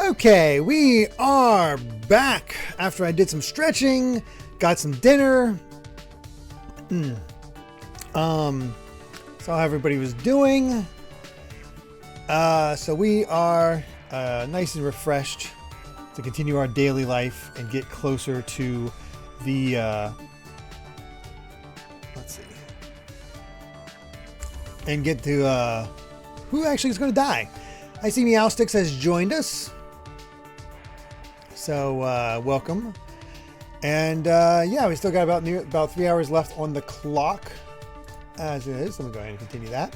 Okay, we are back after I did some stretching, got some dinner. Saw how everybody was doing. So we are nice and refreshed to continue our daily life and get closer to the let's see, and get to who actually is going to die. I see Meowsticks has joined us. So welcome. And yeah, we still got about 3 hours left on the clock as it is. Let me go ahead and continue that.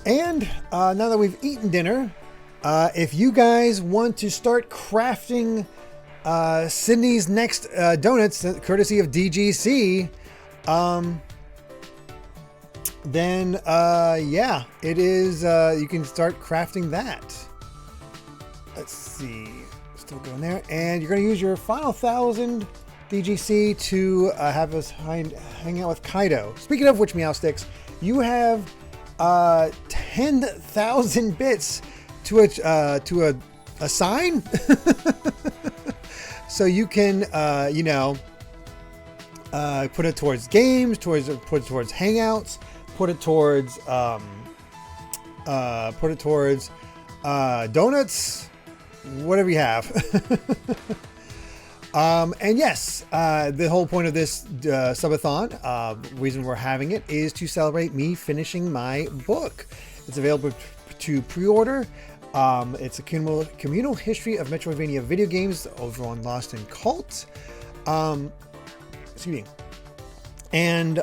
And now that we've eaten dinner, if you guys want to start crafting Sydney's next donuts, courtesy of DGC, then yeah, it is. You can start crafting that. Let's see. Still going there, and you're going to use your final 1,000 DGC to have us hang out with Kaido. Speaking of which, Meowsticks, you have 10,000 bits to a sign, so you can you know, put it towards games, put it towards hangouts, put it towards donuts. Whatever you have. And yes, the whole point of this Sub-a-Thon, reason we're having it, is to celebrate me finishing my book. It's available to pre-order. It's a communal history of Metroidvania video games over on Lost in Cult. Excuse me. And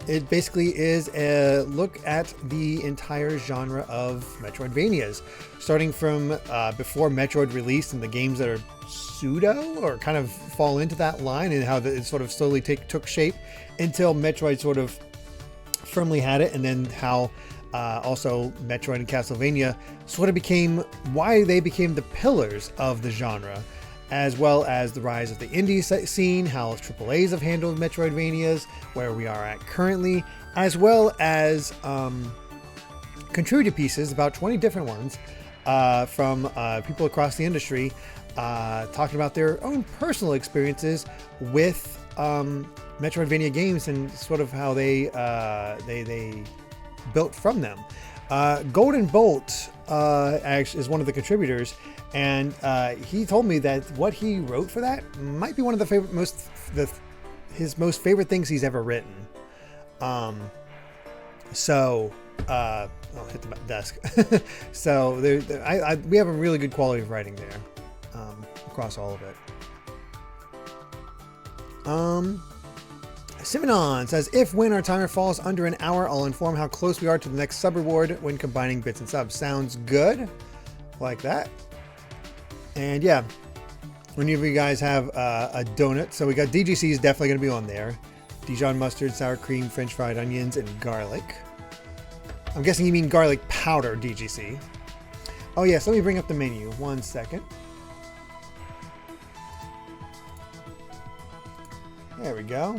it basically is a look at the entire genre of Metroidvanias, starting from before Metroid released and the games that are pseudo or kind of fall into that line, and how it sort of slowly took shape until Metroid sort of firmly had it, and then how also Metroid and Castlevania sort of became why they became the pillars of the genre, as well as the rise of the indie scene, how AAAs have handled Metroidvanias, where we are at currently, as well as contributed pieces, about 20 different ones, from people across the industry, talking about their own personal experiences with Metroidvania games and sort of how they built from them. Golden Bolt actually is one of the contributors. And he told me that what he wrote for that might be one of his most favorite things he's ever written. So I'll hit the desk. So we have a really good quality of writing there, across all of it. Simonon says, when our timer falls under an hour, I'll inform how close we are to the next sub reward when combining bits and subs. Sounds good. Like that. And yeah, whenever you guys have a donut, so we got DGC is definitely going to be on there. Dijon mustard, sour cream, French fried onions, and garlic. I'm guessing you mean garlic powder, DGC. Oh yes, let me bring up the menu. 1 second. There we go.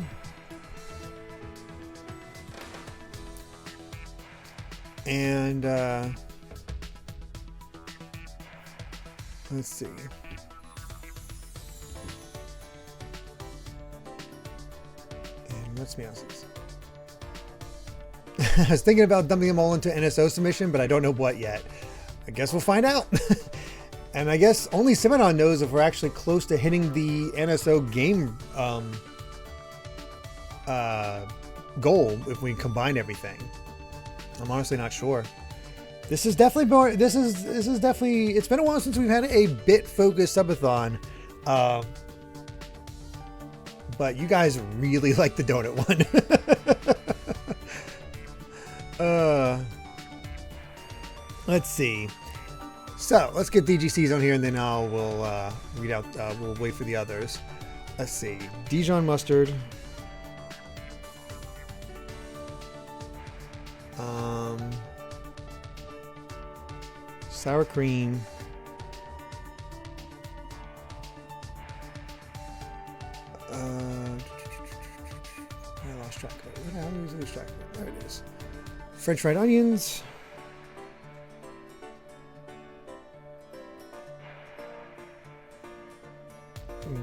And let's see. And what's Meowsticks? I was thinking about dumping them all into NSO submission, but I don't know what yet. I guess we'll find out. And I guess only Simonon knows if we're actually close to hitting the NSO game goal if we combine everything. I'm honestly not sure. This is definitely more. This is definitely. It's been a while since we've had a bit-focused Sub-a-Thon, but you guys really like the donut one. Let's see. So let's get DGCs on here, and then we'll read out. We'll wait for the others. Let's see. Dijon mustard. Sour cream. I lost track of it. How do I lose track of it? There it is. French fried onions.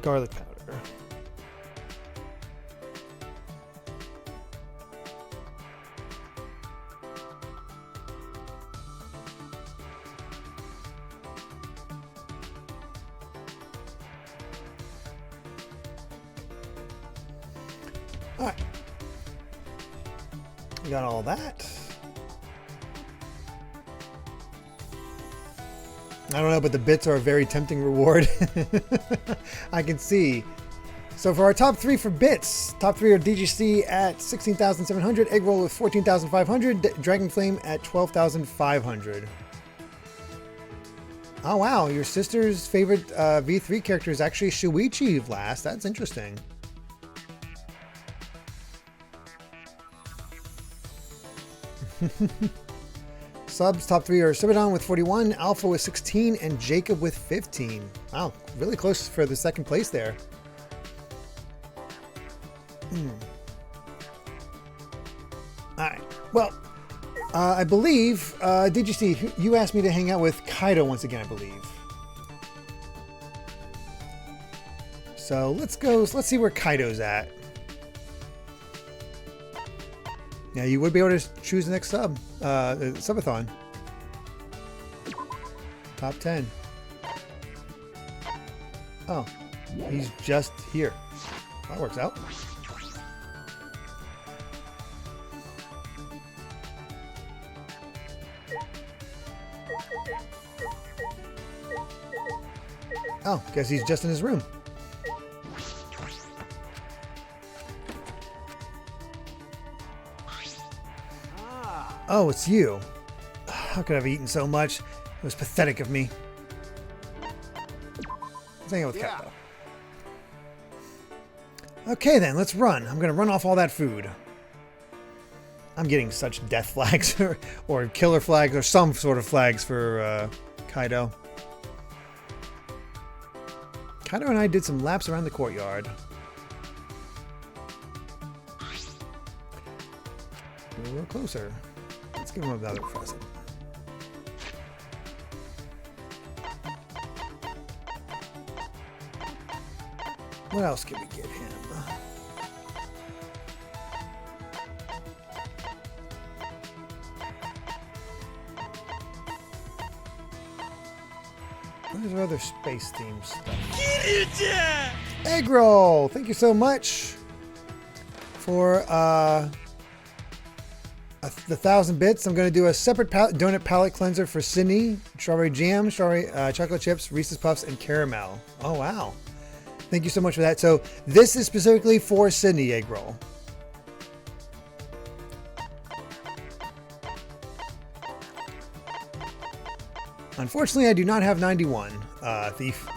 garlic powder. All right. We got all that. I don't know, but the bits are a very tempting reward. I can see. So for our top 3 for bits, top 3 are DGC at 16,700, Egg Roll with 14,500, Dragon Flame at 12,500. Oh wow, your sister's favorite V3 character is actually Shuichi last. That's interesting. Subs top 3 are Sub-a-Thon with 41, Alpha with 16, and Jacob with 15. Wow, really close for the second place there. Alright, well, I believe, DGC, you asked me to hang out with Kaido once again, I believe. So let's see where Kaido's at. Yeah, you would be able to choose the next Sub-a-Thon. Top 10. Oh, he's just here. That works out. Oh, guess he's just in his room. Oh, it's you. How could I have eaten so much? It was pathetic of me. Let's hang out with Kaido. Okay then, let's run. I'm gonna run off all that food. I'm getting such death flags or killer flags or some sort of flags for Kaido. Kaido and I did some laps around the courtyard. A little closer. Let's give him another present. What else can we give him? What is our other space theme stuff? Egg roll! Thank you so much for the 1,000 bits. I'm going to do a separate donut palette cleanser for Sydney. Strawberry jam, strawberry chocolate chips, Reese's Puffs, and caramel. Oh, wow. Thank you so much for that. So this is specifically for Sydney egg roll. Unfortunately, I do not have 91, Thief.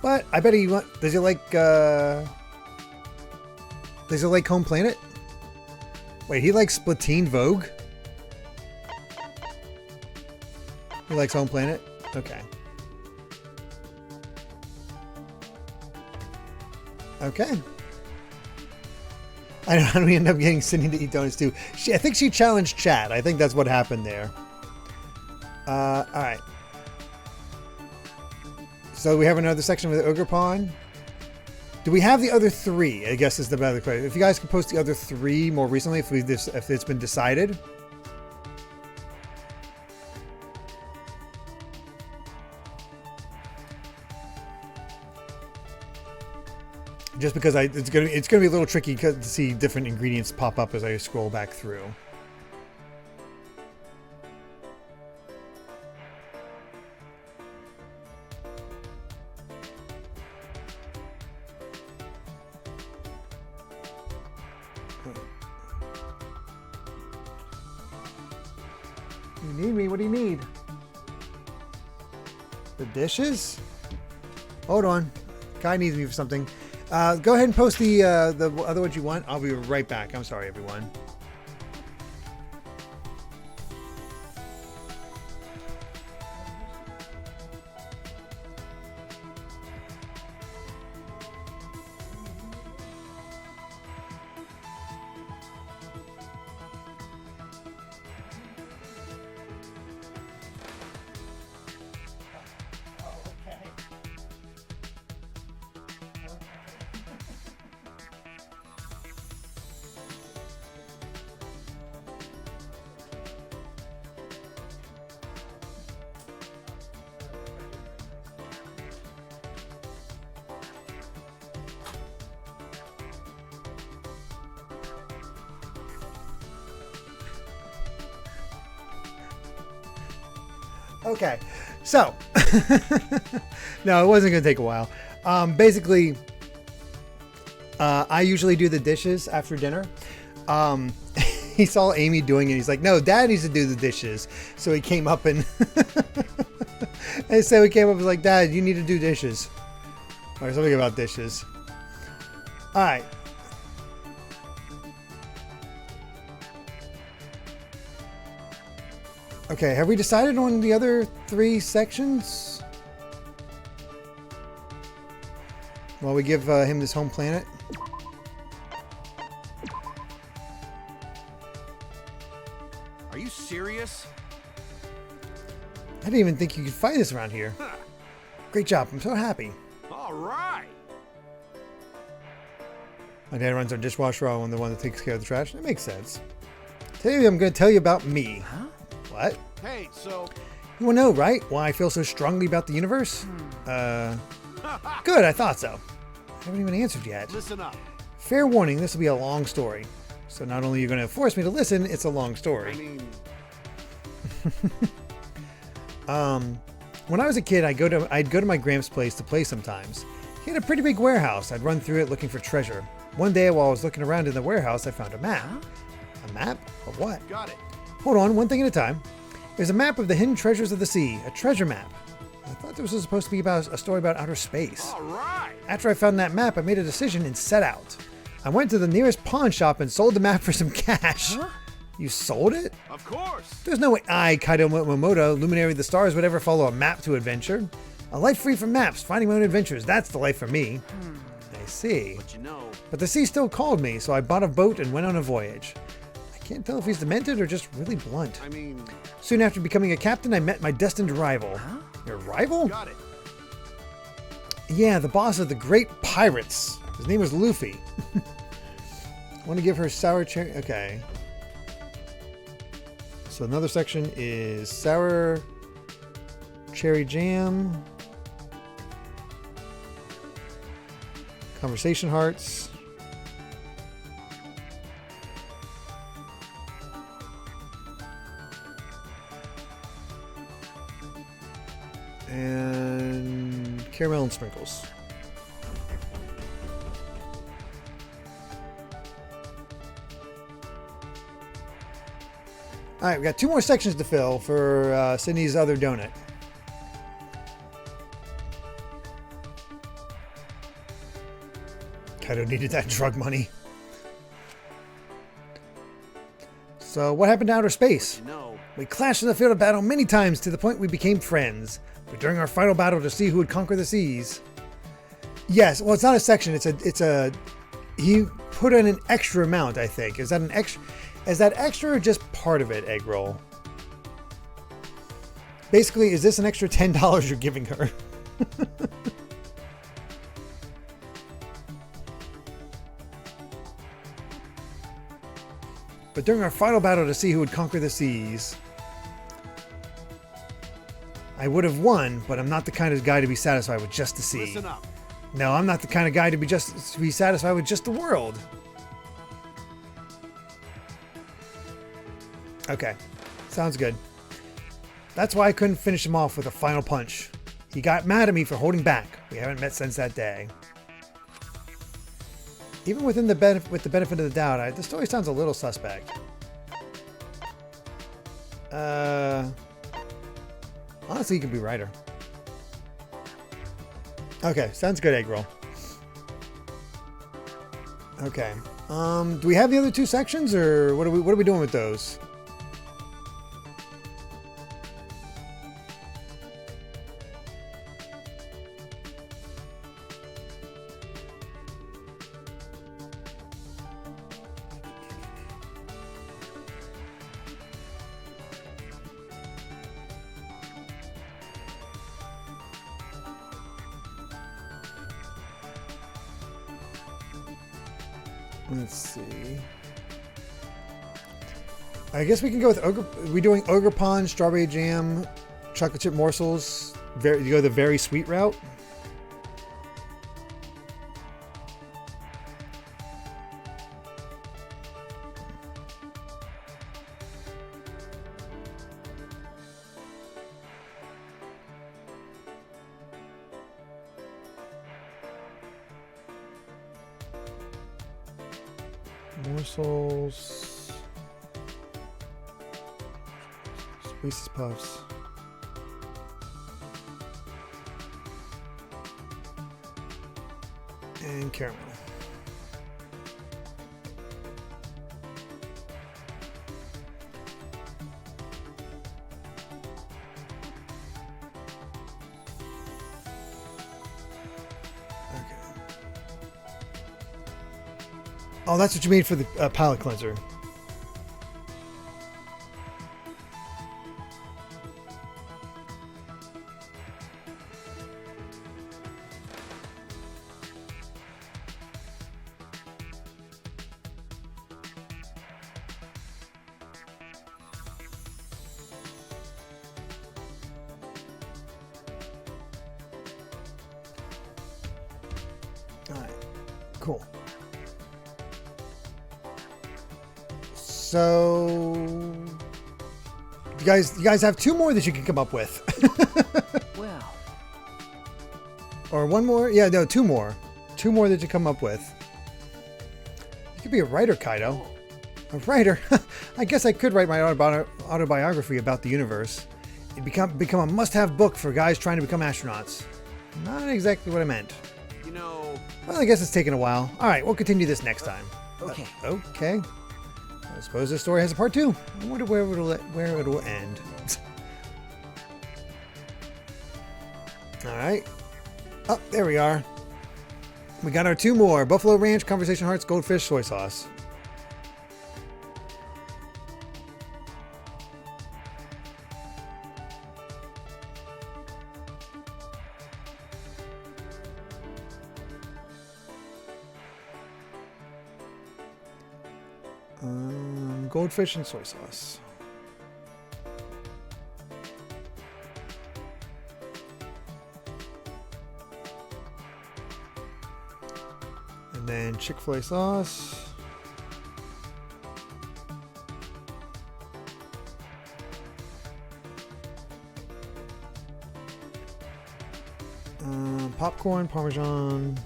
But I bet he does he like Home Planet? Wait, he likes Splatoon Vogue? He likes Home Planet? Okay. Okay. I know how do we end up getting Sydney to eat donuts too? I think she challenged chat. I think that's what happened there. Alright. So we have another section with Ogre Pawn. Do we have the other 3? I guess is the better question. If you guys can post the other 3 more recently, if it's been decided. Just because it's gonna be a little tricky to see different ingredients pop up as I scroll back through. You need me? What do you need? The dishes? Hold on. Kai needs me for something. Go ahead and post the other ones you want. I'll be right back. I'm sorry, everyone. Okay, so no, it wasn't gonna take a while. Basically, I usually do the dishes after dinner. He saw Amy doing it. He's like, "No, Dad needs to do the dishes." So he came up and and so he came up and was like, "Dad, you need to do dishes." Or something about dishes. All right. Okay, have we decided on the other 3 sections? While we give him this home planet. Are you serious? I didn't even think you could find this around here. Huh. Great job, I'm so happy. All right. My dad runs our dishwasher, I'm the one that takes care of the trash. That makes sense. Today I'm going to tell you about me. Huh? What? Hey, so... You want to know, right? Why I feel so strongly about the universe? Good, I thought so. I haven't even answered yet. Listen up. Fair warning, this will be a long story. So not only are you going to force me to listen, it's a long story. I mean... When I was a kid, I'd go to my Gramps' place to play sometimes. He had a pretty big warehouse. I'd run through it looking for treasure. One day while I was looking around in the warehouse, I found a map. A map? Of what? Got it. Hold on, one thing at a time. There's a map of the hidden treasures of the sea, a treasure map. I thought this was supposed to be about a story about outer space. All right. After I found that map, I made a decision and set out. I went to the nearest pawn shop and sold the map for some cash. Huh? You sold it? Of course. There's no way I, Kaido Momoto, luminary of the stars, would ever follow a map to adventure. A life free from maps, finding my own adventures, that's the life for me. I see. But you know... But the sea still called me, so I bought a boat and went on a voyage. I can't tell if he's demented or just really blunt. I mean... Soon after becoming a captain, I met my destined rival. Huh? Your rival? Got it. Yeah, the boss of the great pirates. His name was Luffy. Want to give her sour cherry... Okay. So another section is sour cherry jam. Conversation hearts. And caramel and sprinkles. All right, we got 2 more sections to fill for Sydney's other donut. Kaido needed that drug money. So what happened to outer space? You know... We clashed in the field of battle many times to the point we became friends. But during our final battle to see who would conquer the seas. Yes, well, it's not a section. It's a. He put in an extra amount, I think. Is that an extra? Is that extra or just part of it, egg roll? Basically, is this an extra $10 you're giving her? But during our final battle to see who would conquer the seas, I would have won, but I'm not the kind of guy to be satisfied with just the sea. Listen up. No, I'm not the kind of guy to be satisfied with just the world. Okay, sounds good. That's why I couldn't finish him off with a final punch. He got mad at me for holding back. We haven't met since that day. Even with the benefit of the doubt, the story sounds a little suspect. Honestly, you could be writer. Okay, sounds good, egg roll. Okay. Do we have the other 2 sections, or what are we doing with those? Let's see. I guess we can go with Ogre. Are we doing Ogre Pond, Strawberry Jam, Chocolate Chip Morsels? You go the very sweet route? Morsels. Reese's Puffs. And caramel. Oh, that's what you made for the palate cleanser. All right, cool. So, you guys have two more that you can come up with. Well, or one more? Yeah, no, two more. Two more that you come up with. You could be a writer, Kaido. A writer? I guess I could write my autobiography about the universe. It'd become a must-have book for guys trying to become astronauts. Not exactly what I meant. You know, Well, I guess it's taken a while. All right, we'll continue this next time. okay. Okay. I suppose this story has a part 2. I wonder where it'll end. All right. Oh, there we are. We got our 2 more. Buffalo Ranch, Conversation Hearts, Goldfish, Soy Sauce. Goldfish and soy sauce. And then Chick-fil-A sauce. Popcorn, Parmesan.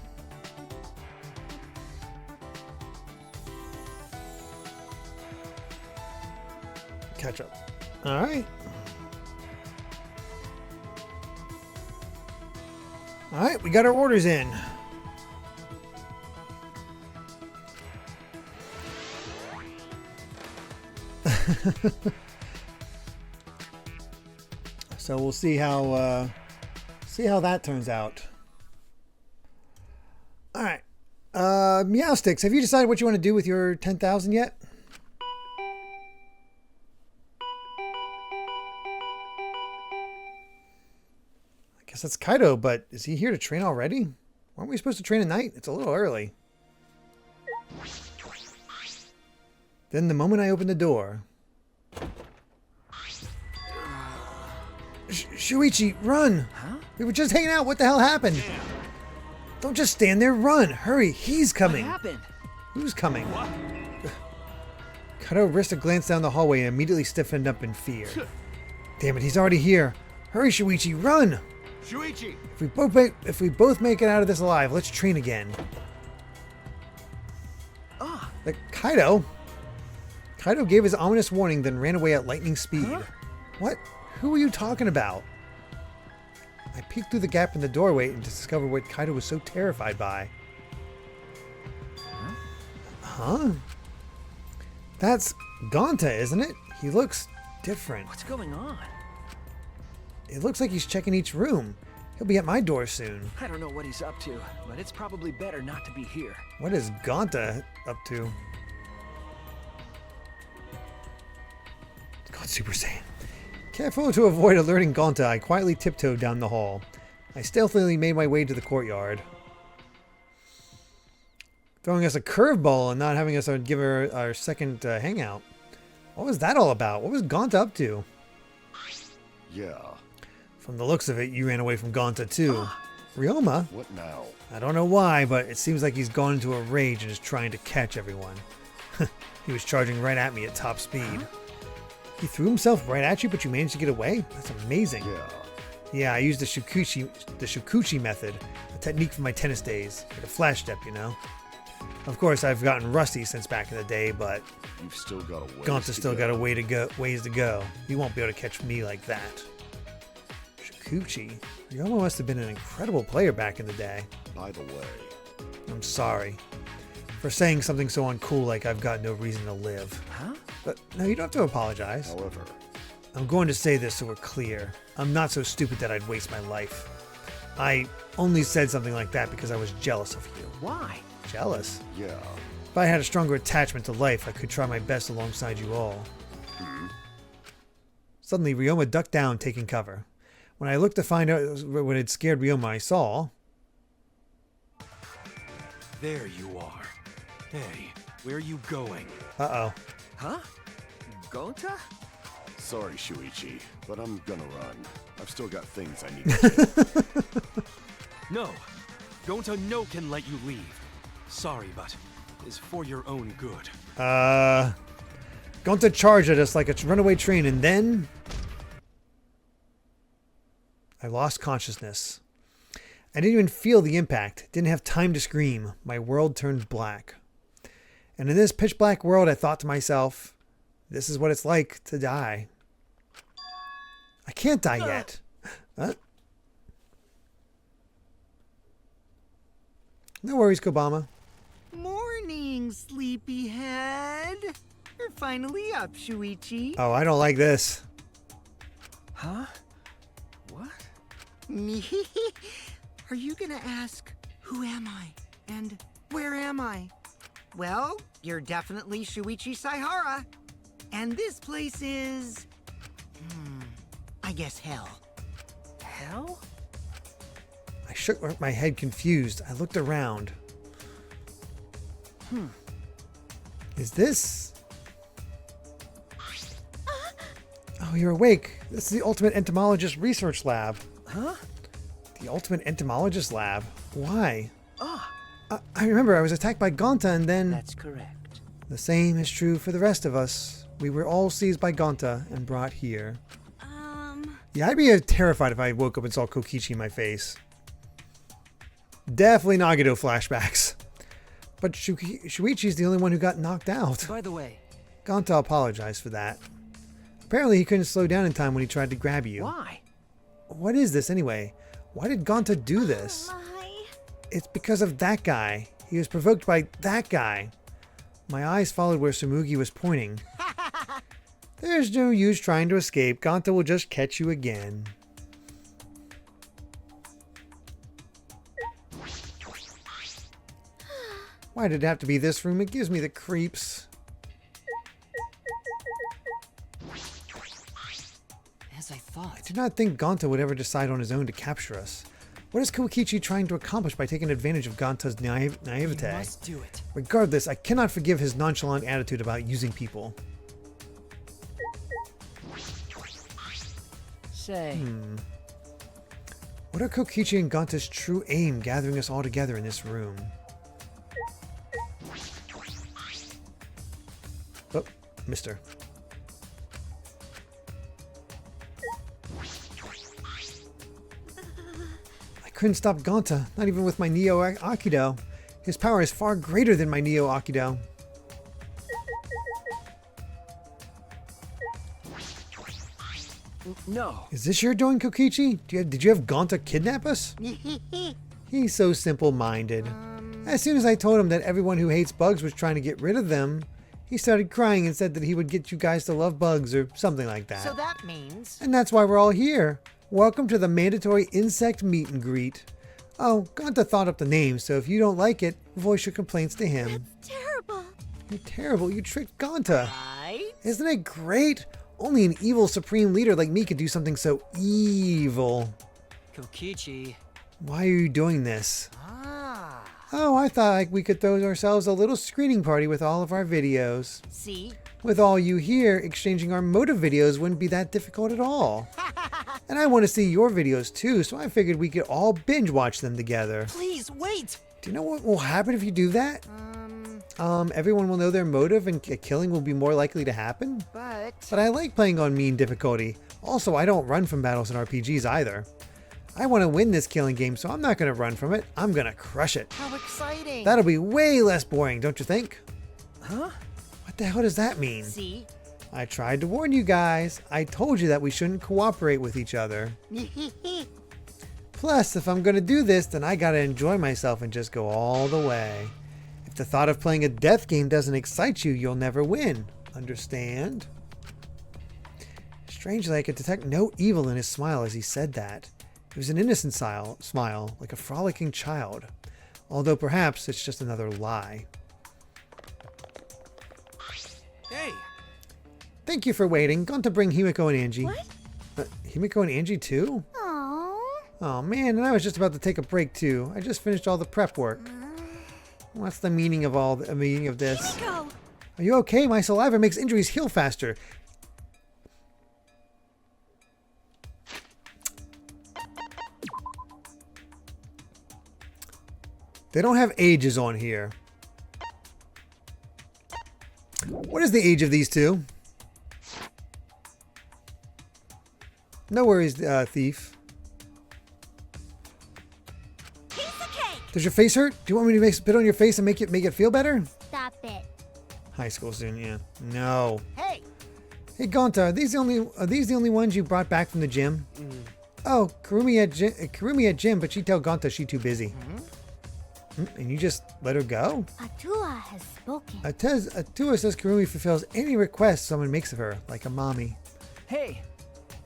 Ketchup. All right. All right, we got our orders in. So we'll see how that turns out. All right. Meow Sticks, have you decided what you want to do with your 10,000 yet? I guess that's Kaido, but is he here to train already? Aren't we supposed to train at night? It's a little early. Then the moment I opened the door... Shuichi, run! Huh? We were just hanging out. What the hell happened? Don't just stand there. Run! Hurry! He's coming! What happened? Who's coming? Kaido risked a glance down the hallway and immediately stiffened up in fear. Damn it, he's already here. Hurry, Shuichi, run! Shuichi! If we both make it out of this alive, let's train again. Ah, Like Kaido gave his ominous warning, then ran away at lightning speed. Huh? What? Who are you talking about? I peeked through the gap in the doorway and discovered what Kaido was so terrified by. Huh? That's Gonta, isn't it? He looks different. what's going on? It looks like he's checking each room. He'll be at my door soon. I don't know what he's up to, but it's probably better not to be here. What is Gonta up to? God, Super Saiyan. Careful to avoid alerting Gonta, I quietly tiptoed down the hall. I stealthily made my way to the courtyard. Throwing us a curveball and not having us give her our second hangout. What was that all about? What was Gonta up to? Yeah. From the looks of it, you ran away from Gonta too. Ryoma? What now? I don't know why, but it seems like he's gone into a rage and is trying to catch everyone. He was charging right at me at top speed. He threw himself right at you, but you managed to get away? That's amazing. Yeah. Yeah, I used the Shukuchi method, a technique from my tennis days. Like a flash step, you know? Of course, I've gotten rusty since back in the day, but You've still got a ways Gonta's to still go. got a ways to go. You won't be able to catch me like that. Shikuchi, Ryoma must have been an incredible player back in the day. By the way, I'm sorry for saying something so uncool like I've got no reason to live. Huh? But no, you don't have to apologize. however, I'm going to say this so we're clear. I'm not so stupid that I'd waste my life. I only said something like that because I was jealous of you. Why? Jealous? yeah. If I had a stronger attachment to life, I could try my best alongside you all. Suddenly, Ryoma ducked down, taking cover. When I looked to find out what had scared Ryoma, I saw... There you are. Hey, where are you going? Uh-oh. Huh? Gonta? Sorry, Shuichi, but I'm gonna run. I've still got things I need to do. No. Gonta no can let you leave. Sorry, but it's for your own good. Gonta charged at us like a runaway train, and then... I lost consciousness. I didn't even feel the impact. Didn't have time to scream. My world turned black. And in this pitch black world, I thought to myself, this is what it's like to die. I can't die yet. Huh? No worries, Kobama. Morning, sleepyhead. You're finally up, Shuichi. Oh, I don't like this. Huh? What? Me? Are you gonna ask, who am I? And where am I? Well, you're definitely Shuichi Saihara. And this place is... I guess hell. Hell? I shook my head confused. I looked around. Is this... Oh, you're awake. This is the Ultimate Entomologist Research Lab. Huh? The Ultimate Entomologist Lab? Why? Ah, I remember I was attacked by Gonta and then... that's correct. The same is true for the rest of us. We were all seized by Gonta and brought here. Yeah, I'd be terrified if I woke up and saw Kokichi in my face. Definitely Nagito flashbacks. But Shuichi's the only one who got knocked out. By the way, Gonta apologized for that. Apparently he couldn't slow down in time when he tried to grab you. why? What is this anyway? Why did Gonta do this? It's because of that guy. He was provoked by that guy. My eyes followed where Sumugi was pointing. There's no use trying to escape. Gonta will just catch you again. Why did it have to be this room? It gives me the creeps. As I thought. I did not think Gonta would ever decide on his own to capture us. What is Kokichi trying to accomplish by taking advantage of Gonta's You naivete? must do it. Regardless, I cannot forgive his nonchalant attitude about using people. Say, What are Kokichi and Gonta's true aim gathering us all together in this room? Oh, mister. I couldn't stop Gonta, not even with my Neo Akido. His power is far greater than my Neo Akido. no. Is this your doing, Kokichi? Did you have Gonta kidnap us? He's so simple-minded. As soon as I told him that everyone who hates bugs was trying to get rid of them, he started crying and said that he would get you guys to love bugs or something like that. So that means... And that's why we're all here. Welcome to the mandatory insect meet and greet. Oh, Gonta thought up the name, so if you don't like it, voice your complaints to him. Terrible. You're terrible. You tricked Gonta. Right? Isn't it great? Only an evil supreme leader like me could do something so evil. Kokichi. Why are you doing this? Ah. Oh, I thought we could throw ourselves a little screening party with all of our videos. See? With all you here, exchanging our motive videos wouldn't be that difficult at all. And I want to see your videos too, so I figured we could all binge watch them together. Please, wait! Do you know what will happen if you do that? Everyone will know their motive and a killing will be more likely to happen. But... But I like playing on mean difficulty. Also, I don't run from battles in RPGs either. I want to win this killing game, so I'm not going to run from it. I'm going to crush it. How exciting! That'll be way less boring, don't you think? Huh? What the hell does that mean? See? I tried to warn you guys. I told you that we shouldn't cooperate with each other. Plus, if I'm going to do this, then I got to enjoy myself and just go all the way. If the thought of playing a death game doesn't excite you, you'll never win. Understand? Strangely, I could detect no evil in his smile as he said that. It was an innocent smile, like a frolicking child. Although perhaps it's just another lie. Hey, Thank you for waiting. Gone to bring Himiko and Angie. What? Himiko and Angie too? Aww. Oh man, and I was just about to take a break too. I just finished all the prep work. What's the meaning of this? Himiko! Are you okay? My saliva makes injuries heal faster. They don't have ages on here. What is the age of these two? No worries, thief. Piece of cake! Does your face hurt? Do you want me to spit on your face and make it feel better? Stop it. High school student, yeah. No. Hey! Hey Gonta, are these the only ones you brought back from the gym? Oh, Kurumi at gym, but she tell Gonta she too busy. And you just let her go? Atua has spoken. Atua says Kurumi fulfills any request someone makes of her, like a mommy. Hey,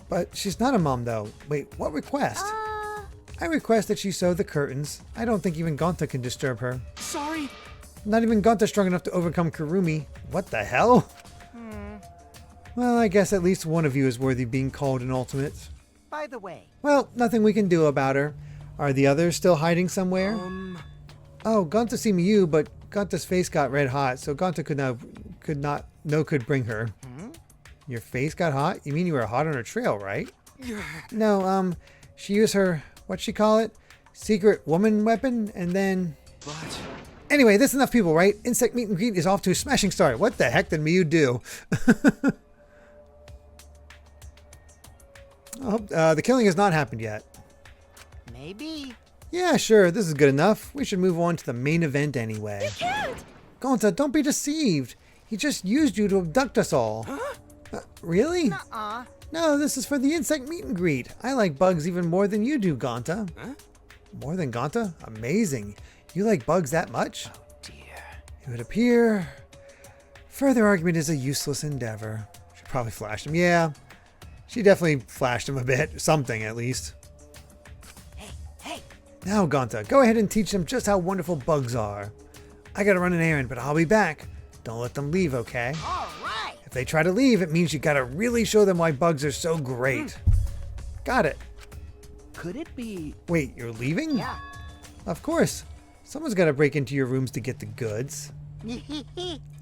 But she's not a mom though. Wait, what request? I request that she sew the curtains. I don't think even Gonta can disturb her. sorry. Not even Gonta's strong enough to overcome Kurumi. What the hell? Well, I guess at least one of you is worthy of being called an ultimate. By the way, Well, nothing we can do about her. Are the others still hiding somewhere? Oh, Gonta seen you, but Gonta's face got red hot, so Gonta could bring her. Your face got hot? You mean you were hot on her trail, right? No, she used her, what'd she call it? Secret woman weapon, and then... but Anyway, that's enough people, right? Insect meet and greet is off to a smashing start. What the heck did you do? The killing has not happened yet. maybe. Yeah, sure, this is good enough. We should move on to the main event anyway. Can't! Gonta, don't be deceived. He just used you to abduct us all. Really? Uh-uh. No, this is for the insect meet and greet. I like bugs even more than you do, Gonta. More than Gonta? Amazing. You like bugs that much? Oh dear. It would appear further argument is a useless endeavor. She probably flashed him. Yeah, she definitely flashed him a bit. Something, at least. Hey! Now, Gonta, go ahead and teach them just how wonderful bugs are. I gotta run an errand, but I'll be back. Don't let them leave, okay? All right! If they try to leave, it means you gotta really show them why bugs are so great. Got it. Could it be? Wait, you're leaving? Yeah. Of course. Someone's gotta break into your rooms to get the goods.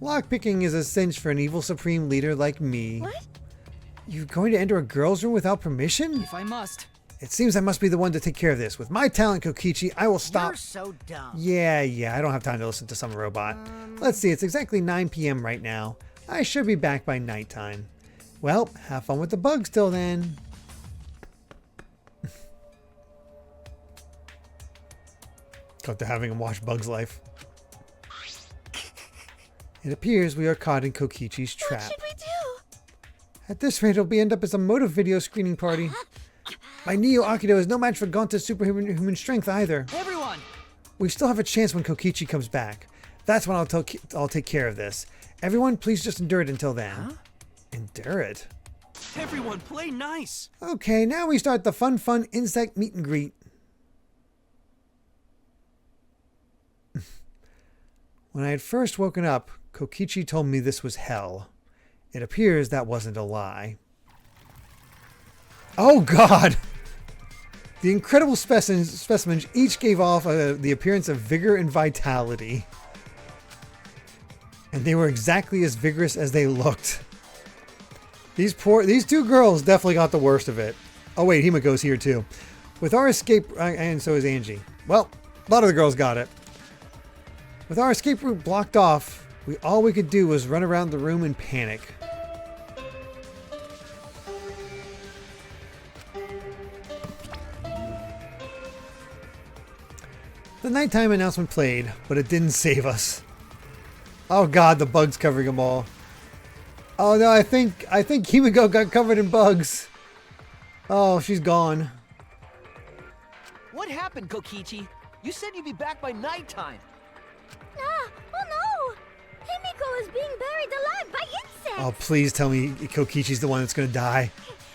Lockpicking is a cinch for an evil supreme leader like me. What? You're going to enter a girl's room without permission? If I must. It seems I must be the one to take care of this. With my talent, Kokichi, I will stop. You're so dumb. Yeah, I don't have time to listen to some robot. Let's see, it's exactly 9 p.m. right now. I should be back by nighttime. Well, have fun with the bugs till then. Got to having him watch Bug's Life. It appears we are caught in Kokichi's trap. What should we do? At this rate, it'll end up as a motive video screening party. My Neo Akido is no match for Gonta's superhuman strength either. Everyone! We still have a chance when Kokichi comes back. That's when I'll take care of this. Everyone, please just endure it until then. Endure it? everyone, play nice. Okay, now we start the fun insect meet and greet. When I had first woken up, Kokichi told me this was hell. It appears that wasn't a lie. Oh God! The incredible specimens each gave off the appearance of vigor and vitality. And they were exactly as vigorous as they looked. These two girls definitely got the worst of it. Oh wait, Himiko's here too. With our escape, and so is Angie. Well, a lot of the girls got it. With our escape route blocked off, all we could do was run around the room and panic. The nighttime announcement played, but it didn't save us. Oh god, the bugs covering them all. Oh no, I think Kimiko got covered in bugs. Oh, she's gone. What happened, Kokichi? You said you'd be back by nighttime. Ah, oh no! Himiko is being buried alive by insects! Oh, please tell me Kokichi's the one that's gonna die.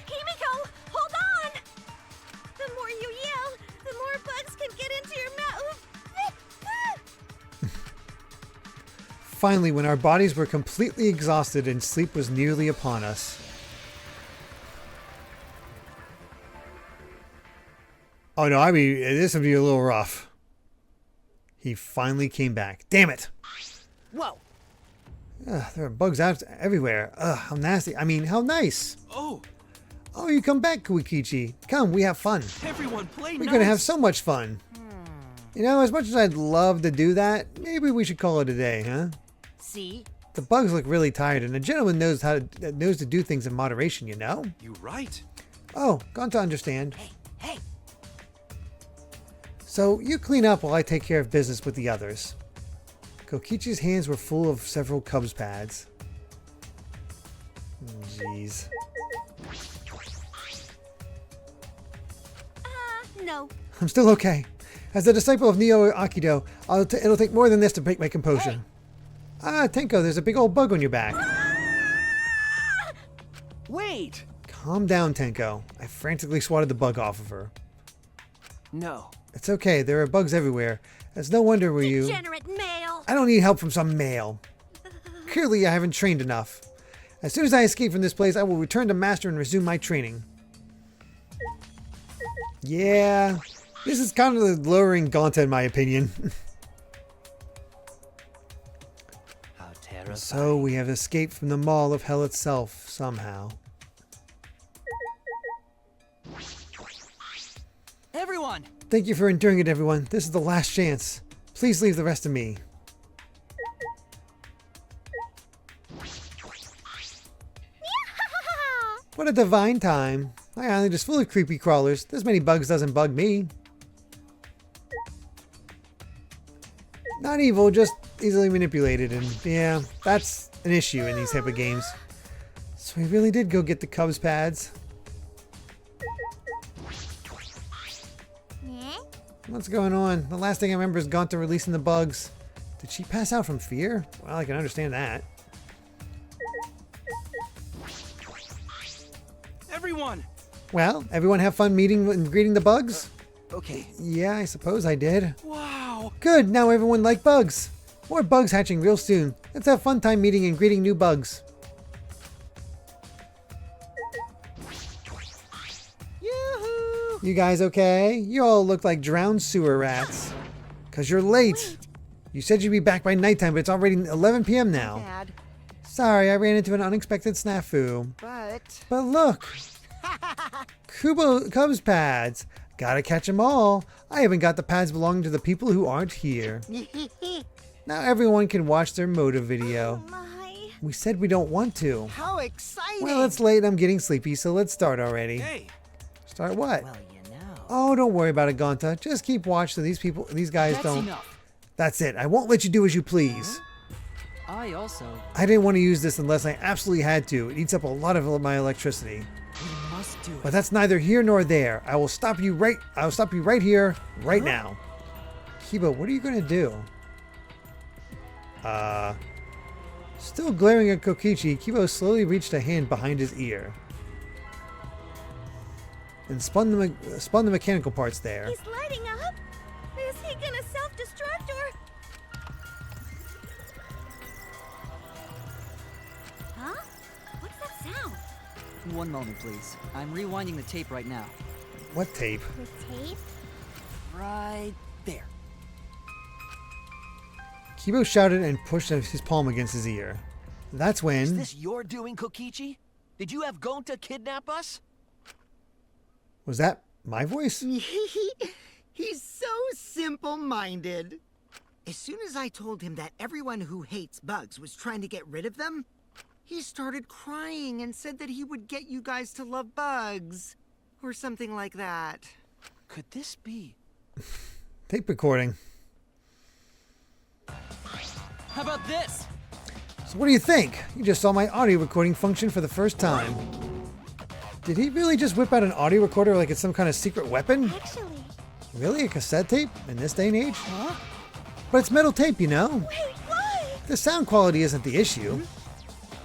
Himiko, hold on! The more you yell, the more bugs can get into your mouth. Finally, when our bodies were completely exhausted and sleep was nearly upon us. Oh no, I mean, this would be a little rough. He finally came back. Damn it! Whoa! Ugh, there are bugs out everywhere. Ugh, how nasty. I mean, how nice. Oh, Oh, you come back, Kokichi. Come, we have fun. everyone play We're nice. gonna have so much fun. You know, as much as I'd love to do that, maybe we should call it a day, huh? See? The bugs look really tired, and a gentleman knows to do things in moderation, you know? You right. Oh, gone to understand. Hey! So, you clean up while I take care of business with the others. Kokichi's hands were full of several Cubs pads. Jeez. No. I'm still okay. As a disciple of Neo Aikido, it'll take more than this to break my composure. Ah, Tenko, there's a big old bug on your back. Wait! Calm down, Tenko. I frantically swatted the bug off of her. No. It's okay, there are bugs everywhere. It's no wonder you... Degenerate male. I don't need help from some male. Clearly, I haven't trained enough. As soon as I escape from this place, I will return to Master and resume my training. Yeah, this is kind of lowering Gonta in my opinion. How terrifying. So we have escaped from the maw of hell itself, somehow. Everyone! Thank you for enduring it, everyone. This is the last chance. Please leave the rest to me. What a divine time. My island is full of creepy crawlers. This many bugs doesn't bug me. Not evil, just easily manipulated, and yeah, that's an issue in these type of games. So we really did go get the Cubs pads. What's going on? The last thing I remember is Gonta releasing the bugs. Did she pass out from fear? Well, I can understand that. Everyone! Well, everyone have fun meeting and greeting the bugs? Okay. Yeah, I suppose I did. Wow! Good, now everyone like bugs. More bugs hatching real soon. Let's have fun time meeting and greeting new bugs. Yoo-hoo! You guys okay? You all look like drowned sewer rats. 'Cause you're late. You said you'd be back by nighttime, but it's already 11 p.m. now. Dad, Sorry, I ran into an unexpected snafu. but... But look! Cubs pads. Gotta catch 'em all. I even got the pads belonging to the people who aren't here. Now everyone can watch their motive video. My. We said we don't want to. How exciting! Well, it's late. I'm getting sleepy, so let's start already. Hey! Start what? Well, you know. Oh, don't worry about it, Gonta. Just keep watch so these guys That's don't. enough. That's it. I won't let you do as you please. I also... I didn't want to use this unless I absolutely had to. It eats up a lot of my electricity. We must do But it. that's neither here nor there. I'll stop you right here, right now. Kiba, what are you gonna do? Still glaring at Kokichi, Kiba slowly reached a hand behind his ear. And spun the mechanical parts there. He's lighting up. Is he gonna self-destruct or? Huh? What's that sound? One moment, please. I'm rewinding the tape right now. What tape? The tape? Right there. Kibo shouted and pushed his palm against his ear. That's Is when... this your doing, Kokichi? Did you have Gonta kidnap us? Was that my voice? He's so simple-minded. As soon as I told him that everyone who hates bugs was trying to get rid of them, he started crying and said that he would get you guys to love bugs. Or something like that. Could this be? Tape recording. How about this? So what do you think? You just saw my audio recording function for the first time. Did he really just whip out an audio recorder like it's some kind of secret weapon? Actually. Really? A cassette tape? In this day and age? Huh? But it's metal tape, you know? Wait, what? The sound quality isn't the issue.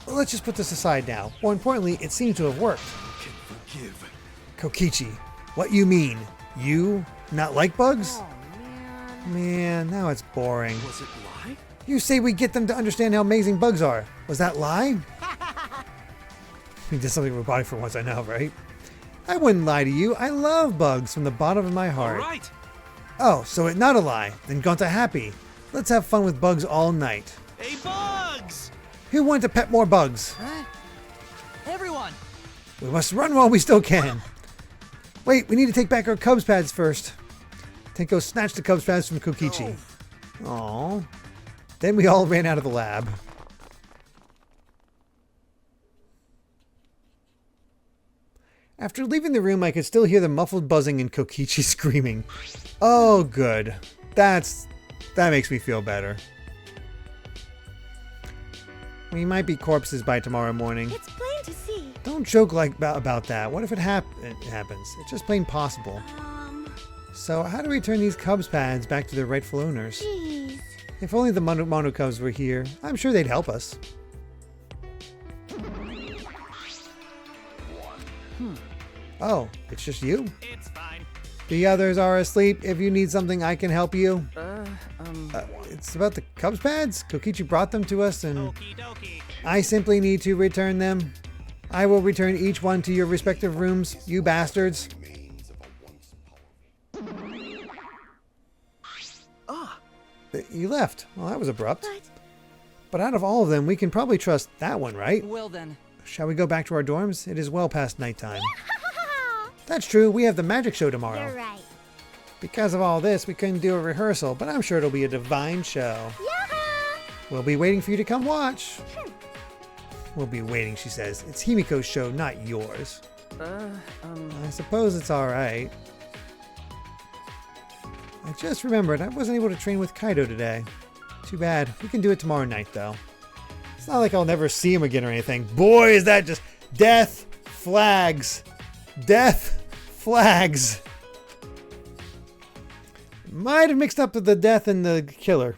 Well, let's just put this aside now. More importantly, it seems to have worked. Can forgive. Kokichi, what you mean? You not like bugs? Oh, man. Man, now it's boring. Was it lie? You say we get them to understand how amazing bugs are. Was that lie? We did something robotic for once, I know, right? I wouldn't lie to you. I love bugs from the bottom of my heart. All right. Oh, so it's not a lie. Then Gonta happy. Let's have fun with bugs all night. Hey, Bugs! Who wants to pet more bugs? Huh? Everyone! We must run while we still can. Wait, we need to take back our Cubs pads first. Tenko snatched the Cubs pads from Kokichi. Aww. Then we all ran out of the lab. After leaving the room, I could still hear the muffled buzzing and Kokichi screaming. Oh, good. That makes me feel better. We might be corpses by tomorrow morning. It's plain to see. Don't joke about that. What if it happens? It's just plain possible. So how do we return these Cubs pads back to their rightful owners? Jeez. If only the Mono Cubs were here, I'm sure they'd help us. Oh, it's just you? It's fine. The others are asleep. If you need something, I can help you. It's about the Cubs pads. Kokichi brought them to us and Okie dokie. I simply need to return them. I will return each one to your respective rooms, you bastards. You left. Well, that was abrupt. But out of all of them, we can probably trust that one, right? Well then. Shall we go back to our dorms? It is well past nighttime. That's true. We have the magic show tomorrow. You're right. Because of all this, we couldn't do a rehearsal, but I'm sure it'll be a divine show. Yeah. We'll be waiting for you to come watch. We'll be waiting, she says. It's Himiko's show, not yours. I suppose it's all right. I just remembered I wasn't able to train with Kaido today. Too bad. We can do it tomorrow night, though. It's not like I'll never see him again or anything. Boy, is that just death flags. Death flags. Might have mixed up the death and the killer.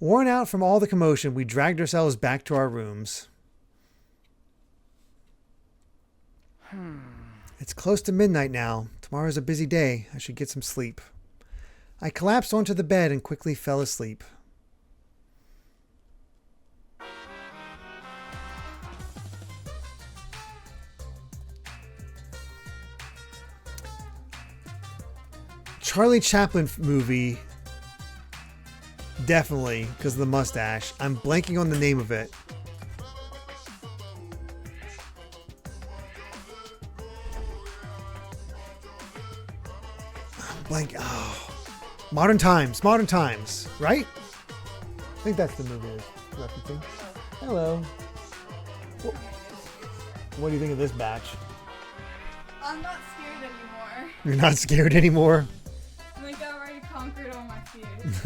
Worn out from all the commotion, we dragged ourselves back to our rooms. It's close to midnight now. Tomorrow's a busy day. I should get some sleep. I collapsed onto the bed and quickly fell asleep. Charlie Chaplin movie. Definitely, because of the mustache. I'm blanking on the name of it. Oh. Modern Times, right? I think that's the movie it's referencing. Hello. What do you think of this batch? I'm not scared anymore. You're not scared anymore? Like, I already conquered all my fears.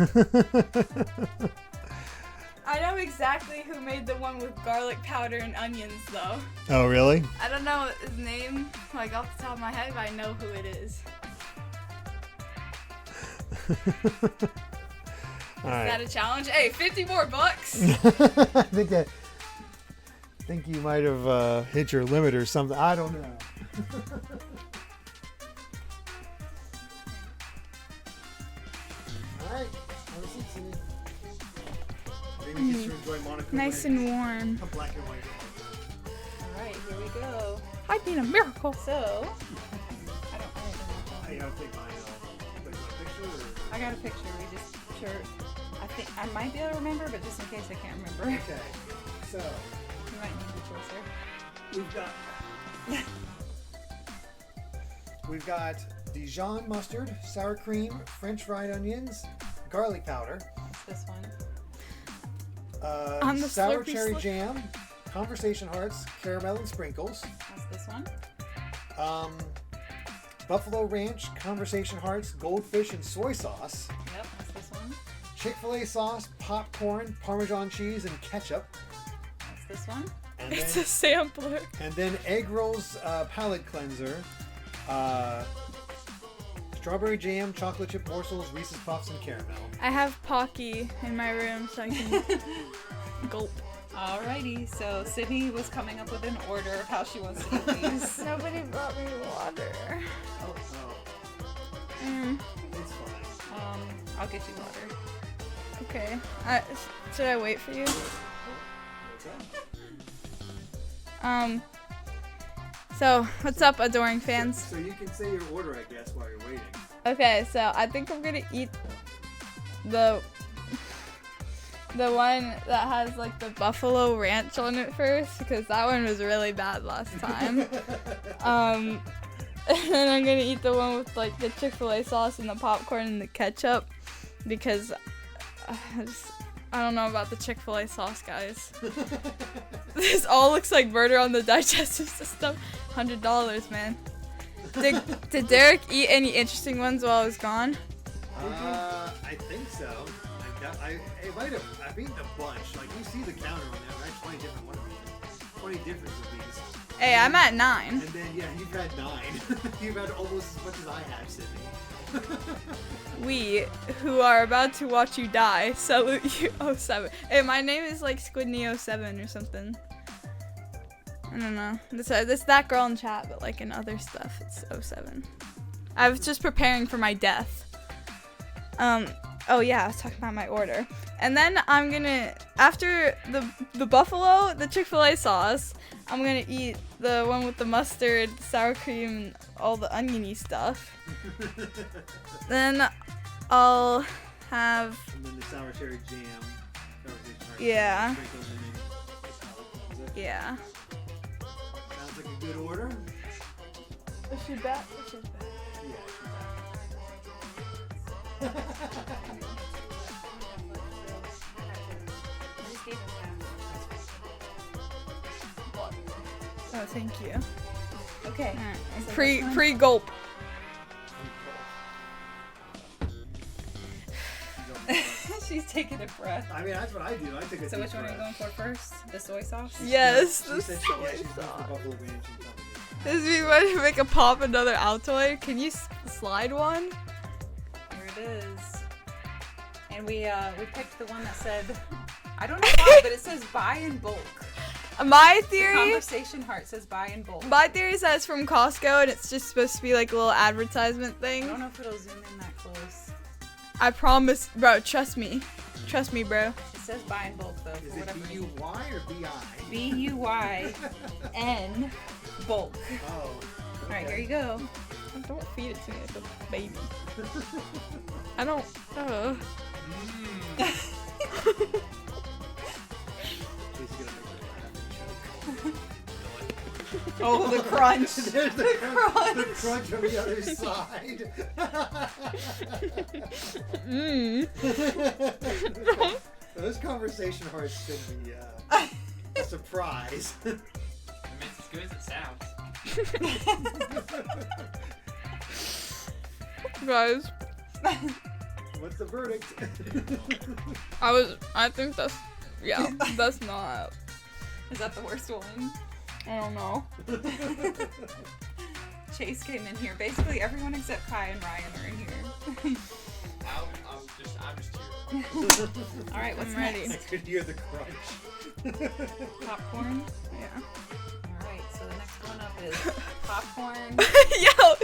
I know exactly who made the one with garlic powder and onions, though. Oh, really? I don't know his name, like, off the top of my head, but I know who it is. All Is right. that a challenge? Hey, 50 more bucks! I think you might have hit your limit or something. I don't know. All right. Have a seat, Cindy. Maybe you get to enjoy Monaco. Nice and warm. A black and white. Alright, here we go. I need a miracle. So, Hey, I'll take mine. Take my picture or... I got a picture. We just, sure. I think I might be able to remember, but just in case I can't remember. Okay. So, You might need to be closer. we've got Dijon mustard, sour cream, French fried onions, garlic powder, This one. On the sour Slurpee cherry slip. jam, conversation hearts, caramel and sprinkles, That's this one. buffalo ranch, conversation hearts, goldfish and soy sauce, Yep, that's Chick-fil-A sauce, popcorn, Parmesan cheese, and ketchup. What's this one? And It's then, a sampler. and then egg rolls palate cleanser. Strawberry jam, chocolate chip morsels, Reese's Puffs, and caramel. I have Pocky in my room so I can gulp. Alrighty, so Sydney was coming up with an order of how she wants to eat these. Nobody brought me water. Oh, It's fine. I'll get you water. Okay. Should I wait for you? So, what's up, adoring fans? So you can say your order, I guess, while you're waiting. Okay, so I think I'm gonna eat the one that has like the buffalo ranch on it first, because that one was really bad last time. And then I'm gonna eat the one with like the Chick-fil-A sauce and the popcorn and the ketchup, because I don't know about the Chick-fil-A sauce, guys. This all looks like murder on the digestive system. $100, man. Did Derek eat any interesting ones while I was gone? I think so. I might have. I've eaten a bunch. Like, you see the counter on there, right? 20 different one of these. 20 different of these. Hey, I'm at 9. And then, yeah, you've had 9. You've had almost as much as I have, Sydney. We, who are about to watch you die, salute you, 07. Hey, my name is like Squidney07 or something. I don't know. It's that girl in chat, but like in other stuff, it's 07. I was just preparing for my death. Oh yeah, I was talking about my order. And then I'm gonna, after the buffalo, the Chick-fil-A sauce, I'm gonna eat the one with the mustard, sour cream, and all the oniony stuff. Then I'll have... And then the sour cherry jam. Yeah. Sprinkled in it. Yeah. Sounds like a good order. Is she back? She's back. Yeah, Oh, thank you. Okay. Right. Pre-gulp. She's taking a breath. I mean, that's what I do. I take a So deep which one are you breath. going for first? The soy sauce? Yes, She the said soy she's going sauce. for buffalo ranch and stuff. This is ready to make a pop another Altoid. Can you slide one? Here it is. And we picked the one that said, I don't know why, but it says buy in bulk. My The theory conversation heart says buy in bulk. is that it's from Costco and it's just supposed to be like a little advertisement I thing. don't know if it'll zoom in that close. I promise, bro. Trust me. Trust me, bro. It says buy in bulk though. Is For it whatever reason. B-U-Y or B-I? B-U-Y-N bulk. Oh. Alright, here you go. Don't feed it to me like a baby. I don't. Oh, the crunch. There's the crunch. The crunch on the other side. Those conversation hearts should be a surprise. I mean, it's as good as it sounds. Guys, What's the verdict? I think that's, yeah, that's not, Is that the worst one? I don't know. Chase came in here. Basically, everyone except Kai and Ryan are in here. I'm just here. Alright, what's I'm ready. I next? could hear the crunch. Popcorn? Yeah. Alright, so the next one up is popcorn. Yo!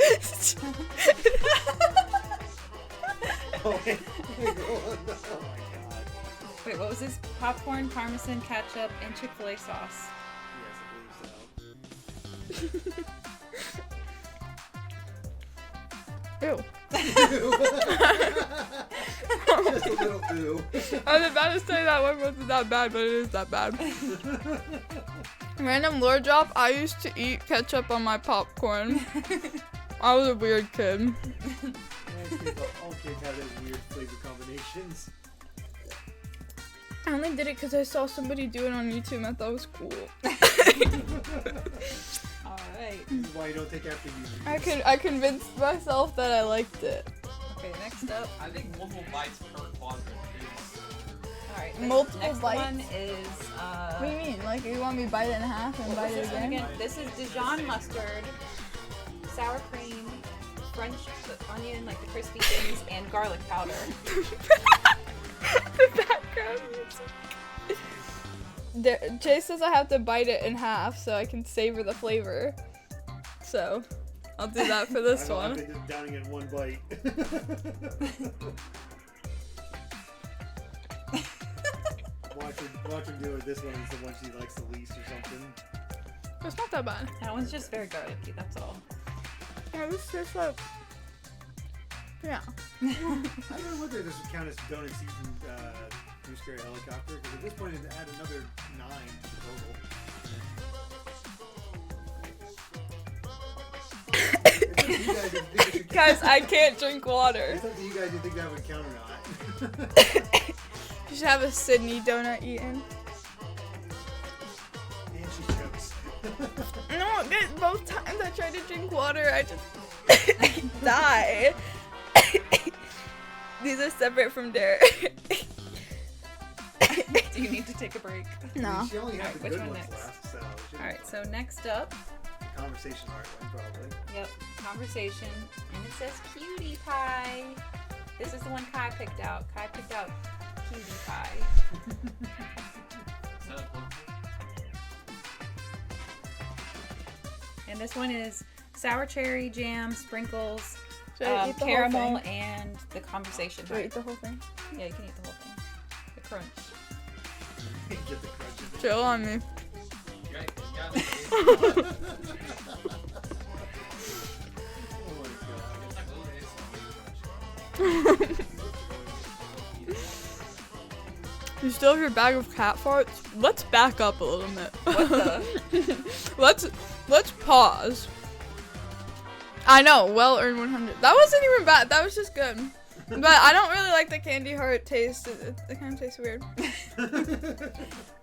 Oh, wait. Oh my god. Wait, what was this? Popcorn, Parmesan, ketchup, and Chick-fil-A sauce. Yes, I believe so. Ew. Just a little boo. I was about to say that one wasn't that bad, but it is that bad. Random lore drop, I used to eat ketchup on my popcorn. I was a weird kid. All kids have those weird flavor combinations. I only did it because I saw somebody do it on YouTube and I thought it was cool. Alright. This is why you don't take after you. I convinced myself that I liked it. Okay, next up. I think multiple bites per quadrant Alright, multiple next bites. one is What do you mean? Like you want me to bite it in half and bite it this one again? again? This is Dijon mustard, sour cream, French onion, like the crispy things, and garlic powder. The background music. Chase says I have to bite it in half so I can savor the flavor. So, I'll do that for this one. I've been just downing it in one bite. watch her do it. This one is the one she likes the least or something. It's not that bad. That one's just very garlicky, that's all. Yeah, this is like... Yeah. I don't know whether this would count as donuts eaten through Scary Helicopter, because at this point it'd add another 9 to the total. Guys, I can't drink water. It's up to you guys to think that would count or not. You should have a Sydney donut eaten. And she chokes. No, both times I tried to drink water, I just die. These are separate from Derek. Do you need to take a break? No. She only had the Which good one ones next? left, so... Alright, so next up, The conversation art one, probably. yep, conversation, and it says cutie pie. This is the one Kai picked out. Kai picked out cutie pie. And this one is sour cherry jam, sprinkles, Should I eat the whole caramel, thing? and the conversation Should I heart. eat the whole thing? Yeah, you can eat the whole thing. The crunch. Get the crunch in there. Chill on me. You still have your bag of cat farts? Let's back up a little bit. What the? let's pause. I know, well earned 100. That wasn't even bad. That was just good. But I don't really like the candy heart taste. It kind of tastes weird.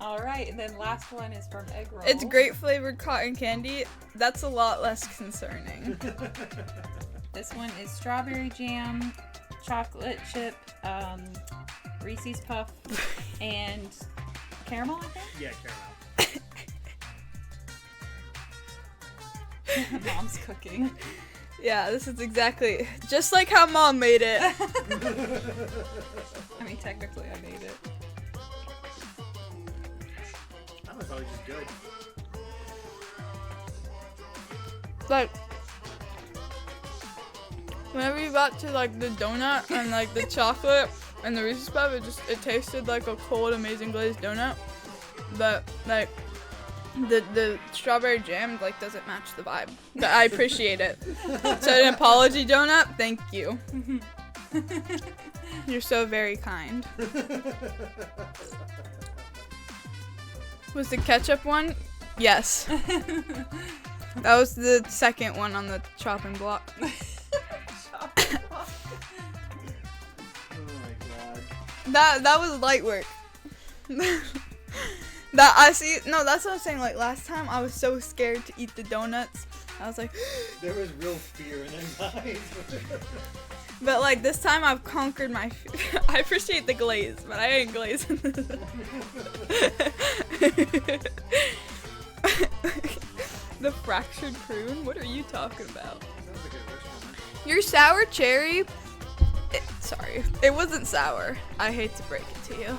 Alright, and then last one is from Egg Roll. It's grape flavored cotton candy. That's a lot less concerning. This one is strawberry jam, chocolate chip, Reese's Puff, and caramel, I think? Yeah, caramel. Mom's cooking. Yeah, this is exactly just like how Mom made it. I mean, technically I made it. That was probably just good. Like, whenever you got to like the donut and like the chocolate and the Reese's Puff, it tasted like a cold, amazing glazed donut. But like the strawberry jam like doesn't match the vibe. But I appreciate it. So an apology donut, thank you. You're so very kind. Was the ketchup one? Yes. That was the second one on the chopping block. Chopping block. Oh my god. That was light work. That I see. No, that's what I'm saying. Like last time, I was so scared to eat the donuts. I was like, There was real fear in his eyes. but like this time, I've conquered my. I appreciate the glaze, but I ain't glazing. The fractured prune? What are you talking about? Sounds like a restaurant. Your sour cherry. Sorry, it wasn't sour. I hate to break it to you.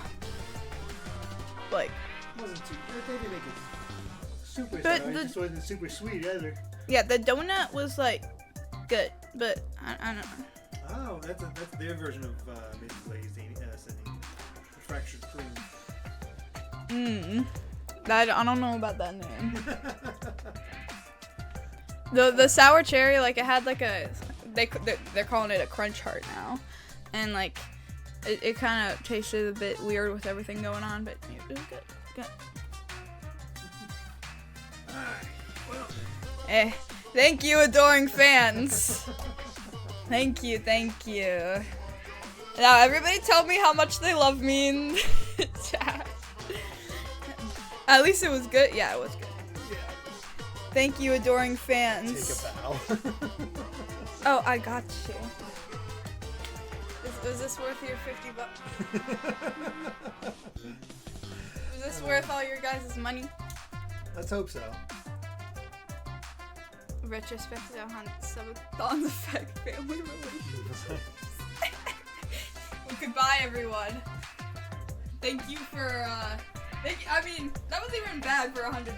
Like. It wasn't too. They didn't make it super But sour. It the- just wasn't super sweet either. Yeah, the donut was like good, but I don't know. Oh, that's their version of maybe glazed Sydney. The fractured prune. I don't know about that name. The sour cherry, like it had like a they're calling it a crunch heart now, and like it kind of tasted a bit weird with everything going on, but it was good. Good. Alright, well. Thank you, adoring fans. Thank you. Now everybody tell me how much they love me in the chat. At least it was good. Yeah, it was good. Yeah. Thank you, adoring fans. Take a bow. Oh, I got you. Was this worth your 50 bucks? Was this worth all your guys' money? Let's hope so. Retrospective on Sub-a-Thon's affect family relationships. Well, goodbye, everyone. Thank you for, I mean, that was even bad for $100.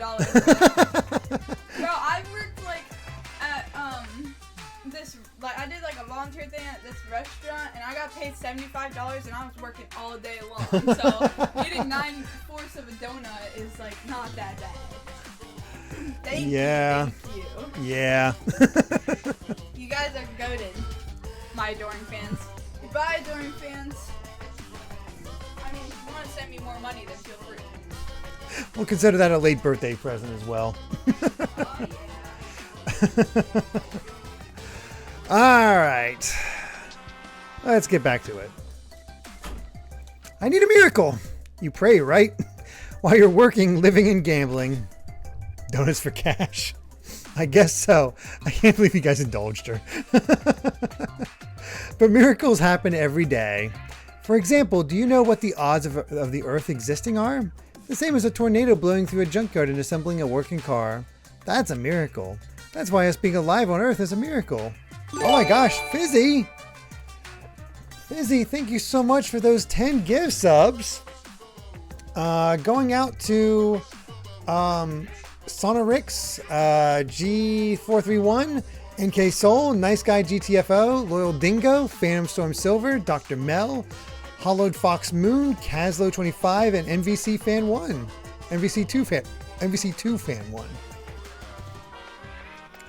Bro, I worked, like, at, I did, like, a volunteer thing at this restaurant, and I got paid $75, and I was working all day long. So, getting 9/4 of a donut is, like, not that bad. Thank you. Yeah. You guys are goated, my adoring fans. Goodbye, adoring fans. I mean, if you want to send me more money, then feel free. We'll consider that a late birthday present as well. Oh, yeah. All right. Let's get back to it. I need a miracle. You pray, right? While you're working, living, and gambling. Donuts for cash. I guess so. I can't believe you guys indulged her. But miracles happen every day. For example, do you know what the odds of the Earth existing are? The same as a tornado blowing through a junkyard and assembling a working car. That's a miracle. That's why us being alive on Earth is a miracle. Oh my gosh, Fizzy! Fizzy, thank you so much for those 10 gift subs. Going out to Sonorix, G431, NK Soul, Nice Guy GTFO, Loyal Dingo, Phantom Storm Silver, Dr. Mel, Hollowed Fox Moon, Caslo25, and MVC Fan 1. MVC2 Fan 1.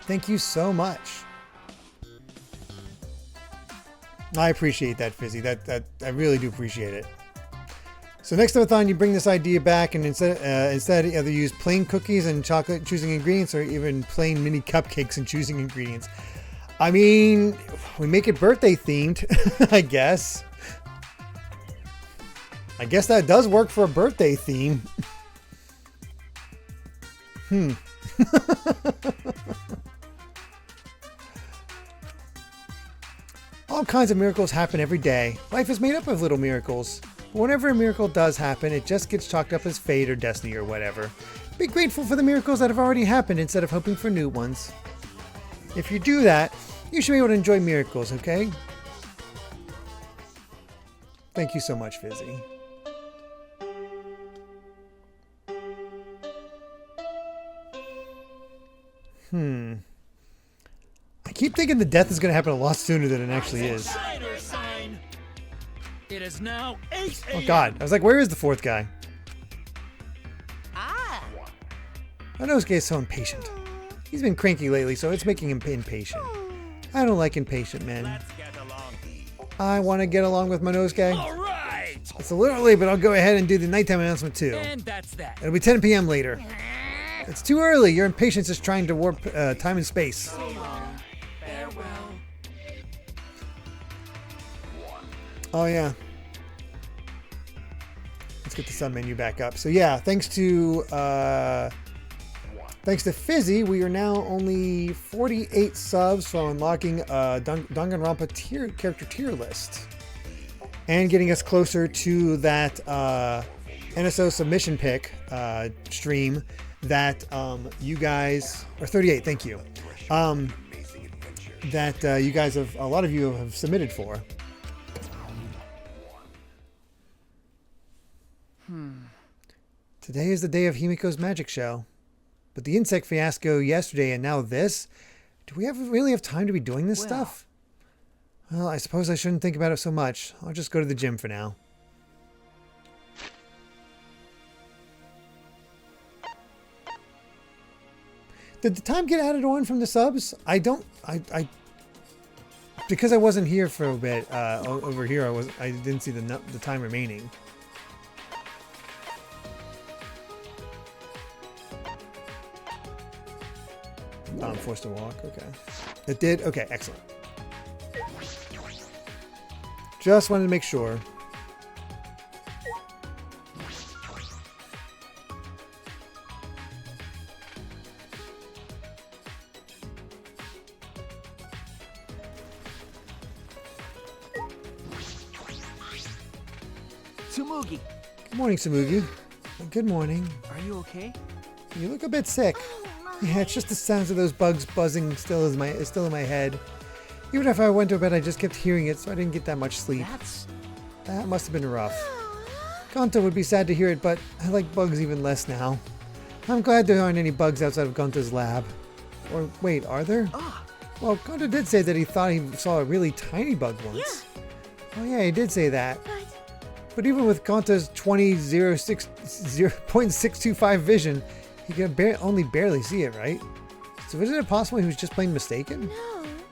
Thank you so much. I appreciate that, Fizzy. That I really do appreciate it. So next Sub-a-Thon, you bring this idea back, and instead either use plain cookies and chocolate choosing ingredients, or even plain mini cupcakes and choosing ingredients. I mean, we make it birthday themed, I guess. I guess that does work for a birthday theme. All kinds of miracles happen every day. Life is made up of little miracles. But whenever a miracle does happen, it just gets chalked up as fate or destiny or whatever. Be grateful for the miracles that have already happened instead of hoping for new ones. If you do that, you should be able to enjoy miracles, okay? Thank you so much, Fizzy. I keep thinking the death is going to happen a lot sooner than it actually is. It is now 8 Oh god, I was like, where is the fourth guy? Inosuke is so impatient. He's been cranky lately, so it's making him impatient. I don't like impatient men. I want to get along with Monosuke. Alright! It's a little early, but I'll go ahead and do the nighttime announcement too. And that's that. It'll be 10 p.m. later. It's too early. Your impatience is trying to warp time and space. Oh yeah. Let's get the sub menu back up. So yeah, thanks to Fizzy, we are now only 48 subs from unlocking Danganronpa character tier list, and getting us closer to that NSO submission pick stream that you guys, or 38, thank you, that you guys have, a lot of you have submitted for. Today is the day of Himiko's magic show. But the insect fiasco yesterday and now this, do we really have time to be doing this stuff? Well, I suppose I shouldn't think about it so much. I'll just go to the gym for now. Did the time get added on from the subs? Because I wasn't here for a bit over here. I didn't see the time remaining. I'm forced to walk. Okay, it did. Okay, excellent. Just wanted to make sure. Tsumugi, Good morning, Samugi. Good morning. are you okay? You look a bit sick. Yeah, it's just the sounds of those bugs buzzing is still in my head. Even if I went to bed, I just kept hearing it, so I didn't get that much sleep. That must have been rough. Gonta would be sad to hear it, but I like bugs even less now. I'm glad there aren't any bugs outside of Gonta's lab. Or wait, are there? Well, Gonta did say that he thought he saw a really tiny bug once. Oh yeah, he did say that. But even with Gonta's 0.625 vision, he can only barely see it, right? So isn't it possible he was just plain mistaken?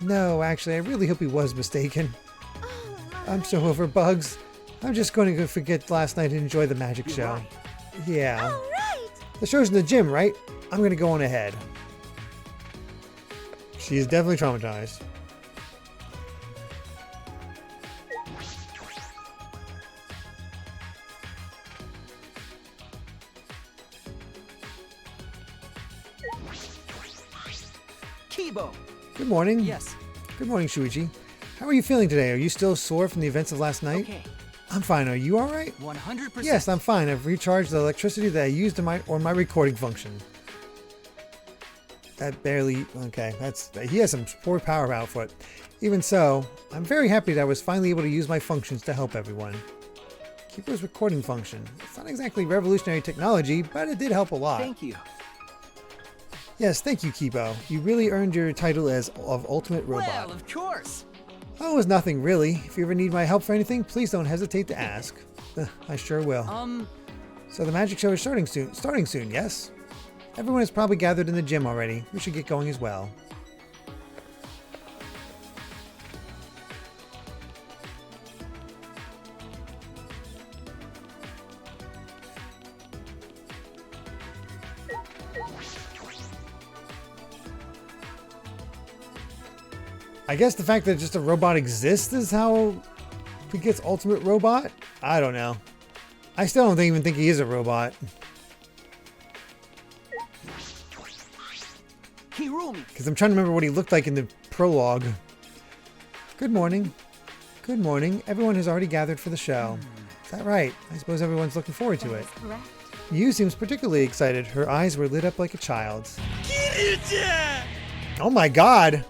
No, actually, I really hope he was mistaken. I'm so over bugs. I'm just going to go forget last night and enjoy the magic show. Yeah. The show's in the gym, right? I'm going to go on ahead. She is definitely traumatized. Kibo. Good morning. Yes. Good morning, Shuichi. How are you feeling today? Are you still sore from the events of last night? Okay. I'm fine. Are you all right? 100%. Yes, I'm fine. I've recharged the electricity that I used on my recording function. That barely... Okay, he has some poor power output. Even so, I'm very happy that I was finally able to use my functions to help everyone. Kibo's recording function. It's not exactly revolutionary technology, but it did help a lot. Thank you. Yes, thank you, Kibo. You really earned your title as of Ultimate Robot. Well, of course. Oh, it was nothing, really. If you ever need my help for anything, please don't hesitate to ask. I sure will. So the magic show is starting soon, yes? Everyone is probably gathered in the gym already. We should get going as well. I guess the fact that just a robot exists is how he gets Ultimate Robot? I don't know. I still don't even think he is a robot. Because I'm trying to remember what he looked like in the prologue. Good morning. Good morning. Everyone has already gathered for the show. Is that right? I suppose everyone's looking forward to it. Yu seems particularly excited. Her eyes were lit up like a child's. Oh my god!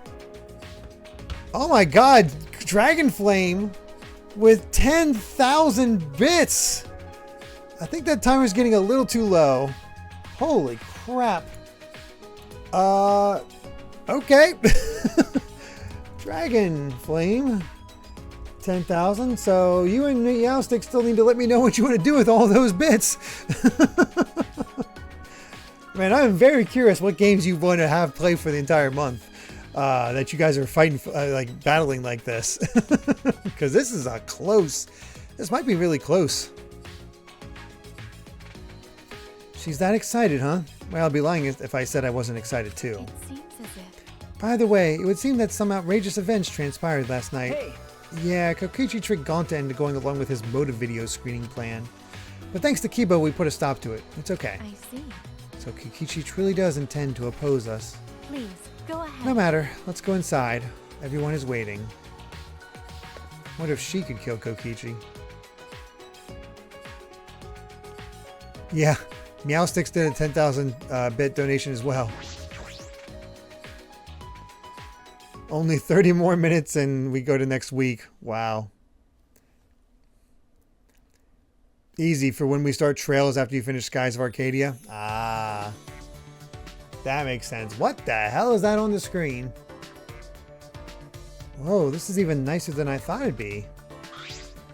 Oh my god! Dragon Flame with 10,000 bits! I think that timer's getting a little too low. Holy crap. Okay. Dragon Flame. 10,000. So you and Meowstick still need to let me know what you want to do with all those bits. Man, I'm very curious what games you want to have play for the entire month. That you guys are fighting, like battling like this. Because this is a close. This might be really close. She's that excited, huh? Well, I'll be lying if I said I wasn't excited too. It seems as if... By the way, it would seem that some outrageous events transpired last night. Hey. Yeah, Kokichi tricked Gonta into going along with his motive video screening plan. But thanks to Kibo, we put a stop to it. It's okay. I see. So Kokichi truly does intend to oppose us. Please, go ahead. No matter. Let's go inside. Everyone is waiting. What if she could kill Kokichi? Yeah, Meowsticks did a 10,000 bit donation as well. Only 30 more minutes and we go to next week. Wow. Easy for when we start Trails after you finish Skies of Arcadia. Ah. That makes sense. What the hell is that on the screen? Whoa, this is even nicer than I thought it'd be.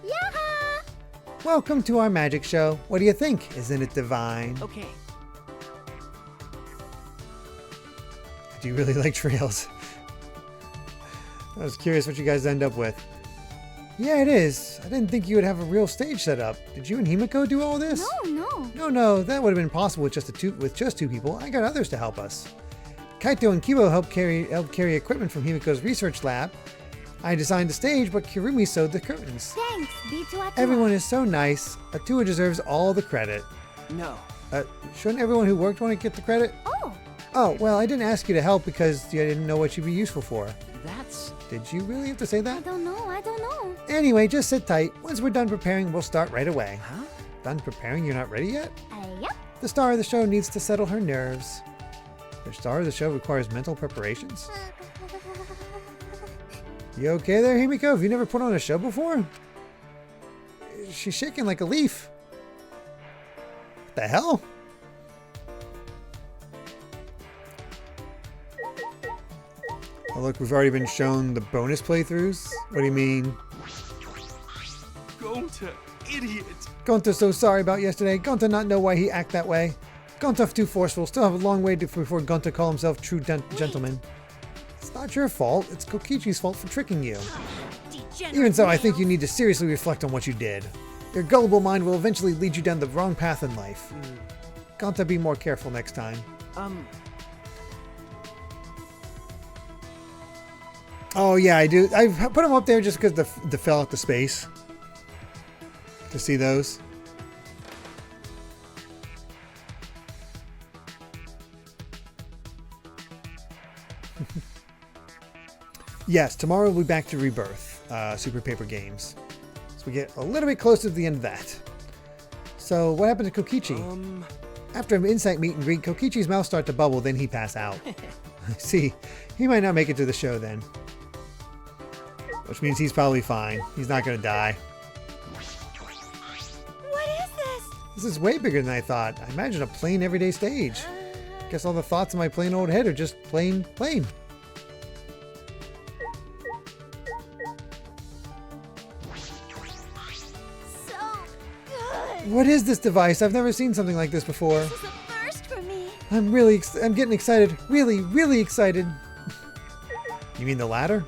Yaha! Welcome to our magic show. What do you think? Isn't it divine? Okay. Do you really like Trails? I was curious what you guys end up with. Yeah, it is. I didn't think you would have a real stage set up. Did you and Himiko do all this? No, that would have been possible with just two people. I got others to help us. Kaito and Kibo helped carry equipment from Himiko's research lab. I designed the stage, but Kirumi sewed the curtains. Thanks, B2. Everyone is so nice. Atua deserves all the credit. No. Shouldn't everyone who worked on it get the credit? Oh. Oh, well, I didn't ask you to help because I didn't know what you'd be useful for. That's... Did you really have to say I that? don't know. Anyway, just sit tight. Once we're done preparing, we'll start right away. Huh? Done preparing? You're not ready yet? Yep. The star of the show needs to settle her nerves. The star of the show requires mental preparations. You okay there, Himiko? Have you never put on a show before? She's shaking like a leaf. What the hell? Oh look, we've already been shown the bonus playthroughs. What do you mean? Gonta, idiot! Gonta's so sorry about yesterday. Gonta not know why he act that way. Gonta too forceful. Still have a long way before Gonta call himself true gentleman. It's not your fault. It's Kokichi's fault for tricking you. Even so, I think you need to seriously reflect on what you did. Your gullible mind will eventually lead you down the wrong path in life. Gonta, be more careful next time. Oh yeah, I do. I put them up there just because the fell out the space. To see those. Yes, tomorrow we'll be back to Rebirth, Super Paper Games. So we get a little bit closer to the end of that. So what happened to Kokichi? After an insight meet and greet, Kokichi's mouth started to bubble, then he passed out. See, he might not make it to the show then. Which means he's probably fine. He's not going to die. What is this? This is way bigger than I thought. I imagine a plain everyday stage. Guess all the thoughts in my plain old head are just plain. So good. What is this device? I've never seen something like this before. This is a first for me. I'm getting excited. Really excited. You mean the ladder?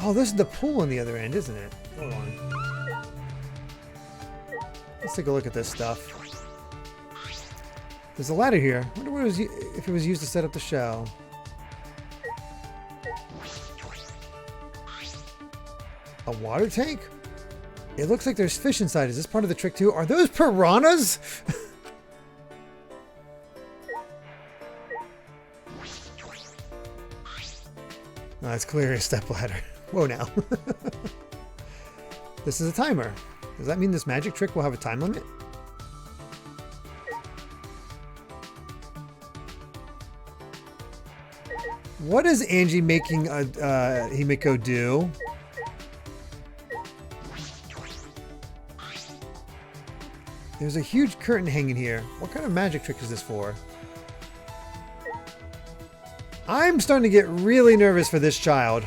Oh, this is the pool on the other end, isn't it? Hold on. Let's take a look at this stuff. There's a ladder here. I wonder if it was used to set up the show. A water tank? It looks like there's fish inside. Is this part of the trick too? Are those piranhas? No, it's clearly a stepladder. Whoa now. This is a timer. Does that mean this magic trick will have a time limit? What is Angie making Himiko do? There's a huge curtain hanging here. What kind of magic trick is this for? I'm starting to get really nervous for this child.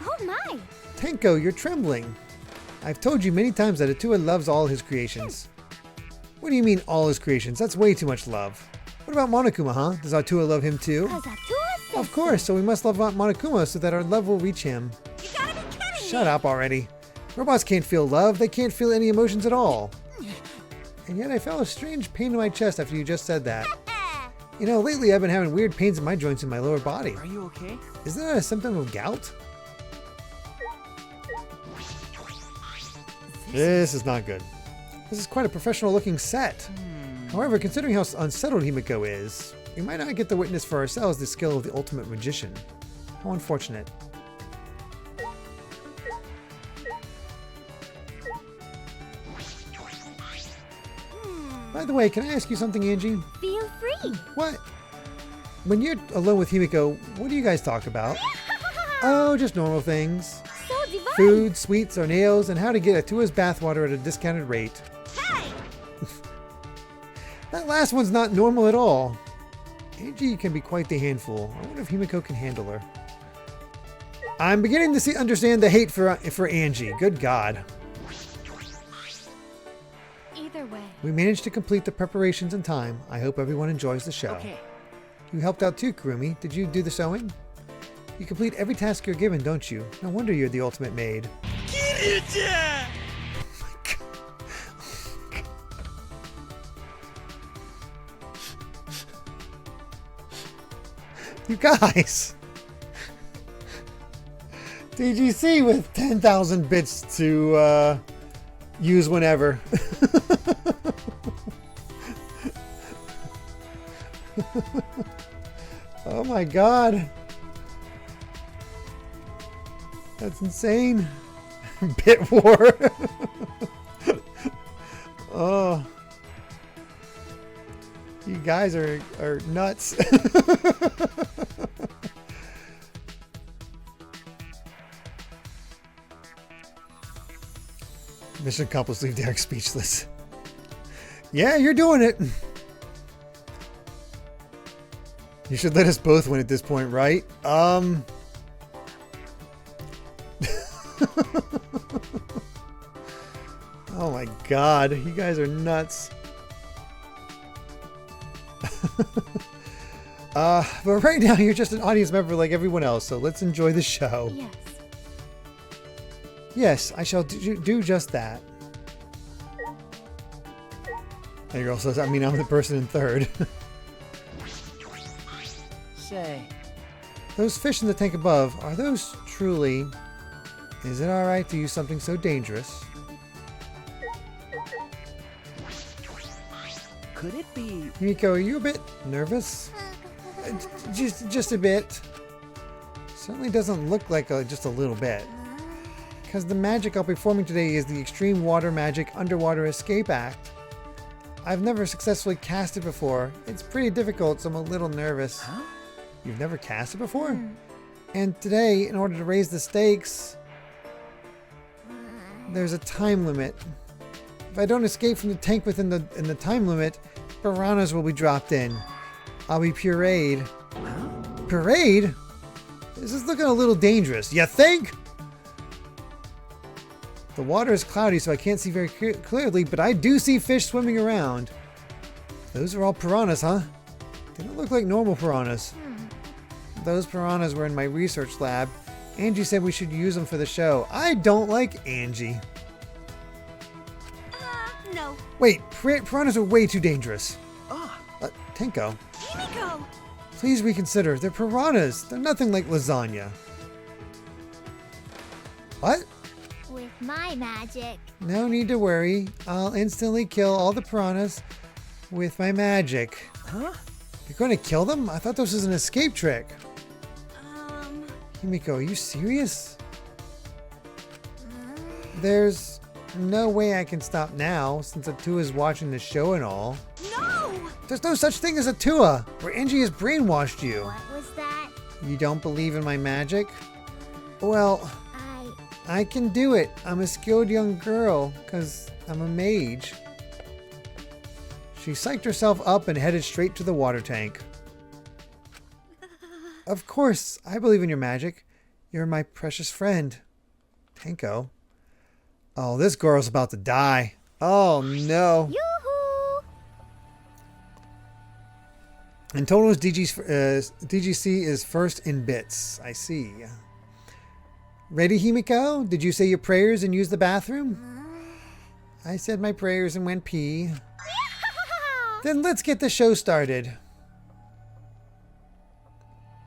Oh my! Tenko, you're trembling. I've told you many times that Atua loves all his creations. What do you mean all his creations? That's way too much love. What about Monokuma, huh? Does Atua love him too? Of course, so we must love Monokuma so that our love will reach him. You gotta be kidding me! Shut up already. Robots can't feel love. They can't feel any emotions at all. And yet I felt a strange pain in my chest after you just said that. You know, lately I've been having weird pains in my joints in my lower body. Are you okay? Isn't that a symptom of gout? This is not good. This is quite a professional looking set. However, considering how unsettled Himiko is, we might not get to witness for ourselves the skill of the ultimate magician. How unfortunate. By the way, can I ask you something, Angie? Feel free. What? When you're alone with Himiko, what do you guys talk about? Oh, just normal things. So divine. Food, sweets, or nails, and how to get Atua's bathwater at a discounted rate. Hey! That last one's not normal at all. Angie can be quite the handful. I wonder if Himiko can handle her. I'm beginning to understand the hate for Angie. Good God. Either way. We managed to complete the preparations in time. I hope everyone enjoys the show. Okay. You helped out too, Kurumi. Did you do the sewing? You complete every task you're given, don't you? No wonder you're the ultimate maid. You guys! DGC with 10,000 bits to Use whenever. Oh my god. That's insane. Bit war. Oh. You guys are nuts. Mission accomplished. Leave Derek speechless. Yeah, you're doing it. You should let us both win at this point, right? Oh my god, you guys are nuts. But right now you're just an audience member like everyone else, so let's enjoy the show. Yes. Yes, I shall do just that. And your girl says, I mean, I'm the person in third. Say, Those fish in the tank above, are those truly... Is it alright to use something so dangerous? could it be? Miko, are you a bit nervous? Just a bit. Certainly doesn't look like just a little bit. Because the magic I'll be performing today is the Extreme Water Magic Underwater Escape Act. I've never successfully cast it before. It's pretty difficult, so I'm a little nervous. Huh? You've never cast it before? And today, in order to raise the stakes, there's a time limit. If I don't escape from the tank within the time limit, piranhas will be dropped in. I'll be pureed. Pureed? This is looking a little dangerous. You think? The water is cloudy, so I can't see very clearly, but I do see fish swimming around. Those are all piranhas, huh? They don't look like normal piranhas. Those piranhas were in my research lab. Angie said we should use them for the show. I don't like Angie. No. Wait, piranhas are way too dangerous. Tenko, Himiko! please reconsider. They're piranhas. They're nothing like lasagna. What? With my magic. No need to worry. I'll instantly kill all the piranhas with my magic. Huh? You're going to kill them? I thought this was an escape trick. Himiko, are you serious? There's no way I can stop now, since Atua is watching the show and all. No! There's no such thing as Atua, where Angie has brainwashed you. What was that? You don't believe in my magic? Well, I can do it. I'm a skilled young girl, because I'm a mage. She psyched herself up and headed straight to the water tank. Of course, I believe in your magic. You're my precious friend. Tenko. Oh, this girl's about to die. Oh, no. Yoo-hoo! In total, DGC is first in bits. I see. Ready, Himiko? Did you say your prayers and use the bathroom? I said my prayers and went pee. Then let's get the show started.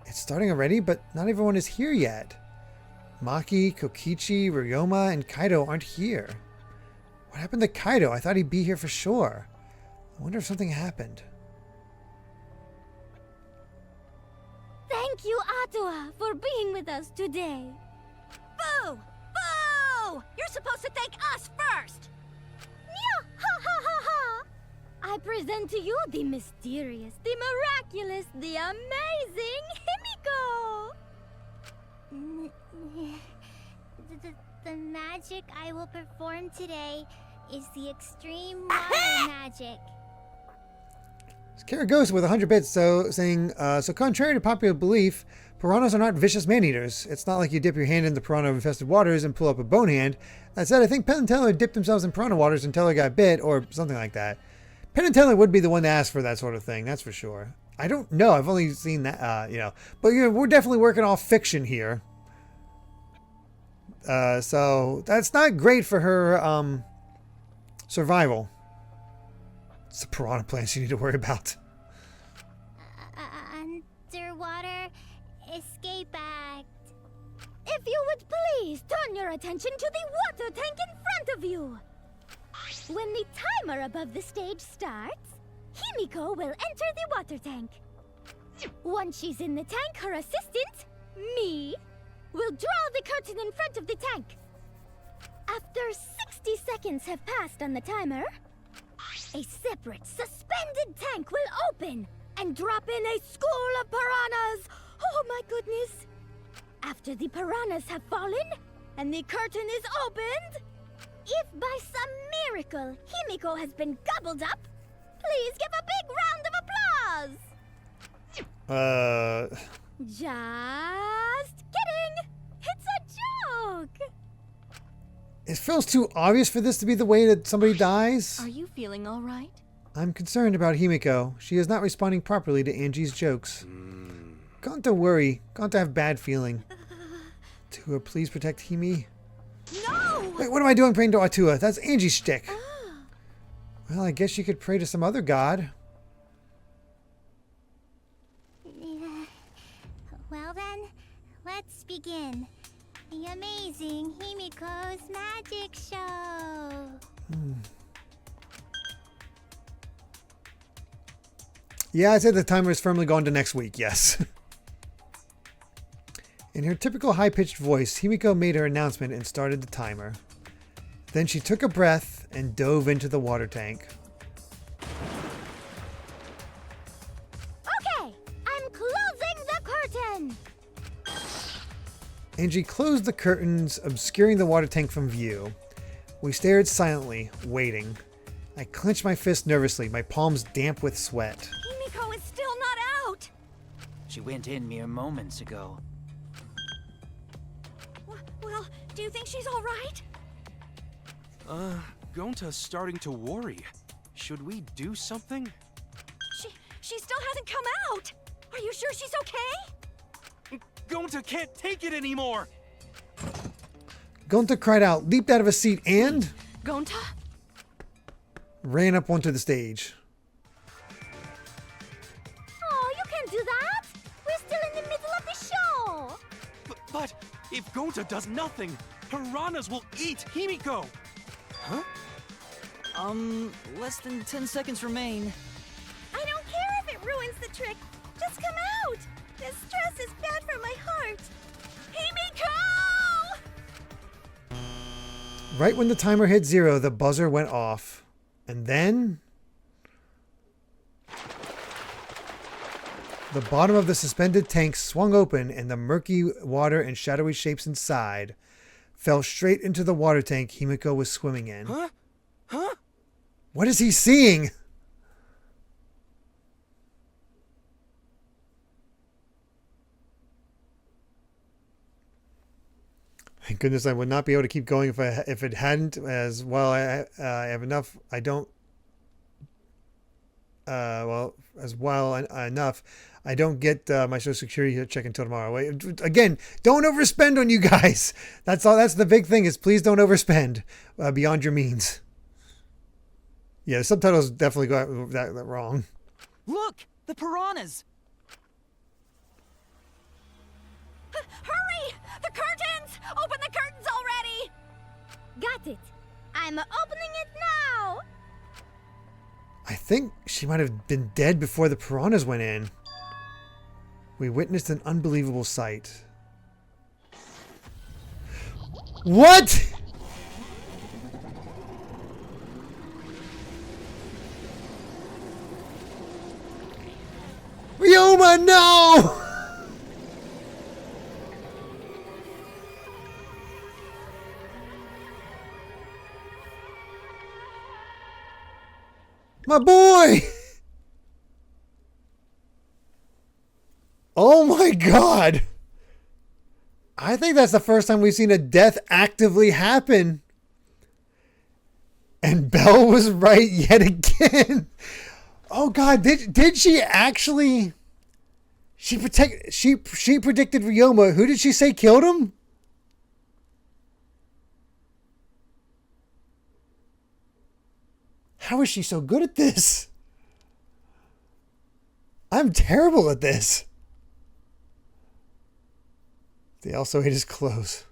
It's starting already, but not everyone is here yet. Maki, Kokichi, Ryoma, and Kaido aren't here. What happened to Kaido? I thought he'd be here for sure. I wonder if something happened. Thank you, Atua, for being with us today. Boo! Boo! You're supposed to thank us first! Meow! Ha ha ha ha! I present to you the mysterious, the miraculous, the amazing Himiko! The magic I will perform today is the extreme water magic. Karagosa with 100 bits, saying, so contrary to popular belief, piranhas are not vicious man-eaters. It's not like you dip your hand in the piranha-infested waters and pull up a bone hand. That said, I think Penn and Teller dipped themselves in piranha waters until they got bit, or something like that. Penn and Teller would be the one to ask for that sort of thing, that's for sure. I don't know, I've only seen that, But we're definitely working off fiction here. So that's not great for her, survival. It's the piranha plants you need to worry about. Underwater Escape Act. If you would please turn your attention to the water tank in front of you. When the timer above the stage starts, Himiko will enter the water tank. Once she's in the tank, her assistant, me, will draw the curtain in front of the tank. After 60 seconds have passed on the timer, a separate suspended tank will open and drop in a school of piranhas. Oh my goodness. After the piranhas have fallen and the curtain is opened, if by some miracle Himiko has been gobbled up, please give a big round of applause. Just kidding. It's a joke. It feels too obvious for this to be the way that somebody dies. Are you feeling all right? I'm concerned about Himiko. She is not responding properly to Angie's jokes. Gonta worry. Gonta have bad feeling. Atua, please protect Himi. No! Wait, what am I doing praying to Atua? That's Angie's shtick. Well, I guess you could pray to some other god. Well then, let's begin. The amazing Himiko's magic show. Yeah, I said the timer is firmly gone to next week, yes. In her typical high-pitched voice, Himiko made her announcement and started the timer. Then she took a breath and dove into the water tank. Okay, I'm closing the curtain. Angie closed the curtains, obscuring the water tank from view. We stared silently, waiting. I clenched my fist nervously, my palms damp with sweat. Himiko is still not out. She went in mere moments ago. Well, do you think she's all right? Gonta's starting to worry. Should we do something? She still hasn't come out. Are you sure she's okay? Gonta can't take it anymore! Gonta cried out, leaped out of his seat, and Gonta? ran up onto the stage. Oh, you can't do that. We're still in the middle of the show. But if Gonta does nothing, piranhas will eat Himiko! Huh? Less than 10 seconds remain. I don't care if it ruins the trick. Just come out. This stress is bad for my heart. Himiko! Right when the timer hit 0, the buzzer went off. And then the bottom of the suspended tank swung open and the murky water and shadowy shapes inside fell straight into the water tank Himiko was swimming in. Huh? Huh? What is he seeing? Thank goodness I would not be able to keep going if it hadn't. As well, I have enough. I don't. Enough. I don't get my Social Security check until tomorrow. Wait, again, don't overspend on you guys. That's all. That's the big thing. Is please don't overspend beyond your means. Yeah, the subtitles definitely got that wrong. Look, the piranhas. Hurry! The curtains! Open the curtains already! Got it. I'm opening it now. I think she might have been dead before the piranhas went in. We witnessed an unbelievable sight. What? Ryoma, no! My boy! Oh my god! I think that's the first time we've seen a death actively happen. And Belle was right yet again. Oh god, did she actually... She predicted Ryoma. Who did she say killed him? How is she so good at this? I'm terrible at this. They also ate his clothes.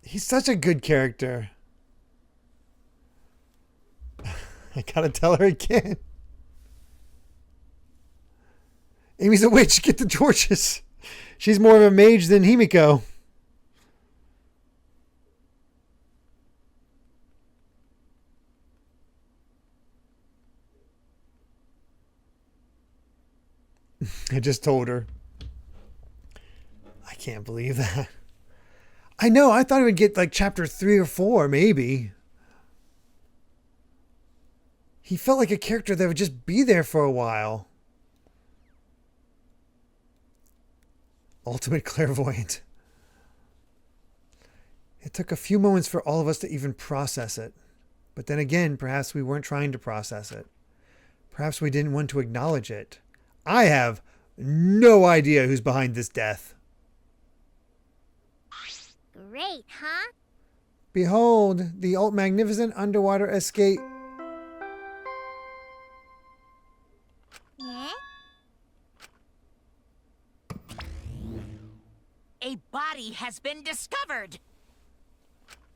He's such a good character. I gotta tell her again. Amy's a witch. Get the torches. She's more of a mage than Himiko. I just told her. I can't believe that. I know. I thought it would get like chapter 3 or 4, maybe. He felt like a character that would just be there for a while. Ultimate clairvoyant. It took a few moments for all of us to even process it. But then again, perhaps we weren't trying to process it. Perhaps we didn't want to acknowledge it. I have no idea who's behind this death. Great, huh? Behold, the magnificent underwater escape. Yeah? A body has been discovered.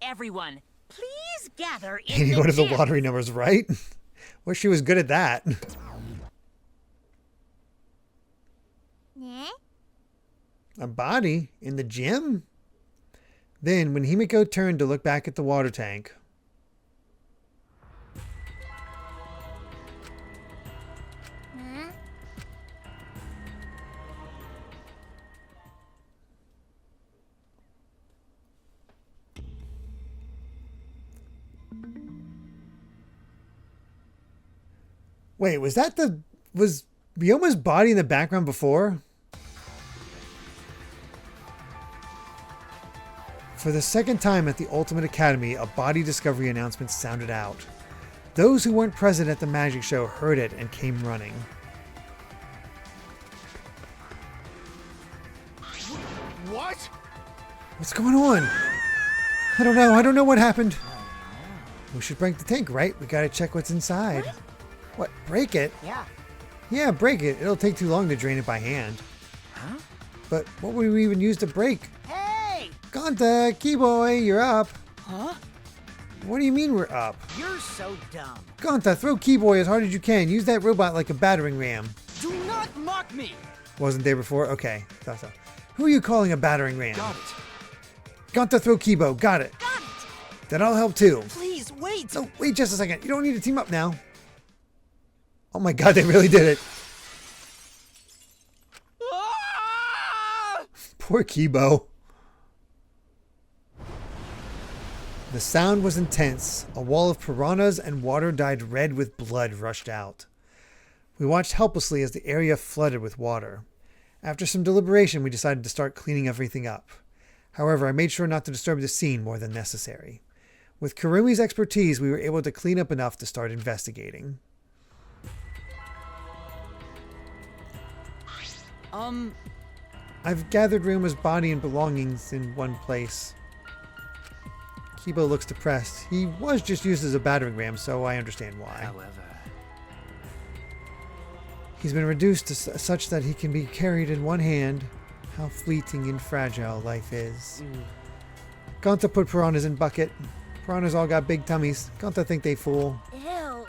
Everyone, please gather in Any the one of the gym. lottery numbers, right? Wish she was good at that. Yeah? A body in the gym? Then, when Himiko turned to look back at the water tank. Huh? Wait, was Ryoma's body in the background before? For the second time at the Ultimate Academy, a body discovery announcement sounded out. Those who weren't present at the magic show heard it and came running. What? What's going on? I don't know. I don't know what happened. We should break the tank, right? We gotta check what's inside. What? Break it? Yeah. Yeah, break it. It'll take too long to drain it by hand. Huh? But what would we even use to break? Hey! Gonta, Keyboy, you're up. Huh? What do you mean we're up? You're so dumb. Gonta, throw Keyboy as hard as you can. Use that robot like a battering ram. Do not mock me! Wasn't there before? Okay. Thought so. Who are you calling a battering ram? Got it. Gonta, throw Keybo. Got it. Got it! Then I'll help too. Please, wait! No, wait just a second. You don't need to team up now. Oh my god, they really did it. Ah! Poor Keybo. The sound was intense. A wall of piranhas and water dyed red with blood rushed out. We watched helplessly as the area flooded with water. After some deliberation, we decided to start cleaning everything up. However, I made sure not to disturb the scene more than necessary. With Kurumi's expertise, we were able to clean up enough to start investigating. I've gathered Ryuma's body and belongings in one place. Kibo looks depressed. He was just used as a battering ram, so I understand why. However, He's been reduced to such that he can be carried in one hand. How fleeting and fragile life is. Gonta put piranhas in bucket. Piranhas all got big tummies. Gonta think they fool. Ew.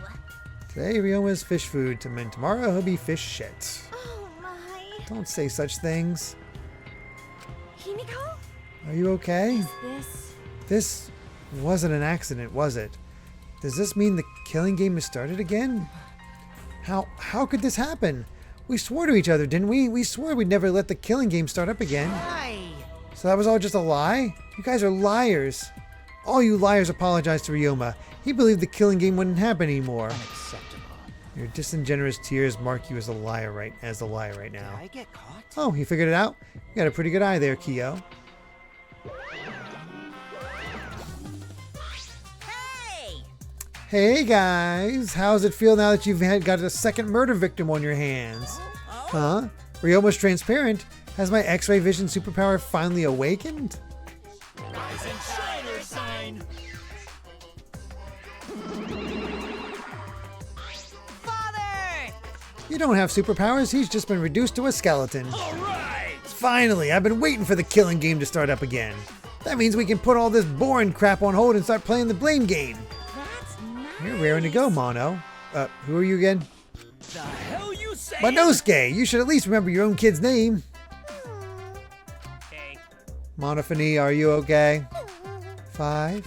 Today Ryoma's fish food. Tomorrow he'll be fish shit. Oh my. Don't say such things. Himiko? Are you okay? Is this? This wasn't an accident, was it? Does this mean the killing game has started again? How could this happen? We swore to each other, didn't we? We swore we'd never let the killing game start up again. Why? So that was all just a lie? You guys are liars. All you liars apologize to Ryoma. He believed the killing game wouldn't happen anymore. unacceptable. Your disingenuous tears mark you as a liar right Did now. I get caught? Oh, he figured it out? You got a pretty good eye there, Kyo. Hey! Hey guys, how's it feel now that you've got a second murder victim on your hands? Huh? Ryoma's transparent. Has my X-ray vision superpower finally awakened? Rise and shiner sign. Father! You don't have superpowers, he's just been reduced to a skeleton. All right. Finally, I've been waiting for the killing game to start up again. That means we can put all this boring crap on hold and start playing the blame game. That's nice. You're raring to go, Mono. Who are you again? The hell you say? Monosuke! You should at least remember your own kid's name. Okay. Monophony, are you okay? 5,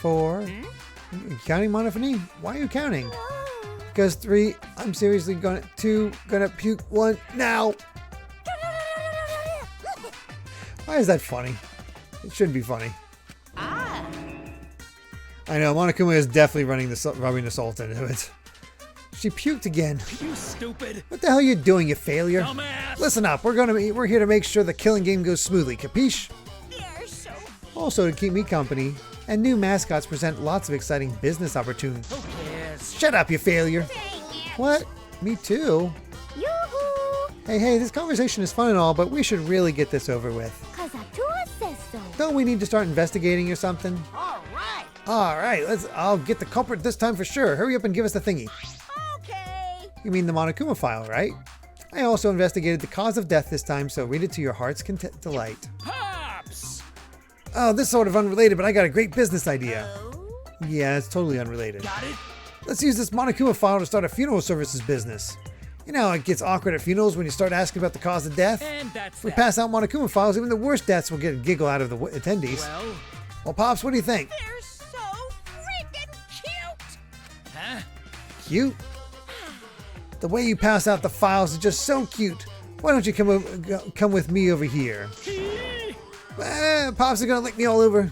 4. You counting, Monophony? Why are you counting? Because 3, I'm seriously gonna 2, gonna puke 1 now. Why is that funny? It shouldn't be funny. Ah. I know, Monokuma is definitely rubbing the salt into it. She puked again. You stupid. What the hell are you doing, you failure? Dumbass. Listen up, we're here to make sure the killing game goes smoothly, capiche? You're so... Also to keep me company, and new mascots present lots of exciting business opportunities. Who cares? Shut up, you failure! What? Me too? Yoo-hoo! Hey, this conversation is fun and all, but we should really get this over with. Cause Atua says so. Don't we need to start investigating or something? Alright. Alright, I'll get the culprit this time for sure. Hurry up and give us the thingy. Okay. You mean the Monokuma file, right? I also investigated the cause of death this time, so read it to your heart's delight. Pops! Oh, this is sort of unrelated, but I got a great business idea. Oh. Yeah, it's totally unrelated. Got it? Let's use this Monokuma file to start a funeral services business. You know how it gets awkward at funerals when you start asking about the cause of death? And that's If we that. pass out Monokuma files, even the worst deaths will get a giggle out of the attendees. Well, Pops, what do you think? They're so freaking cute. Huh? Cute? The way you pass out the files is just so cute. Why don't you come with me over here? Pops is gonna lick me all over.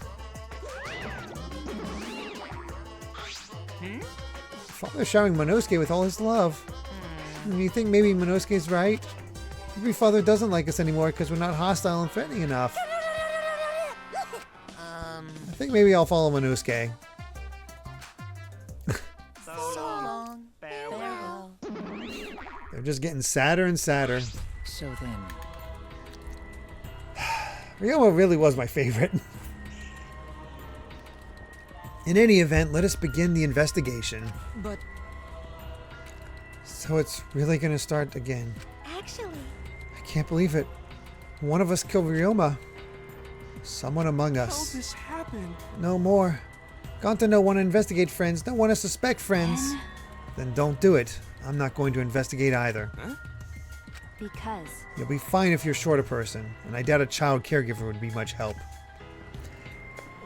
Father's showering Monosuke with all his love. You think maybe Monosuke's right? Maybe Father doesn't like us anymore because we're not hostile and threatening enough. I think maybe I'll follow Monosuke. So long. Farewell. They're just getting sadder and sadder. So then, Ryoma really was my favorite. In any event, let us begin the investigation. but So it's really gonna start again. Actually, I can't believe it. One of us killed Ryoma. Someone among How us. this happened? No more. Gonta no want to investigate, friends. Don't want to suspect, friends. Then don't do it. I'm not going to investigate either. Huh? because You'll be fine if you're short a person, and I doubt a child caregiver would be much help.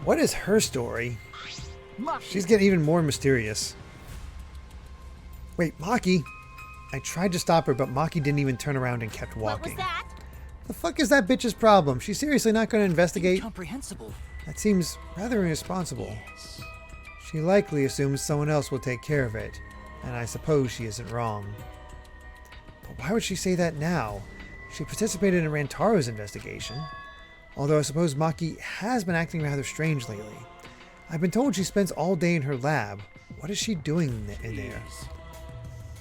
What is her story? She's getting even more mysterious. Wait, Maki? I tried to stop her, but Maki didn't even turn around and kept walking. What was that? The fuck is that bitch's problem? She's seriously not going to investigate? incomprehensible. That seems rather irresponsible. She likely assumes someone else will take care of it, and I suppose she isn't wrong. But why would she say that now? She participated in Rantaro's investigation. Although I suppose Maki has been acting rather strange lately. I've been told she spends all day in her lab. What is she doing in there?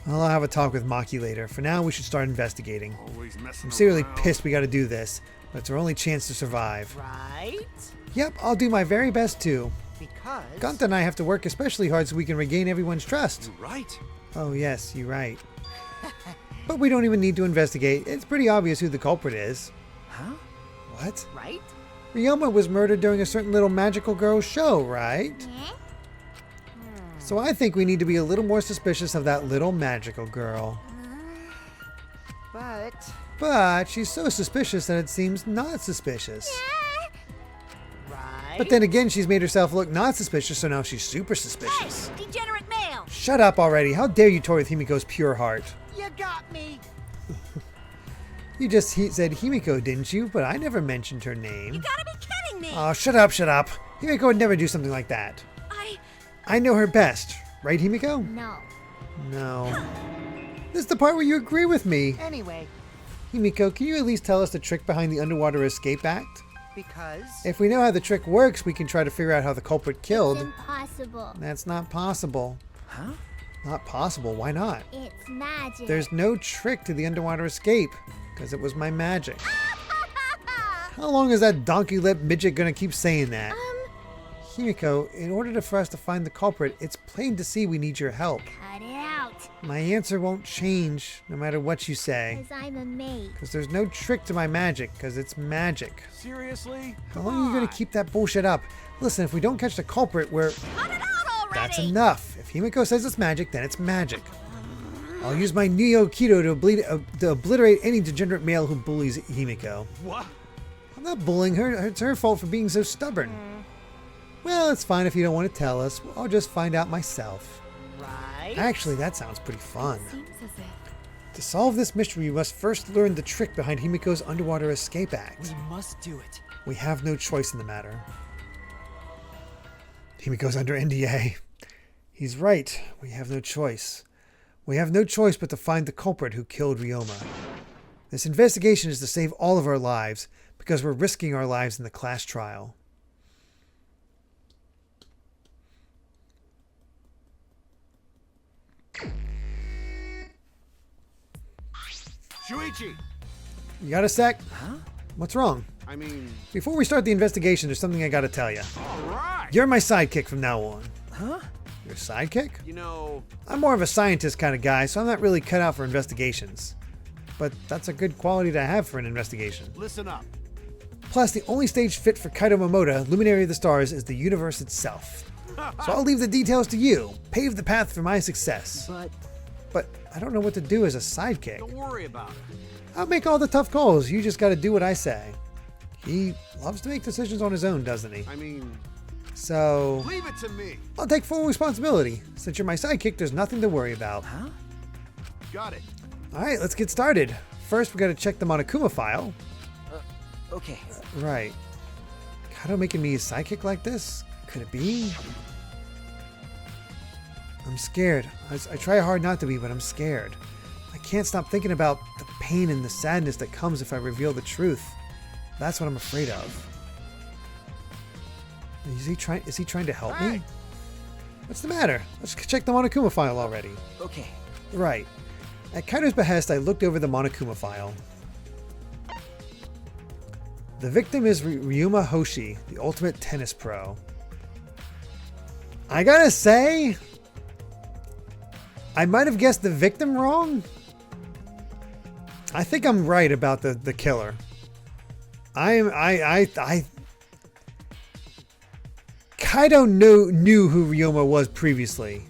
Well, I'll have a talk with Maki later. For now, we should start investigating. Always messing I'm seriously around. pissed we gotta do this, but it's our only chance to survive. Right? Yep, I'll do my very best too. Because... Gonta and I have to work especially hard so we can regain everyone's trust. You're right. Oh yes, you're right. But we don't even need to investigate. It's pretty obvious who the culprit is. Huh? What? Right? Ryoma was murdered during a certain little magical girl show, right? So I think we need to be a little more suspicious of that little magical girl. But she's so suspicious that it seems not suspicious. Right? But then again, she's made herself look not suspicious, so now she's super suspicious. Hey, degenerate male! Shut up already. How dare you toy with Himiko's pure heart? You got me! You just said Himiko, didn't you? But I never mentioned her name. You gotta be kidding me! Oh, shut up, shut up. Himiko would never do something like that. I know her best. Right, Himiko? no. No. This is the part where you agree with me. Anyway, Himiko, can you at least tell us the trick behind the Underwater Escape Act? because... If we know how the trick works, we can try to figure out how the culprit killed. It's impossible. That's not possible. Huh? Not possible. Why not? It's magic. There's no trick to the underwater escape, because it was my magic. How long is that donkey-lipped midget gonna keep saying that? Himiko, in order for us to find the culprit, it's plain to see we need your help. Cut it out. My answer won't change no matter what you say. Because I'm a maid. Because there's no trick to my magic, because it's magic. Seriously? How long are you going to keep that bullshit up? Listen, if we don't catch the culprit, Cut it out already! that's enough. If Himiko says it's magic, then it's magic. I'll use my Neo Keto to obliterate any degenerate male who bullies Himiko. What? I'm not bullying her. It's her fault for being so stubborn. Well, it's fine if you don't want to tell us. I'll just find out myself. Right? Actually, that sounds pretty fun. Seems as if... To solve this mystery, we must first learn the trick behind Himiko's underwater escape act. We must do it. We have no choice in the matter. Himiko's under NDA. He's right. We have no choice. We have no choice but to find the culprit who killed Ryoma. This investigation is to save all of our lives because we're risking our lives in the class trial. Shuichi! You got a sec? Huh? What's wrong? I mean... Before we start the investigation, there's something I gotta tell you. Alright! You're my sidekick from now on. Huh? Your sidekick? You know... I'm more of a scientist kind of guy, so I'm not really cut out for investigations. But that's a good quality to have for an investigation. Listen up. Plus, the only stage fit for Kaito Momoda, Luminary of the Stars, is the universe itself. So I'll leave the details to you. Pave the path for my success. But I don't know what to do as a sidekick. Don't worry about it. I'll make all the tough calls. You just gotta do what I say. He loves to make decisions on his own, doesn't he? I mean... So... Leave it to me. I'll take full responsibility. Since you're my sidekick, there's nothing to worry about. Huh? Got it. Alright, let's get started. First, we gotta check the Monokuma file. Okay. Right. Kaito making me a sidekick like this? Could it be? I'm scared. I try hard not to be, but I'm scared. I can't stop thinking about the pain and the sadness that comes if I reveal the truth. That's what I'm afraid of. Is he trying to help me? What's the matter? Let's check the Monokuma file already. Okay. Right. At Kaito's behest, I looked over the Monokuma file. The victim is Ryuma Hoshi, the ultimate tennis pro. I gotta say, I might have guessed the victim wrong. I think I'm right about the killer. Kaito knew who Ryoma was previously.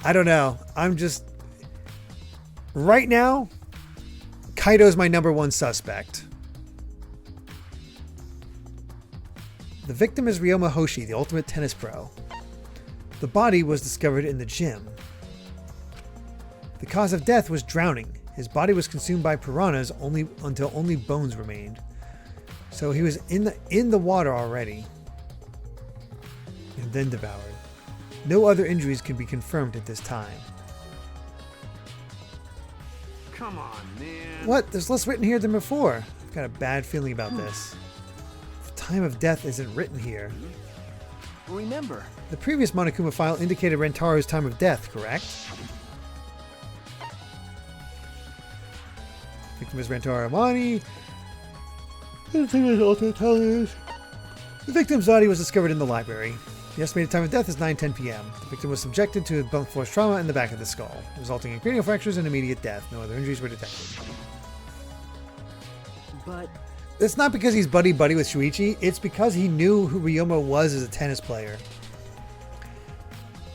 I don't know. I'm just... Right now, Kaito's my #1 suspect. The victim is Ryoma Hoshi, the ultimate tennis pro. The body was discovered in the gym. The cause of death was drowning. His body was consumed by piranhas until only bones remained. So he was in the water already. And then devoured. No other injuries can be confirmed at this time. Come on, man. What? There's less written here than before. I've got a bad feeling about this. The time of death isn't written here. Remember, The previous Monokuma file indicated Rentaro's time of death, correct? Victim is Rentaro Amani. The victim's body was discovered in the library. The estimated time of death is 9:10 p.m. The victim was subjected to blunt force trauma in the back of the skull, resulting in cranial fractures and immediate death. No other injuries were detected. but It's not because he's buddy-buddy with Shuichi, it's because he knew who Ryoma was as a tennis player.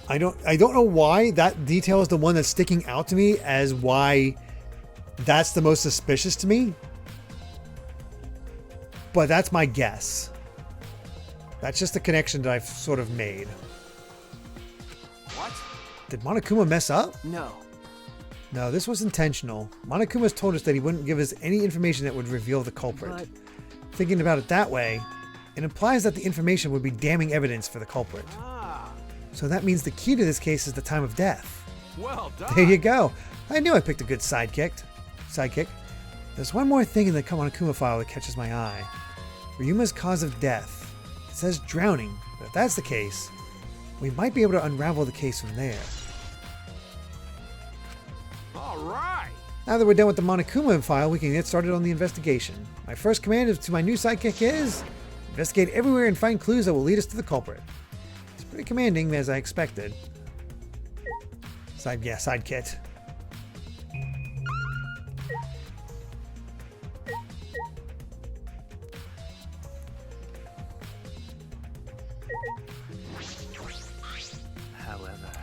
I don't know why that detail is the one that's sticking out to me as why that's the most suspicious to me. But that's my guess. That's just the connection that I've sort of made. What? Did Monokuma mess up? no. No, this was intentional. Monokuma's told us that he wouldn't give us any information that would reveal the culprit. But Thinking about it that way, it implies that the information would be damning evidence for the culprit. Ah. So that means the key to this case is the time of death. Well done. There you go. I knew I picked a good sidekick. There's one more thing in the Monokuma file that catches my eye. Ryuma's cause of death. It says drowning, but if that's the case, we might be able to unravel the case from there. All right. Now that we're done with the Monokuma file, we can get started on the investigation. My first command to my new sidekick is investigate everywhere and find clues that will lead us to the culprit. It's pretty commanding, as I expected. Side kit.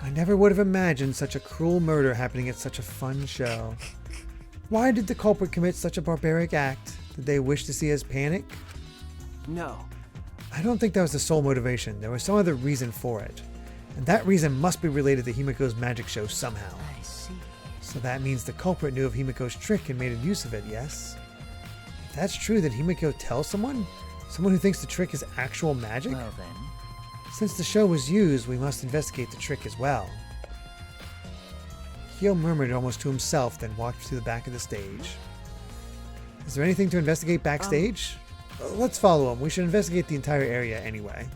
I never would have imagined such a cruel murder happening at such a fun show. Why did the culprit commit such a barbaric act? Did they wish to see us panic? No. I don't think that was the sole motivation. There was some other reason for it. And that reason must be related to Himiko's magic show somehow. I see. So that means the culprit knew of Himiko's trick and made use of it, yes? If that's true, did Himiko tell someone? Someone who thinks the trick is actual magic? Well then. Since the show was used, we must investigate the trick as well. Hyo murmured almost to himself, then walked to the back of the stage. Is there anything to investigate backstage? Let's follow him. We should investigate the entire area anyway.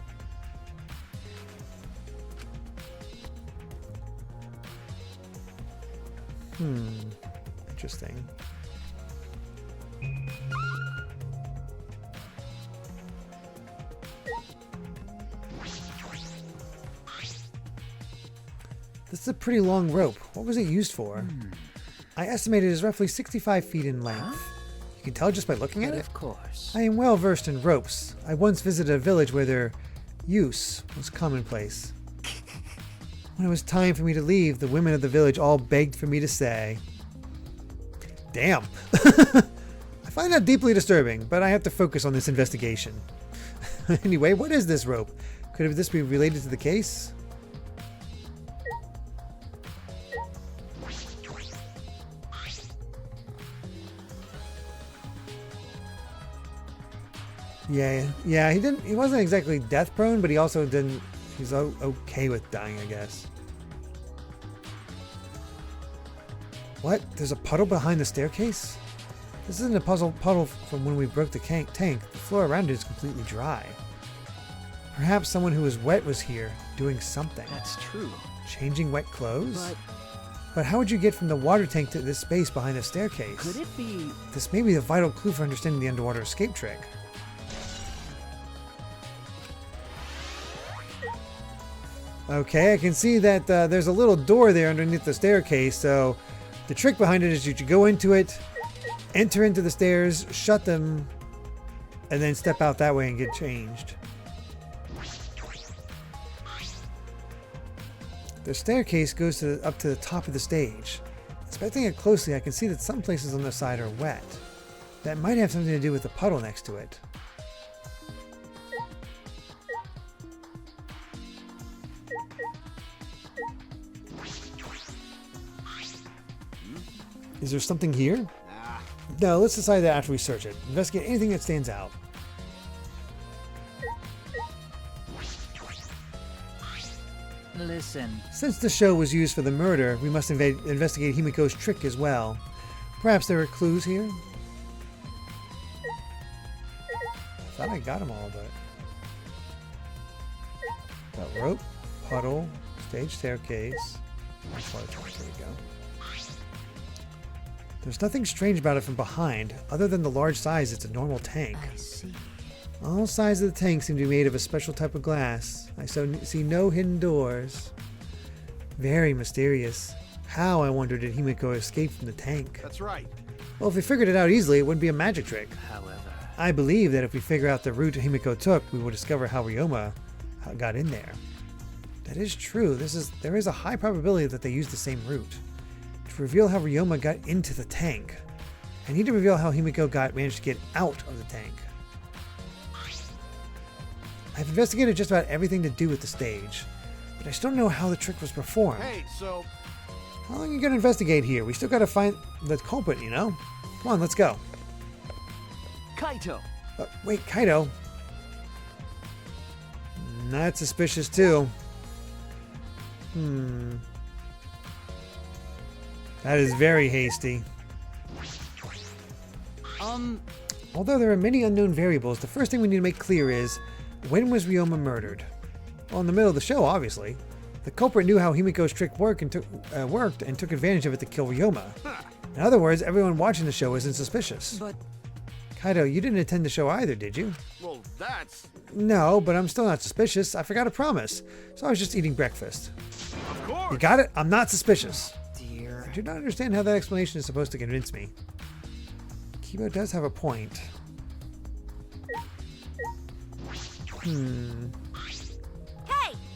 Interesting. This is a pretty long rope. What was it used for? I estimate it is roughly 65 feet in length. You can tell just by looking at it? Of course. I am well versed in ropes. I once visited a village where their use was commonplace. When it was time for me to leave, the women of the village all begged for me to stay. Damn. I find that deeply disturbing, but I have to focus on this investigation. Anyway, what is this rope? Could this be related to the case? Yeah, he wasn't exactly death prone, but he also didn't, he's okay with dying, I guess. What? There's a puddle behind the staircase? This isn't a puddle from when we broke the tank. The floor around it is completely dry. Perhaps someone who was wet was here, doing something. That's true. Changing wet clothes? But how would you get from the water tank to this space behind the staircase? Could it be... This may be a vital clue for understanding the underwater escape trick. Okay, I can see that there's a little door there underneath the staircase, so the trick behind it is you should go into it, enter into the stairs, shut them, and then step out that way and get changed. The staircase goes up to the top of the stage. Inspecting it closely, I can see that some places on the side are wet. That might have something to do with the puddle next to it. Is there something here? No, let's decide that after we search it. Investigate anything that stands out. Listen. Since the show was used for the murder, we must investigate Himiko's trick as well. Perhaps there are clues here? I thought I got them all, but... Got rope, puddle, stage staircase. There we go. There's nothing strange about it from behind, other than the large size. It's a normal tank. I see. All sides of the tank seem to be made of a special type of glass. I see no hidden doors. Very mysterious. How, I wonder, did Himiko escape from the tank? That's right. Well, if we figured it out easily, it wouldn't be a magic trick. However... I believe that if we figure out the route Himiko took, we will discover how Ryoma got in there. That is true. There is a high probability that they used the same route. To reveal how Ryoma got into the tank, I need to reveal how Himiko managed to get out of the tank. I've investigated just about everything to do with the stage, but I still don't know how the trick was performed. Hey, so... How long are you going to investigate here? We still got to find the culprit, you know? Come on, let's go. Kaito! Wait, Kaito? That's suspicious, too. That is very hasty. Although there are many unknown variables, the first thing we need to make clear is, when was Ryoma murdered? Well, in the middle of the show, obviously. The culprit knew how Himiko's trick worked and took advantage of it to kill Ryoma. In other words, everyone watching the show isn't suspicious. But... Kaito, you didn't attend the show either, did you? Well, that's... No, but I'm still not suspicious. I forgot a promise. So I was just eating breakfast. Of course. You got it? I'm not suspicious. Dear. I do not understand how that explanation is supposed to convince me. Kibo does have a point. Hey,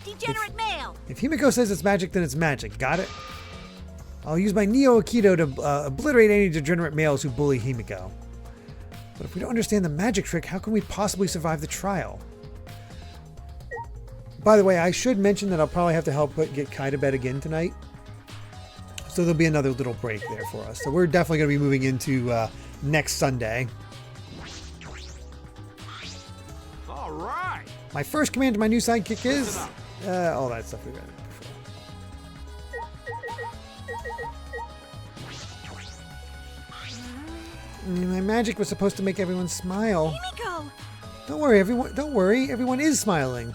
degenerate male! If Himiko says it's magic, then it's magic. Got it? I'll use my Neo Aikido to obliterate any degenerate males who bully Himiko. But if we don't understand the magic trick, how can we possibly survive the trial? By the way, I should mention that I'll probably have to help get Kai to bed again tonight. So there'll be another little break there for us. So we're definitely going to be moving into next Sunday. All right. My first command to my new sidekick is... all that stuff we read before. My magic was supposed to make everyone smile. Himiko! Don't worry, everyone. Don't worry, everyone is smiling.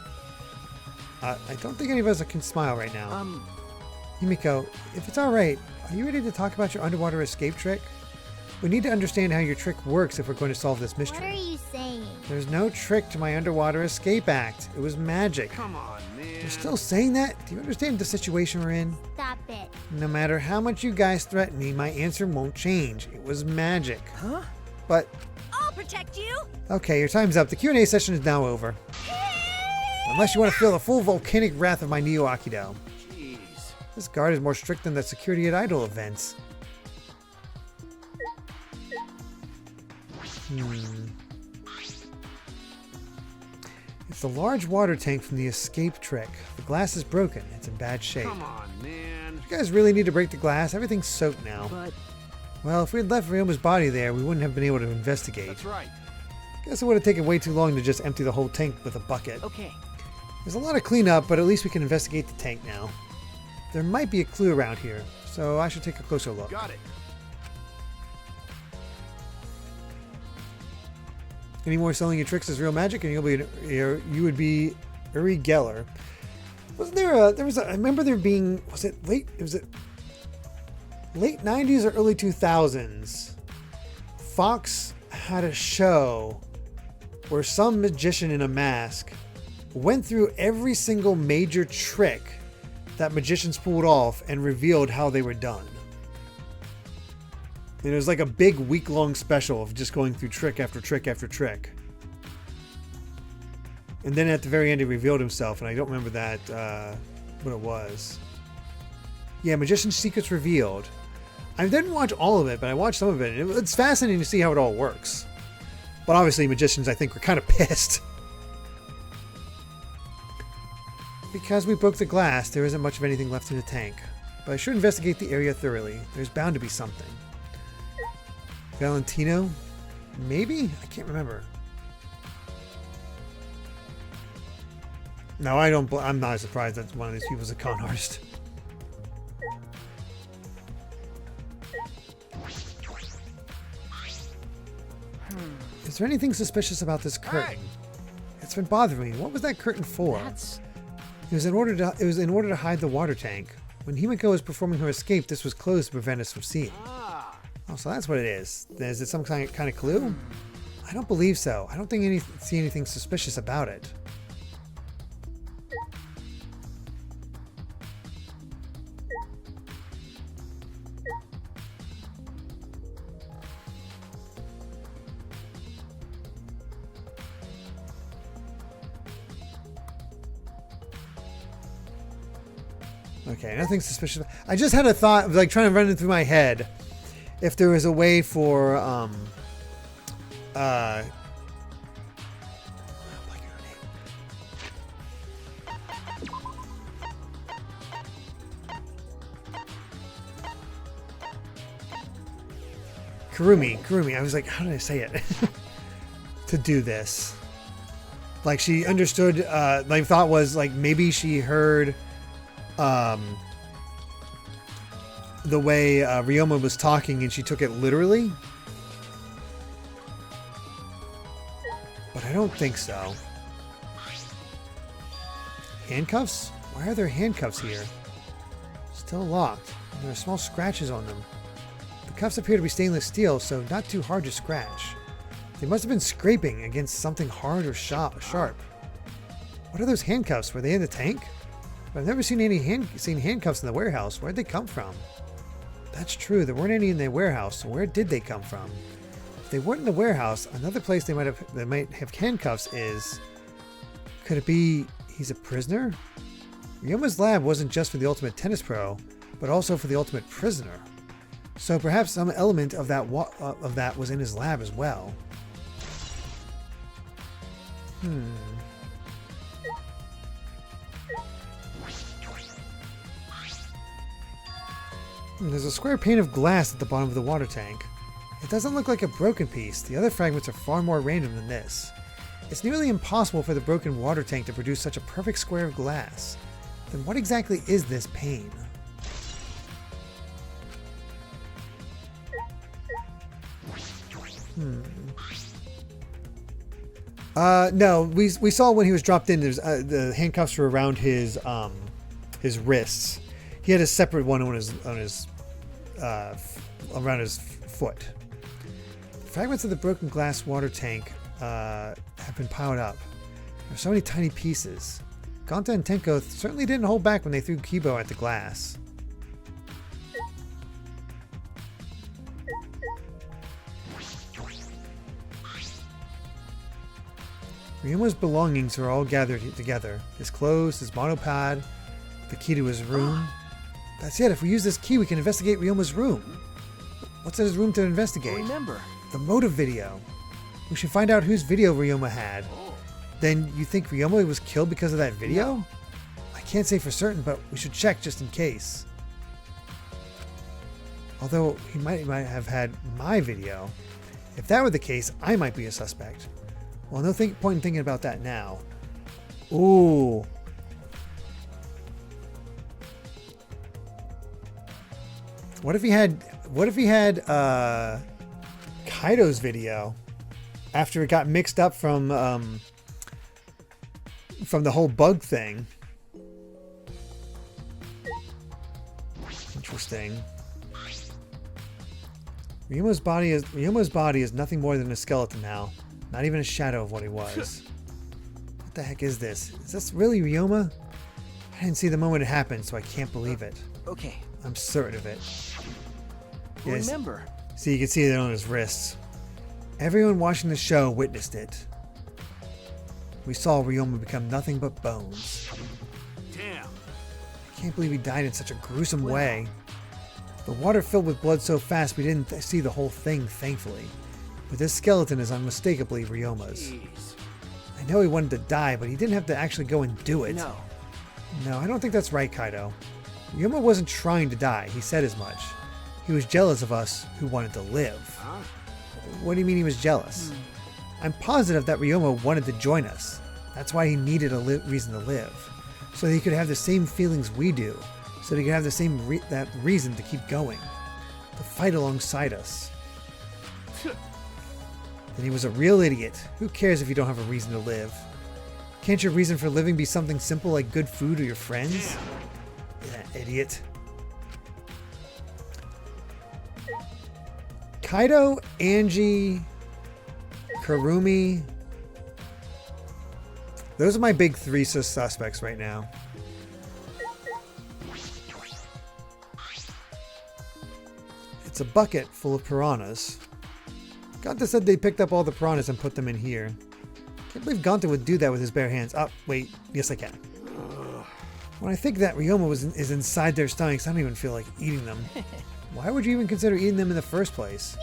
I don't think any of us can smile right now. Himiko, if it's all right, are you ready to talk about your underwater escape trick? We need to understand how your trick works if we're going to solve this mystery. What are you saying? There's no trick to my underwater escape act. It was magic. Come on, man. You're still saying that? Do you understand the situation we're in? Stop it. No matter how much you guys threaten me, my answer won't change. It was magic. Huh? But... I'll protect you! Okay, your time's up. The Q&A session is now over. Unless you want to feel the full volcanic wrath of my Neo Aikido. Jeez. This guard is more strict than the security at idol events. It's the large water tank from the escape trick. The glass is broken. It's in bad shape. Come on, man. You guys really need to break the glass? Everything's soaked now. But Well, if we had left Ryoma's body there, we wouldn't have been able to investigate. That's right. Guess it would have taken way too long to just empty the whole tank with a bucket. okay. There's a lot of cleanup, but at least we can investigate the tank now. There might be a clue around here, so I should take a closer look. Got it. Any more selling your tricks as real magic, and you would be Uri Geller. Wasn't there I remember there being, was it late 90s or early 2000s? Fox had a show where some magician in a mask went through every single major trick that magicians pulled off and revealed how they were done. And it was like a big week-long special of just going through trick after trick after trick. And then at the very end, he revealed himself, and I don't remember that, what it was. Yeah, Magician's Secrets Revealed. I didn't watch all of it, but I watched some of it, and it's fascinating to see how it all works. But obviously, magicians, I think, were kind of pissed. Because we broke the glass, there isn't much of anything left in the tank. But I should investigate the area thoroughly. There's bound to be something. Valentino? Maybe? I can't remember. No, I'm not surprised that one of these people is a con artist. Is there anything suspicious about this curtain? Hey. It's been bothering me. What was that curtain for? It was in order to hide the water tank. When Himiko was performing her escape, this was closed to prevent us from seeing. Oh, so that's what it is. Is it some kind of clue? I don't believe so. I don't think see anything suspicious about it. Okay, nothing suspicious. I just had a thought, like trying to run it through my head, if there was a way for, Kurumi. I was like, how did I say it? To do this. Like she understood, my thought was like maybe she heard the way Ryoma was talking and she took it literally. But I don't think so. Handcuffs? Why are there handcuffs here? Still locked. And there are small scratches on them. The cuffs appear to be stainless steel, so not too hard to scratch. They must have been scraping against something hard or sharp. What are those handcuffs? Were they in the tank? But I've never seen any handcuffs in the warehouse. Where'd they come from? That's true. There weren't any in the warehouse. So where did they come from? If they weren't in the warehouse, another place they might have handcuffs is. Could it be he's a prisoner? Ryoma's lab wasn't just for the ultimate tennis pro, but also for the ultimate prisoner. So perhaps some element of that was in his lab as well. There's a square pane of glass at the bottom of the water tank. It doesn't look like a broken piece. The other fragments are far more random than this. It's nearly impossible for the broken water tank to produce such a perfect square of glass. Then what exactly is this pane? No, we saw when he was dropped in. There's the handcuffs were around his wrists. He had a separate one on his around his foot. Fragments of the broken glass water tank have been piled up. There are so many tiny pieces. Gonta and Tenko certainly didn't hold back when they threw Kibo at the glass. Ryoma's belongings are all gathered together. His clothes, his monopod, the key to his room. That's it. If we use this key, we can investigate Ryoma's room. What's in his room to investigate? Remember. The motive video. We should find out whose video Ryoma had. Then you think Ryoma was killed because of that video? No. I can't say for certain, but we should check just in case. Although he might have had my video. If that were the case, I might be a suspect. Well, no point in thinking about that now. Ooh. What if he had Kaido's video after it got mixed up from the whole bug thing? Interesting. Ryoma's body is nothing more than a skeleton now. Not even a shadow of what he was. What the heck is this? Is this really Ryoma? I didn't see the moment it happened, so I can't believe it. Okay. I'm certain of it. Yes. Remember. See, you can see it on his wrists. Everyone watching the show witnessed it. We saw Ryoma become nothing but bones. Damn. I can't believe he died in such a gruesome way. The water filled with blood so fast we didn't see the whole thing, thankfully. But this skeleton is unmistakably Ryoma's. Jeez. I know he wanted to die, but he didn't have to actually go and do it. No. No, I don't think that's right, Kaido. Ryoma wasn't trying to die. He said as much. He was jealous of us who wanted to live. Huh? What do you mean he was jealous? I'm positive that Ryoma wanted to join us. That's why he needed a reason to live. So that he could have the same feelings we do. So that he could have the same that reason to keep going. To fight alongside us. Then he was a real idiot. Who cares if you don't have a reason to live? Can't your reason for living be something simple like good food or your friends? Yeah, idiot. Kaido, Angie, Kurumi. Those are my big three suspects right now. It's a bucket full of piranhas. Gonta said they picked up all the piranhas and put them in here. Can't believe Gonta would do that with his bare hands. Oh, wait. Yes, I can. When I think that Ryoma is inside their stomachs, I don't even feel like eating them. Why would you even consider eating them in the first place?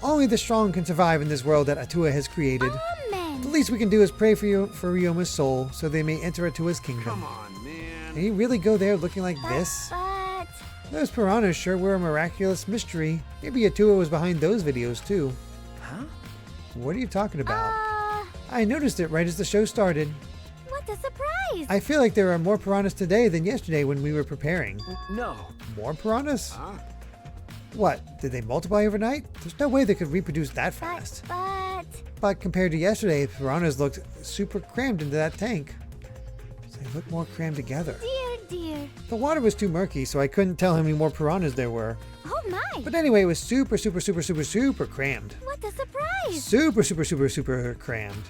Only the strong can survive in this world that Atua has created. Amen. The least we can do is pray for Ryoma's soul so they may enter Atua's kingdom. Come on, man. Can he really go there looking like this? But... Those piranhas sure were a miraculous mystery. Maybe Atua was behind those videos too. Huh? What are you talking about? I noticed it right as the show started. What a surprise! I feel like there are more piranhas today than yesterday when we were preparing. No. More piranhas? Huh? What? Did they multiply overnight? There's no way they could reproduce that fast. But compared to yesterday, piranhas looked super crammed into that tank. So they look more crammed together. Dear, dear. The water was too murky, so I couldn't tell how many more piranhas there were. Oh my! But anyway, it was super crammed. What a surprise! Super crammed.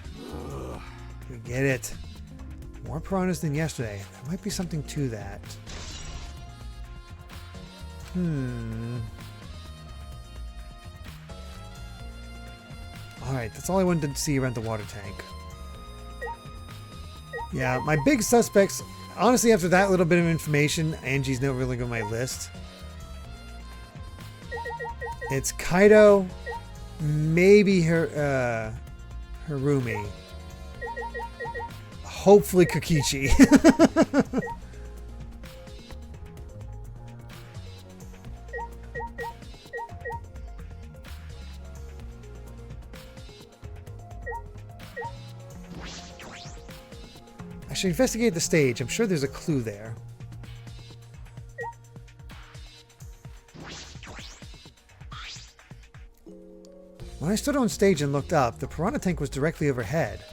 We get it. More piranhas than yesterday. There might be something to that. Alright, that's all I wanted to see around the water tank. Yeah, my big suspects, honestly, after that little bit of information, Angie's not really on my list. It's Kaido, maybe her, Harumi. Hopefully Kokichi. I should investigate the stage. I'm sure there's a clue there. When I stood on stage and looked up, the piranha tank was directly overhead.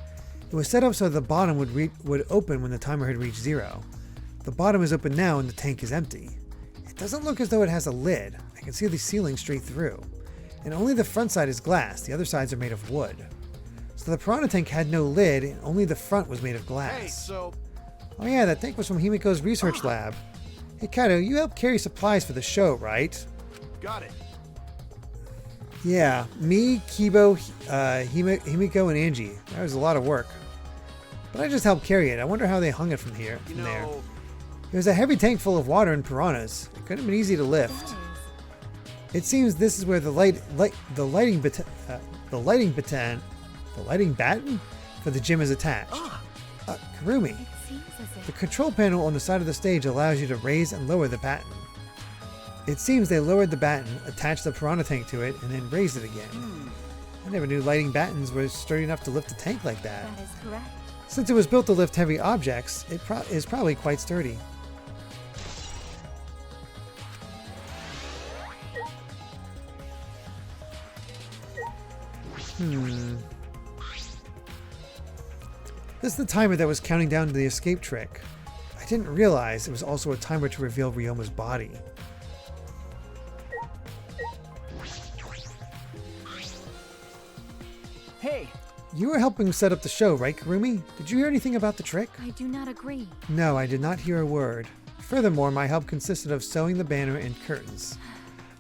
It was set up so the bottom would open when the timer had reached 0. The bottom is open now and the tank is empty. It doesn't look as though it has a lid. I can see the ceiling straight through. And only the front side is glass. The other sides are made of wood. So the piranha tank had no lid and only the front was made of glass. Hey, so... Oh yeah, that tank was from Himiko's research lab. Hey Kaido, you helped carry supplies for the show, right? Got it. Yeah, me, Kibo, Himiko, and Angie. That was a lot of work. But I just helped carry it. I wonder how they hung it from there. It was a heavy tank full of water and piranhas. It couldn't have been easy to lift. It seems this is where the lighting batten for the gym is attached. Karumi, the control panel on the side of the stage allows you to raise and lower the batten. It seems they lowered the batten, attached the piranha tank to it, and then raised it again. I never knew lighting battens were sturdy enough to lift a tank like that. That is correct. Since it was built to lift heavy objects, it is probably quite sturdy. This is the timer that was counting down to the escape trick. I didn't realize it was also a timer to reveal Ryoma's body. Hey! You were helping set up the show, right, Karumi? Did you hear anything about the trick? I do not agree. No, I did not hear a word. Furthermore, my help consisted of sewing the banner and curtains.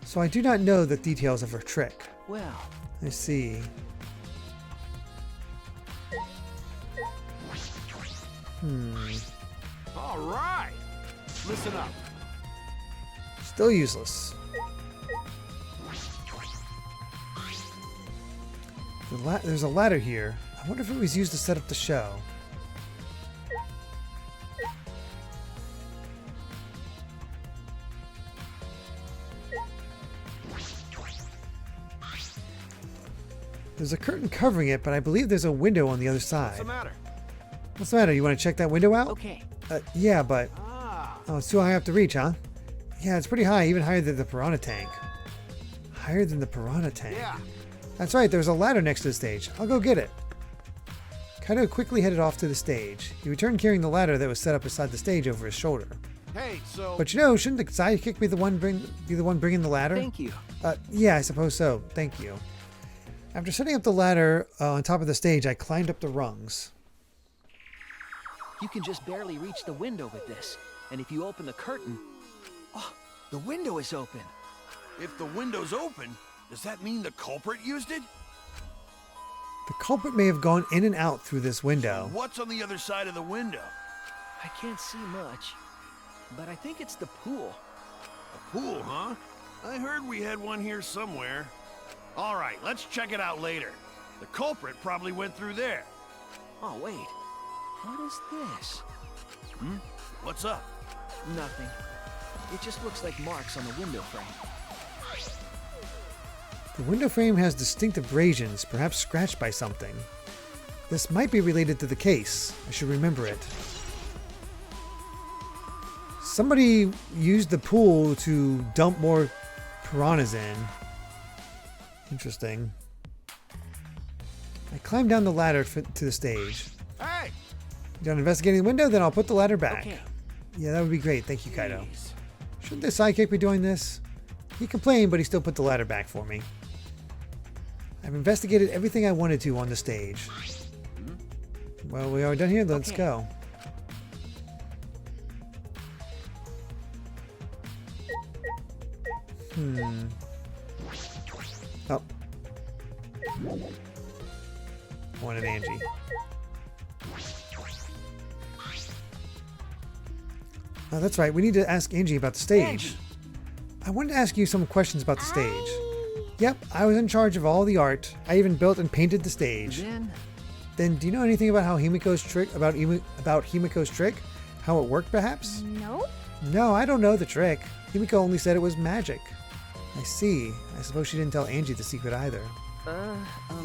So I do not know the details of her trick. Well... I see. All right. Listen up. Still useless. There's a ladder here. I wonder if it was used to set up the show. There's a curtain covering it, but I believe there's a window on the other side. What's the matter? What's the matter? You want to check that window out? Okay. Yeah, but... Oh, it's too high up to reach, huh? Yeah, it's pretty high, even higher than the piranha tank. Higher than the piranha tank. Yeah. That's right, there's a ladder next to the stage. I'll go get it. Kaido quickly headed off to the stage. He returned carrying the ladder that was set up beside the stage over his shoulder. Hey, so... But you know, shouldn't the sidekick be the one bringing the ladder? Thank you. Yeah, I suppose so. Thank you. After setting up the ladder on top of the stage, I climbed up the rungs. You can just barely reach the window with this. And if you open the curtain... Oh, the window is open. If the window's open, does that mean the culprit used it? The culprit may have gone in and out through this window. What's on the other side of the window? I can't see much, but I think it's the pool. A pool, huh? I heard we had one here somewhere. All right, let's check it out later. The culprit probably went through there. Oh, wait. What is this? What's up? Nothing. It just looks like marks on the window frame. The window frame has distinct abrasions, perhaps scratched by something. This might be related to the case. I should remember it. Somebody used the pool to dump more piranhas in. Interesting. I climbed down the ladder to the stage. Hey! You done investigating the window? Then I'll put the ladder back. Okay. Yeah, that would be great. Thank you, Kaido. Shouldn't the sidekick be doing this? He complained, but he still put the ladder back for me. I've investigated everything I wanted to on the stage. Well, we are done here. Let's go. Oh. I wanted Angie. Oh, that's right. We need to ask Angie about the stage. Angie. I wanted to ask you some questions about the stage. Yep, I was in charge of all the art. I even built and painted the stage. Then do you know anything about how Himiko's trick about Himiko's trick? How it worked, perhaps? No. No, I don't know the trick. Himiko only said it was magic. I see. I suppose she didn't tell Angie the secret either.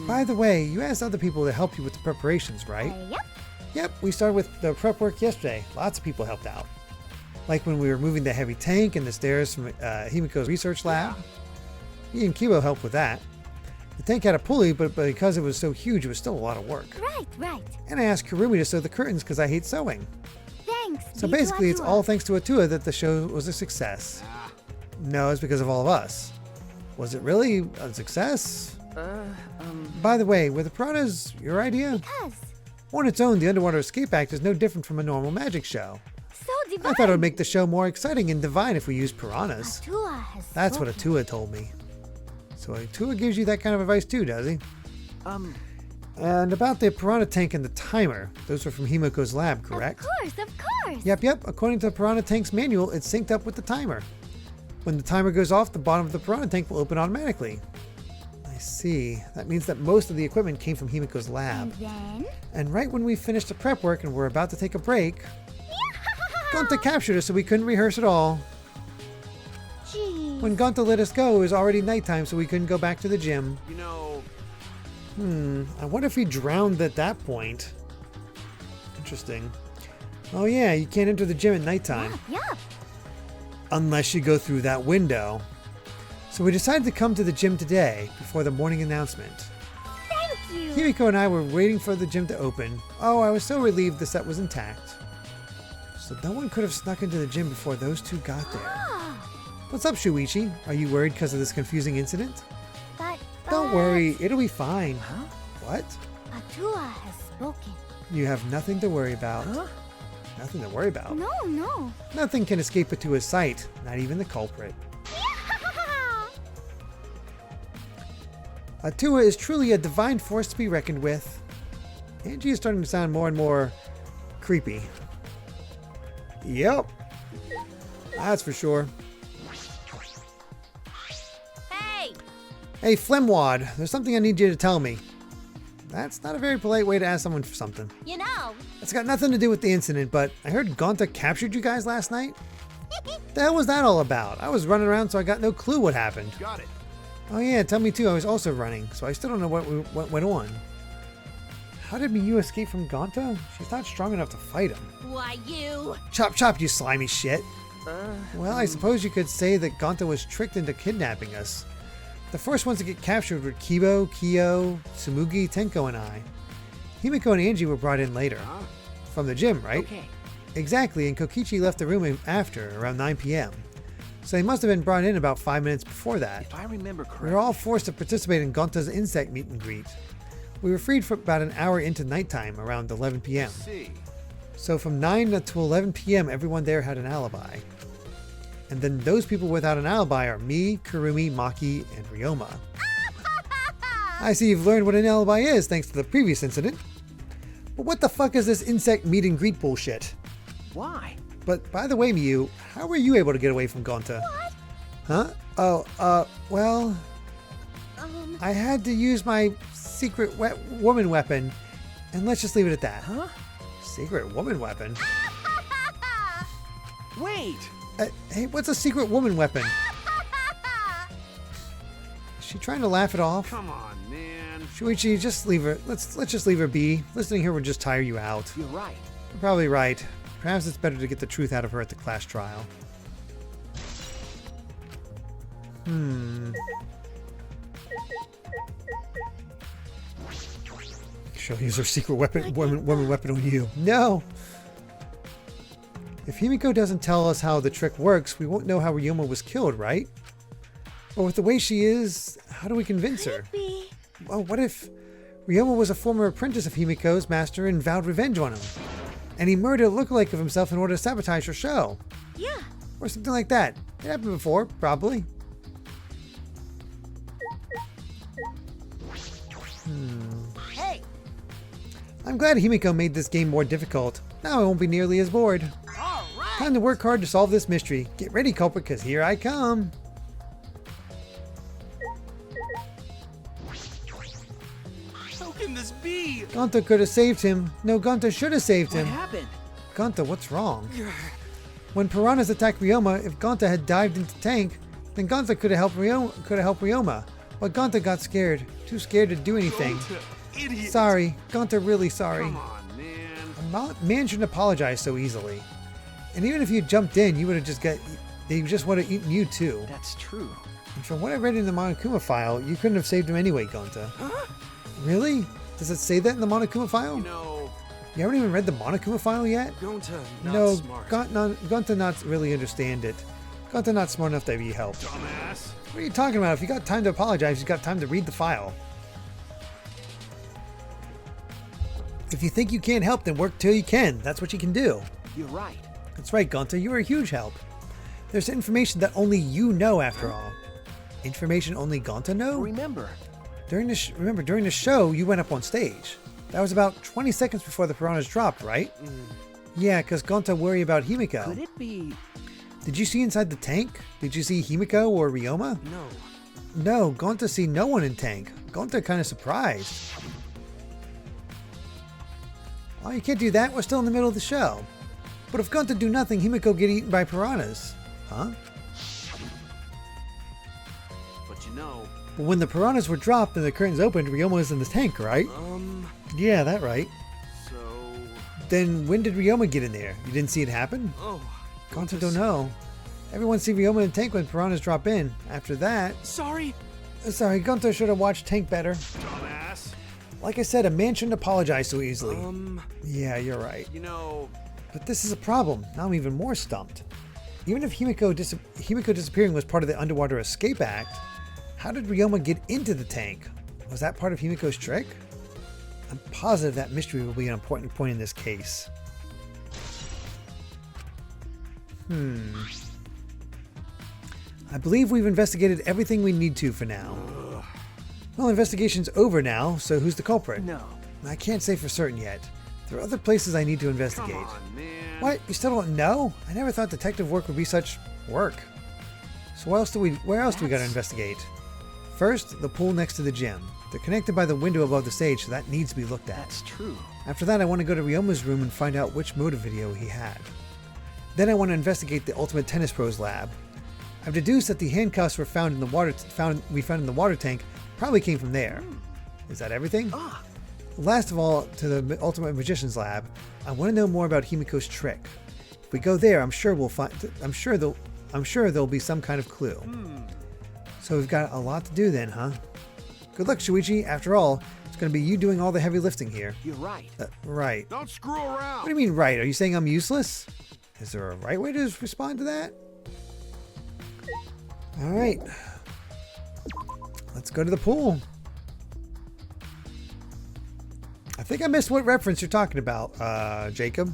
By the way, you asked other people to help you with the preparations, right? Yep. Yep, we started with the prep work yesterday. Lots of people helped out. Like when we were moving the heavy tank and the stairs from Himiko's research lab. Me and Kibo helped with that. The tank had a pulley, but because it was so huge, it was still a lot of work. Right. And I asked Kurumi to sew the curtains because I hate sewing. Thanks. So basically, it's all thanks to Atua that the show was a success. No, it's because of all of us. Was it really a success? By the way, were the piranhas your idea? Because. On its own, the Underwater Escape Act is no different from a normal magic show. So divine. I thought it would make the show more exciting and divine if we used piranhas. Atua has That's what spoken. Atua told me. So Atua gives you that kind of advice too, does he? And about the piranha tank and the timer. Those were from Himiko's lab, correct? Of course. Yep. According to the piranha tank's manual, it's synced up with the timer. When the timer goes off, the bottom of the piranha tank will open automatically. I see. That means that most of the equipment came from Himiko's lab. And then? And right when we finished the prep work and were about to take a break, Gonta captured us so we couldn't rehearse at all. Jeez. When Gonta let us go, it was already nighttime, so we couldn't go back to the gym. You know... I wonder if he drowned at that point. Interesting. Oh yeah, you can't enter the gym at nighttime. Yep. Unless you go through that window. So we decided to come to the gym today, before the morning announcement. Thank you. Himiko and I were waiting for the gym to open. Oh, I was so relieved the set was intact. So no one could have snuck into the gym before those two got there. What's up, Shuichi? Are you worried because of this confusing incident? But Don't worry, it'll be fine. Huh? What? Atua has spoken. You have nothing to worry about. Huh? Nothing to worry about. No. Nothing can escape Atua's sight, not even the culprit. Atua is truly a divine force to be reckoned with. Angie is starting to sound more and more creepy. Yep. That's for sure. Hey, Flemwad, there's something I need you to tell me. That's not a very polite way to ask someone for something. You know. It's got nothing to do with the incident, but I heard Gonta captured you guys last night. The hell was that all about? I was running around, so I got no clue what happened. Got it. Oh yeah, tell me too. I was also running, so I still don't know what went on. How did Miyu escape from Gonta? She's not strong enough to fight him. Why, you. Chop chop, you slimy shit. Well, I suppose you could say that Gonta was tricked into kidnapping us. The first ones to get captured were Kibo, Kyo, Tsumugi, Tenko, and I. Himiko and Angie were brought in later. From the gym, right? Okay. Exactly, and Kokichi left the room after, around 9 p.m. So they must have been brought in about 5 minutes before that. If I remember We correctly. were all forced to participate in Gonta's insect meet and greet. We were freed for about an hour into nighttime, around 11 p.m. See. So from 9 to 11 p.m., everyone there had an alibi. And then those people without an alibi are me, Kurumi, Maki, and Ryoma. I see you've learned what an alibi is thanks to the previous incident. But what the fuck is this insect meet and greet bullshit? Why? But by the way, Miyu, how were you able to get away from Gonta? What? Huh? Well... I had to use my secret woman weapon, and let's just leave it at that. Huh? Secret woman weapon? Wait! Hey, what's a secret woman weapon? Is she trying to laugh it off? Come on, man. Shuichi, just leave her. Let's just leave her be. Listening here would just tire you out. You're right. You're probably right. Perhaps it's better to get the truth out of her at the class trial. She'll use her secret woman weapon on you. No! If Himiko doesn't tell us how the trick works, we won't know how Ryoma was killed, right? But with the way she is, how do we convince her? Well, what if Ryoma was a former apprentice of Himiko's master and vowed revenge on him? And he murdered a lookalike of himself in order to sabotage her show? Yeah. Or something like that. It happened before, probably. I'm glad Himiko made this game more difficult. Now I won't be nearly as bored. All right. Time to work hard to solve this mystery. Get ready, culprit, because here I come. How can this be? Gonta could have saved him. No, Gonta should have saved What him. happened? Gonta, what's wrong? When piranhas attacked Ryoma, if Gonta had dived into the tank, then Gonta could have helped Ryoma. But Gonta got scared. Too scared to do anything. Idiot. Sorry. Gonta, really sorry. Come on, man. A man shouldn't apologize so easily. And even if you jumped in, you would have just got... They just would have eaten you too. That's true. And from what I read in the Monokuma file, you couldn't have saved him anyway, Gonta. Huh? Really? Does it say that in the Monokuma file? You know, You haven't even read the Monokuma file yet? Gonta not No, smart. Gonta not really understand it. Gonta not smart enough to be helped. Dumbass. What are you talking about? If you got time to apologize, you got time to read the file. If you think you can't help, then work till you can. That's what you can do. You're right. That's right, Gonta. You are a huge help. There's information that only you know, after all. Information only Gonta know? Remember. During the show, you went up on stage. That was about 20 seconds before the piranhas dropped, right? Yeah, because Gonta worried about Himiko. Could it be? Did you see inside the tank? Did you see Himiko or Ryoma? No. No, Gonta see no one in tank. Gonta kind of surprised. Oh, you can't do that. We're still in the middle of the show. But if Gonta do nothing, Himiko get eaten by piranhas. Huh? But you know. But when the piranhas were dropped and the curtains opened, Ryoma was in the tank, right? Yeah, that right. So. Then when did Ryoma get in there? You didn't see it happen? Oh. Gonta don't know. Everyone see Ryoma in tank when piranhas drop in. After that... Sorry. Sorry, Gonta should have watched tank better. Dumbass. Like I said, a man shouldn't apologize so easily. Yeah, you're right. You know. But this is a problem. Now I'm even more stumped. Even if Himiko disappearing was part of the Underwater Escape Act, how did Ryoma get into the tank? Was that part of Himiko's trick? I'm positive that mystery will be an important point in this case. I believe we've investigated everything we need to for now. Well, investigation's over now, so who's the culprit? No. I can't say for certain yet. There are other places I need to investigate. Come on, man. What? You still don't know? I never thought detective work would be such work. So where else do we gotta investigate? First, the pool next to the gym. They're connected by the window above the stage, so that needs to be looked at. That's true. After that, I want to go to Ryoma's room and find out which motive video he had. Then I want to investigate the Ultimate Tennis Pros lab. I've deduced that the handcuffs we found in the water tank probably came from there. Is that everything? Last of all, to the Ultimate Magician's lab, I want to know more about Himiko's trick. If we go there, I'm sure there'll be some kind of clue. So we've got a lot to do then, huh? Good luck, Shuichi. After all, it's going to be you doing all the heavy lifting here. You're right. Right. Don't screw around. What do you mean, right? Are you saying I'm useless? Is there a right way to respond to that? All right. Let's go to the pool. I think I missed what reference you're talking about, Jacob.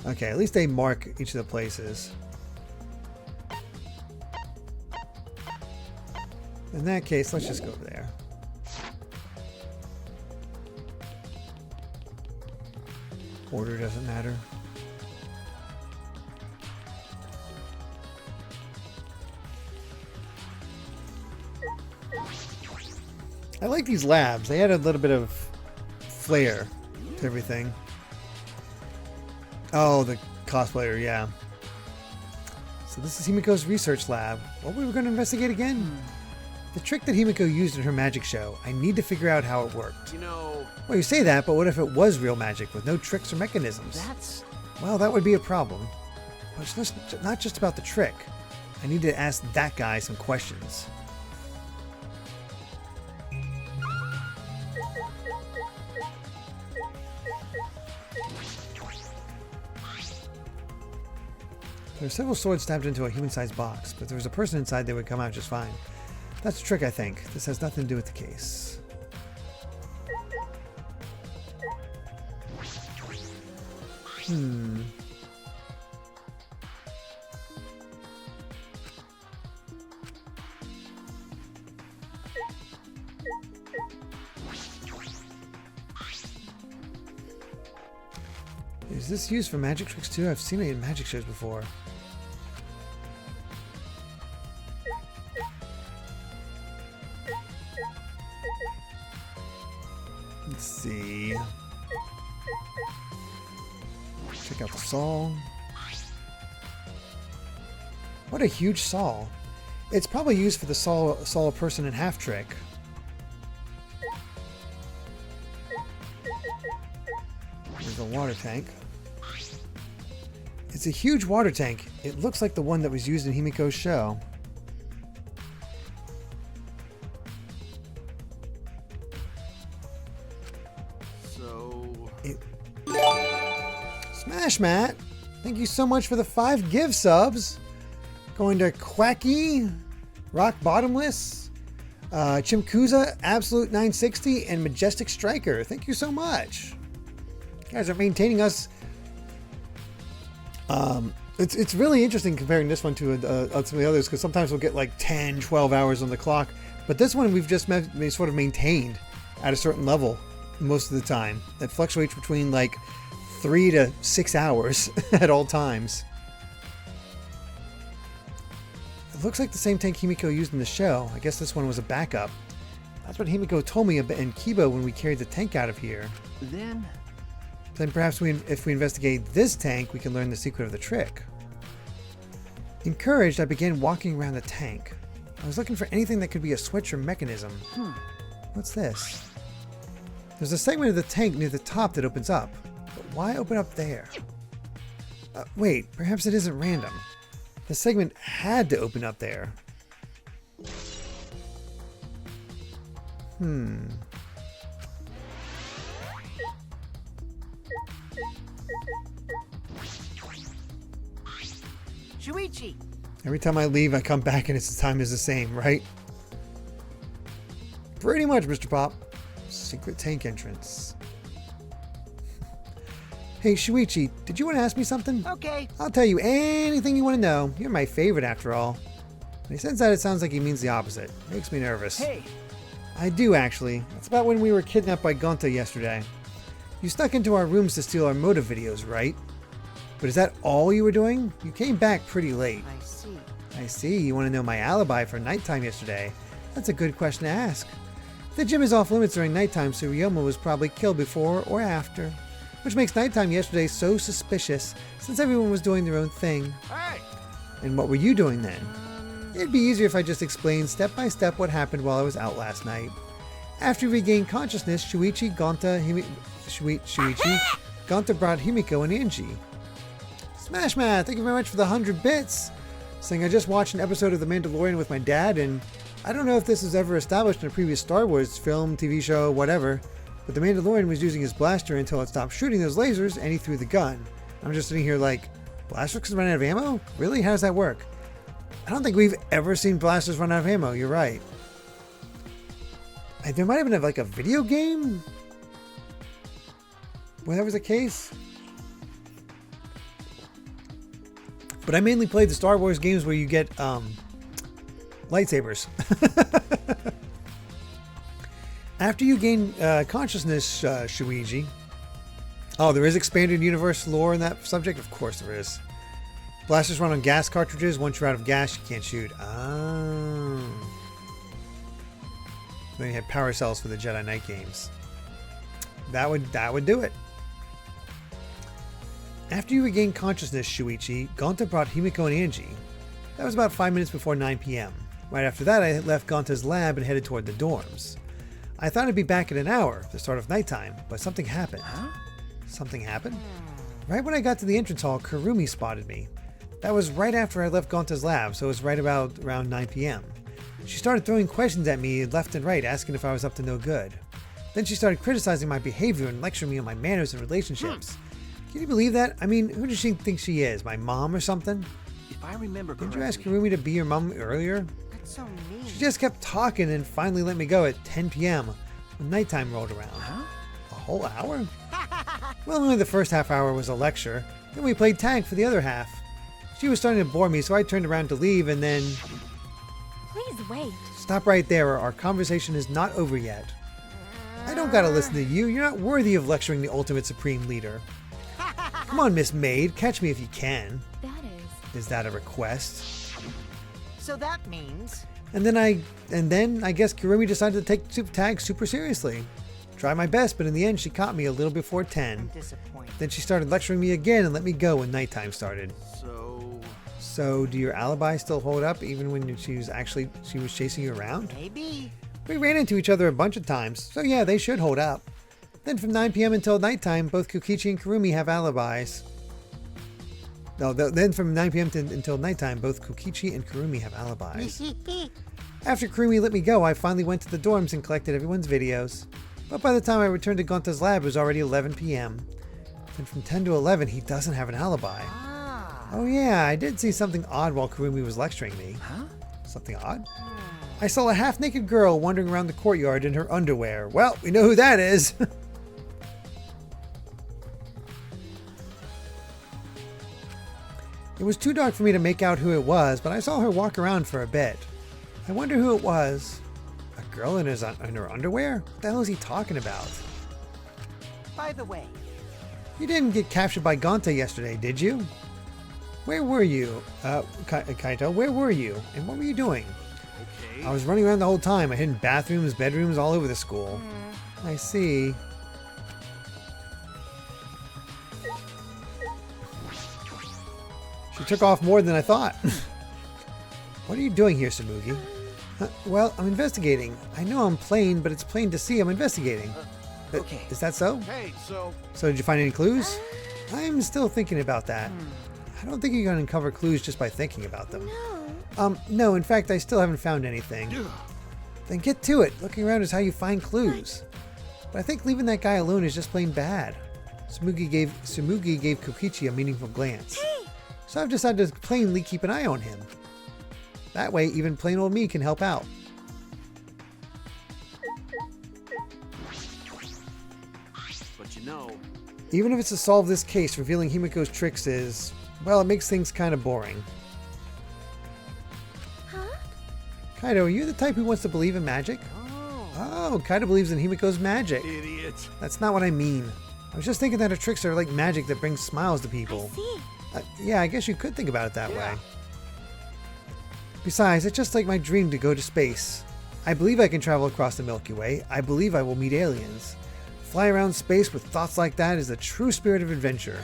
Okay, at least they mark each of the places. In that case, let's just go over there. Order doesn't matter. I like these labs. They add a little bit of flair to everything. Oh, the cosplayer, yeah. So this is Himiko's research lab. What were we going to investigate again? The trick that Himiko used in her magic show. I need to figure out how it worked. You know. Well, you say that, but what if it was real magic with no tricks or mechanisms? Well, that would be a problem. But it's not just about the trick. I need to ask that guy some questions. There are several swords stabbed into a human-sized box, but if there was a person inside, they would come out just fine. That's a trick, I think. This has nothing to do with the case. Is this used for magic tricks too? I've seen it in magic shows before. Let's see. Check out the saw. What a huge saw. It's probably used for the saw a person in half trick. There's a water tank. It's a huge water tank. It looks like the one that was used in Himiko's show. Smash Matt, thank you so much for the 5 gift subs. Going to Quacky, Rock Bottomless, Chimkuza, Absolute 960, and Majestic Striker. Thank you so much. You guys are maintaining us. It's really interesting comparing this one to some of the others, because sometimes we'll get like 10, 12 hours on the clock. But this one we've just sort of maintained at a certain level most of the time. That fluctuates between like 3 to 6 hours at all times. It looks like the same tank Himiko used in the show. I guess this one was a backup. That's what Himiko told me about in Kibo when we carried the tank out of here. Then perhaps if we investigate this tank, we can learn the secret of the trick. Encouraged, I began walking around the tank. I was looking for anything that could be a switch or mechanism. What's this? There's a segment of the tank near the top that opens up. But why open up there? Wait, perhaps it isn't random. The segment had to open up there. Shuichi! Every time I leave, I come back and the time is the same, right? Pretty much, Mr. Pop. Secret tank entrance. Hey, Shuichi, did you want to ask me something? Okay. I'll tell you anything you want to know. You're my favorite, after all. When he says that, it sounds like he means the opposite. Makes me nervous. Hey. I do, actually. It's about when we were kidnapped by Gonta yesterday. You snuck into our rooms to steal our motive videos, right? But is that all you were doing? You came back pretty late. I see. I see. You want to know my alibi for nighttime yesterday. That's a good question to ask. The gym is off limits during nighttime, so Ryoma was probably killed before or after. Which makes nighttime yesterday so suspicious, since everyone was doing their own thing. Hey! And what were you doing then? It'd be easier if I just explained step by step what happened while I was out last night. After you regained consciousness, Gonta brought Himiko and Angie. Smash Man, thank you very much for the 100 bits. Saying I just watched an episode of The Mandalorian with my dad, and I don't know if this was ever established in a previous Star Wars film, TV show, whatever, but the Mandalorian was using his blaster until it stopped shooting those lasers and he threw the gun. I'm just sitting here like, blasters can run out of ammo? Really? How does that work? I don't think we've ever seen blasters run out of ammo. You're right. There might have been like a video game where that was the case. But I mainly played the Star Wars games where you get lightsabers. After you gain consciousness, Shuichi. Oh, there is expanded universe lore in that subject? Of course there is. Blasters run on gas cartridges. Once you're out of gas, you can't shoot. Oh. Then you had power cells for the Jedi Knight games. That would do it. After you regained consciousness, Shuichi, Gonta brought Himiko and Angie. That was about 5 minutes before 9 p.m. Right after that, I left Gonta's lab and headed toward the dorms. I thought I'd be back in an hour, the start of nighttime, but something happened. Something happened? Right when I got to the entrance hall, Kurumi spotted me. That was right after I left Gonta's lab, so it was right around 9 p.m. She started throwing questions at me left and right, asking if I was up to no good. Then she started criticizing my behavior and lecturing me on my manners and relationships. Can you believe that? I mean, who does she think she is? My mom or something? If I remember correctly... Didn't you ask Kurumi to be your mom earlier? That's so mean. She just kept talking and finally let me go at 10 p.m. when nighttime rolled around. A whole hour? Well, only the first half hour was a lecture. Then we played tag for the other half. She was starting to bore me, so I turned around to leave and then... Please wait. Stop right there, or our conversation is not over yet. I don't gotta listen to you. You're not worthy of lecturing the ultimate supreme leader. Come on, Miss Maid, catch me if you can. That Is that a request? So that means... And then I guess Kurumi decided to take tag super seriously. Tried my best, but in the end she caught me a little before 10. I'm disappointed. Then she started lecturing me again and let me go when nighttime started. So do your alibi still hold up even when she was chasing you around? Maybe. We ran into each other a bunch of times, so yeah, they should hold up. Then from 9 p.m. until nighttime, both Kokichi and Kurumi have alibis. No, then from 9 p.m. until nighttime, both Kokichi and Kurumi have alibis. After Kurumi let me go, I finally went to the dorms and collected everyone's videos. But by the time I returned to Gonta's lab, it was already 11 p.m. Then from 10 to 11, he doesn't have an alibi. Oh yeah, I did see something odd while Kurumi was lecturing me. Huh? Something odd? I saw a half-naked girl wandering around the courtyard in her underwear. Well, we know who that is. It was too dark for me to make out who it was, but I saw her walk around for a bit. I wonder who it was. A girl in her underwear? What the hell is he talking about? By the way, You didn't get captured by Gonta yesterday, did you? Where were you? Kaito, where were you? And what were you doing? okay. I was running around the whole time. I hid in bathrooms, bedrooms, all over the school. I see. She took off more than I thought. What are you doing here, Samugi? Well, I'm investigating. I know I'm plain, but it's plain to see I'm investigating. okay. Is that so? Hey, so So did you find any clues? I'm still thinking about that. I don't think you can uncover clues just by thinking about them. No, in fact, I still haven't found anything. Then get to it. Looking around is how you find clues. But I think leaving that guy alone is just plain bad. Samugi gave Kokichi a meaningful glance. So I've decided to plainly keep an eye on him. That way, even plain old me can help out. but you know, Even if it's to solve this case, revealing Himiko's tricks is, well, it makes things kind of boring. Huh? Kaido, are you the type who wants to believe in magic? Oh, Kaido believes in Himiko's magic. idiot. That's not what I mean. I was just thinking that her tricks are like magic that brings smiles to people. See? Yeah, I guess you could think about it that way. Besides, it's just like my dream to go to space. I believe I can travel across the Milky Way. I believe I will meet aliens. Fly around space with thoughts like that is the true spirit of adventure.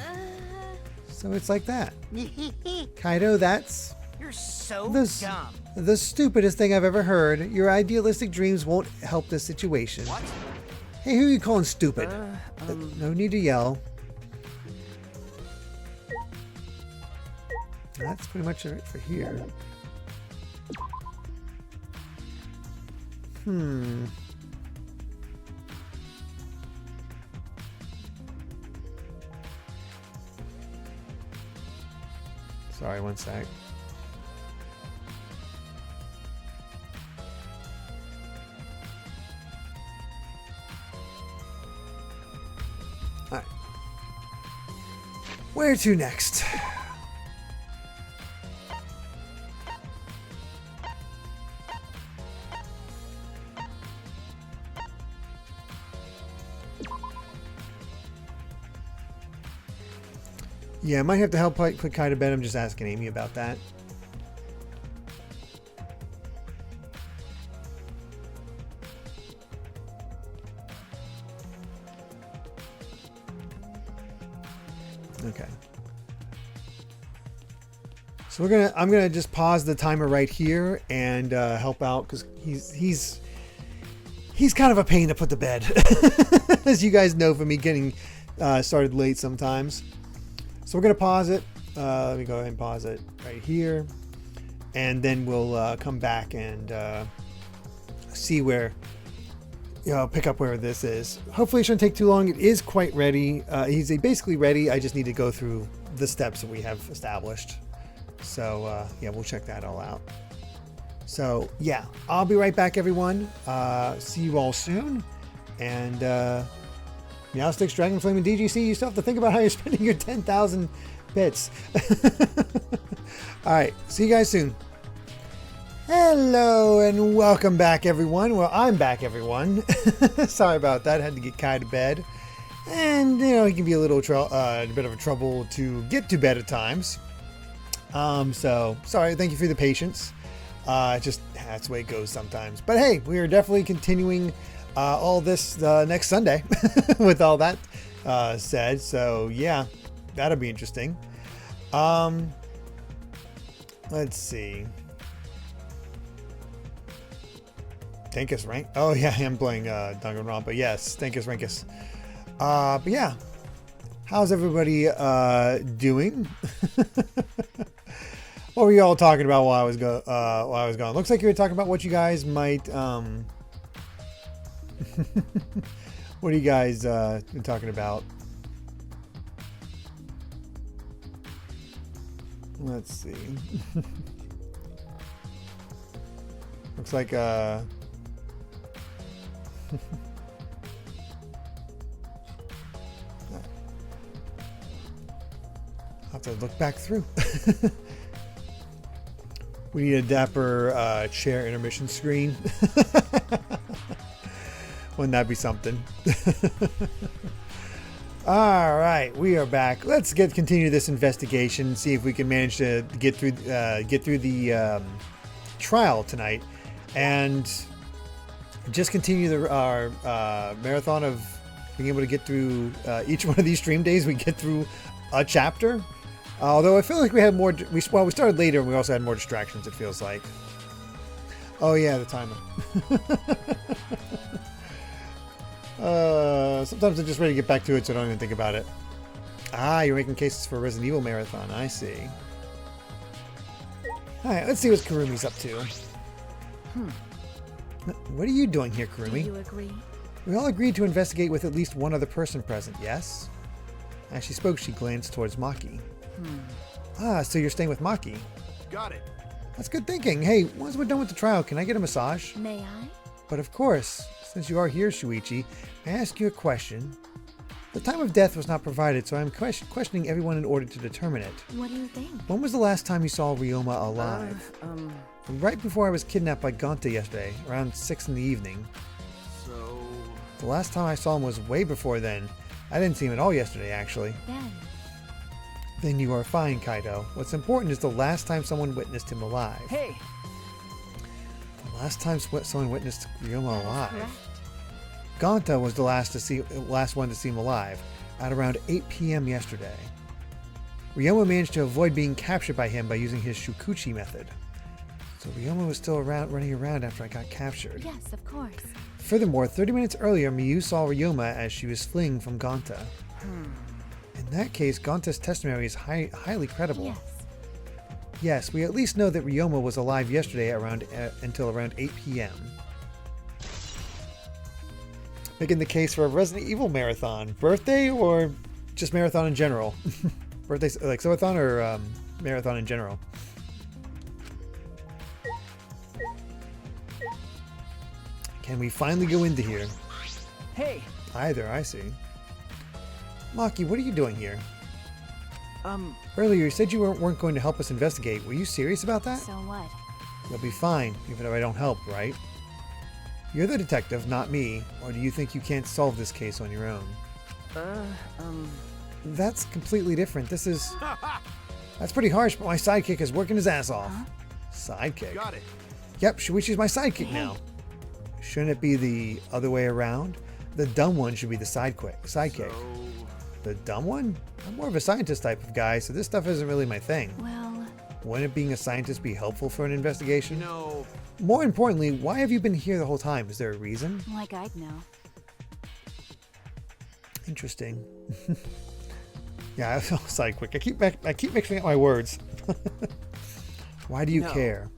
So it's like that. Kaido, that's You're so the, dumb. the stupidest thing I've ever heard. Your idealistic dreams won't help this situation. What? Hey, who are you calling stupid? No need to yell. That's pretty much it for here. Sorry, one sec. Alright. Where to next? Yeah, I might have to help put Kai to bed. I'm just asking Amy about that. Okay. So I'm gonna just pause the timer right here and help out because he's kind of a pain to put to bed, as you guys know from me getting started late sometimes. So we're going to pause it. Let me go ahead and pause it right here. And then we'll come back and see where, pick up where this is. Hopefully it shouldn't take too long. It is quite ready. He's basically ready. I just need to go through the steps that we have established. So yeah, we'll check that all out. So yeah, I'll be right back, everyone. See you all soon. And Meowsticks, Dragonflame, and DGC, you still have to think about how you're spending your 10,000 bits. Alright, see you guys soon. Hello, and welcome back, everyone. Well, I'm back, everyone. Sorry about that. I had to get Kai to bed. And, you know, he can be a little bit of a trouble to get to bed at times. So, sorry, thank you for the patience. Just, that's the way it goes sometimes. But hey, we are definitely continuing all this next Sunday with all that said. So, yeah, that'll be interesting. Let's see. Dankus rank. Oh yeah, I am playing Danganronpa. Yes, Dankus Rankus. But yeah, how's everybody doing? What were you all talking about while I was gone? Looks like you were talking about what you guys might. What are you guys been talking about? Let's see. Looks like I'll have to look back through. We need a dapper chair intermission screen. Wouldn't that be something? All right, we are back. Let's continue this investigation. See if we can manage to get through the trial tonight, and just continue our marathon of being able to get through each one of these stream days. We get through a chapter. Although I feel like we had more. We started later, and we also had more distractions. It feels like. Oh yeah, the timer. Sometimes I'm just ready to get back to it, so I don't even think about it. Ah, you're making cases for a Resident Evil marathon. I see. All right, let's see what Kurumi's up to. What are you doing here, Kurumi? Do you agree? We all agreed to investigate with at least one other person present, yes? As she spoke, she glanced towards Maki. Ah, so you're staying with Maki. Got it. That's good thinking. Hey, once we're done with the trial, can I get a massage? May I? But of course, since you are here, Shuichi, may I ask you a question? The time of death was not provided, so I'm questioning everyone in order to determine it. What do you think? When was the last time you saw Ryoma alive? Right before I was kidnapped by Gonta yesterday, around 6 in the evening. So... The last time I saw him was way before then. I didn't see him at all yesterday, actually. Then you are fine, Kaido. What's important is the last time someone witnessed him alive. Hey! The last time someone witnessed Ryoma alive. Gonta was the last one to see him alive, at around 8 p.m. yesterday. Ryoma managed to avoid being captured by him by using his Shukuchi method. So Ryoma was still running around after I got captured. Yes, of course. Furthermore, 30 minutes earlier, Miyu saw Ryoma as she was fleeing from Gonta. In that case, Gonta's testimony is highly credible. Yes. Yes, we at least know that Ryoma was alive yesterday until around 8 p.m. Making the case for a Resident Evil marathon. Birthday or just marathon in general? Birthday, like Sub-a-Thon or marathon in general? Can we finally go into here? Hey! Either, I see. Maki, what are you doing here? Earlier you said you weren't going to help us investigate. Were you serious about that? So what? You'll be fine, even if I don't help, right? You're the detective, not me. Or do you think you can't solve this case on your own? That's completely different. This is... That's pretty harsh, but my sidekick is working his ass off. Sidekick? Got it. Yep, Shuichi's my sidekick now. Shouldn't it be the other way around? The dumb one should be the sidekick. So... The dumb one? I'm more of a scientist type of guy, so this stuff isn't really my thing. Well... Wouldn't being a scientist be helpful for an investigation? No. More importantly, why have you been here the whole time? Is there a reason? Like I'd know. Interesting. Yeah, I feel sidekick. I keep mixing up my words. Why do you care?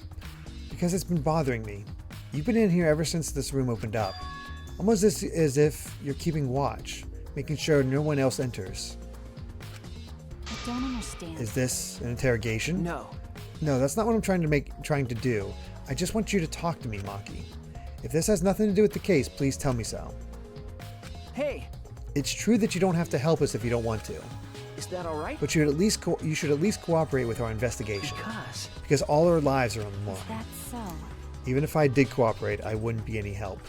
Because it's been bothering me. You've been in here ever since this room opened up. Almost as if you're keeping watch, making sure no one else enters. I don't understand. Is this an interrogation? No. No, that's not what I'm trying to do. I just want you to talk to me, Maki. If this has nothing to do with the case, please tell me so. Hey! It's true that you don't have to help us if you don't want to. Is that alright? But you should at least cooperate with our investigation. Because all our lives are on the line. Is that so? Even if I did cooperate, I wouldn't be any help.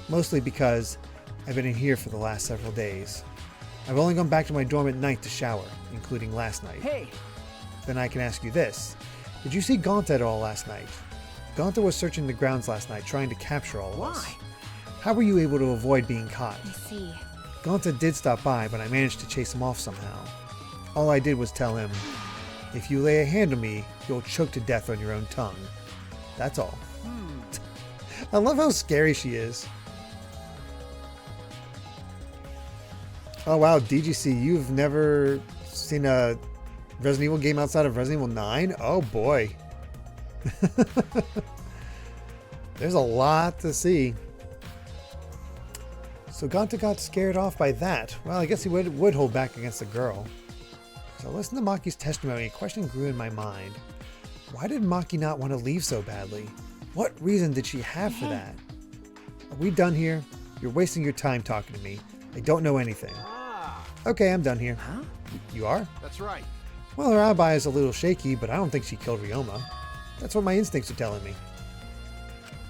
Mostly because I've been in here for the last several days. I've only gone back to my dorm at night to shower, including last night. Hey! Then I can ask you this. Did you see Gaunt at all last night? Gaunt was searching the grounds last night, trying to capture all of us. Why? How were you able to avoid being caught? I see. Gaunt did stop by, but I managed to chase him off somehow. All I did was tell him, if you lay a hand on me, you'll choke to death on your own tongue. That's all. I love how scary she is. Oh wow, DGC, you've never seen a Resident Evil game outside of Resident Evil 9? Oh boy. There's a lot to see. So Gonta got scared off by that. Well, I guess he would hold back against the girl. So listen to Maki's testimony. A question grew in my mind. Why did Maki not want to leave so badly? What reason did she have for that? Are we done here? You're wasting your time talking to me. I don't know anything. Okay, I'm done here. Huh? You are? That's right. Well, her eye is a little shaky, but I don't think she killed Ryoma. That's what my instincts are telling me.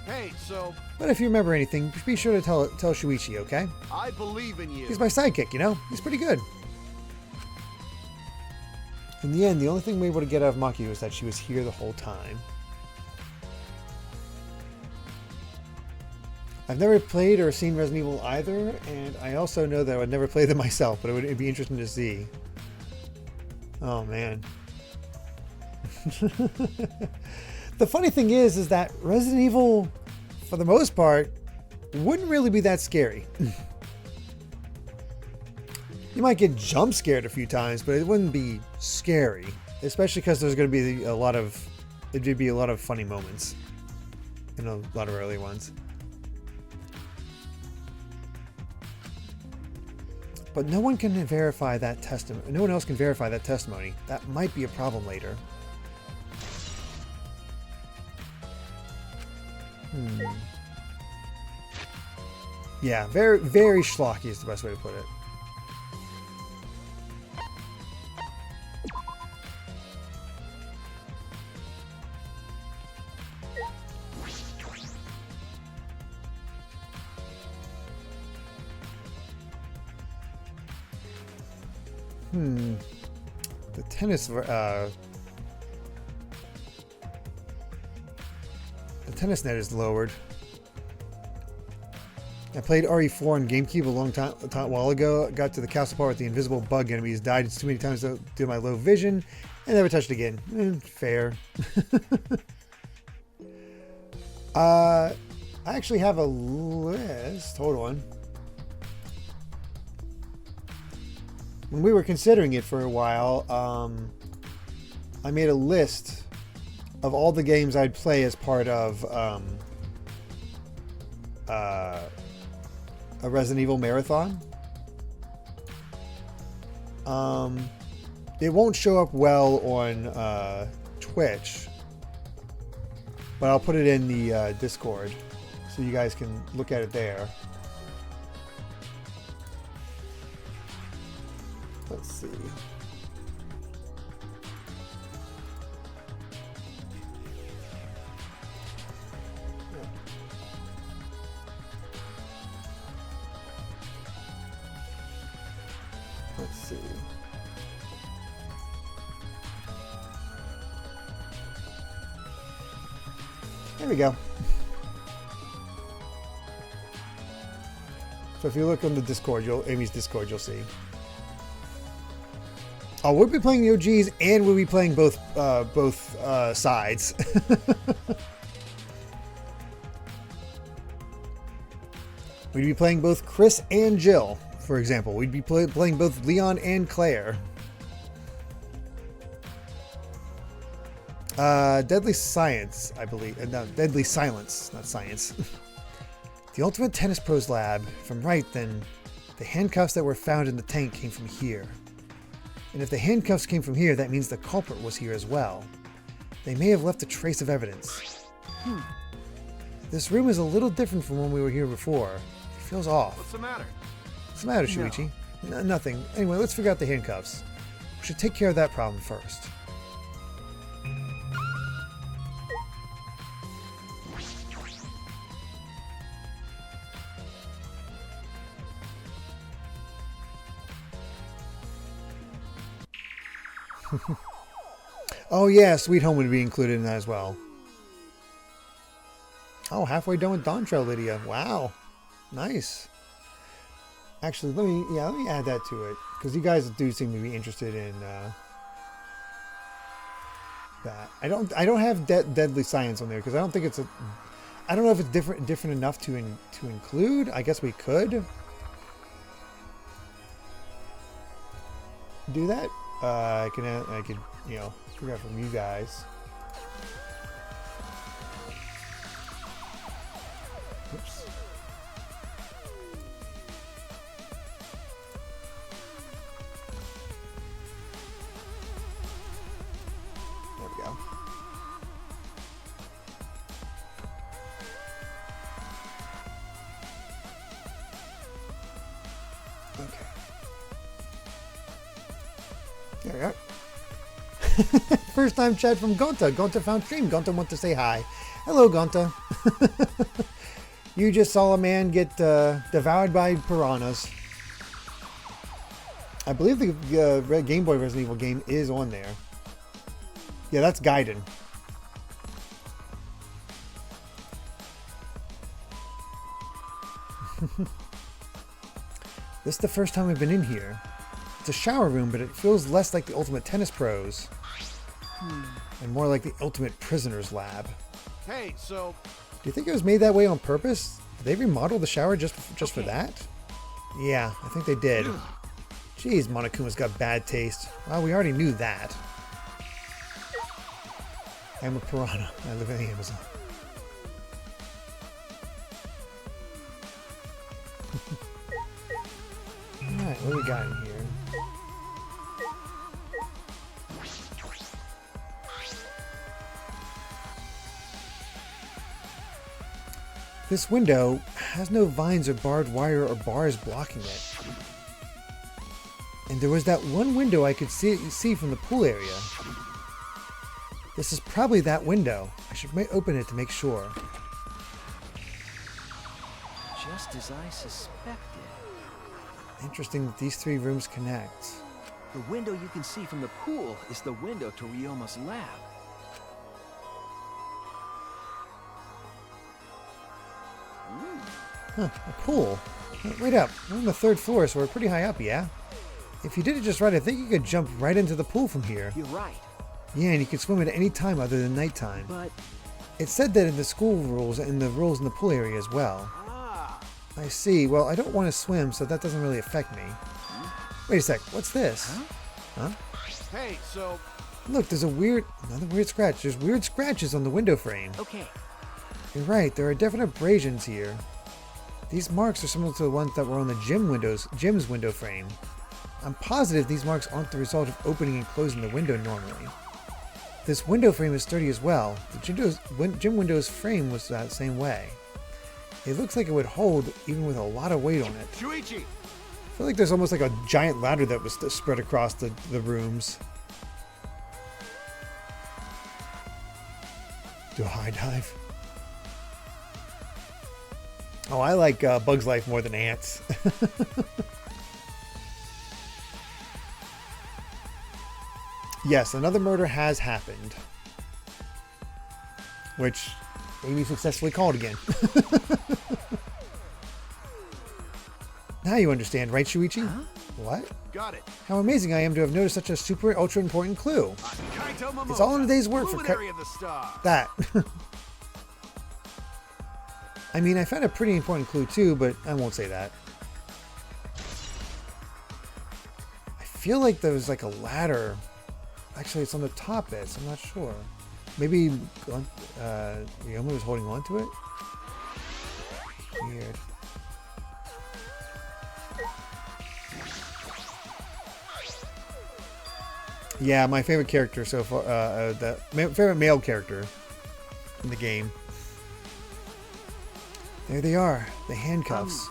Hey, so But if you remember anything, be sure to tell Shuichi, okay? I believe in you. He's my sidekick, you know? He's pretty good. In the end, the only thing we were able to get out of Maki was that she was here the whole time. I've never played or seen Resident Evil either, and I also know that I would never play them myself, but it'd be interesting to see. Oh, man. The funny thing is that Resident Evil, for the most part, wouldn't really be that scary. You might get jump scared a few times, but it wouldn't be scary, especially because there's going to be a lot of funny moments in a lot of early ones. But no one can verify that testimony. No one else can verify that testimony. That might be a problem later. Yeah, very, very schlocky is the best way to put it. The tennis net is lowered. I played RE4 on GameCube a while ago. Got to the castle part with the invisible bug enemies. Died too many times due to my low vision, and never touched again. Fair. I actually have a list. Hold on. When we were considering it for a while, I made a list of all the games I'd play as part of a Resident Evil marathon. It won't show up well on Twitch, but I'll put it in the Discord so you guys can look at it there. Let's see. Let's see. There we go. So if you look on the Discord, Amy's Discord, you'll see. Oh, we'll be playing the OGs, and we'll be playing both sides. We'd be playing both Chris and Jill, for example. We'd be playing both Leon and Claire. Deadly Science, I believe. No, Deadly Silence, not Science. The Ultimate Tennis Pros Lab. If I'm right, then the handcuffs that were found in the tank came from here. And if the handcuffs came from here, that means the culprit was here as well. They may have left a trace of evidence. This room is a little different from when we were here before. It feels off. What's the matter? What's the matter, Shuichi? Nothing. Anyway, let's figure out the handcuffs. We should take care of that problem first. Oh yeah, Sweet Home would be included in that as well. Oh, halfway done with Dawn Trail, Lydia. Wow. Nice. Actually, let me add that to it. Because you guys do seem to be interested in that. I don't have Deadly Science on there because I don't think it's a... I don't know if it's different enough to include. I guess we could do that. I could figure out from you guys. Oops. There we go. Okay. There we go. First time chat from Gonta. Gonta found stream. Gonta wants to say hi. Hello, Gonta. You just saw a man get devoured by piranhas. I believe the Red Game Boy Resident Evil game is on there. Yeah, that's Gaiden. This is the first time I've been in here. It's a shower room, but it feels less like the Ultimate Tennis Pros. And more like the Ultimate Prisoner's Lab. Hey, so... Do you think it was made that way on purpose? Did they remodel the shower just for that? Yeah, I think they did. Jeez, Monokuma's got bad taste. Well, we already knew that. I'm a piranha. I live in the Amazon. Alright, what do we got in here? This window has no vines or barbed wire or bars blocking it. And there was that one window I could see from the pool area. This is probably that window. I should open it to make sure. Just as I suspected. Interesting that these three rooms connect. The window you can see from the pool is the window to Ryoma's lab. Huh, a pool. Wait up, we're on the 3rd floor, so we're pretty high up, yeah? If you did it just right, I think you could jump right into the pool from here. You're right. Yeah, and you can swim at any time other than nighttime. But... It said that in the school rules and the rules in the pool area as well. I see. Well, I don't want to swim, so that doesn't really affect me. Wait a sec, what's this? Huh? Hey, so... Look, there's another weird scratch. There's weird scratches on the window frame. Okay. You're right, there are definite abrasions here. These marks are similar to the ones that were on the gym's window frame. I'm positive these marks aren't the result of opening and closing the window normally. This window frame is sturdy as well. The gym window's frame was that same way. It looks like it would hold even with a lot of weight on it. Shuichi! I feel like there's almost like a giant ladder that was spread across the rooms. Do a high dive. Oh, I like Bug's Life more than Ants. Yes, another murder has happened. Which Amy successfully called again. Now you understand, right, Shuichi? Huh? What? Got it. How amazing I am to have noticed such a super ultra important clue. It's all in a day's work for that. I mean, I found a pretty important clue too, but I won't say that. I feel like there was like a ladder. Actually, it's on the top bit, so I'm not sure. Maybe Ryoma was holding on to it? Weird. Yeah, my favorite character so far, favorite male character in the game. There they are, the handcuffs.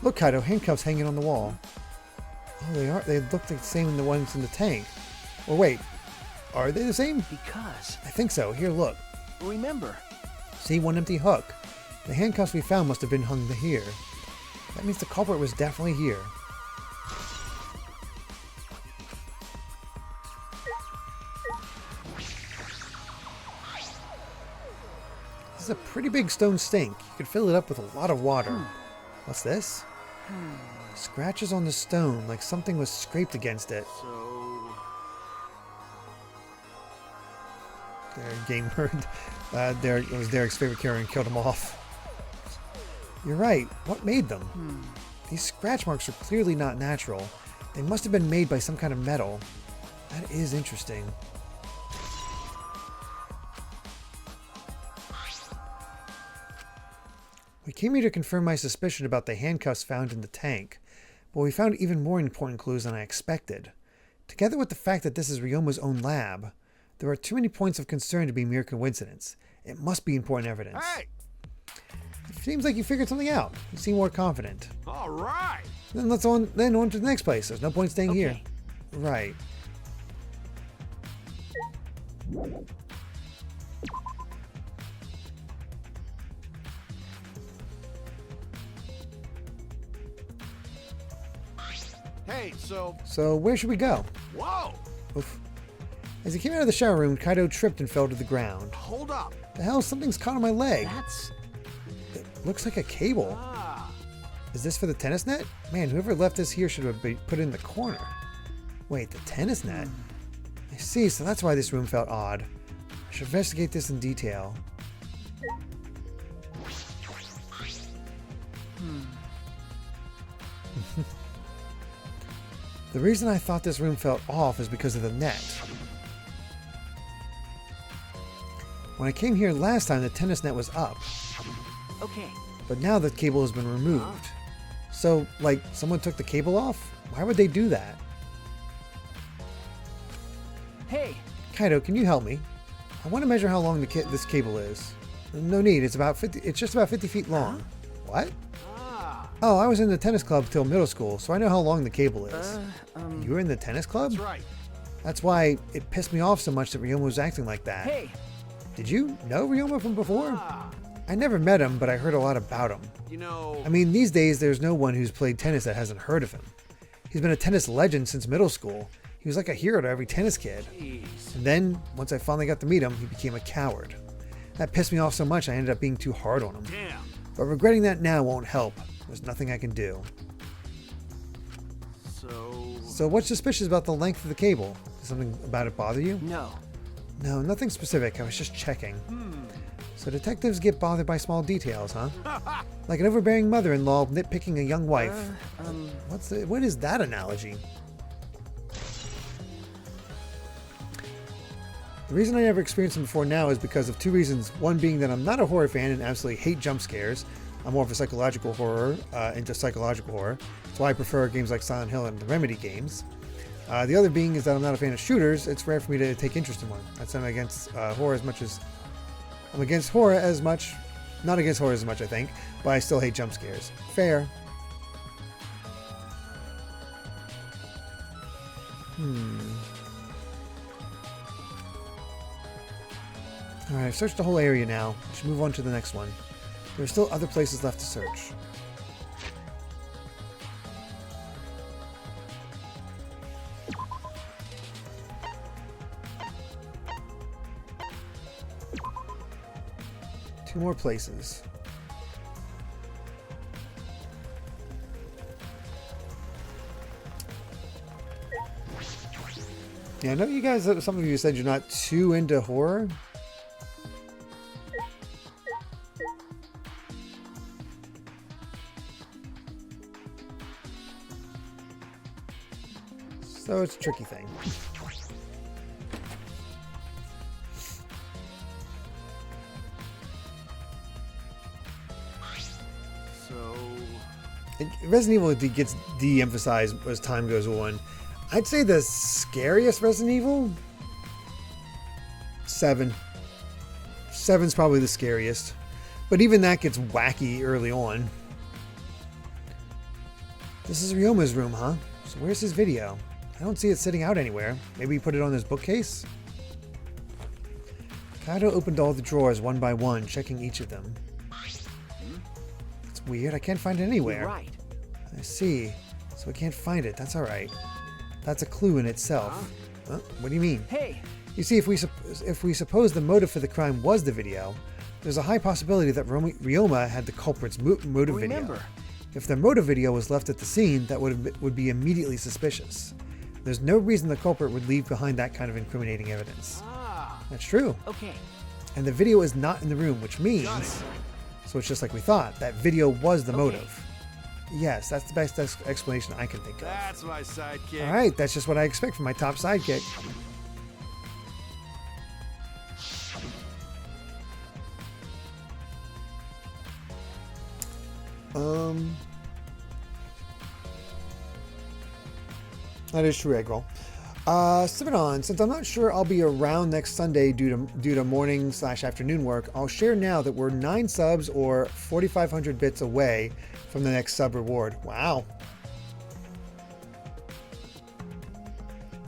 Look, Kaido, handcuffs hanging on the wall. Oh, they are. They look like the same as the ones in the tank. Or wait, are they the same? Because... I think so. Here, look. Remember. See, one empty hook. The handcuffs we found must have been hung to here. That means the culprit was definitely here. is a pretty big stone sink. You could fill it up with a lot of water. What's this? Scratches on the stone, like something was scraped against it. There, game nerd. There it was Derek's favorite character and killed him off. You're right. What made them? These scratch marks are clearly not natural. They must have been made by some kind of metal. That is interesting. We came here to confirm my suspicion about the handcuffs found in the tank, but we found even more important clues than I expected. Together with the fact that this is Ryoma's own lab, there are too many points of concern to be mere coincidence. It must be important evidence. Hey! It seems like you figured something out. You seem more confident. All right. Then let's on to the next place. There's no point staying here. Right. Hey, So where should we go? Whoa! Oof. As he came out of the shower room, Kaido tripped and fell to the ground. Hold up. The hell? Something's caught on my leg. That's... It looks like a cable. Is this for the tennis net? Man, whoever left this here should have been put it in the corner. Wait, the tennis net? I see, so that's why this room felt odd. I should investigate this in detail. The reason I thought this room felt off is because of the net. When I came here last time, the tennis net was up. Okay. But now the cable has been removed. So, like, someone took the cable off? Why would they do that? Hey! Kaido, can you help me? I want to measure how long this cable is. No need, it's just about 50 feet long. What? Oh, I was in the tennis club till middle school, so I know how long the cable is. You were in the tennis club? That's right. That's why it pissed me off so much that Ryoma was acting like that. Hey! Did you know Ryoma from before? I never met him, but I heard a lot about him. You know... I mean, these days there's no one who's played tennis that hasn't heard of him. He's been a tennis legend since middle school. He was like a hero to every tennis kid. And then, once I finally got to meet him, he became a coward. That pissed me off so much I ended up being too hard on him. Damn. But regretting that now won't help. There's nothing I can do. So what's suspicious about the length of the cable? Does something about it bother you? No. No, nothing specific. I was just checking. So detectives get bothered by small details, huh? Like an overbearing mother-in-law nitpicking a young wife. What is that analogy? The reason I never experienced them before now is because of two reasons. One being that I'm not a horror fan and absolutely hate jump scares. I'm more of a psychological horror, into psychological horror. That's why I prefer games like Silent Hill and the Remedy games. The other being is that I'm not a fan of shooters. It's rare for me to take interest in one. That's why I'm against horror as much as... I'm against horror as much... Not against horror as much, I think. But I still hate jump scares. Fair. Alright, I've searched the whole area now. We should move on to the next one. There are still other places left to search. Two more places. Yeah, I know you guys, some of you said you're not too into horror. So it's a tricky thing. Resident Evil gets de-emphasized as time goes on. I'd say the scariest Resident Evil? 7. 7's probably the scariest. But even that gets wacky early on. This is Ryoma's room, huh? So where's his video? I don't see it sitting out anywhere. Maybe he put it on his bookcase? Kaido opened all the drawers one by one, checking each of them. It's weird, I can't find it anywhere. You're right. I see. So I can't find it. That's alright. That's a clue in itself. Huh? What do you mean? Hey! You see, if we suppose the motive for the crime was the video, there's a high possibility that Ryoma had the culprit's motive video. Remember. If their motive video was left at the scene, that would be immediately suspicious. There's no reason the culprit would leave behind that kind of incriminating evidence. That's true. Okay. And the video is not in the room, which means, so it's just like we thought, that video was the motive. Yes, that's the best explanation I can think of. That's my sidekick. All right, that's just what I expect from my top sidekick. That is true, Eggroll. Sub-a-Thon, since I'm not sure I'll be around next Sunday due to morning/afternoon work, I'll share now that we're 9 subs or 4,500 bits away from the next sub reward. Wow.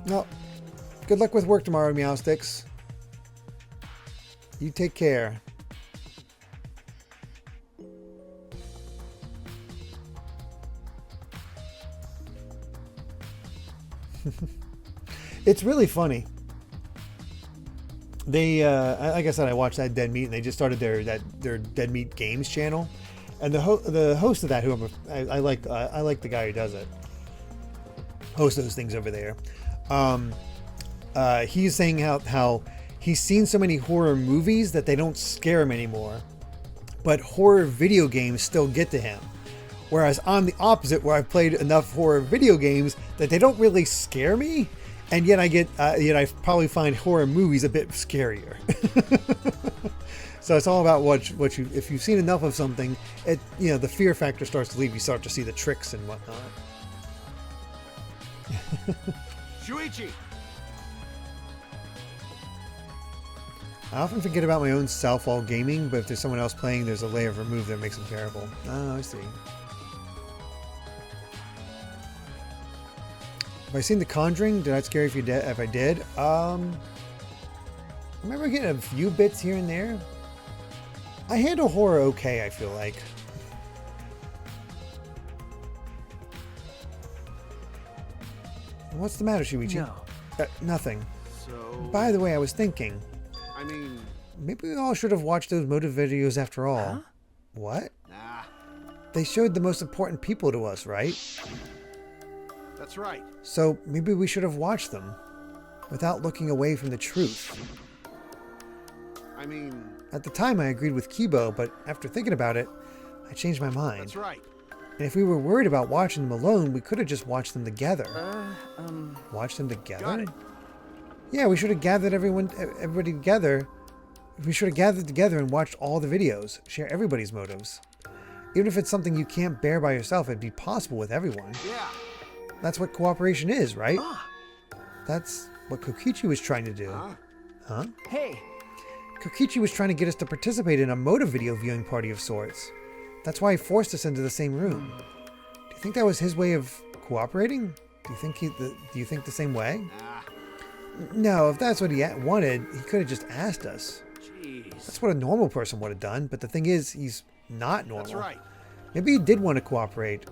Well, good luck with work tomorrow, Meowsticks. You take care. It's really funny. They, like I said, I watched that Dead Meat, and they just started their Dead Meat Games channel, and the host of that, who I like the guy who does it, host those things over there. He's saying how he's seen so many horror movies that they don't scare him anymore, but horror video games still get to him. Whereas I'm the opposite, where I've played enough horror video games that they don't really scare me, and yet I probably find horror movies a bit scarier. So it's all about if you've seen enough of something, the fear factor starts to leave. You start to see the tricks and whatnot. Shuichi! I often forget about my own self while gaming, but if there's someone else playing, there's a layer of remove that makes them terrible. Oh, I see. Have I seen The Conjuring? Did that scare you if I did? I remember getting a few bits here and there. I handle horror okay, I feel like. What's the matter, Shuichi? No. Nothing. So... By the way, I was thinking... I mean... Maybe we all should have watched those motive videos after all. Huh? What? Nah. They showed the most important people to us, right? That's right. So maybe we should have watched them without looking away from the truth. I mean... At the time, I agreed with Kibo, but after thinking about it, I changed my mind. That's right. And if we were worried about watching them alone, we could have just watched them together. Watched them together? Got it. Yeah, we should have gathered everybody together. We should have gathered together and watched all the videos. Share everybody's motives. Even if it's something you can't bear by yourself, it'd be possible with everyone. Yeah. That's what cooperation is, right? That's what Kokichi was trying to do. Huh? Hey! Kokichi was trying to get us to participate in a motive video viewing party of sorts. That's why he forced us into the same room. Do you think that was his way of cooperating? Do you think the same way? No, if that's what he wanted, he could have just asked us. Jeez. That's what a normal person would have done, but the thing is, he's not normal. That's right. Maybe he did want to cooperate,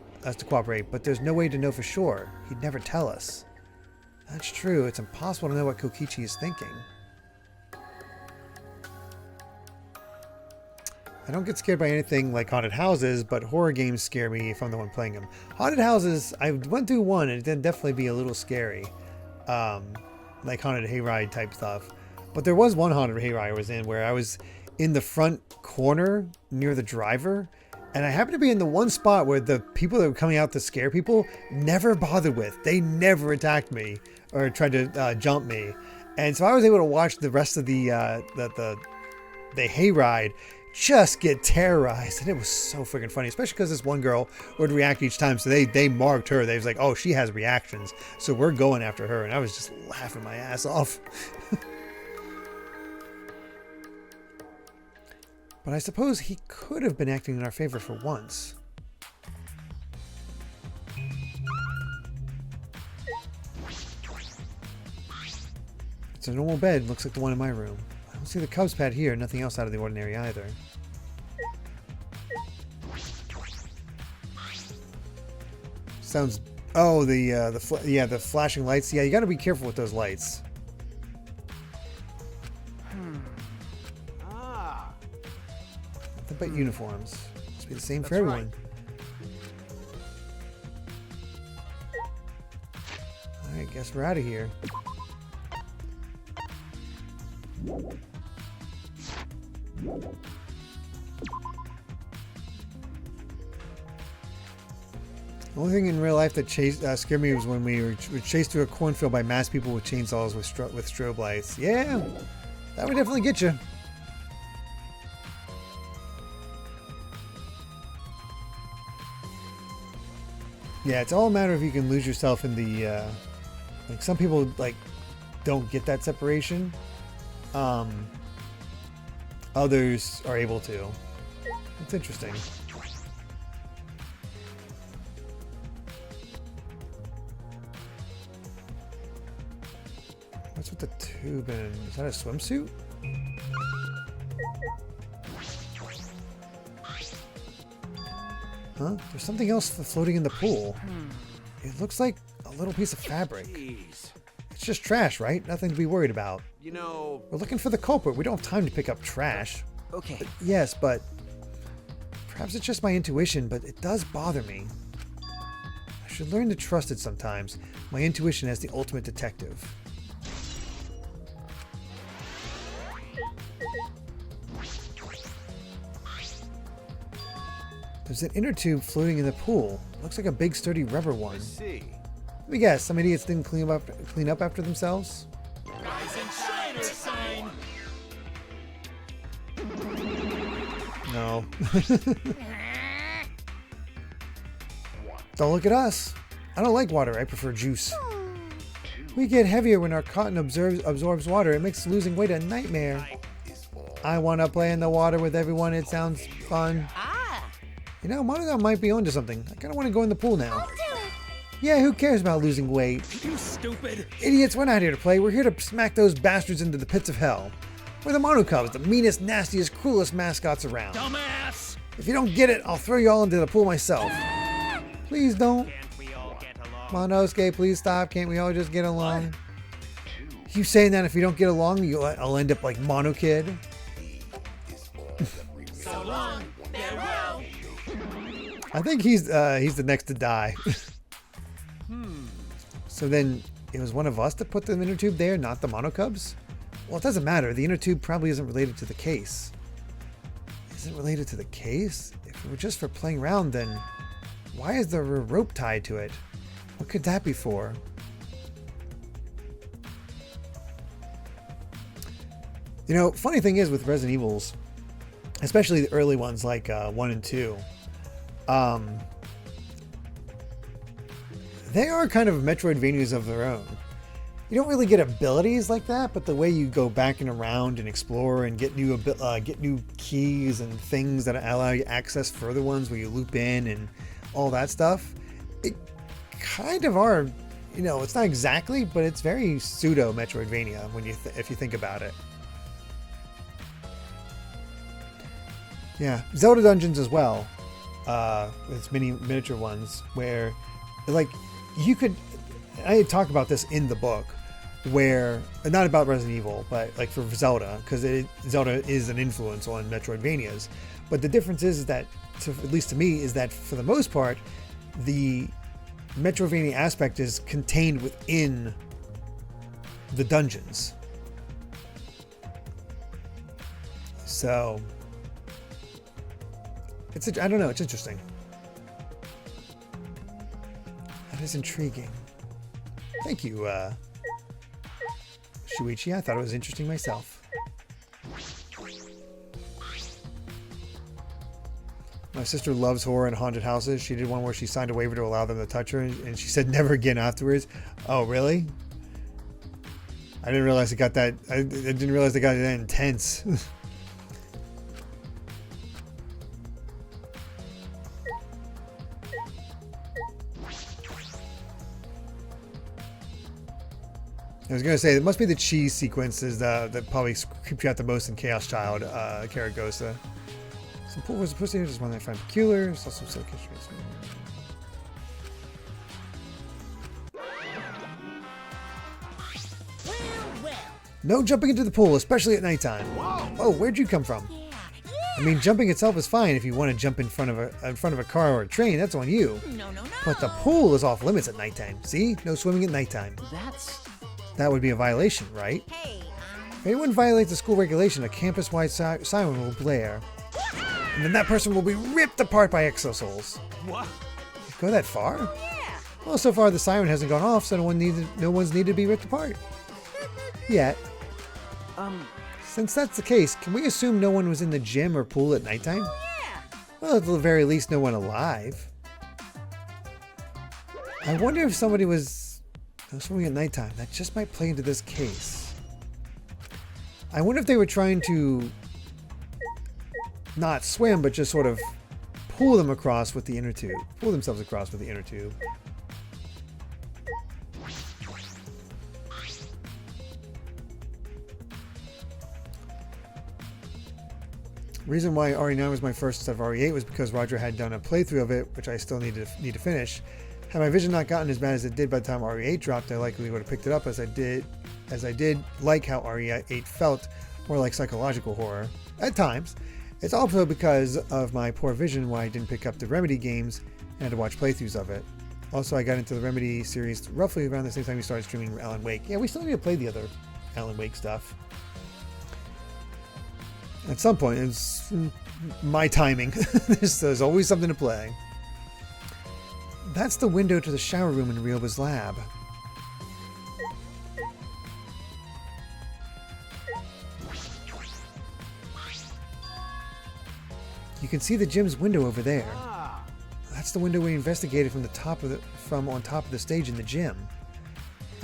but there's no way to know for sure. He'd never tell us. That's true. It's impossible to know what Kokichi is thinking. I don't get scared by anything like haunted houses, but horror games scare me if I'm the one playing them. Haunted houses, I went through one and it did definitely be a little scary. Like haunted hayride type stuff. But there was one haunted hayride I was in where I was in the front corner near the driver, and I happened to be in the one spot where the people that were coming out to scare people never bothered with. They never attacked me or tried to jump me. And so I was able to watch the rest of the hayride just get terrorized, and it was so freaking funny, especially because this one girl would react each time, so they marked her. They was like, oh, she has reactions, so we're going after her, and I was just laughing my ass off. But I suppose he could have been acting in our favor for once. It's a normal bed, looks like the one in my room. I don't see the Cubs pad here, nothing else out of the ordinary either. Sounds... Oh, the flashing lights. Yeah, you gotta be careful with those lights. bet uniforms. Must be the same for That's everyone. Alright, guess we're out of here. The only thing in real life that scared me was when we were chased through a cornfield by masked people with chainsaws with strobe lights. Yeah, that would definitely get you. Yeah, it's all a matter of you can lose yourself in the, like some people like don't get that separation. Others are able to. It's interesting. What's with the tube in? Is that a swimsuit? Huh? There's something else floating in the pool. It looks like a little piece of fabric. Jeez. It's just trash, right? Nothing to be worried about. You know... We're looking for the culprit. We don't have time to pick up trash. Okay. Yes, but... Perhaps it's just my intuition, but it does bother me. I should learn to trust it sometimes. My intuition as the ultimate detective. There's an inner tube floating in the pool. Looks like a big sturdy rubber one. See. Let me guess, some idiots didn't clean up after themselves? Rise and shine, sign. No. Don't look at us. I don't like water, I prefer juice. We get heavier when our cotton absorbs water. It makes losing weight a nightmare. I want to play in the water with everyone. It sounds fun. You know, Monogon might be onto something. I kind of want to go in the pool now. Yeah, who cares about losing weight? You stupid. Idiots, we're not here to play. We're here to smack those bastards into the pits of hell. We're the Mono Cubs, the meanest, nastiest, cruelest mascots around. Dumbass. If you don't get it, I'll throw you all into the pool myself. Please don't. Monosuke, please stop. Can't we all just get along? You saying that if you don't get along, I'll end up like Mono Kid? So long. Farewell. I think he's the next to die. So then it was one of us that put the inner tube there, not the Mono Cubs? Well, it doesn't matter. The inner tube probably isn't related to the case. Is it related to the case? If it were just for playing around, then why is there a rope tied to it? What could that be for? You know, funny thing is with Resident Evils, especially the early ones like 1 and 2, they are kind of Metroidvanias of their own. You don't really get abilities like that, but the way you go back and around and explore and get new keys and things that allow you access further ones where you loop in and all that stuff, it kind of are, you know, it's not exactly, but it's very pseudo Metroidvania when if you think about it. Yeah, Zelda dungeons as well, with its miniature ones where, like, you could. I talk about this in the book, where not about Resident Evil, but like for Zelda, because Zelda is an influence on Metroidvanias. But the difference is that, at least to me, is that for the most part, the Metroidvania aspect is contained within the dungeons. So I don't know, it's interesting. That is intriguing. Thank you, Shuichi. I thought it was interesting myself. My sister loves horror and haunted houses. She did one where she signed a waiver to allow them to touch her, and she said never again afterwards. Oh, really? I didn't realize it got that. I didn't realize it got that intense. I was gonna say it must be the cheese sequences that probably creep you out the most in Chaos Child, Karagosa. Some pool was supposed to be just one that I find peculiar. It's also silk history. No jumping into the pool, especially at nighttime. Oh, where'd you come from? Yeah, I mean, jumping itself is fine if you want to jump in front of a car or a train. That's on you. No, no, no. But the pool is off limits at nighttime. See? No swimming at nighttime. That would be a violation, right? Hey, If anyone violates a school regulation, a campus-wide siren will blare. And then that person will be ripped apart by exosouls. What? Go that far? yeah. Well, so far the siren hasn't gone off, so no one's needed to be ripped apart. Yet. Since that's the case, can we assume no one was in the gym or pool at nighttime? Yeah. Well, at the very least, no one alive. I wonder if somebody was swimming at nighttime. That just might play into this case. I wonder if they were trying to not swim, but just sort of pull them across with the inner tube. Pull themselves across with the inner tube. Reason why RE9 was my first instead of RE8 was because Roger had done a playthrough of it, which I still need to finish. Had my vision not gotten as bad as it did by the time RE8 dropped, I likely would have picked it up as I did like how RE8 felt more like psychological horror at times. It's also because of my poor vision why I didn't pick up the Remedy games and had to watch playthroughs of it. Also, I got into the Remedy series roughly around the same time we started streaming Alan Wake. Yeah, we still need to play the other Alan Wake stuff. At some point, it's my timing. There's always something to play. That's the window to the shower room in Ryoba's lab. You can see the gym's window over there. That's the window we investigated from on top of the stage in the gym.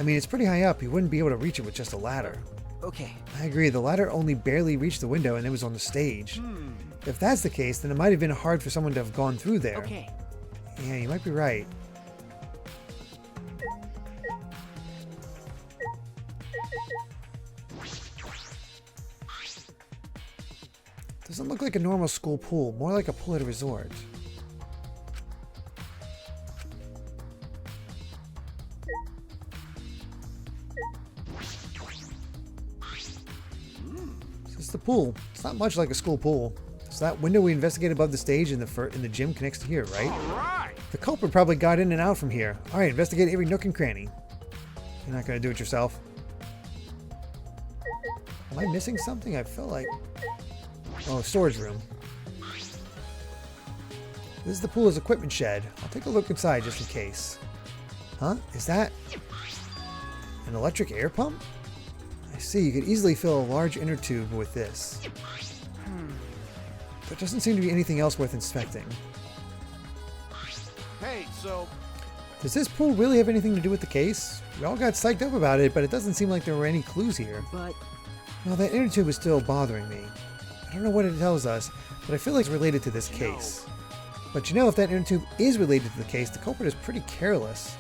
I mean, it's pretty high up. You wouldn't be able to reach it with just a ladder. Okay. I agree. The ladder only barely reached the window and it was on the stage. If that's the case, then it might have been hard for someone to have gone through there. Okay. Yeah, you might be right. Doesn't look like a normal school pool, more like a pool at a resort. This is the pool. It's not much like a school pool. So that window we investigated above the stage in the gym connects to here, right? Right. The culprit probably got in and out from here. All right, investigate every nook and cranny. You're not gonna do it yourself. Am I missing something? I feel like... Oh, storage room. This is the pool's equipment shed. I'll take a look inside just in case. Huh? Is that an electric air pump? I see. You could easily fill a large inner tube with this. There doesn't seem to be anything else worth inspecting. Hey, so... Does this pool really have anything to do with the case? We all got psyched up about it, but it doesn't seem like there were any clues here. But... No, that inner tube is still bothering me. I don't know what it tells us, but I feel like it's related to this case. But you know, if that inner tube is related to the case, the culprit is pretty careless.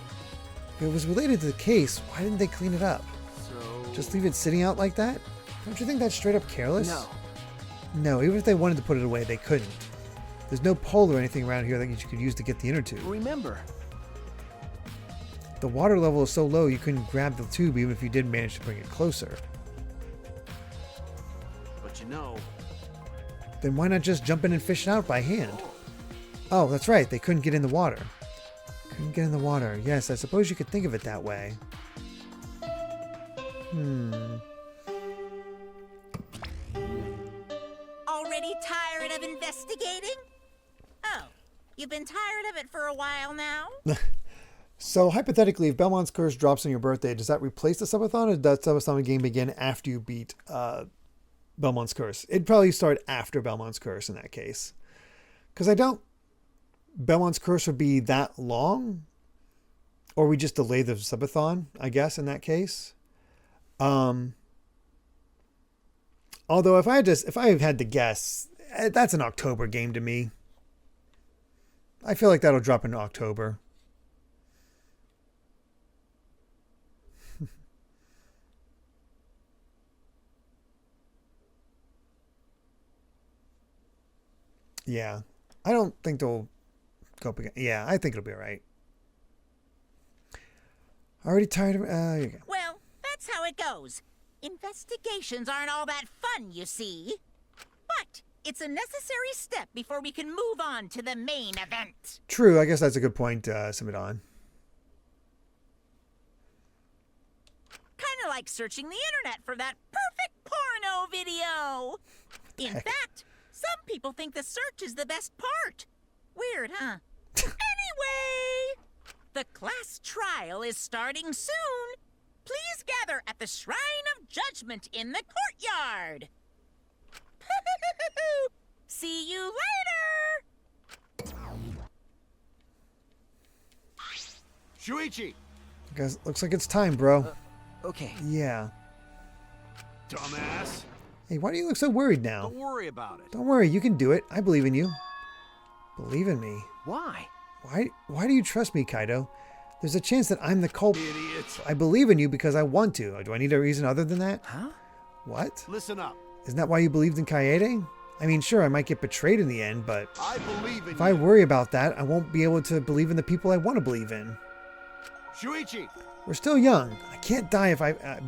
If it was related to the case, why didn't they clean it up? So... Just leave it sitting out like that? Don't you think that's straight up careless? No. No, even if they wanted to put it away, they couldn't. There's no pole or anything around here that you could use to get the inner tube. Remember. The water level is so low you couldn't grab the tube even if you did manage to bring it closer. But you know... Then why not just jump in and fish it out by hand? Oh, that's right, they couldn't get in the water. Couldn't get in the water. Yes, I suppose you could think of it that way. Already tired of investigating? Oh, you've been tired of it for a while now? So, hypothetically, if Belmont's Curse drops on your birthday, does that replace the Sub-a-Thon, or does Sub-a-Thon game begin after you beat Belmont's Curse? It'd probably start after Belmont's Curse in that case. Because I don't... Belmont's Curse would be that long, or we just delay the Sub-a-Thon, I guess, in that case. Although, if I had to guess, that's an October game to me. I feel like that'll drop in October. Yeah, I don't think they'll go up again. Yeah, I think it'll be all right. Already tired of... here you go. Well, that's how it goes. Investigations aren't all that fun, you see. But It's a necessary step before we can move on to the main event. True, I guess that's a good point, Sub-a-Thon. Kind of like searching the internet for that perfect porno video. In fact, some people think the search is the best part. Weird, huh? Anyway, the class trial is starting soon. Please gather at the Shrine of Judgment in the courtyard. See you later! Shuichi! Guys, looks like it's time, bro. Okay. Yeah. Dumbass. Hey, why do you look so worried now? Don't worry about it. Don't worry, you can do it. I believe in you. Believe in me. Why? Why do you trust me, Kaido? There's a chance that I'm the culprit. Idiot. I believe in you because I want to. Do I need a reason other than that? Huh? What? Listen up. Isn't that why you believed in Kaede? I mean, sure, I might get betrayed in the end, but I believe in if you. I worry about that, I won't be able to believe in the people I want to believe in. Shuichi! We're still young. I can't die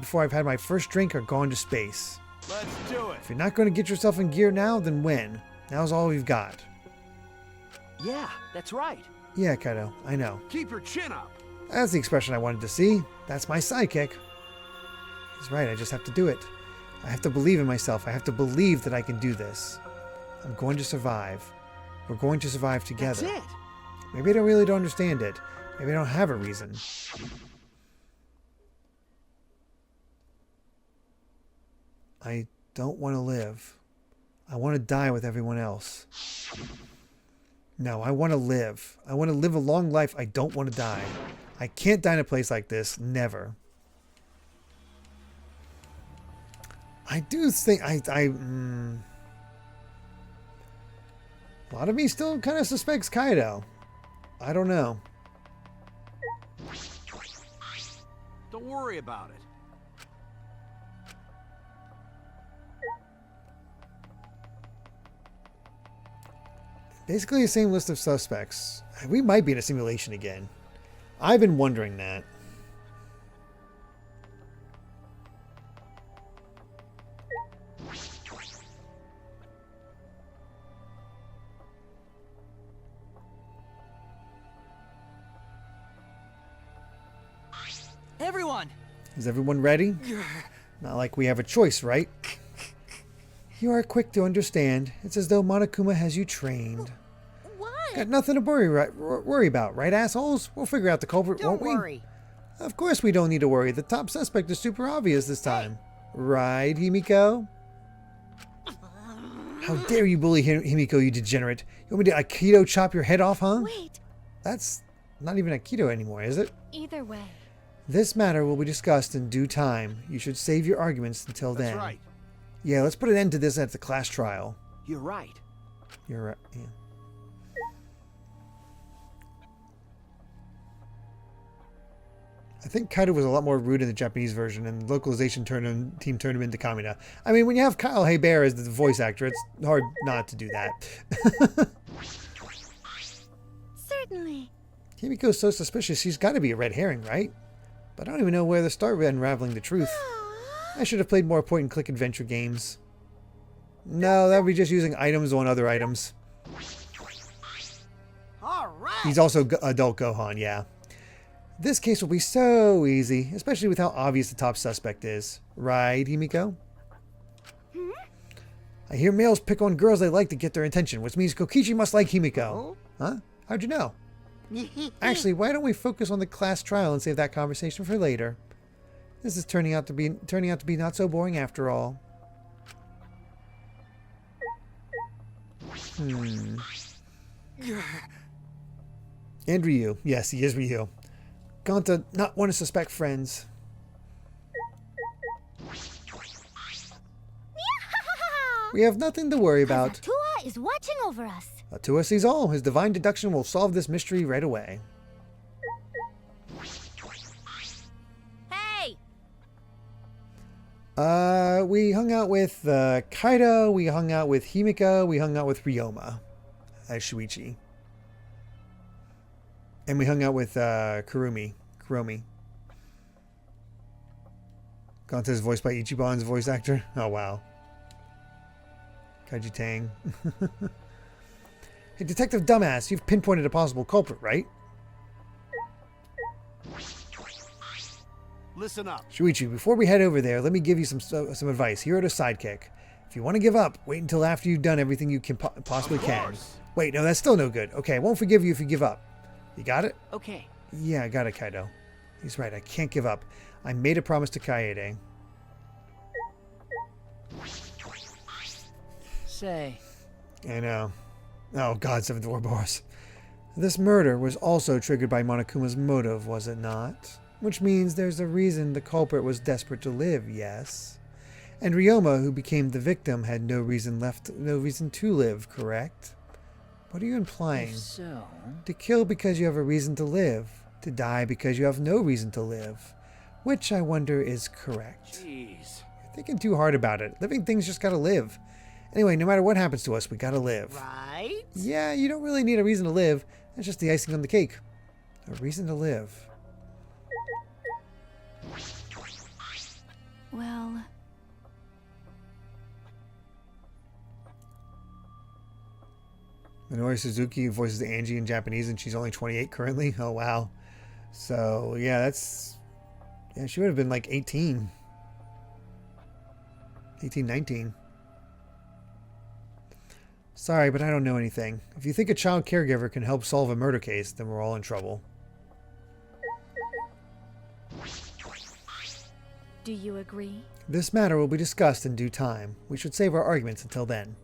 before I've had my first drink or gone to space. Let's do it. If you're not going to get yourself in gear now, then when? Now's all we've got. Yeah, that's right. Yeah, Kaido, I know. Keep your chin up. That's the expression I wanted to see. That's my sidekick. He's right, I just have to do it. I have to believe in myself. I have to believe that I can do this. I'm going to survive. We're going to survive together. That's it. Maybe I really don't understand it. Maybe I don't have a reason. I don't want to live. I want to die with everyone else. No, I want to live. I want to live a long life. I don't want to die. I can't die in a place like this. Never. I do think a lot of me still kind of suspects Kaido. I don't know. Don't worry about it. Basically the same list of suspects. We might be in a simulation again. I've been wondering that. Everyone! Is everyone ready? Not like we have a choice, right? You are quick to understand. It's as though Monokuma has you trained. What? Got nothing to worry about, right, assholes? We'll figure out the culprit, won't we? Don't worry. Of course we don't need to worry. The top suspect is super obvious this time. Right, Himiko? How dare you bully Himiko, you degenerate. You want me to Aikido chop your head off, huh? Wait. That's not even Aikido anymore, is it? Either way. This matter will be discussed in due time. You should save your arguments until then. That's right. Yeah, let's put an end to this at the class trial. You're right. You're right. Yeah. I think Kaido was a lot more rude in the Japanese version, and localization team turned him into Kamina. I mean, when you have Kyle Hebert as the voice actor, it's hard not to do that. Certainly. Himiko's so suspicious, she's got to be a red herring, right? But I don't even know where to start with unraveling the truth. I should have played more point-and-click adventure games. No, that would be just using items on other items. All right. He's also adult Gohan, yeah. This case will be so easy, especially with how obvious the top suspect is. Right, Himiko? Hmm? I hear males pick on girls they like to get their attention, which means Kokichi must like Himiko. Oh? Huh? How'd you know? Actually, why don't we focus on the class trial and save that conversation for later? This is turning out to be not so boring after all. And Ryu. Yes, he is Ryu. Gonta not want to suspect friends. We have nothing to worry about. Atua is watching over us. Atua sees all. His divine deduction will solve this mystery right away. Hey! We hung out with Kaido, we hung out with Himiko, we hung out with Ryoma as Shuichi. And we hung out with Kuromi. Gonta's voiced by Ichiban's voice actor. Oh, wow. Kaiji Tang. Hey, Detective Dumbass, you've pinpointed a possible culprit, right? Listen up. Shuichi, before we head over there, let me give you some advice. Here at a sidekick. If you want to give up, wait until after you've done everything you can possibly can. Wait, no, that's still no good. Okay, I won't forgive you if you give up. You got it? Okay. Yeah, I got it, Kaido. He's right, I can't give up. I made a promise to Kaede. Say. I know. Oh god, Seventh Ouroboros. This murder was also triggered by Monokuma's motive, was it not? Which means there's a reason the culprit was desperate to live, yes? And Ryoma, who became the victim, had no reason to live, correct? What are you implying? If so... To kill because you have a reason to live. To die because you have no reason to live. Which, I wonder, is correct. Jeez. You're thinking too hard about it. Living things just gotta live. Anyway, no matter what happens to us, we gotta live. Right? Yeah, you don't really need a reason to live. That's just the icing on the cake. A reason to live. Well... Minori Suzuki voices Angie in Japanese, and she's only 28 currently. Oh, wow. So, yeah, that's... Yeah, she would have been like 18. 18, 19. Sorry, but I don't know anything. If you think a child caregiver can help solve a murder case, then we're all in trouble. Do you agree? This matter will be discussed in due time. We should save our arguments until then.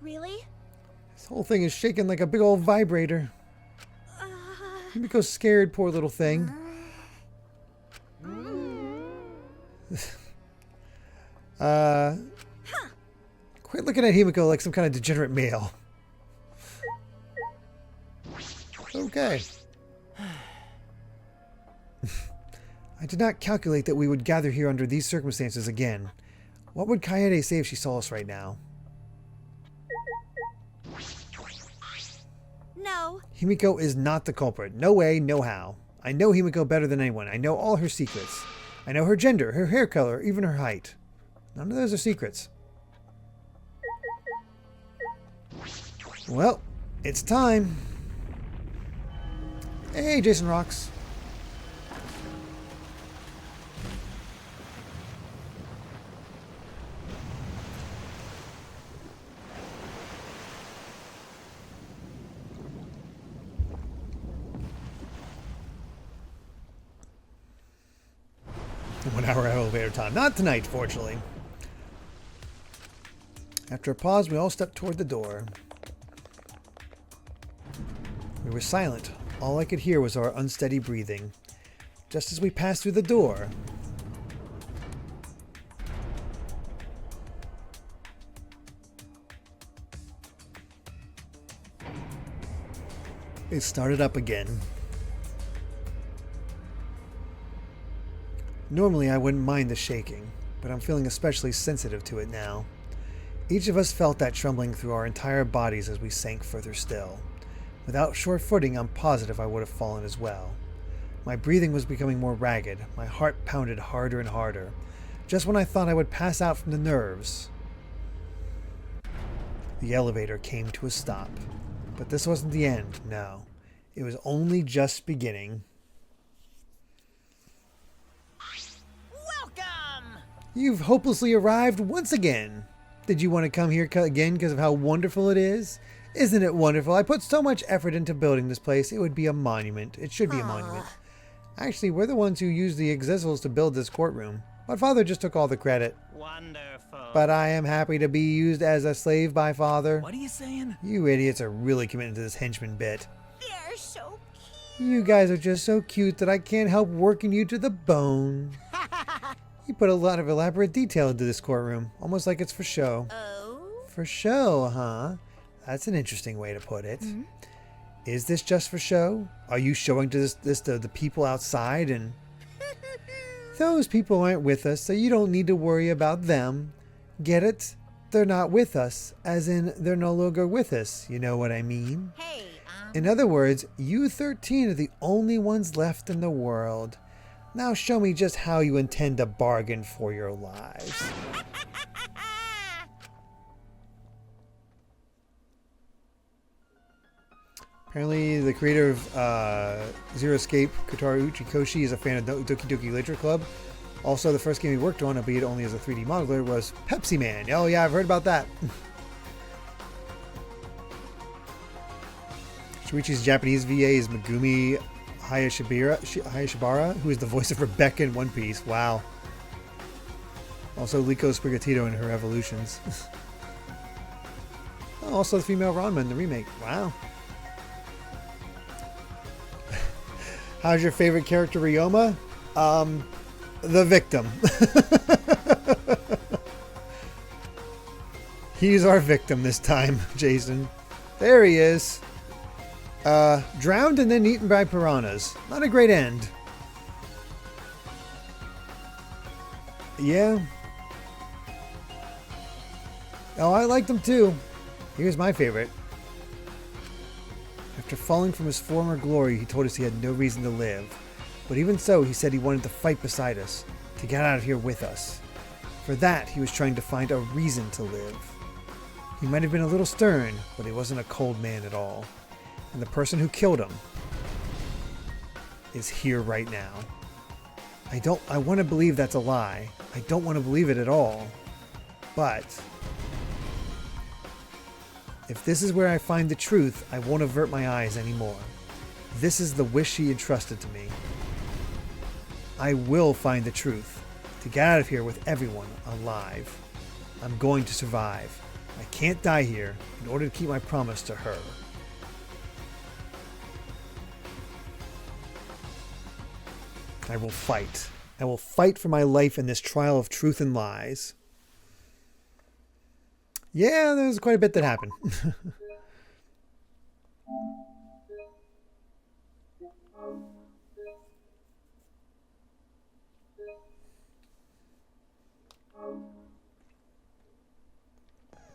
Really? This whole thing is shaking like a big old vibrator. Himiko's scared, poor little thing. Quit looking at Himiko like some kind of degenerate male. Okay. I did not calculate that we would gather here under these circumstances again. What would Kaede say if she saw us right now? No. Himiko is not the culprit. No way, no how. I know Himiko better than anyone. I know all her secrets. I know her gender, her hair color, even her height. None of those are secrets. Well, it's time. Hey, Jason Rocks. One hour elevator time. Not tonight, fortunately. After a pause, we all stepped toward the door. We were silent. All I could hear was our unsteady breathing. Just as we passed through the door, it started up again. Normally I wouldn't mind the shaking, but I'm feeling especially sensitive to it now. Each of us felt that trembling through our entire bodies as we sank further still. Without sure footing, I'm positive I would have fallen as well. My breathing was becoming more ragged, my heart pounded harder and harder. Just when I thought I would pass out from the nerves, the elevator came to a stop. But this wasn't the end, no. It was only just beginning. You've hopelessly arrived once again. Did you want to come here again because of how wonderful it is? Isn't it wonderful? I put so much effort into building this place. It would be a monument. It should be a monument. Actually, we're the ones who used the exisals to build this courtroom. My father just took all the credit. Wonderful. But I am happy to be used as a slave by father. What are you saying? You idiots are really committed to this henchman bit. They're so cute. You guys are just so cute that I can't help working you to the bone. You put a lot of elaborate detail into this courtroom, almost like it's for show. Oh? For show, huh? That's an interesting way to put it. Is this just for show? Are you showing this to the people outside? And those people aren't with us, so you don't need to worry about them. Get it? They're not with us, as in they're no longer with us. You know what I mean? Hey, In other words, you 13 are the only ones left in the world. Now show me just how you intend to bargain for your lives. Apparently, the creator of Zero Escape, Kotaro Uchikoshi, is a fan of Doki Doki Literature Club. Also, the first game he worked on, albeit only as a 3D modeler, was Pepsi Man. Oh yeah, I've heard about that. Shuichi's Japanese VA is Megumi Hayashibara, who is the voice of Rebecca in One Piece. Wow. Also, Liko Sprigatito in her evolutions. Also, the female Ranma in the remake. Wow. How's your favorite character, Ryoma? The victim. He's our victim this time, Jason. There he is. Drowned and then eaten by piranhas. Not a great end. Yeah. Oh, I liked him too. Here's my favorite. After falling from his former glory, he told us he had no reason to live. But even so, he said he wanted to fight beside us, to get out of here with us. For that, he was trying to find a reason to live. He might have been a little stern, but he wasn't a cold man at all. And the person who killed him is here right now. I want to believe that's a lie. I don't want to believe it at all. But if this is where I find the truth, I won't avert my eyes anymore. This is the wish he entrusted to me. I will find the truth, to get out of here with everyone alive. I'm going to survive. I can't die here in order to keep my promise to her. I will fight. I will fight for my life in this trial of truth and lies. Yeah, there's quite a bit that happened.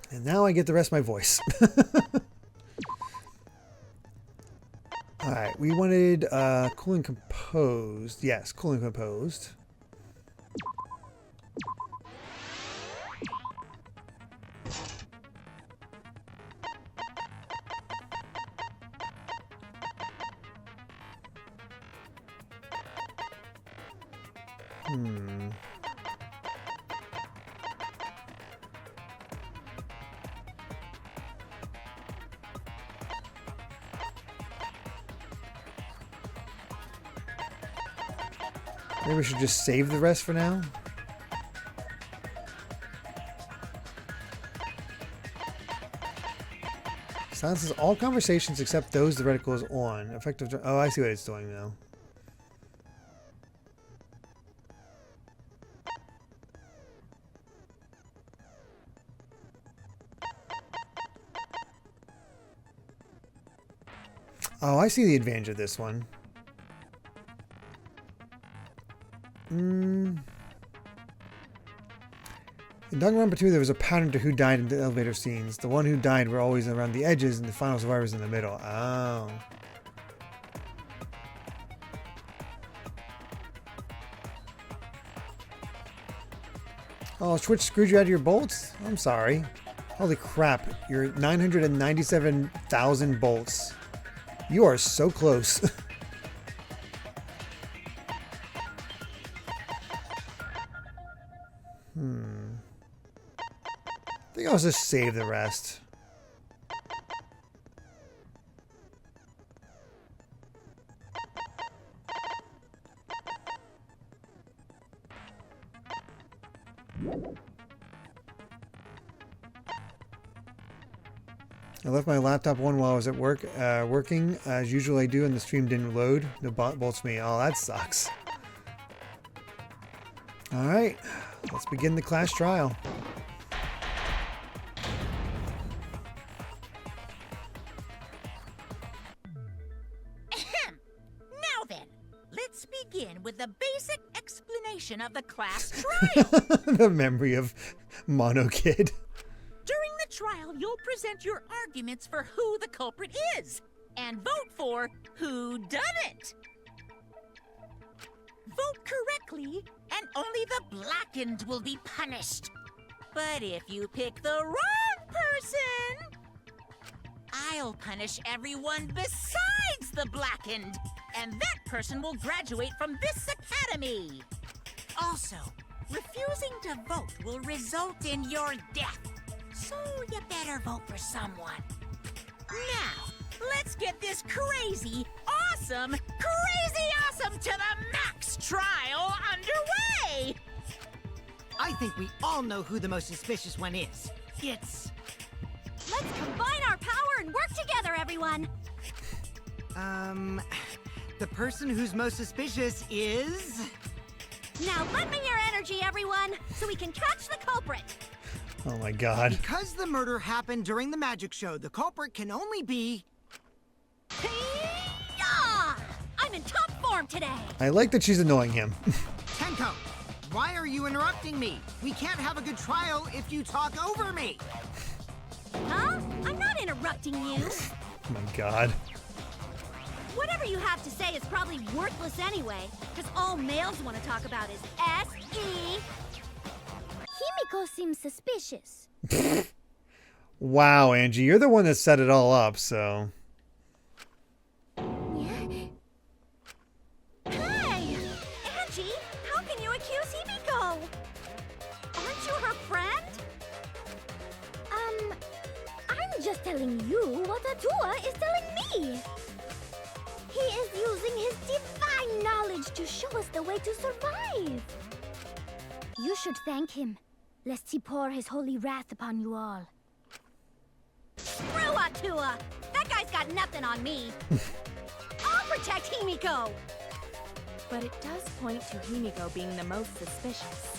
And now I get the rest of my voice. Alright, we wanted cool and composed. Yes, cool and composed. Maybe we should just save the rest for now. Silences all conversations except those the reticle is on. Effective. Oh, I see what it's doing now. Oh, I see the advantage of this one. In Danganronpa 2, there was a pattern to who died in the elevator scenes. The one who died were always around the edges, and the final survivors in the middle. Oh. Oh, Twitch screwed you out of your bolts? I'm sorry. Holy crap. You're 997,000 bolts. You are so close. I think I'll just save the rest. I left my laptop on while I was at work, working as usual I do, and the stream didn't load. No bolts me. Oh, that sucks. All right, let's begin the class trial. Now then, let's begin with the basic explanation of the class trial. The memory of Mono Kid. During the trial, you'll present your arguments for who the culprit is, and vote for who done it. Vote Exactly. And only the blackened will be punished. But if you pick the wrong person, I'll punish everyone besides the blackened. And that person will graduate from this academy. Also, refusing to vote will result in your death. So you better vote for someone. Now, let's get this crazy awesome to the max trial underway! I think we all know who the most suspicious one is. It's... Let's combine our power and work together, everyone. The person who's most suspicious is... Now lend me your energy, everyone, so we can catch the culprit. Oh my god. Because the murder happened during the magic show, the culprit can only be... Yeah! I'm in top form today. I like that she's annoying him. Tenko, why are you interrupting me? We can't have a good trial if you talk over me. Huh? I'm not interrupting you. Oh my god. Whatever you have to say is probably worthless anyway, because all males want to talk about is S.E. Himiko seems suspicious. Wow, Angie, you're the one that set it all up, so... Hey! Angie, how can you accuse Himiko? Aren't you her friend? I'm just telling you what Atua is telling me. He is using his divine knowledge to show us the way to survive. You should thank him, lest he pour his holy wrath upon you all. Screw Atua! That guy's got nothing on me. I'll protect Himiko! But it does point to Himiko being the most suspicious.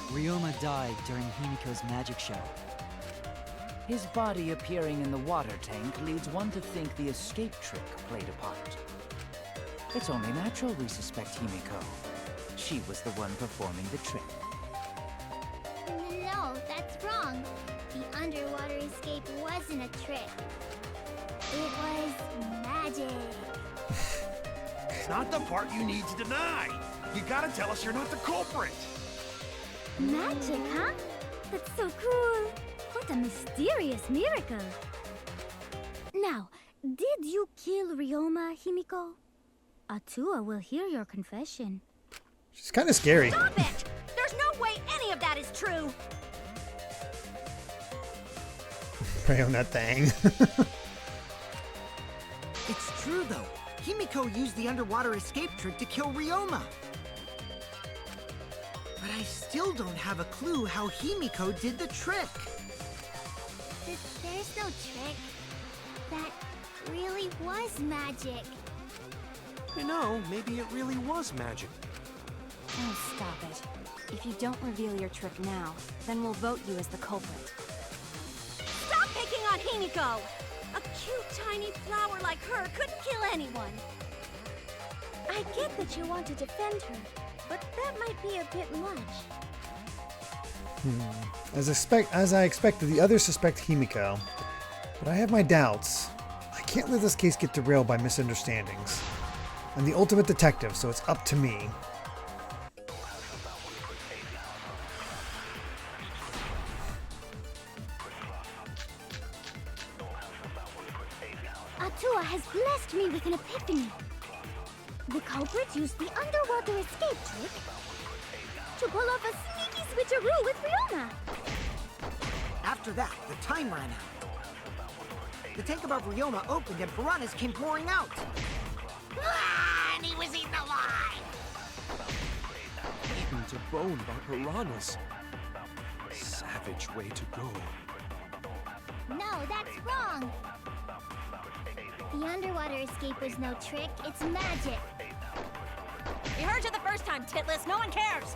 Ryoma died during Himiko's magic show. His body appearing in the water tank leads one to think the escape trick played a part. It's only natural we suspect Himiko. She was the one performing the trick. No, that's wrong. The underwater escape wasn't a trick. It was magic. It's not the part you need to deny. You gotta tell us you're not the culprit. Magic, huh? That's so cool. What a mysterious miracle. Now, did you kill Ryoma, Himiko? Atua will hear your confession. She's kind of scary. Stop it! There's no way any of that is true. Pray on that thing. It's true, though. Himiko used the underwater escape trick to kill Ryoma. But I still don't have a clue how Himiko did the trick. There's no trick. That really was magic. You know, maybe it really was magic. Oh, stop it. If you don't reveal your trick now, then we'll vote you as the culprit. Stop picking on Himiko! A cute tiny flower like her couldn't kill anyone. I get that you want to defend her, but that might be a bit much. As I expected, the others suspect Himiko. But I have my doubts. I can't let this case get derailed by misunderstandings. I'm the ultimate detective, so it's up to me. Atua has blessed me with an epiphany. The culprit used the underwater escape trick to pull off a sneaky switcheroo with Ryoma. After that, the time ran out. The tank above Ryoma opened and piranhas came pouring out. And he was eaten alive! Eaten to bone by piranhas. Savage way to go. No, that's wrong. The underwater escape was no trick, it's magic. We heard you the first time, Titless. No one cares.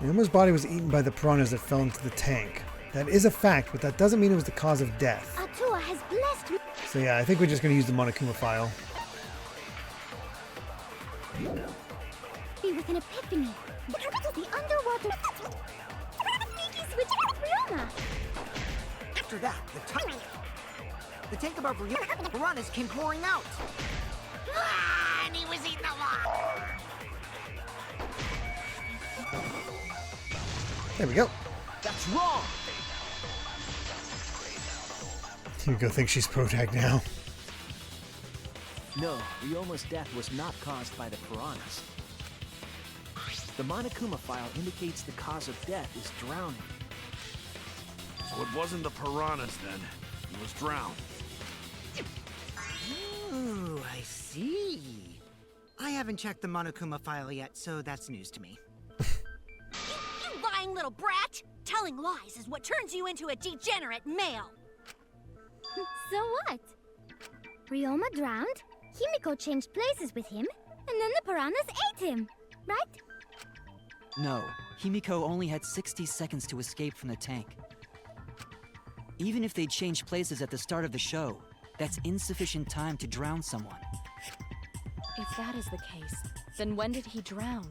Ryoma's body was eaten by the piranhas that fell into the tank. That is a fact, but that doesn't mean it was the cause of death. Atua has blessed me. So yeah, I think we're just going to use the Monokuma file. With an epiphany. The underwater sneaky switch with Ryoma. After that, the tank above Ryoma, piranhas came pouring out. And he was eaten alive! There we go. That's wrong! Himiko thinks she's protag now. No, Ryoma's death was not caused by the piranhas. The Monokuma file indicates the cause of death is drowning. So it wasn't the piranhas then. He was drowned. Ooh, I see. I haven't checked the Monokuma file yet, so that's news to me. You lying little brat! Telling lies is what turns you into a degenerate male. So what? Ryoma drowned, Himiko changed places with him, and then the piranhas ate him, right? No, Himiko only had 60 seconds to escape from the tank. Even if they changed places at the start of the show, that's insufficient time to drown someone. If that is the case, then when did he drown?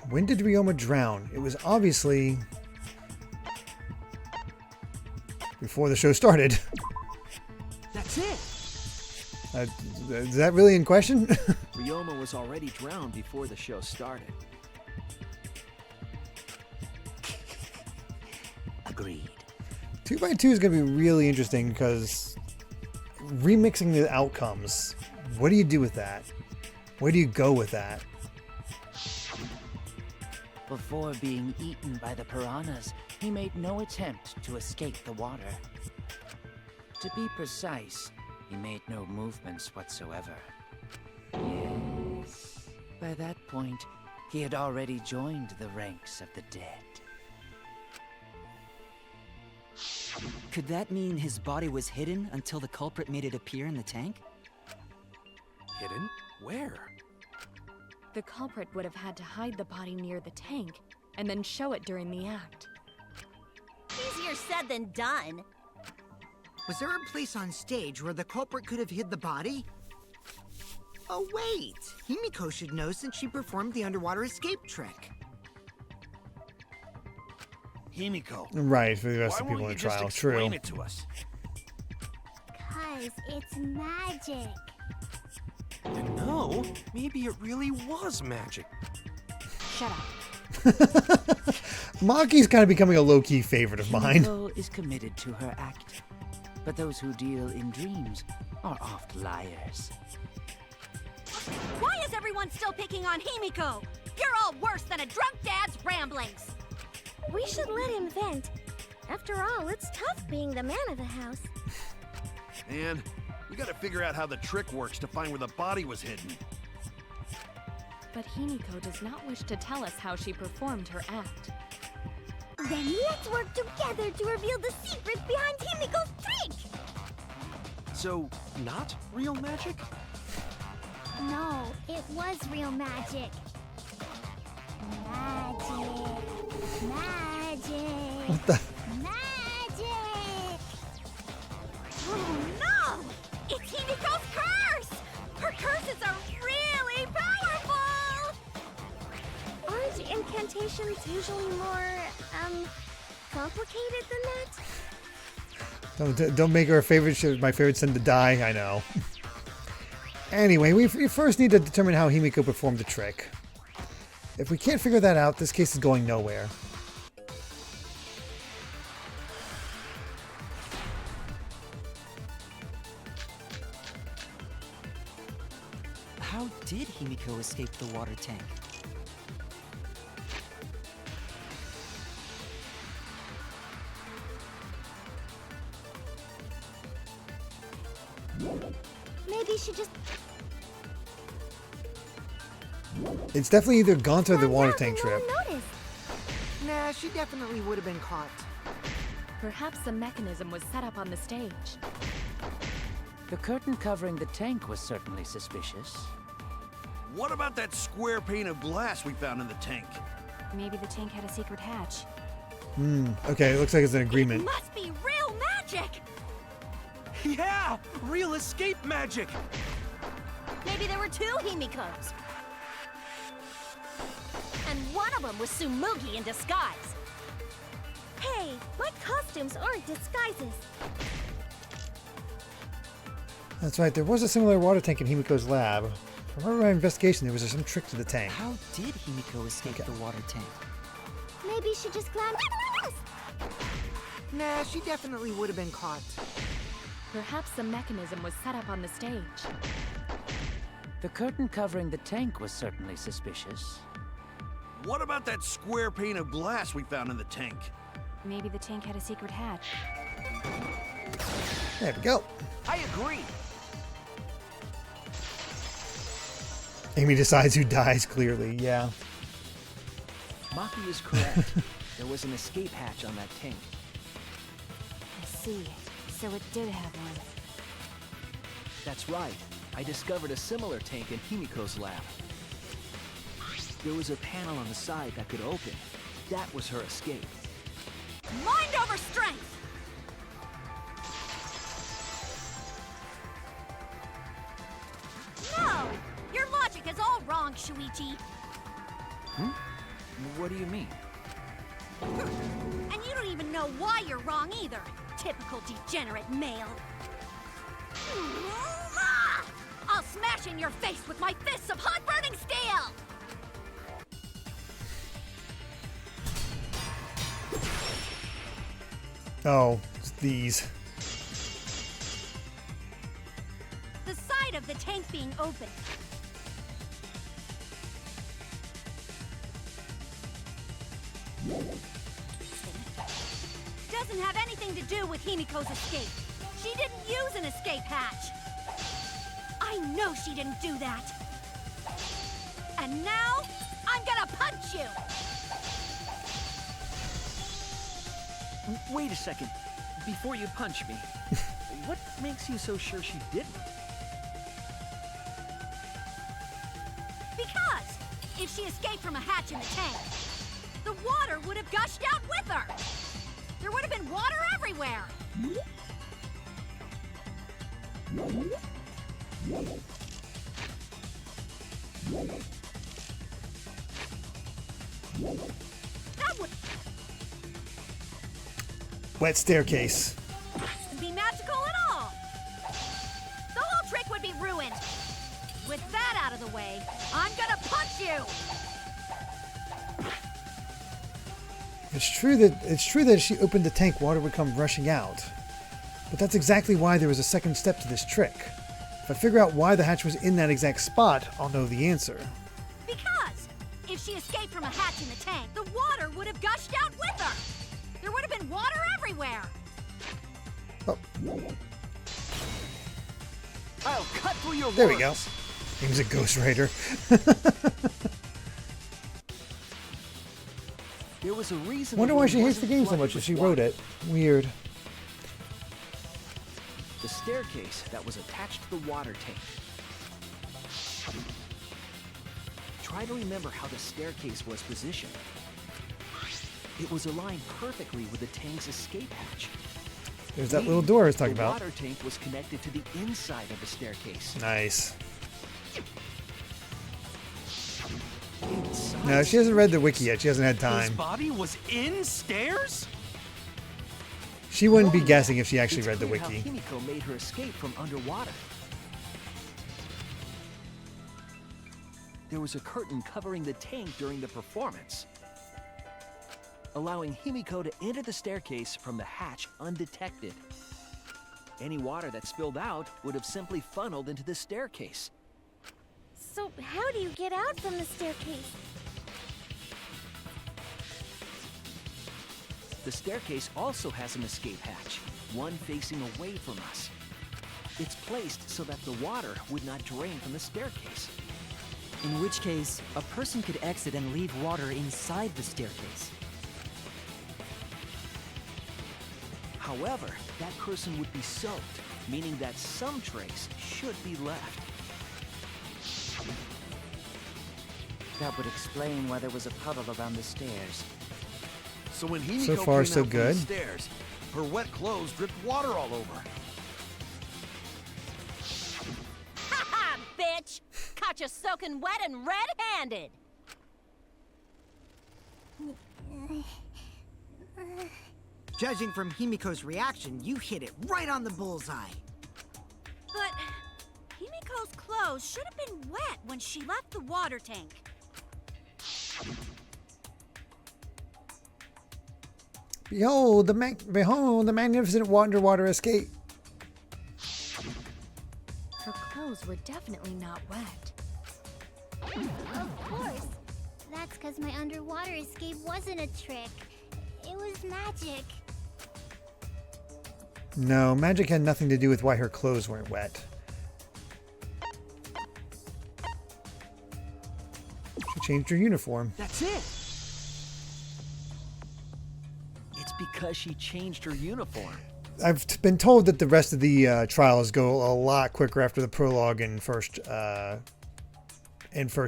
When did Ryoma drown? It was obviously before the show started. That's it! Is that really in question? Ryoma was already drowned before the show started. Agreed. 2x2 is going to be really interesting because remixing the outcomes, what do you do with that? Where do you go with that? Before being eaten by the piranhas, he made no attempt to escape the water. To be precise, he made no movements whatsoever. Yes. By that point, he had already joined the ranks of the dead. Could that mean his body was hidden until the culprit made it appear in the tank? Hidden? Where? The culprit would have had to hide the body near the tank, and then show it during the act. Easier said than done. Was there a place on stage where the culprit could have hid the body? Oh wait, Himiko should know since she performed the underwater escape trick. Himiko. Right, for the rest Why of the people won't in the you just trial. explain True. it to us? 'Cause it's magic. No, maybe it really was magic. Shut up. Maki's kind of becoming a low-key favorite of mine. Himiko is committed to her act, but those who deal in dreams are oft liars. Why is everyone still picking on Himiko? You're all worse than a drunk dad's ramblings. We should let him vent. After all, it's tough being the man of the house. And we gotta figure out how the trick works to find where the body was hidden. But Himiko does not wish to tell us how she performed her act. Then let's work together to reveal the secret behind Himiko's trick! So, not real magic? No, it was real magic. Magic. Magic. What the? Magic! Oh no! It's Himiko's curse! Her curses are really powerful! Aren't incantations usually more, complicated than that? Don't make her a favorite. My favorite sin to die. I know. Anyway, we first need to determine how Himiko performed the trick. If we can't figure that out, this case is going nowhere. How did Himiko escape the water tank? Maybe she just... It's definitely either Gaunt or the water tank trip. Nah, she definitely would have been caught. Perhaps the mechanism was set up on the stage. The curtain covering the tank was certainly suspicious. What about that square pane of glass we found in the tank? Maybe the tank had a secret hatch. Okay, it looks like it's an agreement. Must be real magic! Yeah! Real escape magic! Maybe there were two Himikos. And one of them was Tsumugi in disguise. Hey, my costumes aren't disguises. That's right, there was a similar water tank in Himiko's lab. From my investigation, there was some trick to the tank. How did Himiko escape the water tank? Maybe she just climbed. Nah, she definitely would have been caught. Perhaps the mechanism was set up on the stage. The curtain covering the tank was certainly suspicious. What about that square pane of glass we found in the tank? Maybe the tank had a secret hatch. There we go. I agree. Amy decides who dies, clearly, yeah. Maki is correct. There was an escape hatch on that tank. I see. So it did have one. That's right. I discovered a similar tank in Himiko's lab. There was a panel on the side that could open. That was her escape. Mind over strength! No! Your logic is all wrong, Shuichi. What do you mean? And you don't even know why you're wrong either. Typical degenerate male. I'll smash in your face with my fists of hot burning steel! Oh, it's these. The side of the tank being open. Doesn't have anything to do with Himiko's escape. She didn't use an escape hatch. I know she didn't do that. And now, I'm gonna punch you! Wait a second. Before you punch me, what makes you so sure she didn't? Because if she escaped from a hatch in the tank, the water would have gushed out with her. There would have been water everywhere. That would Wet staircase. be magical at all. The whole trick would be ruined. With that out of the way, I'm gonna punch you. It's true that if she opened the tank, water would come rushing out. But that's exactly why there was a second step to this trick. If I figure out why the hatch was in that exact spot, I'll know the answer. Because if she escaped from a hatch in the tank, the water would have gushed out with her. There would have been water everywhere. Oh, I'll cut through your there we go. words. He was a ghostwriter. There was a reason. Wonder the why room she hates the wasn't game so flooded much if with she water. wrote it. Weird. The staircase that was attached to the water tank. Try to remember how the staircase was positioned. It was aligned perfectly with the tank's escape hatch. There's that little door I was talking the about. water tank was connected to the inside of the staircase. Nice. Inside No, she hasn't read the wiki yet. She hasn't had His time. body was in stairs? She wouldn't be guessing if she actually It's read the clear wiki. How Himiko made her escape from underwater. There was a curtain covering the tank during the performance, allowing Himiko to enter the staircase from the hatch undetected. Any water that spilled out would have simply funneled into the staircase. So how do you get out from the staircase? The staircase also has an escape hatch, one facing away from us. It's placed so that the water would not drain from the staircase. In which case, a person could exit and leave water inside the staircase. However, that person would be soaked, meaning that some trace should be left. That would explain why there was a puddle around the stairs. So when Himiko So far, came so out from good. the stairs, her wet clothes dripped water all over. Ha ha, bitch! Caught you soaking wet and red-handed. Judging from Himiko's reaction, you hit it right on the bullseye. But Himiko's clothes should have been wet when she left the water tank. Behold the magnificent underwater escape. Her clothes were definitely not wet. Of course. That's because my underwater escape wasn't a trick. It was magic. No, magic had nothing to do with why her clothes weren't wet. She changed her uniform. That's it. It's because she changed her uniform. I've been told that the rest of the trials go a lot quicker after the prologue and first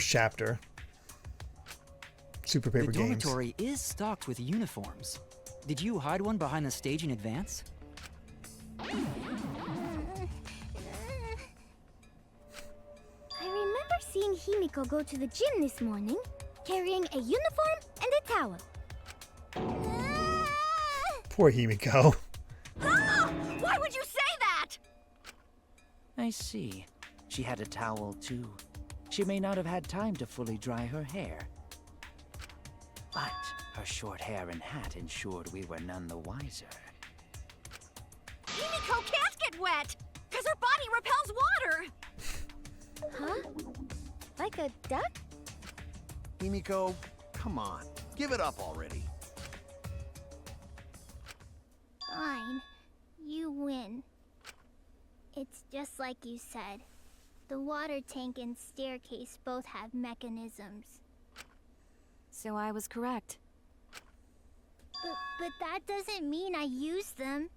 chapter. Super Paper The Games. dormitory is stocked with uniforms. Did you hide one behind the stage in advance? I remember seeing Himiko go to the gym this morning, carrying a uniform and a towel. Poor Himiko. Why would you say that? I see. She had a towel too. She may not have had time to fully dry her hair. But her short hair and hat ensured we were none the wiser. Himiko can't get wet, because her body repels water. Huh? Like a duck? Himiko, come on. Give it up already. Fine. You win. It's just like you said. The water tank and staircase both have mechanisms. So I was correct. But that doesn't mean I used them.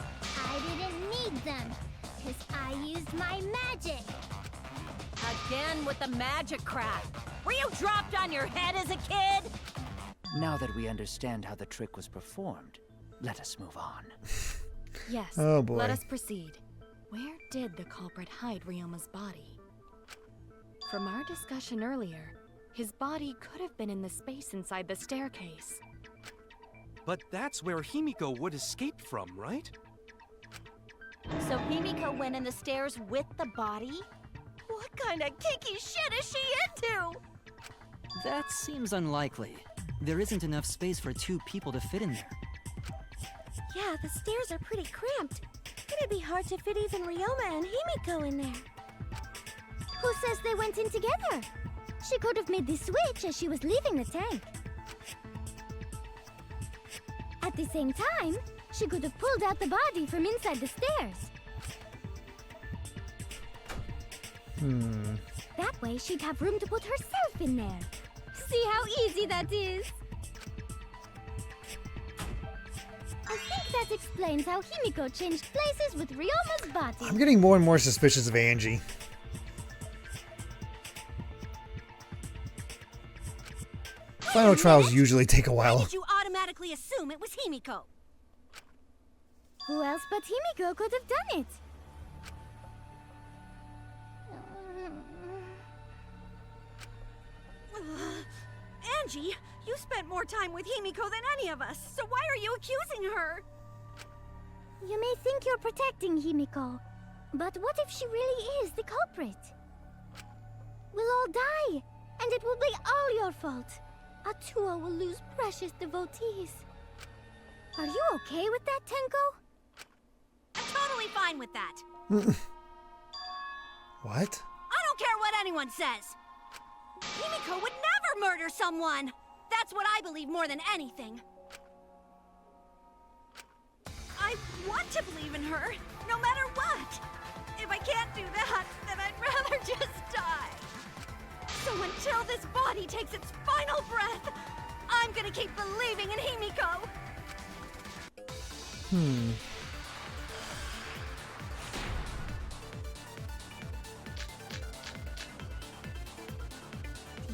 I didn't need them, because I used my magic. Again with the magic crap. Were you dropped on your head as a kid? Now that we understand how the trick was performed, let us move on. Yes. Oh boy. Let us proceed. Where did the culprit hide Ryoma's body? From our discussion earlier, his body could have been in the space inside the staircase. But that's where Himiko would escape from, right? So Himiko went in the stairs with the body? What kind of kinky shit is she into? That seems unlikely. There isn't enough space for 2 people to fit in there. Yeah, the stairs are pretty cramped. It'd be hard to fit even Ryoma and Himiko in there. Who says they went in together? She could have made the switch as she was leaving the tank. At the same time, she could have pulled out the body from inside the stairs. That way, she'd have room to put herself in there. See how easy that is? I think that explains how Himiko changed places with Ryoma's body. I'm getting more and more suspicious of Angie. Final trials usually take a Why while. did you automatically assume it was Himiko? Who else but Himiko could have done it? Angie, you spent more time with Himiko than any of us, so why are you accusing her? You may think you're protecting Himiko, but what if she really is the culprit? We'll all die, and it will be all your fault. Atua will lose precious devotees. Are you okay with that, Tenko? I'm totally fine with that. What? I don't care what anyone says. Himiko would never murder someone. That's what I believe more than anything. I want to believe in her, no matter what. If I can't do that, then I'd rather just die. So until this body takes its final breath, I'm gonna keep believing in Himiko.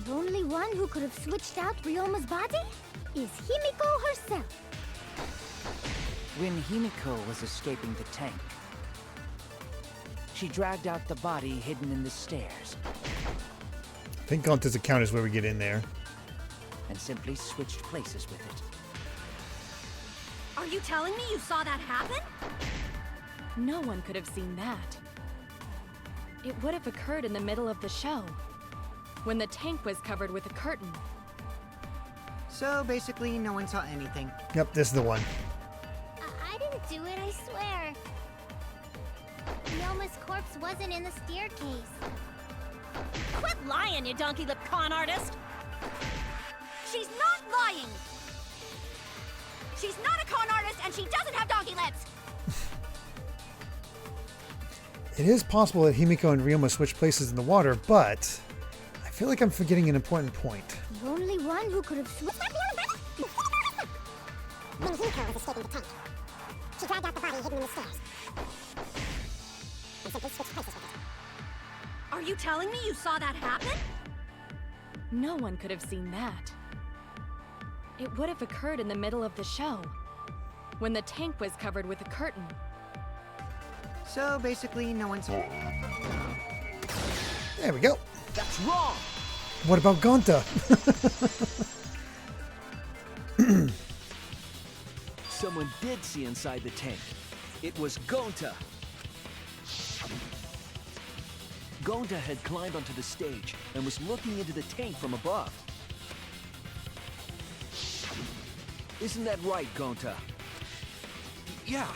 The only one who could have switched out Ryoma's body is Himiko herself. When Himiko was escaping the tank, she dragged out the body hidden in the stairs. I think Gonta's account is where we get in there. And simply switched places with it. Are you telling me you saw that happen? No one could have seen that. It would have occurred in the middle of the show, when the tank was covered with a curtain. So basically, no one saw anything. Yep, this is the one. I didn't do it, I swear. Ryoma's corpse wasn't in the staircase. Quit lying, you donkey-lipped con artist! She's not lying! She's not a con artist, and she doesn't have donkey lips! It is possible that Himiko and Ryoma switched places in the water, but I feel like I'm forgetting an important point. The only one who could have switched. When Himiko was escaping the tank, she dragged out the body hidden in the stairs. And simply switched places with it. Are you telling me you saw that happen? No one could have seen that. It would have occurred in the middle of the show, when the tank was covered with a curtain. So basically, no one saw. There we go. That's wrong. What about Gonta? Someone did see inside the tank. It was Gonta. Gonta had climbed onto the stage and was looking into the tank from above. Isn't that right, Gonta? Yeah,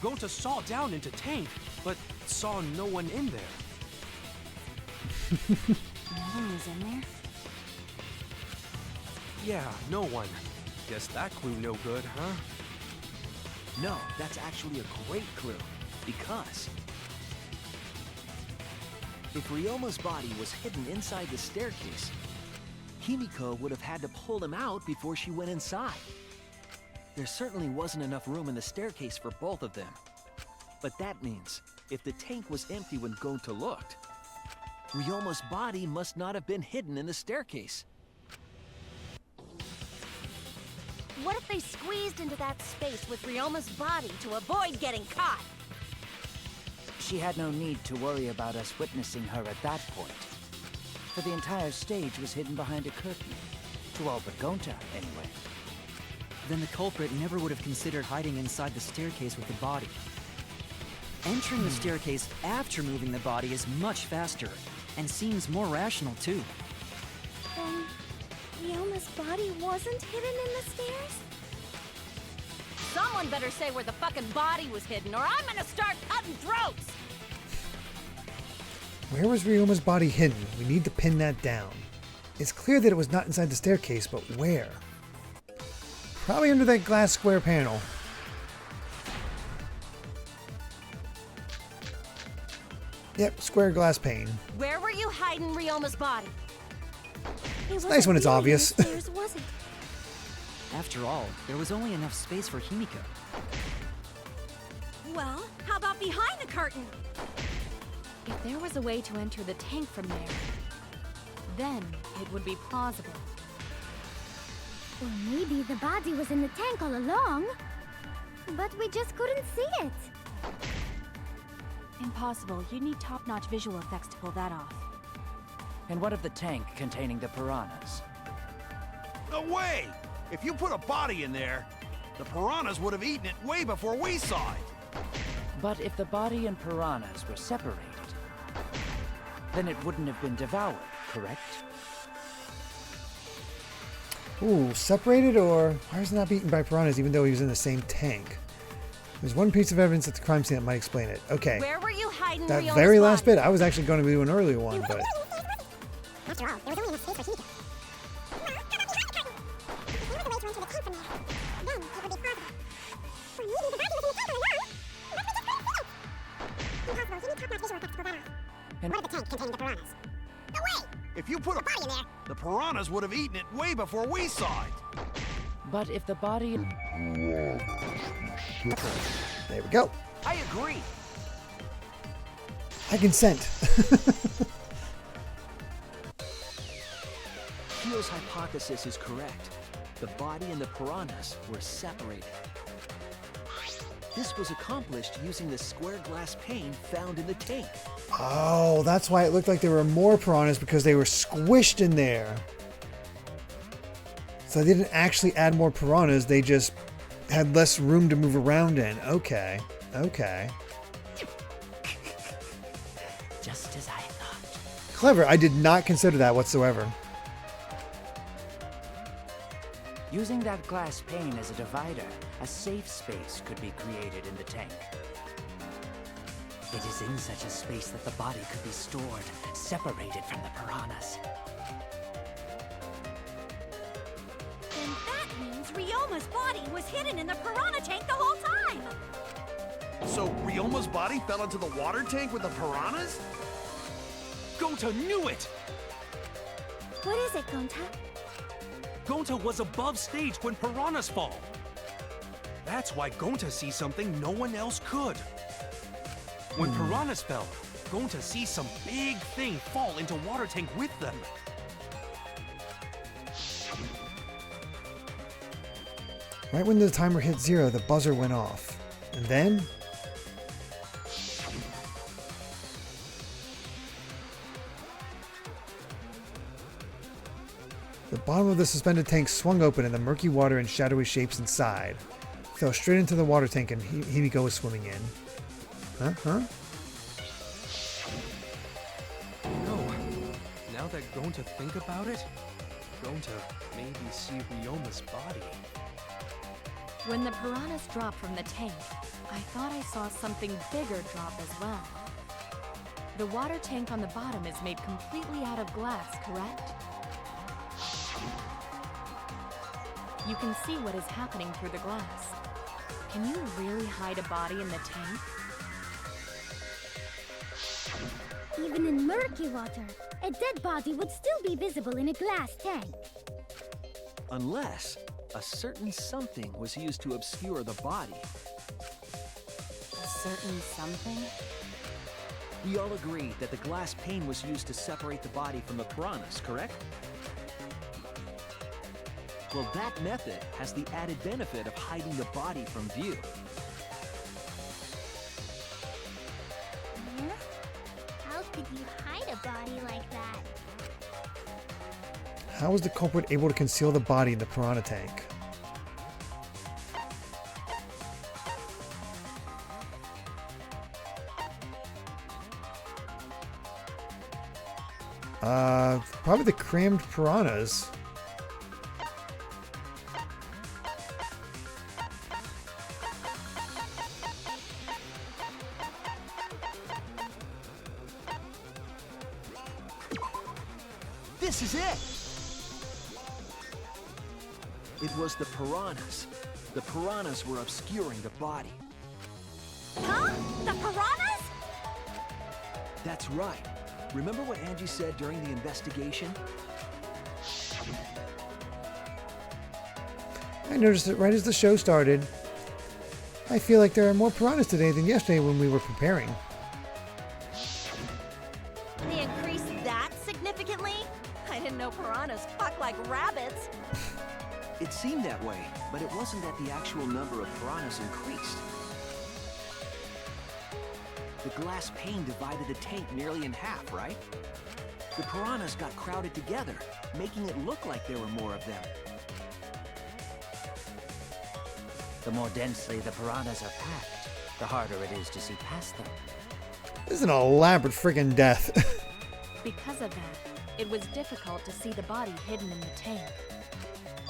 Gonta saw down into tank, but saw no one in there. No one was in there? Yeah, no one. Guess that clue no good, huh? No, that's actually a great clue, because if Ryoma's body was hidden inside the staircase, Himiko would have had to pull him out before she went inside. There certainly wasn't enough room in the staircase for both of them. But that means, if the tank was empty when Gonta looked, Ryoma's body must not have been hidden in the staircase. What if they squeezed into that space with Ryoma's body to avoid getting caught? She had no need to worry about us witnessing her at that point. For the entire stage was hidden behind a curtain. To all but Gonta, anyway. Then the culprit never would have considered hiding inside the staircase with the body. Entering the staircase after moving the body is much faster, and seems more rational too. Then Ryoma's body wasn't hidden in the stairs? Someone better say where the fucking body was hidden, or I'm gonna start cutting throats! Where was Ryoma's body hidden? We need to pin that down. It's clear that it was not inside the staircase, but where? Probably under that glass square panel. Yep, square glass pane. Where were you hiding Ryoma's body? It's nice when it's obvious. Stairs, was it? After all, there was only enough space for Himiko. Well, how about behind the curtain? If there was a way to enter the tank from there, then it would be plausible. Or maybe the body was in the tank all along, but we just couldn't see it. Impossible. You'd need top-notch visual effects to pull that off. And what of the tank containing the piranhas? No way! If you put a body in there, the piranhas would have eaten it way before we saw it. But if the body and piranhas were separated, then it wouldn't have been devoured, correct? Ooh, separated, or why is it not beaten by piranhas even though he was in the same tank? There's one piece of evidence at the crime scene that might explain it. Okay. Where were you hiding That Ryoma's very last body? bit, I was actually going to do an earlier one, but... After all, there was only enough space for Himiko. Well, how about behind the curtain? If there was a way to enter the tank from there, then it would be plausible. Or maybe the body was in the tank all along. But we just couldn't see it. Impossible. You need top-notch visual effects to pull that off. And what of the tank containing the piranhas? No way! If you put a body in there, the piranhas would have eaten it way before we saw it. But if the body... There we go. I agree. I consent. Kyo's hypothesis is correct. The body and the piranhas were separated. This was accomplished using the square glass pane found in the tank. Oh, that's why it looked like there were more piranhas, because they were squished in there. So they didn't actually add more piranhas, they just had less room to move around in. Okay, okay. Just as I thought. Clever, I did not consider that whatsoever. Using that glass pane as a divider, a safe space could be created in the tank. It is in such a space that the body could be stored, separated from the piranhas. Then that means Ryoma's body was hidden in the piranha tank the whole time! So Ryoma's body fell into the water tank with the piranhas? Gonta knew it! What is it, Gonta? Gonta was above stage when piranhas fall. That's why Gonta sees something no one else could. When piranhas fell, Gonta sees some big thing fall into water tank with them. Right when the timer hit 0, the buzzer went off. And then... the bottom of the suspended tank swung open and the murky water and shadowy shapes inside fell straight into the water tank and Himiko was swimming in. Huh? No. Now that Gonta think about it, Gonta maybe see Ryoma's body. When the piranhas dropped from the tank, I thought I saw something bigger drop as well. The water tank on the bottom is made completely out of glass, correct? You can see what is happening through the glass. Can you really hide a body in the tank? Even in murky water, a dead body would still be visible in a glass tank. Unless a certain something was used to obscure the body. A certain something? We all agreed that the glass pane was used to separate the body from the piranhas, correct? Well, that method has the added benefit of hiding the body from view. How could you hide a body like that? How was the culprit able to conceal the body in the piranha tank? Probably the crammed piranhas. This is it! It was the piranhas. The piranhas were obscuring the body. Huh? The piranhas? That's right. Remember what Angie said during the investigation? I noticed it right as the show started. I feel like there are more piranhas today than yesterday when we were preparing. They increased that significantly? I didn't know piranhas fuck like rabbits. It seemed that way, but it wasn't that the actual number of piranhas increased. The glass pane divided the tank nearly in half, right? The piranhas got crowded together, making it look like there were more of them. The more densely the piranhas are packed, the harder it is to see past them. This is an elaborate friggin' death. Because of that, it was difficult to see the body hidden in the tank.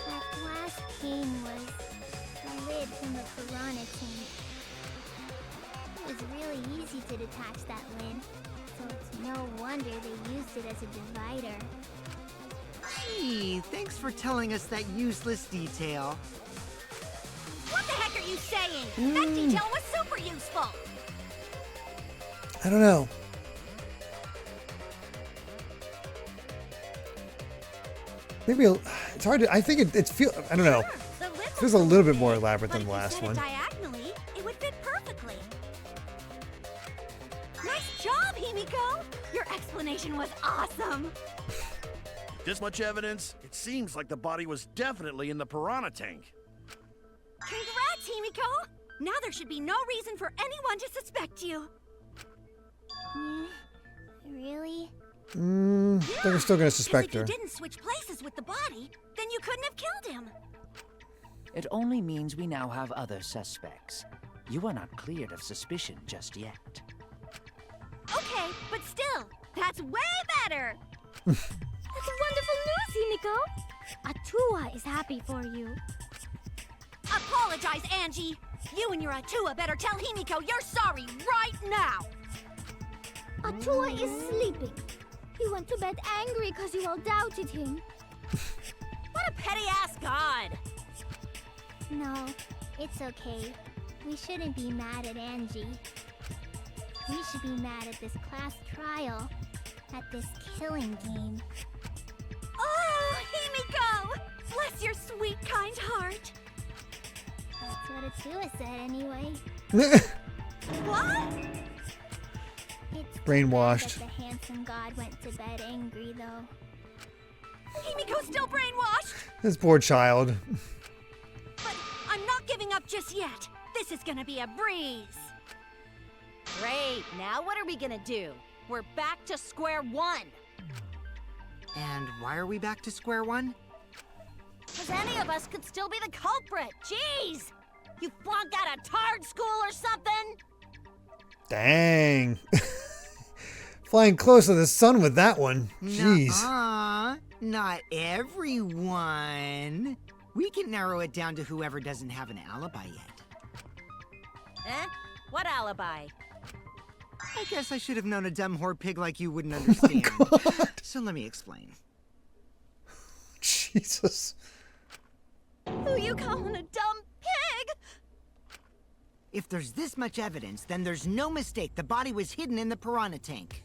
That glass pane was the lid from the piranha tank. It was really easy to detach that lid, so it's no wonder they used it as a divider. Gee, thanks for telling us that useless detail. What the heck are you saying? That detail was super useful. I don't know. Maybe it's hard to. I think it feels. I don't know. It feels a little bit more elaborate than the last one. Diagonally, it would fit perfectly. Nice job, Himiko. Your explanation was awesome. This much evidence, it seems like the body was definitely in the piranha tank. Congrats, Himiko. Now there should be no reason for anyone to suspect you. Really? They're still gonna suspect her. If you didn't switch places with the body, then you couldn't have killed him. It only means we now have other suspects. You are not cleared of suspicion just yet. Okay, but still, that's way better. That's wonderful news, Himiko! Atua is happy for you. Apologize, Angie! You and your Atua better tell Himiko you're sorry right now! Atua is sleeping. He went to bed angry because you all doubted him. What a petty-ass god! No, it's okay. We shouldn't be mad at Angie. We should be mad at this class trial. At this killing game. Oh, Himiko! Bless your sweet, kind heart. That's what Atua said anyway. What? It's Brainwashed. that the handsome god went to bed angry, though. Himiko's still brainwashed! This poor child. But I'm not giving up just yet. This is gonna be a breeze. Great, now what are we gonna do? We're back to square one. And why are we back to square one? Because any of us could still be the culprit. Jeez! You flunked out of Tard School or something? Dang. Flying close to the sun with that one. Jeez. Nuh-uh. Not everyone. We can narrow it down to whoever doesn't have an alibi yet. Eh? What alibi? I guess I should have known a dumb whore pig like you wouldn't understand. So let me explain. Jesus. Who you calling a dumb pig? If there's this much evidence, then there's no mistake the body was hidden in the piranha tank.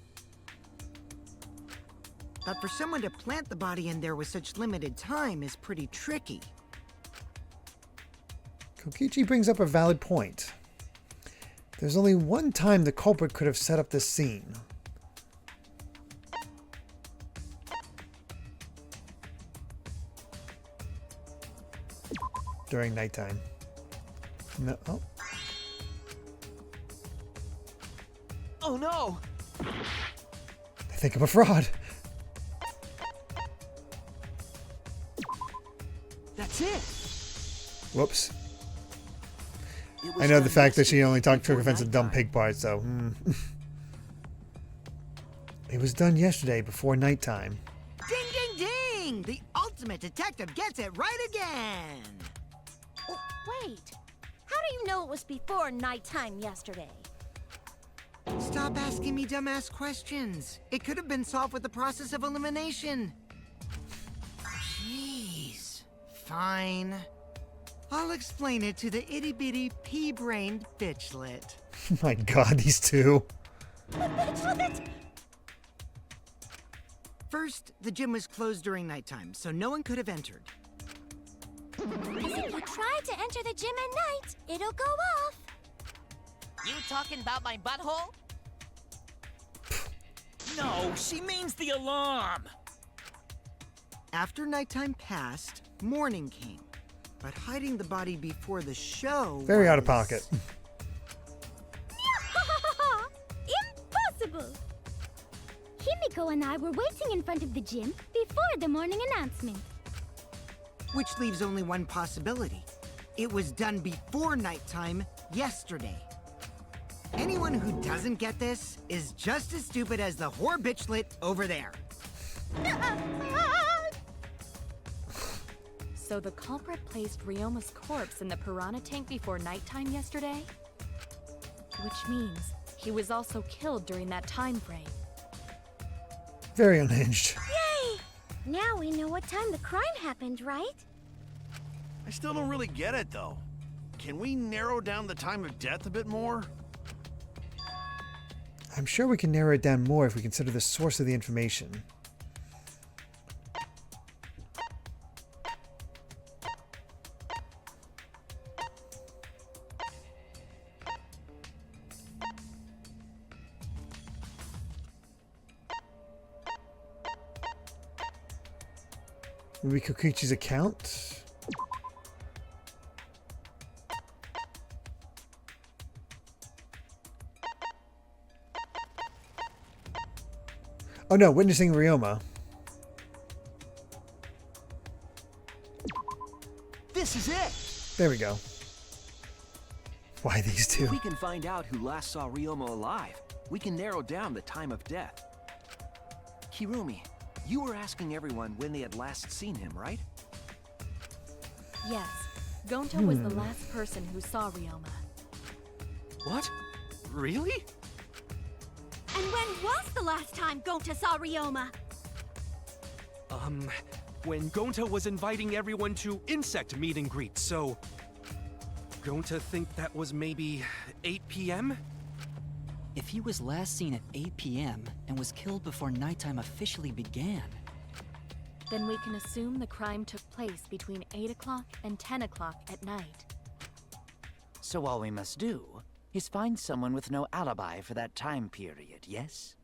But for someone to plant the body in there with such limited time is pretty tricky. Kokichi brings up a valid point. There's only one time the culprit could have set up this scene. During nighttime. No. Oh. Oh no! I think I'm a fraud. That's it! Whoops. I know the fact that she only talked to her offensive dumb pig part, so. It was done yesterday before nighttime. Ding, ding, ding! The ultimate detective gets it right again! Oh, wait. How do you know it was before nighttime yesterday? Stop asking me dumbass questions. It could have been solved with the process of elimination. Jeez. Fine. I'll explain it to the itty-bitty pea-brained bitchlet. My god, these two. Bitchlet! First, the gym was closed during nighttime, so no one could have entered. Because if you try to enter the gym at night, it'll go off. You talking about my butthole? No, she means the alarm. After nighttime passed, morning came. But hiding the body before the show Very out of pocket. Impossible! Himiko and I were waiting in front of the gym before the morning announcement. Which leaves only one possibility. It was done before nighttime yesterday. Anyone who doesn't get this is just as stupid as the whore bitchlet over there. So the culprit placed Ryoma's corpse in the piranha tank before nighttime yesterday? Which means he was also killed during that time frame. Very unhinged. Yay! Now we know what time the crime happened, right? I still don't really get it, though. Can we narrow down the time of death a bit more? I'm sure we can narrow it down more if we consider the source of the information. Maybe Kokichi's account? Oh no, witnessing Ryoma. This is it! There we go. Why these two? If we can find out who last saw Ryoma alive, we can narrow down the time of death. Kirumi, you were asking everyone when they had last seen him, right? Yes, Gonta was the last person who saw Ryoma. What? Really? And when was the last time Gonta saw Ryoma? When Gonta was inviting everyone to insect meet and greet, so... Gonta think that was maybe 8 p.m.? If he was last seen at 8 p.m. and was killed before nighttime officially began... Then we can assume the crime took place between 8 o'clock and 10 o'clock at night. So all we must do is find someone with no alibi for that time period, yes?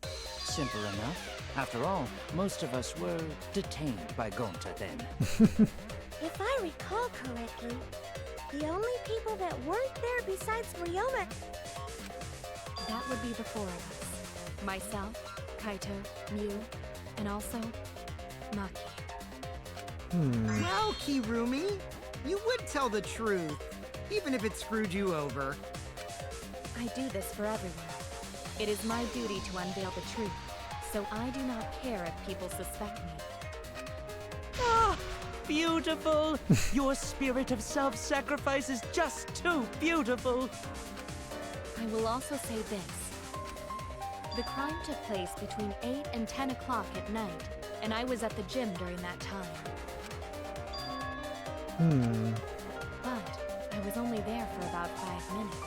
Simple enough. After all, most of us were detained by Gonta then. If I recall correctly, the only people that weren't there besides Ryoma... That would be the four of us. Myself, Kaito, Mew, and also Maki. Well, Kirumi, you would tell the truth, even if it screwed you over. I do this for everyone. It is my duty to unveil the truth, so I do not care if people suspect me. Ah, beautiful! Your spirit of self-sacrifice is just too beautiful! I will also say this. The crime took place between 8 and 10 o'clock at night, and I was at the gym during that time. But I was only there for about 5 minutes.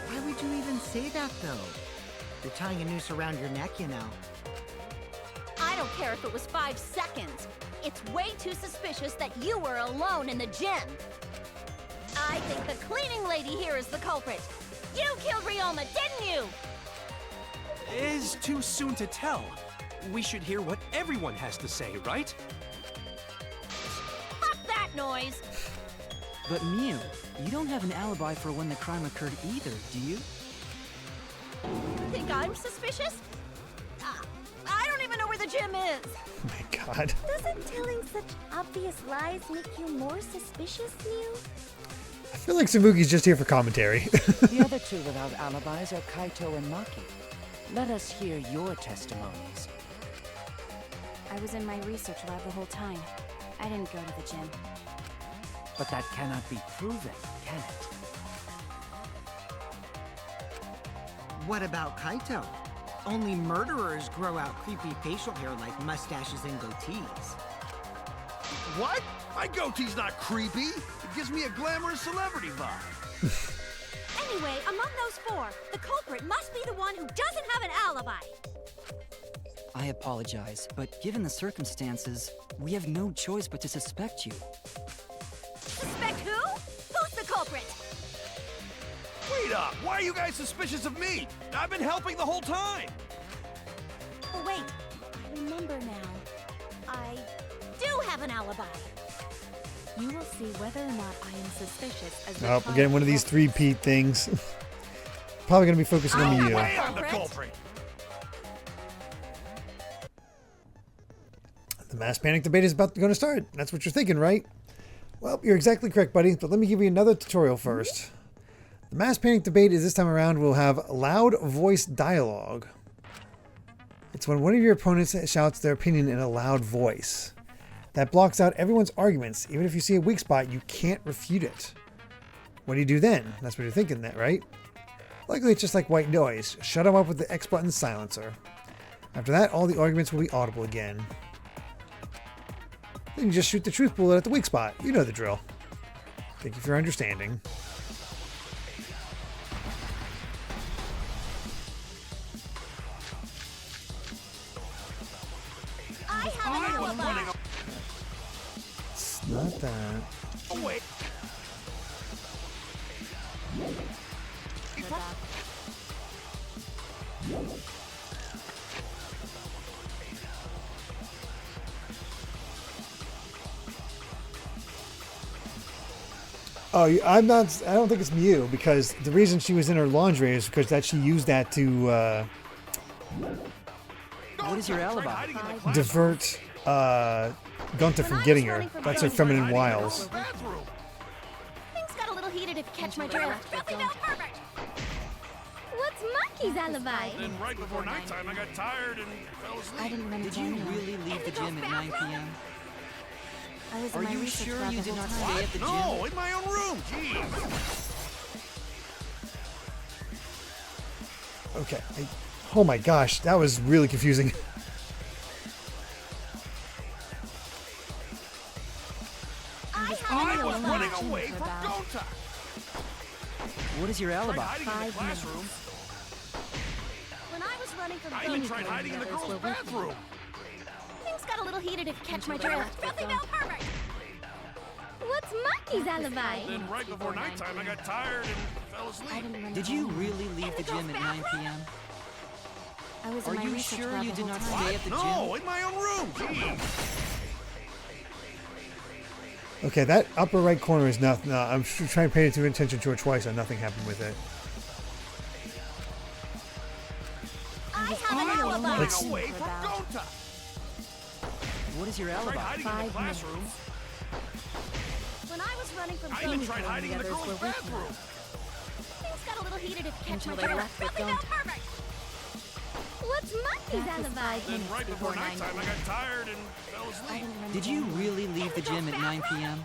Why would you even say that, though? You're tying a noose around your neck, you know. I don't care if it was 5 seconds. It's way too suspicious that you were alone in the gym. I think the cleaning lady here is the culprit. You killed Ryoma, didn't you? Is too soon to tell. We should hear what everyone has to say, right? Fuck that noise! But Mew, you don't have an alibi for when the crime occurred either, do you? You think I'm suspicious? I don't even know where the gym is. Oh my god. Doesn't telling such obvious lies make you more suspicious, Mew? I feel like Samuki's just here for commentary. The other two without alibis are Kaito and Maki. Let us hear your testimonies. I was in my research lab the whole time. I didn't go to the gym. But that cannot be proven, can it? What about Kaito? Only murderers grow out creepy facial hair like mustaches and goatees. What? My goatee's not creepy. It gives me a glamorous celebrity vibe. Anyway, among those four, the culprit must be the one who doesn't have an alibi. I apologize, but given the circumstances, we have no choice but to suspect you. Suspect who? Who's the culprit? Wait up! Why are you guys suspicious of me? I've been helping the whole time! Oh, wait. I remember now. I do have an alibi. You will see whether or not I am suspicious as the Oh, we're getting one of these three-peat things. Probably going to be focusing on you. I'm the culprit! The mass panic debate is going to start. That's what you're thinking, right? Well, you're exactly correct, buddy, but let me give you another tutorial first. The mass panic debate is this time around will have loud voice dialogue. It's when one of your opponents shouts their opinion in a loud voice. That blocks out everyone's arguments. Even if you see a weak spot, you can't refute it. What do you do then? That's what you're thinking, that right? Luckily, it's just like white noise. Shut them up with the X button silencer. After that, all the arguments will be audible again. Then you just shoot the truth bullet at the weak spot. You know the drill. Thank you for your understanding. I have an alibi. It's not that. Oh, wait. Oh, I don't think it's Mew, because the reason she was in her lingerie is because that she used that to What is your alibi? divert Gunta from getting her. That's her feminine wiles. Things got a little heated if you catch my drift. Nothing now, perfect. What's Maki's alibi? Then right before nighttime, I got tired and fell asleep. I didn't remember Did you really leave the gym at 9 p.m.? I was Are in my you research sure lab you the did whole not time. stay at the gym? No, in my own room. Jeez. Okay. Oh my gosh, that was really confusing. I was running away from Gonta. What is your alibi? Hiding in the classroom. When I was running from I even tried hiding in the girls' bathroom. Things got a little heated if you catch my drift. Filthy Bell pervert! What's Monkey's alibi? Then right before nighttime, I got tired and fell asleep. Did you really leave the gym at 9 p.m.? I was Are in my you research sure lab you the did whole not time. stay at the No, gym? in my own room. Jeez. Okay, that upper right corner is nothing. I'm trying to pay attention to it twice and nothing happened with it. I have an alibi! Let's- Away from Gonta. What is your I tried alibi? hiding in the classroom. When I was running from I even tried hiding in the girls' bathroom. things got a little heated if you catch Until my they drift. left with Filthy Bell Gonta. pervert! What's Monkey's alibi? Then right before nighttime, I got tired and fell asleep. Did you really leave the gym at 9 p.m.?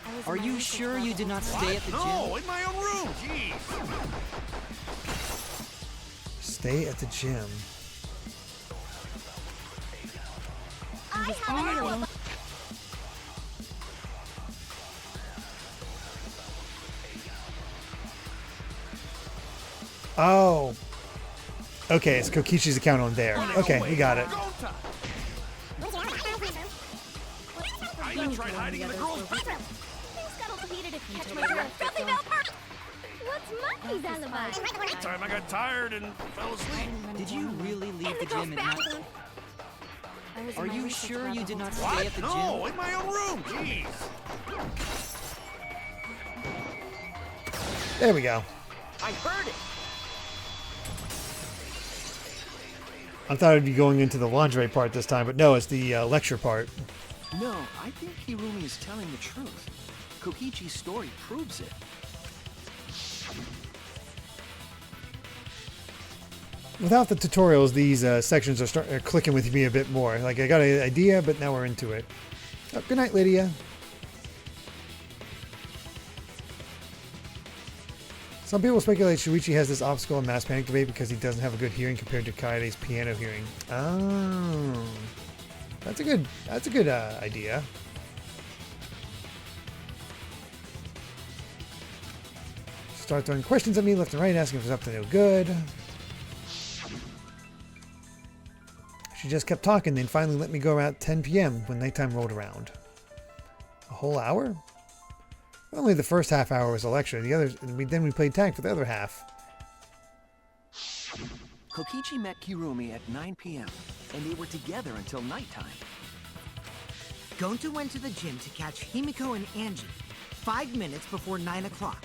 I was in Are my you research sure lab you the did whole not time. stay at the gym? No, in my own room. Jeez. Stay at the gym. I have an alibi! Oh. Okay, it's Kokichi's account on there. Okay, we got it. Gonta. I even tried hiding in the girls' bathroom. Things got a little heated if you catch my drift. Filthy Bell pervert! What's Monkey's alibi? Time I got tired and fell asleep. Did you really leave the gym at 9? I was in Are my you research sure lab you the did whole not time. stay at the No, gym? in my own room. Jeez. There we go. I heard it. I thought I'd be going into the lingerie part this time, but no, it's the lecture part. No, I think Hirumi is telling the truth. Kokichi's story proves it. Without the tutorials, these sections are clicking with me a bit more. Like, I got an idea, but now we're into it. Oh, good night, Lydia. Some people speculate Shuichi has this obstacle in Mass Panic debate because he doesn't have a good hearing compared to Kaede's piano hearing. Oh, that's a good idea. Start throwing questions at me left and right, asking if it's up to no good. She just kept talking, then finally let me go around 10 p.m. when nighttime rolled around. A whole hour? Only the first half hour was a lecture. The others, then we played tag for the other half. Kokichi met Hirumi at 9 p.m., and they were together until nighttime. Gonta went to the gym to catch Himiko and Angie 5 minutes before 9 o'clock.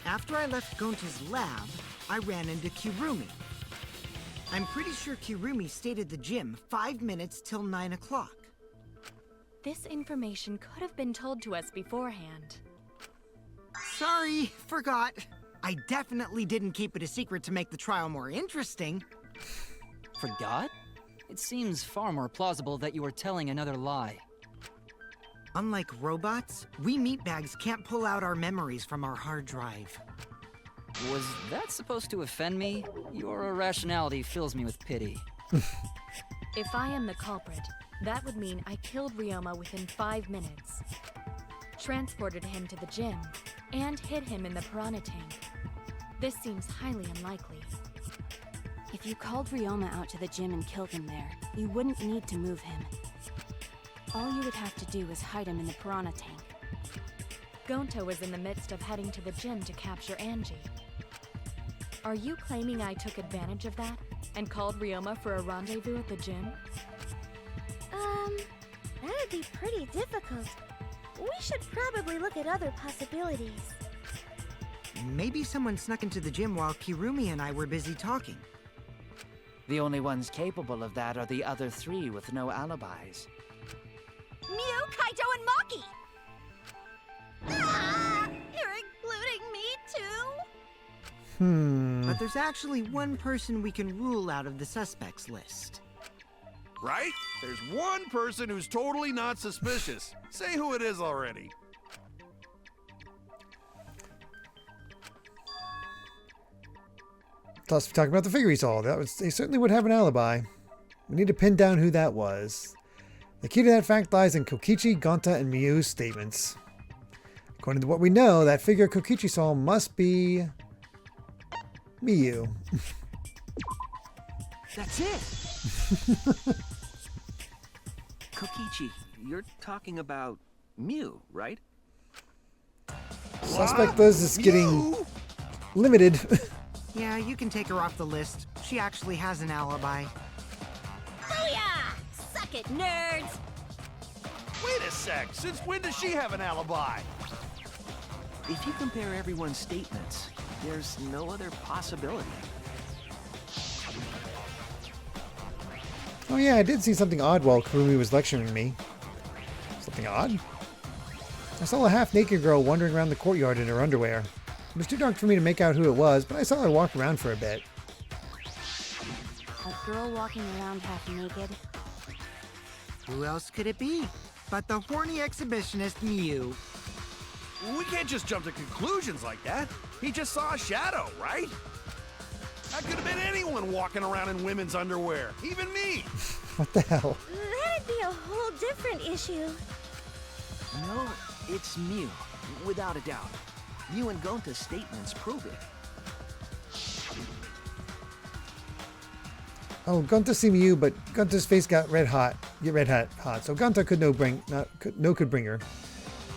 After I left Gonta's lab, I ran into Kirumi. I'm pretty sure Kirumi stayed at the gym 5 minutes till 9 o'clock. This information could have been told to us beforehand. Sorry, forgot. I definitely didn't keep it a secret to make the trial more interesting. Forgot? It seems far more plausible that you were telling another lie. Unlike robots, we meatbags can't pull out our memories from our hard drive. Was that supposed to offend me? Your irrationality fills me with pity. If I am the culprit, that would mean I killed Ryoma within 5 minutes, transported him to the gym, and hid him in the piranha tank. This seems highly unlikely. If you called Ryoma out to the gym and killed him there, you wouldn't need to move him. All you would have to do is hide him in the piranha tank. Gonta was in the midst of heading to the gym to capture Angie. Are you claiming I took advantage of that and called Ryoma for a rendezvous at the gym? That would be pretty difficult. We should probably look at other possibilities. Maybe someone snuck into the gym while Kirumi and I were busy talking. The only ones capable of that are the other three with no alibis. Mew, Kaito, and Maki! Ah, you're including me too? But there's actually one person we can rule out of the suspects list. right? There's one person who's totally not suspicious. Say who it is already. Plus, we talked about the figure he saw. They certainly would have an alibi. We need to pin down who that was. The key to that fact lies in Kokichi, Gonta, and Miyu's statements. According to what we know, that figure Kokichi saw must be Miyu. That's it! Kokichi, you're talking about Mew, right? Suspect list is getting limited. Yeah, you can take her off the list. She actually has an alibi. Booyah! Suck it, nerds! Wait a sec. Since when does she have an alibi? If you compare everyone's statements, there's no other possibility. Oh yeah, I did see something odd while Kurumi was lecturing me. Something odd? I saw a half-naked girl wandering around the courtyard in her underwear. It was too dark for me to make out who it was, but I saw her walk around for a bit. A girl walking around half naked? Who else could it be but the horny exhibitionist Miyu? We can't just jump to conclusions like that. He just saw a shadow, right? That could have been anyone walking around in women's underwear, even me. What the hell? That'd be a whole different issue. No, it's Mew, without a doubt. Mew and Gonta's statements prove it. Oh, Gonta see Miyu, but Gonta's face got red hot. So Gonta could bring her.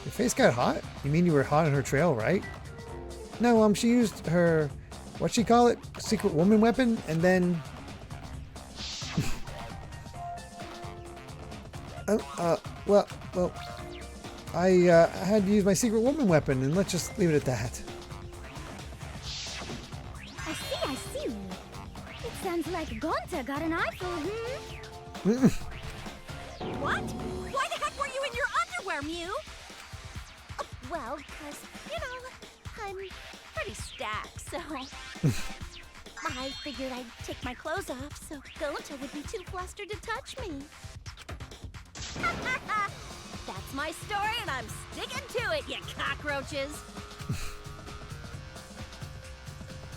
Your face got hot? You mean you were hot on her trail, right? No, she used her, what'd she call it? Secret woman weapon, and then... well, I had to use my secret woman weapon, and let's just leave it at that. I see. It sounds like Gonta got an eye for him. What? Why the heck were you in your underwear, Mew? Oh, well, because, I'm pretty stacked, so... I figured I'd take my clothes off so Gonta would be too flustered to touch me. That's my story, and I'm sticking to it, you cockroaches.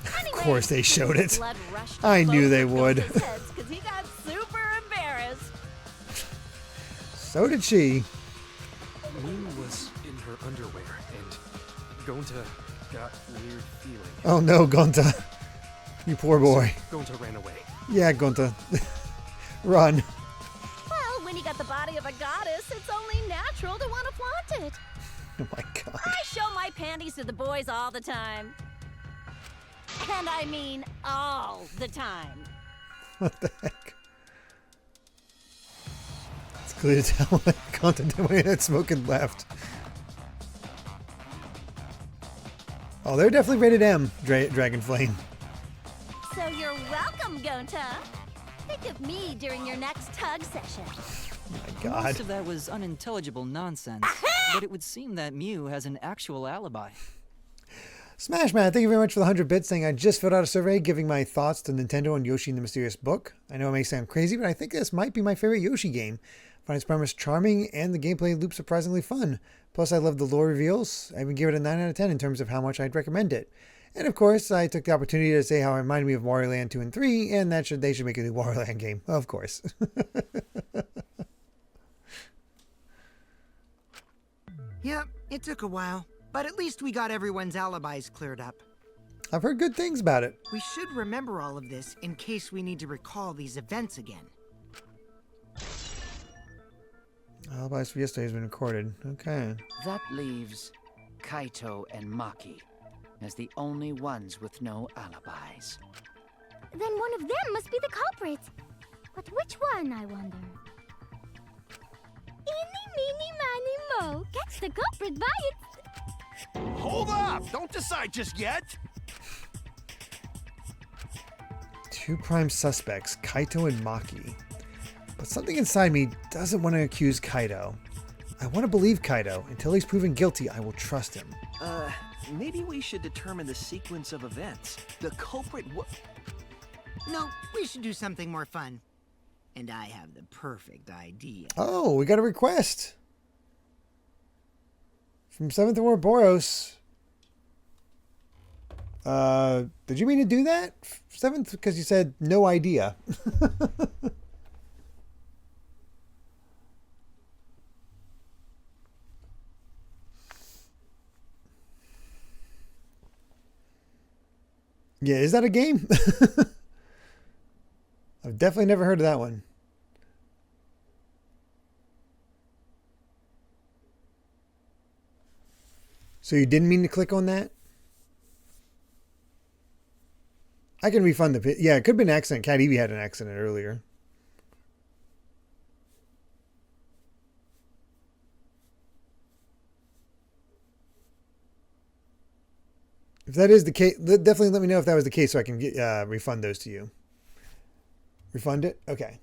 Of course they showed it. I knew they would. Because he got super embarrassed. So did she. Mew was in her underwear, and Gonta got weird feeling. Oh no, Gonta. You poor boy. So Gonta ran away. Yeah, Gonta. Run. Well, when you got the body of a goddess, it's only natural to want to flaunt it. Oh my god. I show my panties to the boys all the time. And I mean all the time. What the heck? It's clear to tell that Gonta when had smoking left. Oh, they're definitely rated M, Dragon Flame. So you're welcome, Gonta. Think of me during your next tug session. Oh my god. Most of that was unintelligible nonsense, but it would seem that Mew has an actual alibi. Smash Man, thank you very much for the 100 bits, saying I just filled out a survey giving my thoughts to Nintendo on Yoshi and the Mysterious Book. I know it may sound crazy, but I think this might be my favorite Yoshi game. I find its premise charming and the gameplay loop surprisingly fun. Plus, I love the lore reveals. I even give it a 9 out of 10 in terms of how much I'd recommend it. And of course, I took the opportunity to say how it reminded me of Wario Land 2 and 3, and that they should make a new Wario Land game. Of course. Yep, it took a while, but at least we got everyone's alibis cleared up. I've heard good things about it. We should remember all of this in case we need to recall these events again. Alibis for yesterday has been recorded. Okay. That leaves Kaito and Maki as the only ones with no alibis. Then one of them must be the culprit. But which one, I wonder? Eeny, meeny, miny, mo. Catch the culprit by its... Hold up! Don't decide just yet! Two prime suspects, Kaito and Maki. But something inside me doesn't want to accuse Kaito. I want to believe Kaito. Until he's proven guilty, I will trust him. Maybe we should determine the sequence of events. The culprit No, we should do something more fun. And I have the perfect idea. Oh, we got a request from 7th War Boros. Did you mean to do that, 7th? Because you said no idea. Yeah, is that a game? I've definitely never heard of that one. So you didn't mean to click on that? I can refund the... Yeah, it could have been an accident. Cat Evie had an accident earlier. If that is the case, definitely let me know if that was the case so I can get, refund those to you. Refund it? Okay.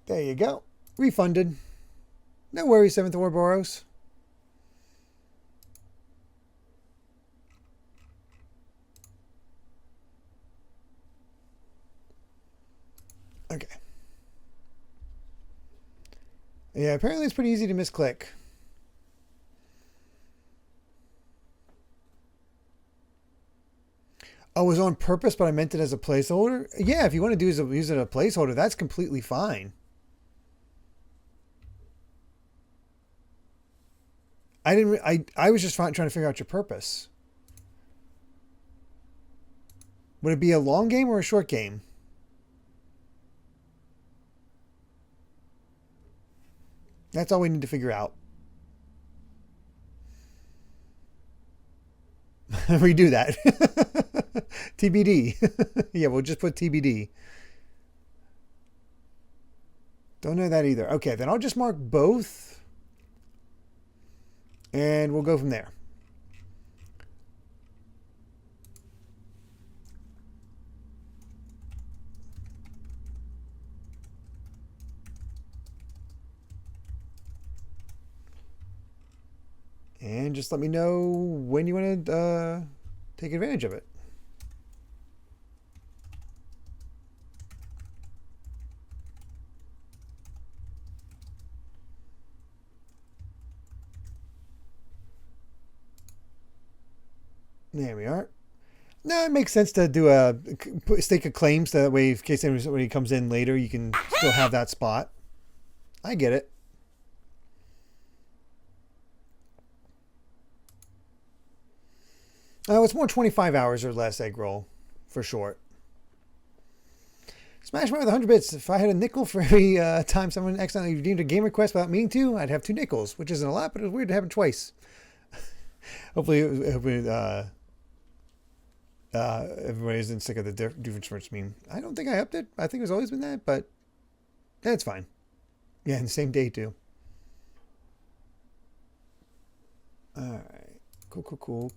There you go. Refunded. No worries, 7th Ouroboros. Okay. Yeah, apparently it's pretty easy to misclick. Oh, it was on purpose, but I meant it as a placeholder? Yeah, if you want to use it as a placeholder, that's completely fine. I was just trying to figure out your purpose. Would it be a long game or a short game? That's all we need to figure out. Redo that. TBD. Yeah, we'll just put TBD. Don't know that either. Okay, then I'll just mark both. And we'll go from there. And just let me know when you want to take advantage of it. There we are. No, it makes sense to do a stake of claims so that way, in case anybody comes in later, you can still have that spot. I get it. Oh, it's more 25 hours or less egg roll, for short. Smash me with 100 bits. If I had a nickel for every time someone accidentally redeemed a game request without meaning to, I'd have 2 nickels, which isn't a lot, but it was weird to have it twice. Hopefully, everybody isn't sick of the difference meme. I don't think I upped it. I think it's always been that, but that's fine. Yeah, and the same day too. All right. Cool.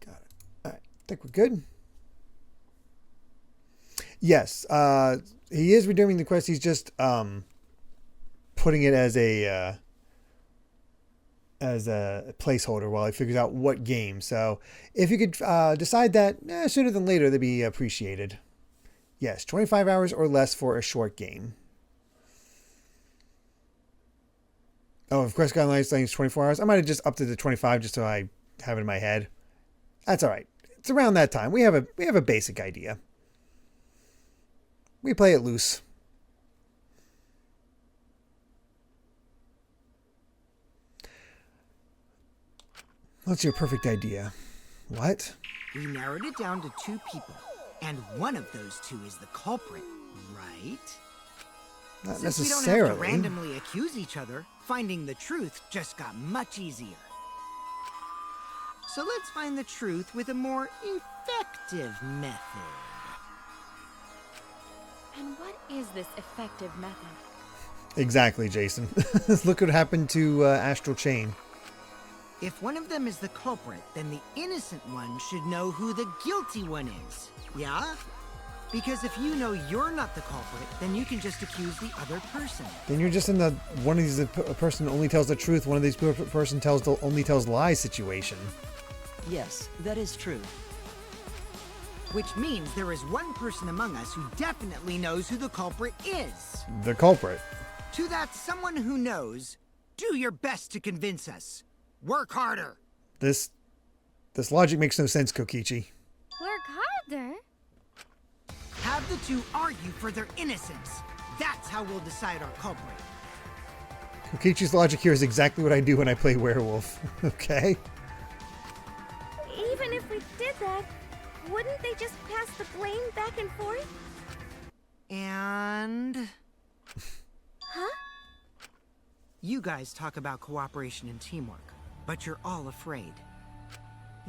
Got it. All right. I think we're good. Yes. He is redeeming the quest. He's just putting it as a placeholder while he figures out what game. So if you could decide that sooner than later, that'd be appreciated. Yes, 25 hours or less for a short game. Oh, of course, Guidelines saying it's 24 hours. I might have just upped it to 25 just so I have it in my head. That's all right. It's around that time. We have a basic idea. We play it loose. What's your perfect idea? What? We narrowed it down to 2 people. And one of those 2 is the culprit, right? Not Since necessarily. we don't have to randomly accuse each other, finding the truth just got much easier. So let's find the truth with a more effective method. And what is this effective method? Exactly, Jason. Look what happened to Astral Chain. If one of them is the culprit, then the innocent one should know who the guilty one is. Yeah? Because if you know you're not the culprit, then you can just accuse the other person. Then you're just in the one of these a person only tells the truth, one of these person only tells lies situation. Yes, that is true. Which means there is one person among us who definitely knows who the culprit is. The culprit. To that someone who knows, do your best to convince us. Work harder. This logic makes no sense, Kokichi. Work harder? Have the two argue for their innocence. That's how we'll decide our culprit. Kokichi's logic here is exactly what I do when I play werewolf. Okay? Even if we did that, wouldn't they just pass the blame back and forth? And... Huh? You guys talk about cooperation and teamwork, but you're all afraid.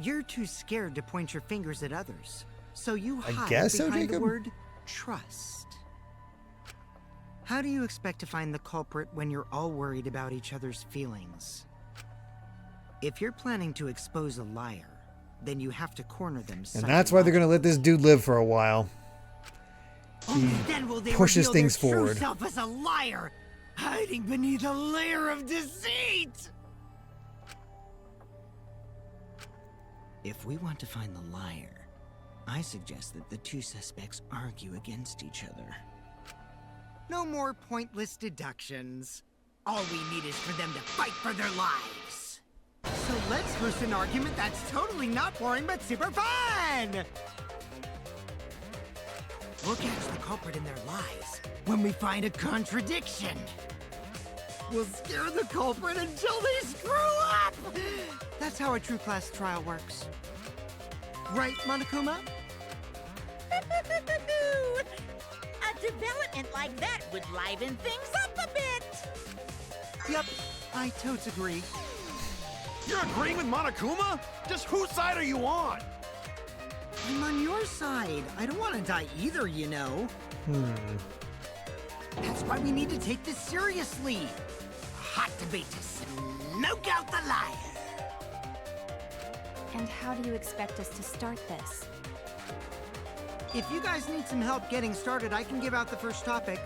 You're too scared to point your fingers at others, so you hide behind the word trust. How do you expect to find the culprit when you're all worried about each other's feelings? If you're planning to expose a liar, then you have to corner them. And that's why they're going to let this dude live for a while. Only then will they pushes reveal things their forward. True self as a liar, hiding beneath a layer of deceit. If we want to find the liar, I suggest that the two suspects argue against each other. No more pointless deductions. All we need is for them to fight for their lives. So let's host an argument that's totally not boring but super fun! We'll catch the culprit in their lies when we find a contradiction. We'll scare the culprit until they screw up! That's how a true class trial works. Right, Monokuma? A development like that would liven things up a bit. Yep, I totes agree. You're agreeing with Monokuma? Just whose side are you on? I'm on your side. I don't want to die either, you know. That's why we need to take this seriously. A hot debate to smoke out the liar. And how do you expect us to start this? If you guys need some help getting started, I can give out the first topic.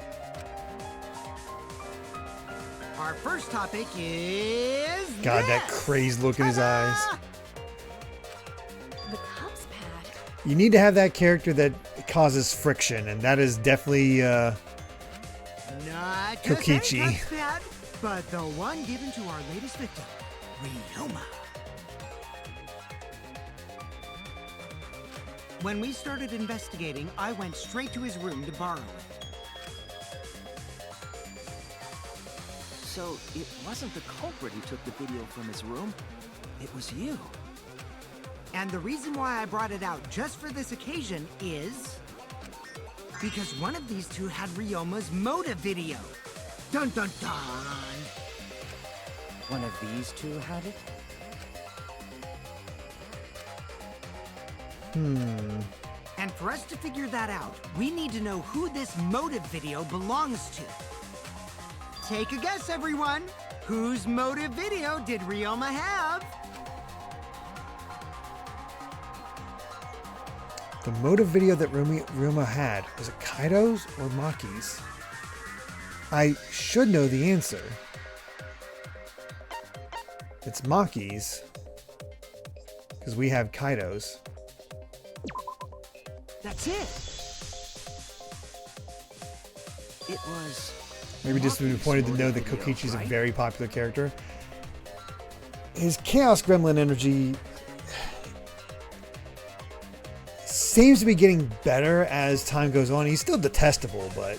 Our first topic is God, that crazed look in his eyes. The cups pad. You need to have that character that causes friction, and that is definitely Not just any Kokichi. cups pad, but the one given to our latest victim, Ryoma. When we started investigating, I went straight to his room to borrow it. So it wasn't the culprit who took the video from his room. It was you. And the reason why I brought it out just for this occasion is because one of these two had Ryoma's motive video. Dun dun dun! One of these two had it? And for us to figure that out, we need to know who this motive video belongs to. Take a guess, everyone. Whose motive video did Ryoma have? The motive video that Ryoma had, was it Kaido's or Maki's? I should know the answer. It's Maki's, because we have Kaido's. That's it. It was... Maybe just to be pointed to know that Kokichi's a very popular character. His Chaos Gremlin energy seems to be getting better as time goes on. He's still detestable, but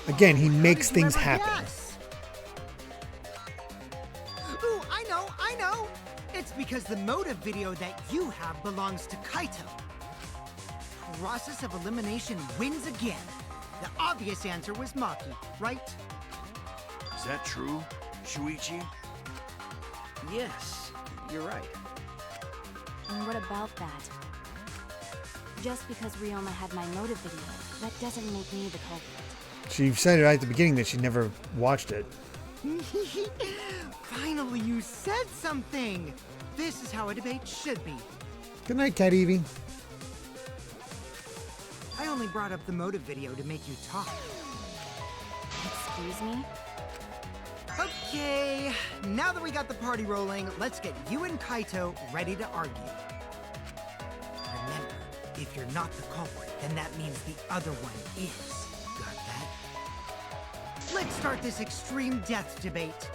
again, he makes things happen. Ooh, I know. It's because the motive video that you have belongs to Kaito. Process of elimination wins again. The obvious answer was Maki, right? Is that true, Shuichi? Yes, you're right. And what about that? Just because Ryoma had my motive video, that doesn't make me the culprit. She said right at the beginning that she never watched it. Finally, you said something! This is how a debate should be. Good night, Cat Evie. only brought up the motive video to make you talk. Excuse me? Okay, now that we got the party rolling, let's get you and Kaito ready to argue. Remember, if you're not the culprit, then that means the other one is. Got that? Let's start this extreme death debate.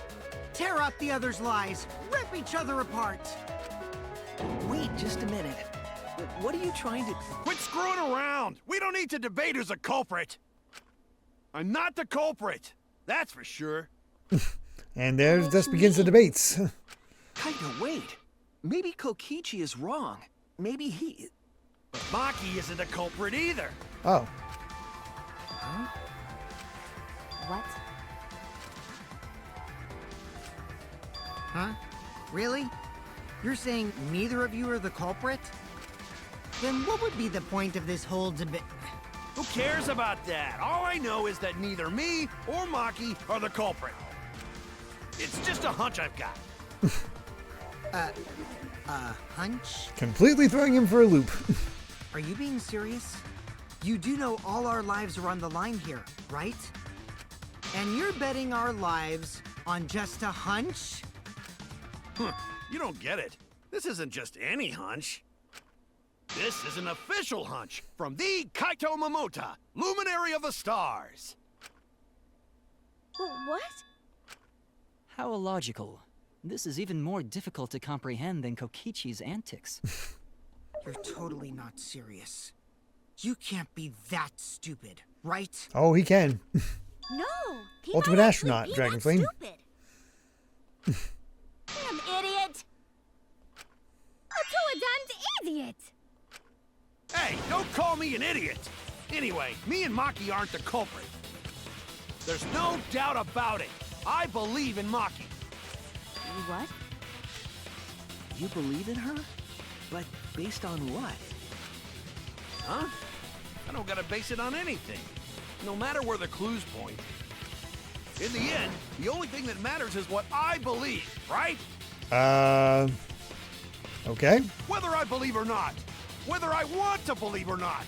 Tear up the other's lies, rip each other apart. Wait just a minute. What are you trying to... Quit screwing around! We don't need to debate who's a culprit! I'm not the culprit! That's for sure. And there just begins the debates. Kaito, wait. Maybe Kokichi is wrong. Maybe he... But Maki isn't a culprit either. Oh. Huh? What? Huh? Really? You're saying neither of you are the culprit? Then what would be the point of this whole debate? Who cares about that? All I know is that neither me or Maki are the culprit. It's just a hunch I've got. Hunch? Completely throwing him for a loop. Are you being serious? You do know all our lives are on the line here, right? And you're betting our lives on just a hunch? You don't get it. This isn't just any hunch. This is an official hunch from the Kaito Momota, luminary of the stars. What? How illogical. This is even more difficult to comprehend than Kokichi's antics. You're totally not serious. You can't be that stupid, right? Oh, he can. No. He Ultimate might astronaut, actually be Dragonflame. that stupid. Damn idiot. A two-a-damned idiot. Hey, don't call me an idiot. Anyway, me and Maki aren't the culprit. There's no doubt about it. I believe in Maki. What? You believe in her? But based on what? Huh? I don't gotta base it on anything. No matter where the clues point. In the end, the only thing that matters is what I believe, right? Okay. Whether I believe or not. Whether I want to believe or not.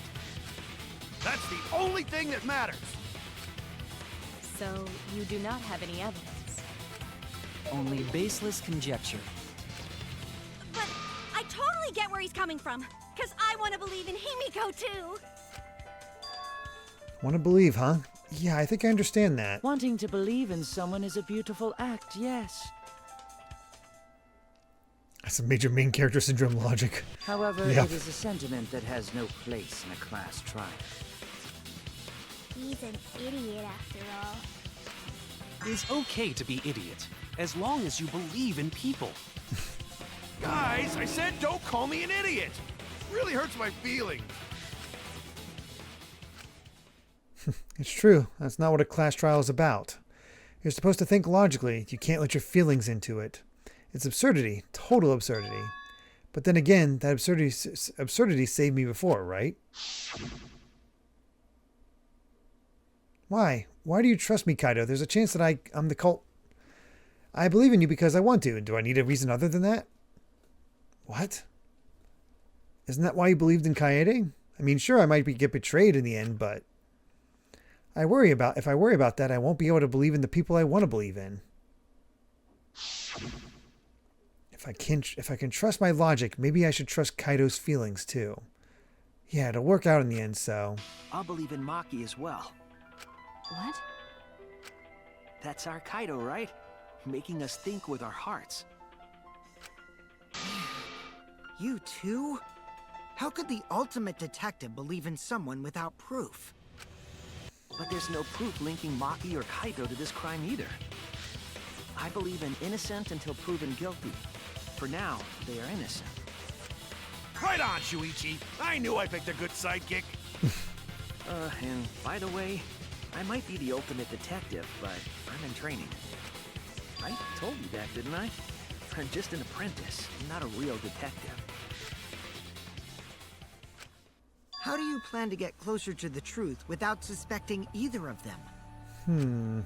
That's the only thing that matters. So, you do not have any evidence? Only baseless conjecture. But I totally get where he's coming from. Because I want to believe in Himiko, too. Want to believe, huh? Yeah, I think I understand that. Wanting to believe in someone is a beautiful act, yes. That's a major main character syndrome logic. However, Yeah. it is a sentiment that has no place in a class trial. He's an idiot after all. It's okay to be idiot, as long as you believe in people. Guys, I said don't call me an idiot. Really hurts my feelings. It's true. That's not what a class trial is about. You're supposed to think logically. You can't let your feelings into it. It's absurdity. Total absurdity. But then again, that absurdity saved me before, right? Why? Why do you trust me, Kaito? There's a chance that I'm the cult. I believe in you because I want to. And do I need a reason other than that? What? Isn't that why you believed in Kaede? I mean, sure, I might get betrayed in the end, but if I worry about that, I won't be able to believe in the people I want to believe in. If I can trust my logic, maybe I should trust Kaito's feelings too. Yeah, it'll work out in the end, so. I'll believe in Maki as well. What? That's our Kaito, right? Making us think with our hearts. You too? How could the ultimate detective believe in someone without proof? But there's no proof linking Maki or Kaito to this crime either. I believe in innocent until proven guilty. For now, they are innocent. Right on, Shuichi. I knew I picked a good sidekick. And by the way, I might be the ultimate detective, but I'm in training. I told you that, didn't I? I'm just an apprentice, not a real detective. How do you plan to get closer to the truth without suspecting either of them?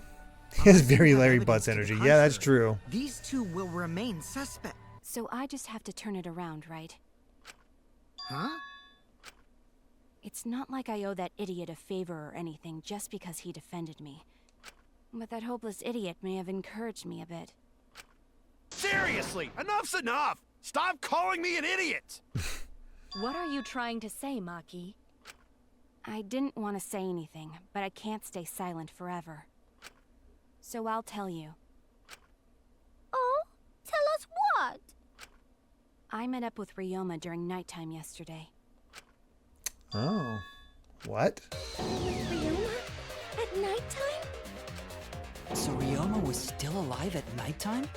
He has very Larry Butts energy. Yeah, that's true. These two will remain suspect. So I just have to turn it around, right? Huh? It's not like I owe that idiot a favor or anything just because he defended me. But that hopeless idiot may have encouraged me a bit. Seriously, enough's enough! Stop calling me an idiot! What are you trying to say, Maki? I didn't want to say anything, but I can't stay silent forever. So I'll tell you. Oh? Tell us what? I met up with Ryoma during nighttime yesterday. Oh. What? Ryoma? At nighttime? So Ryoma was still alive at nighttime?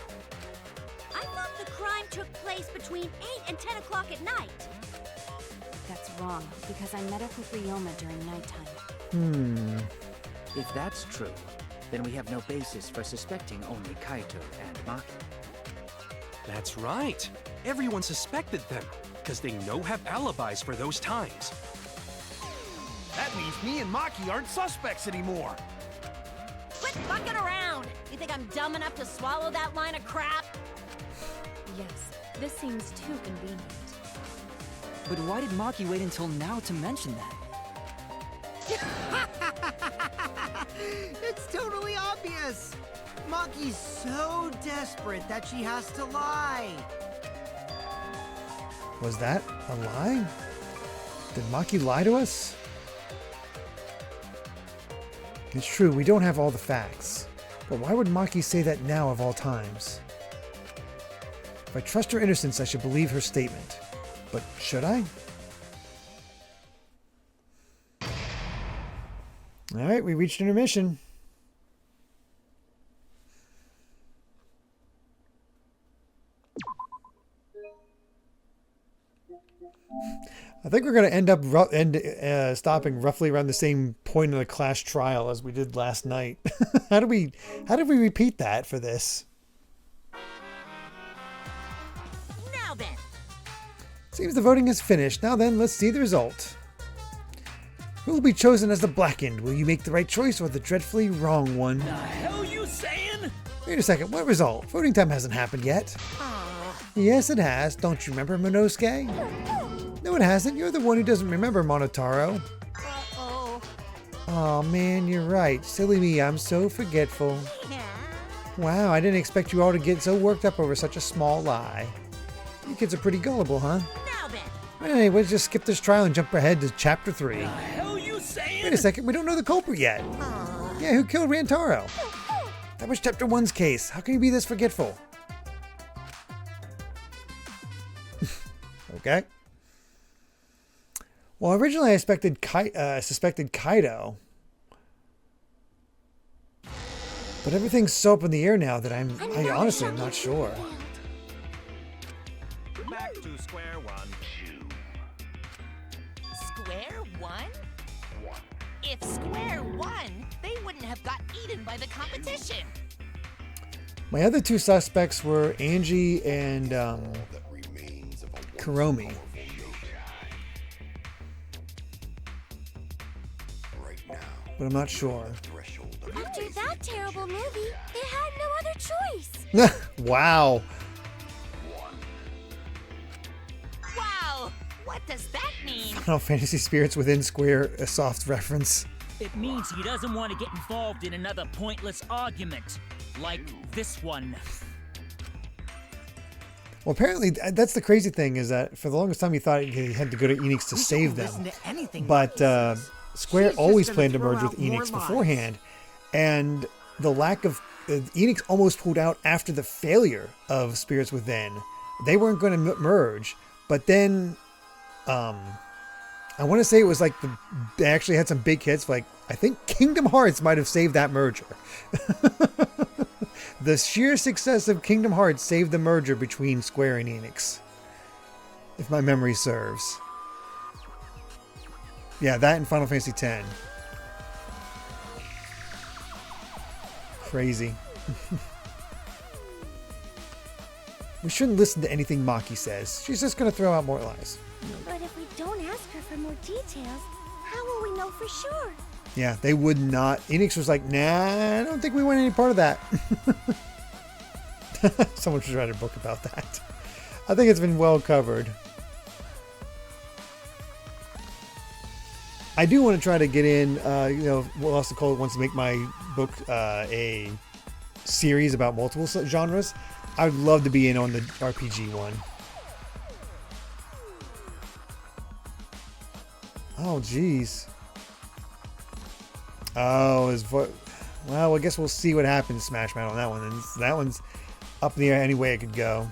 I thought the crime took place between 8 and 10 o'clock at night. That's wrong, because I met up with Ryoma during nighttime. If that's true, then we have no basis for suspecting only Kaito and Maki. That's right. Everyone suspected them, because they know have alibis for those times. That means me and Maki aren't suspects anymore. Quit fucking around! You think I'm dumb enough to swallow that line of crap? Yes, this seems too convenient. But why did Maki wait until now to mention that? It's totally obvious! Maki's so desperate that she has to lie. Was that a lie? Did Maki lie to us? It's true, we don't have all the facts. But why would Maki say that now of all times? If I trust her innocence, I should believe her statement. But should I? Alright, we reached intermission. I think we're going to end up stopping roughly around the same point in the class trial as we did last night. How did we repeat that for this? Now then. Seems the voting is finished. Now then, let's see the result. Who will be chosen as the Blackened? Will you make the right choice or the dreadfully wrong one? The hell you saying? Wait a second, what result? Voting time hasn't happened yet. Yes, it has. Don't you remember, Monosuke? No, it hasn't. You're the one who doesn't remember, Monotaro. Uh-oh. Aw, man, you're right. Silly me, I'm so forgetful. Wow, I didn't expect you all to get so worked up over such a small lie. You kids are pretty gullible, huh? Now then. Anyway, let's just skip this trial and jump ahead to Chapter 3. The hell you saying? Wait a second, we don't know the culprit yet. Yeah, who killed Rantaro? That was Chapter 1's case. How can you be this forgetful? Okay. Well, originally I suspected Kaido. But everything's so up in the air now that I honestly am not sure. Back to square one. Square one? If square one, they wouldn't have got eaten by the competition. My other two suspects were Angie and Kuromi. But I'm not sure. After that terrible movie, they had no other choice. Wow. Wow! What does that mean? Final Fantasy Spirits Within Square, a soft reference. It means he doesn't want to get involved in another pointless argument, like this one. Well, apparently, that's the crazy thing is that for the longest time he thought he had to go to Enix to save them. But Square always planned to merge with Enix beforehand. And the lack of... Enix almost pulled out after the failure of Spirits Within. They weren't going to merge. But then... I want to say it was like they actually had some big hits. Like, I think Kingdom Hearts might have saved that merger. The sheer success of Kingdom Hearts saved the merger between Square and Enix, if my memory serves. Yeah, that and Final Fantasy X. Crazy. We shouldn't listen to anything Maki says. She's just going to throw out more lies. But if we don't ask her for more details, how will we know for sure? Yeah, they would not. Enix was like, nah, I don't think we want any part of that. Someone should write a book about that. I think it's been well covered. I do want to try to get in, you know, Lost Cole wants to make my book a series about multiple genres. I would love to be in on the RPG one. Oh, jeez. Oh, well, I guess we'll see what happens, Smash Mouth, on that one. And that one's up in the air any way it could go.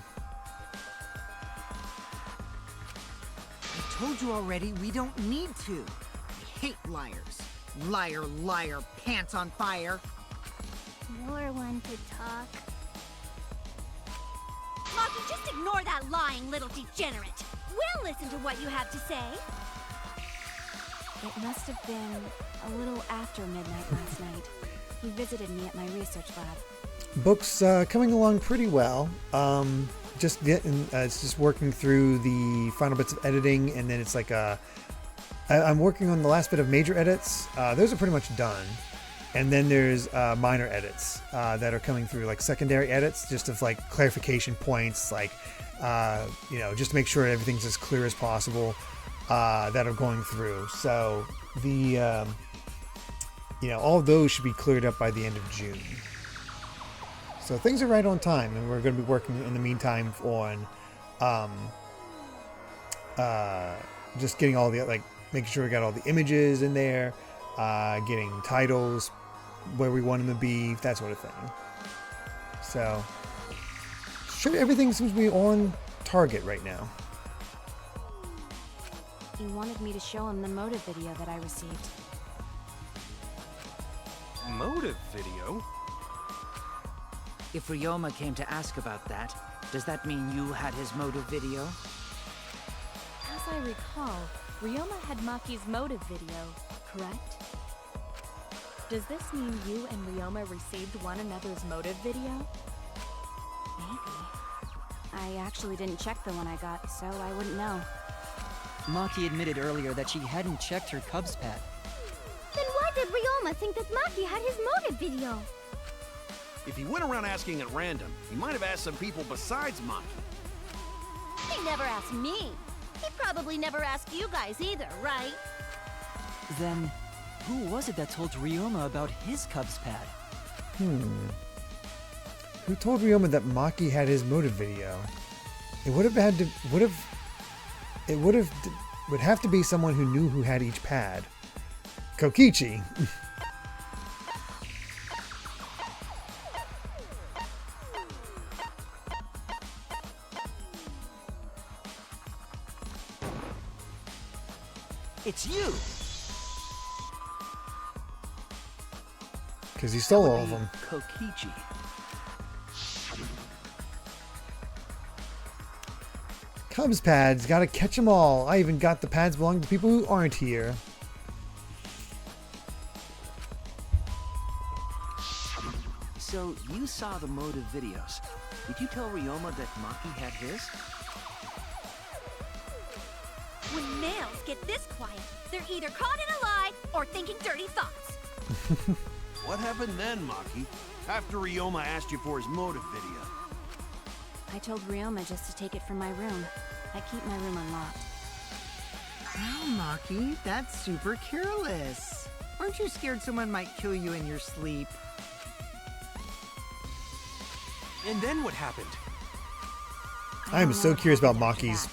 I told you already, we don't need to. I hate liars. Liar, liar, pants on fire. You're one to talk. Maki, just ignore that lying little degenerate. We'll listen to what you have to say. It must have been a little after midnight last night. He visited me at my research lab. Book's coming along pretty well. Just getting, it's just working through the final bits of editing, and then it's like I'm working on the last bit of major edits. Those are pretty much done, and then there's minor edits that are coming through, like secondary edits, just of like clarification points, like you know, just to make sure everything's as clear as possible. That are going through. So the you know, all of those should be cleared up by the end of June. So things are right on time, and we're going to be working in the meantime on just getting all the, like, making sure we got all the images in there, getting titles where we want them to be, that sort of thing. So everything seems to be on target right now. He wanted me to show him the motive video that I received. Motive video? If Ryoma came to ask about that, does that mean you had his motive video? As I recall, Ryoma had Maki's motive video, correct? Does this mean you and Ryoma received one another's motive video? Maybe. I actually didn't check the one I got, so I wouldn't know. Maki admitted earlier that she hadn't checked her Cubs pad. Then why did Ryoma think that Maki had his motive video? If he went around asking at random, he might have asked some people besides Maki. He never asked me. He probably never asked you guys either, right? Then, who was it that told Ryoma about his Cubs pad? Who told Ryoma that Maki had his motive video? It would have to be someone who knew who had each pad. Kokichi. It's you! Because he stole all of them. Kokichi. Cubs pads, gotta catch them all. I even got the pads belonging to people who aren't here. So, you saw the motive videos. Did you tell Ryoma that Maki had his? When males get this quiet, they're either caught in a lie or thinking dirty thoughts. What happened then, Maki? After Ryoma asked you for his motive video? I told Ryoma just to take it from my room. I keep my room unlocked. Wow, Maki, that's super careless. Aren't you scared someone might kill you in your sleep? And then what happened? I am so curious about Maki's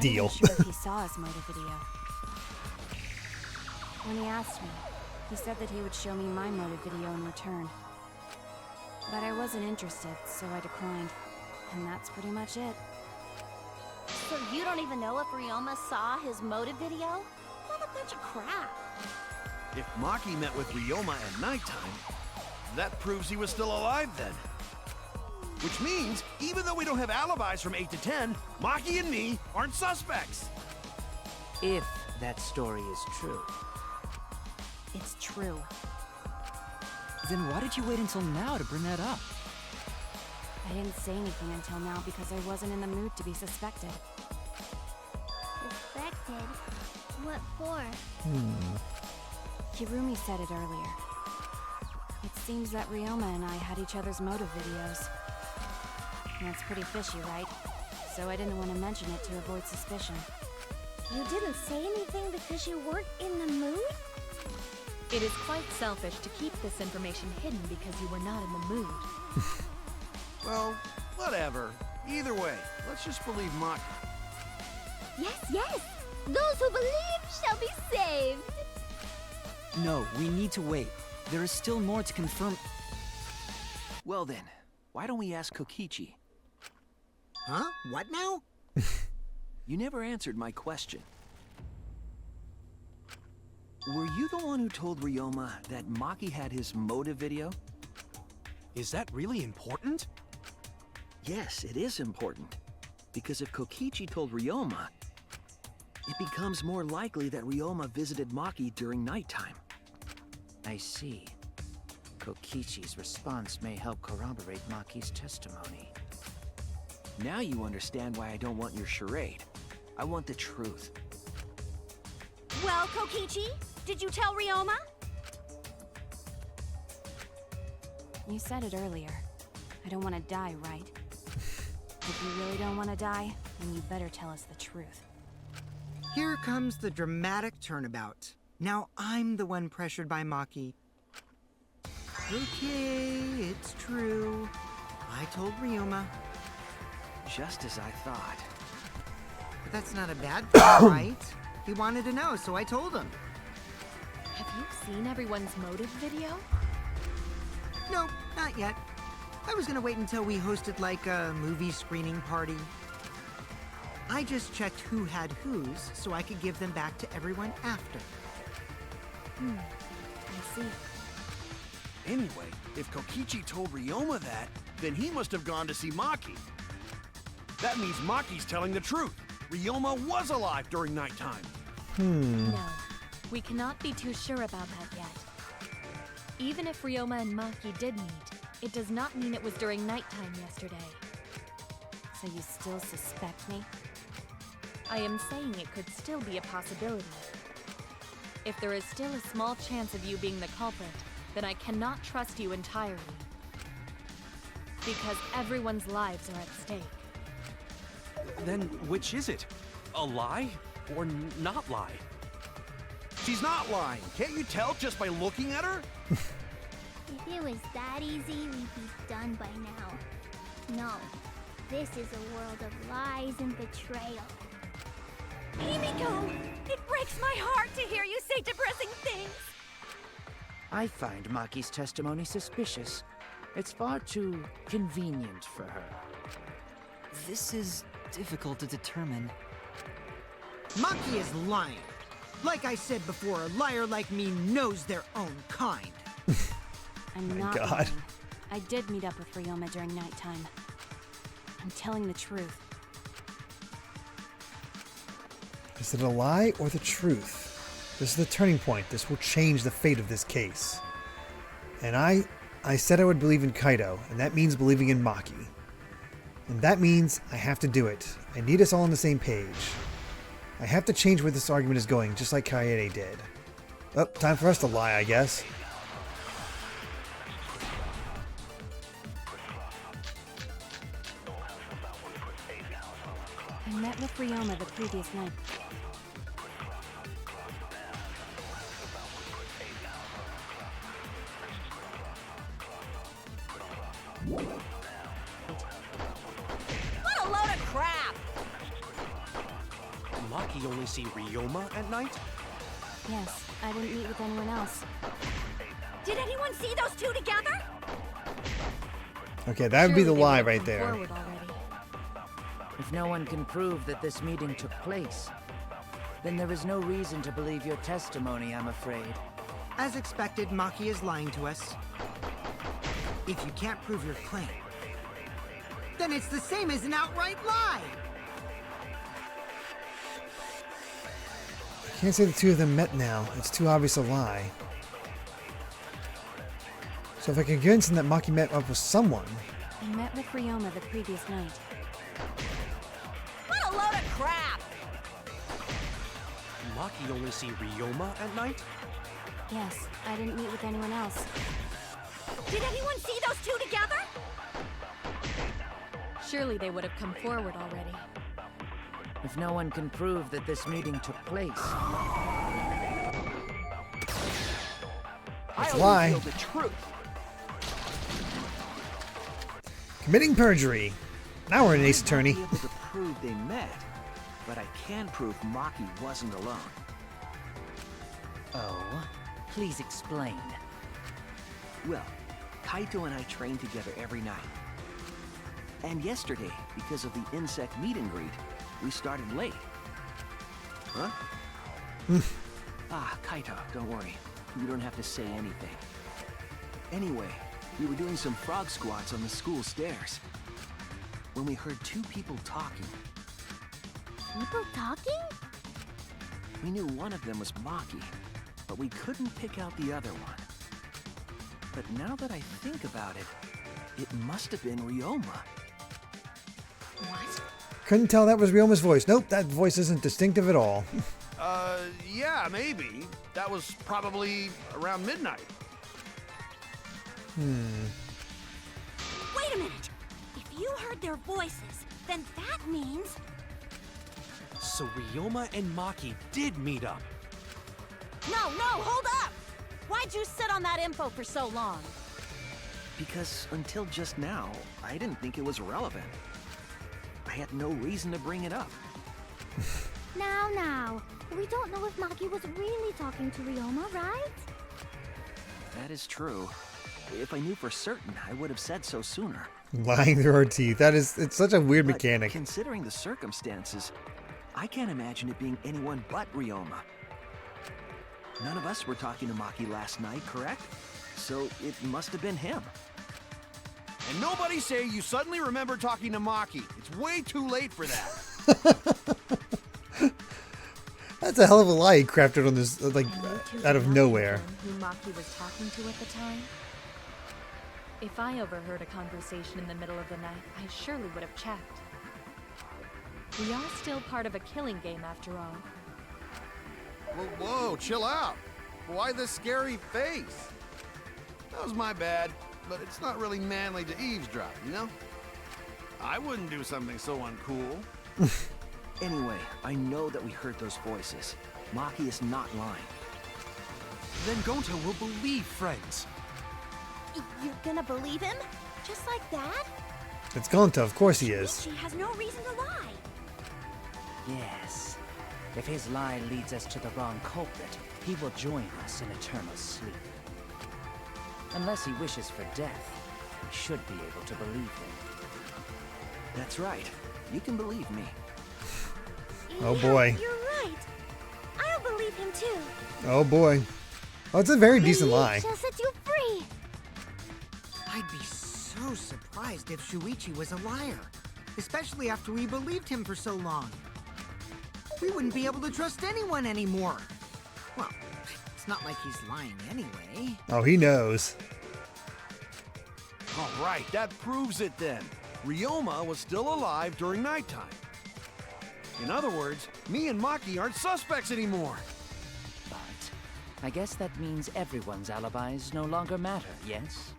deal. I'm not even sure if he saw his motive video. When he asked me, he said that he would show me my motive video in return. But I wasn't interested, so I declined. And that's pretty much it. So you don't even know if Ryoma saw his motive video? What a bunch of crap. If Maki met with Ryoma at nighttime, that proves he was still alive then. Which means, even though we don't have alibis from 8 to 10, Maki and me aren't suspects. If that story is true. It's true. Then why did you wait until now to bring that up? I didn't say anything until now because I wasn't in the mood to be suspected. Suspected? What for? Kirumi said it earlier. It seems that Ryoma and I had each other's motive videos. That's pretty fishy, right? So I didn't want to mention it to avoid suspicion. You didn't say anything because you weren't in the mood? It is quite selfish to keep this information hidden because you were not in the mood. Well, whatever. Either way, let's just believe Maki. Yes, yes! Those who believe shall be saved! No, we need to wait. There is still more to confirm. Well then, why don't we ask Kokichi? Huh? What now? You never answered my question. Were you the one who told Ryoma that Maki had his motive video? Is that really important? Yes, it is important. Because if Kokichi told Ryoma, it becomes more likely that Ryoma visited Maki during nighttime. I see. Kokichi's response may help corroborate Maki's testimony. Now you understand why I don't want your charade. I want the truth. Well, Kokichi, did you tell Ryoma? You said it earlier. I don't want to die, right? If you really don't want to die, then you better tell us the truth. Here comes the dramatic turnabout. Now I'm the one pressured by Maki. Okay, it's true. I told Ryoma. Just as I thought. But that's not a bad thing, right? He wanted to know, so I told him. Have you seen everyone's motive video? No, not yet. I was gonna wait until we hosted like a movie screening party. I just checked who had whose so I could give them back to everyone after. I see. Anyway, if Kokichi told Ryoma that, then he must have gone to see Maki. That means Maki's telling the truth. Ryoma was alive during nighttime. No, we cannot be too sure about that yet. Even if Ryoma and Maki did meet, it does not mean it was during nighttime yesterday. So you still suspect me? I am saying it could still be a possibility. If there is still a small chance of you being the culprit, then I cannot trust you entirely. Because everyone's lives are at stake. Then which is it? A lie or not lie? She's not lying. Can't you tell just by looking at her? If it was that easy, we'd be done by now. No, this is a world of lies and betrayal. Himiko! It breaks my heart to hear you say depressing things! I find Maki's testimony suspicious. It's far too convenient for her. This is difficult to determine. Maki is lying. Like I said before, a liar like me knows their own kind. I'm not lying. I did meet up with Ryoma during nighttime. I'm telling the truth. Is it a lie or the truth? This is the turning point. This will change the fate of this case. And I said I would believe in Kaido, and that means believing in Maki. And that means I have to do it. I need us all on the same page. I have to change where this argument is going, just like Kaede did. Oh, time for us to lie, I guess. I met with Ryoma the previous night. What a load of crap! Maki only see Ryoma at night? Yes, I didn't meet with anyone else. Did anyone see those two together? Okay, that would be the Surely they lie would right come there. forward already. If no one can prove that this meeting took place, then there is no reason to believe your testimony, I'm afraid. As expected, Maki is lying to us. If you can't prove your claim, then it's the same as an outright lie! I can't say the two of them met now. It's too obvious a lie. So if I can convince him that Maki met up with someone... I met with Ryoma the previous night. What a load of crap! Maki only see Ryoma at night? Yes, I didn't meet with anyone else. Did anyone see those two together? Surely they would have come forward already. If no one can prove that this meeting took place, That's a lie. reveal the truth. Committing perjury. Now we're an ace attorney. I might not be able to prove they met, but I can prove Maki wasn't alone. oh, please explain. Well, Kaito and I train together every night. And yesterday, because of the insect meet and greet, we started late. Huh? Kaito, don't worry. You don't have to say anything. Anyway, we were doing some frog squats on the school stairs when we heard two people talking. People talking? We knew one of them was Maki, but we couldn't pick out the other one. But now that I think about it, it must have been Ryoma. What? Couldn't tell that was Ryoma's voice. Nope, that voice isn't distinctive at all. Yeah, maybe. That was probably around midnight. Wait a minute! If you heard their voices, then that means... So Ryoma and Maki did meet up. No, hold up! Why'd you sit on that info for so long? Because until just now, I didn't think it was relevant. I had no reason to bring it up. Now. We don't know if Maki was really talking to Ryoma, right? That is true. If I knew for certain, I would have said so sooner. Lying through her teeth. It's such a weird But mechanic. considering the circumstances, I can't imagine it being anyone but Ryoma. None of us were talking to Maki last night, correct? So it must have been him. And nobody say you suddenly remember talking to Maki. It's way too late for that. That's a hell of a lie he crafted on this, like, out of nowhere. Who Maki was talking to at the time? If I overheard a conversation in the middle of the night, I surely would have checked. We are still part of a killing game after all. Whoa, chill out. Why this scary face? That was my bad, but it's not really manly to eavesdrop, you know? I wouldn't do something so uncool. Anyway, I know that we heard those voices. Maki is not lying. Then Gonta will believe friends. You're gonna believe him? Just like that? It's Gonta, of course he is. She has no reason to lie. Yes. If his lie leads us to the wrong culprit, he will join us in eternal sleep. Unless he wishes for death, we should be able to believe him. That's right. You can believe me. Oh boy. You're right. I'll believe him too. Oh boy. Oh, it's a very decent lie. Shall set you free. I'd be so surprised if Shuichi was a liar, especially after we believed him for so long. We wouldn't be able to trust anyone anymore. Well, it's not like he's lying anyway. Oh, he knows. All right, that proves it then. Ryoma was still alive during nighttime. In other words, me and Maki aren't suspects anymore. But I guess that means everyone's alibis no longer matter, yes?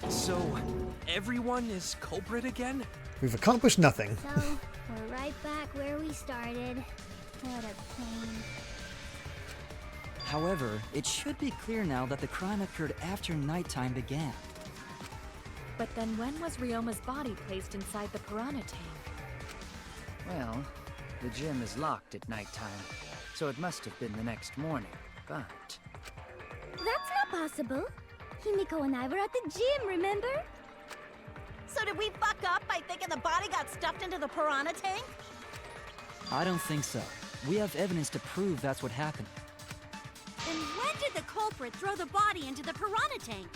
So, everyone is culprit again? We've accomplished nothing. So, we're right back where we started. What a pain. However, it should be clear now that the crime occurred after nighttime began. But then when was Ryoma's body placed inside the piranha tank? Well, the gym is locked at nighttime, so it must have been the next morning, but... That's not possible. Himiko and I were at the gym, remember? So did we fuck up by thinking the body got stuffed into the piranha tank? I don't think so. We have evidence to prove that's what happened. Then when did the culprit throw the body into the piranha tank?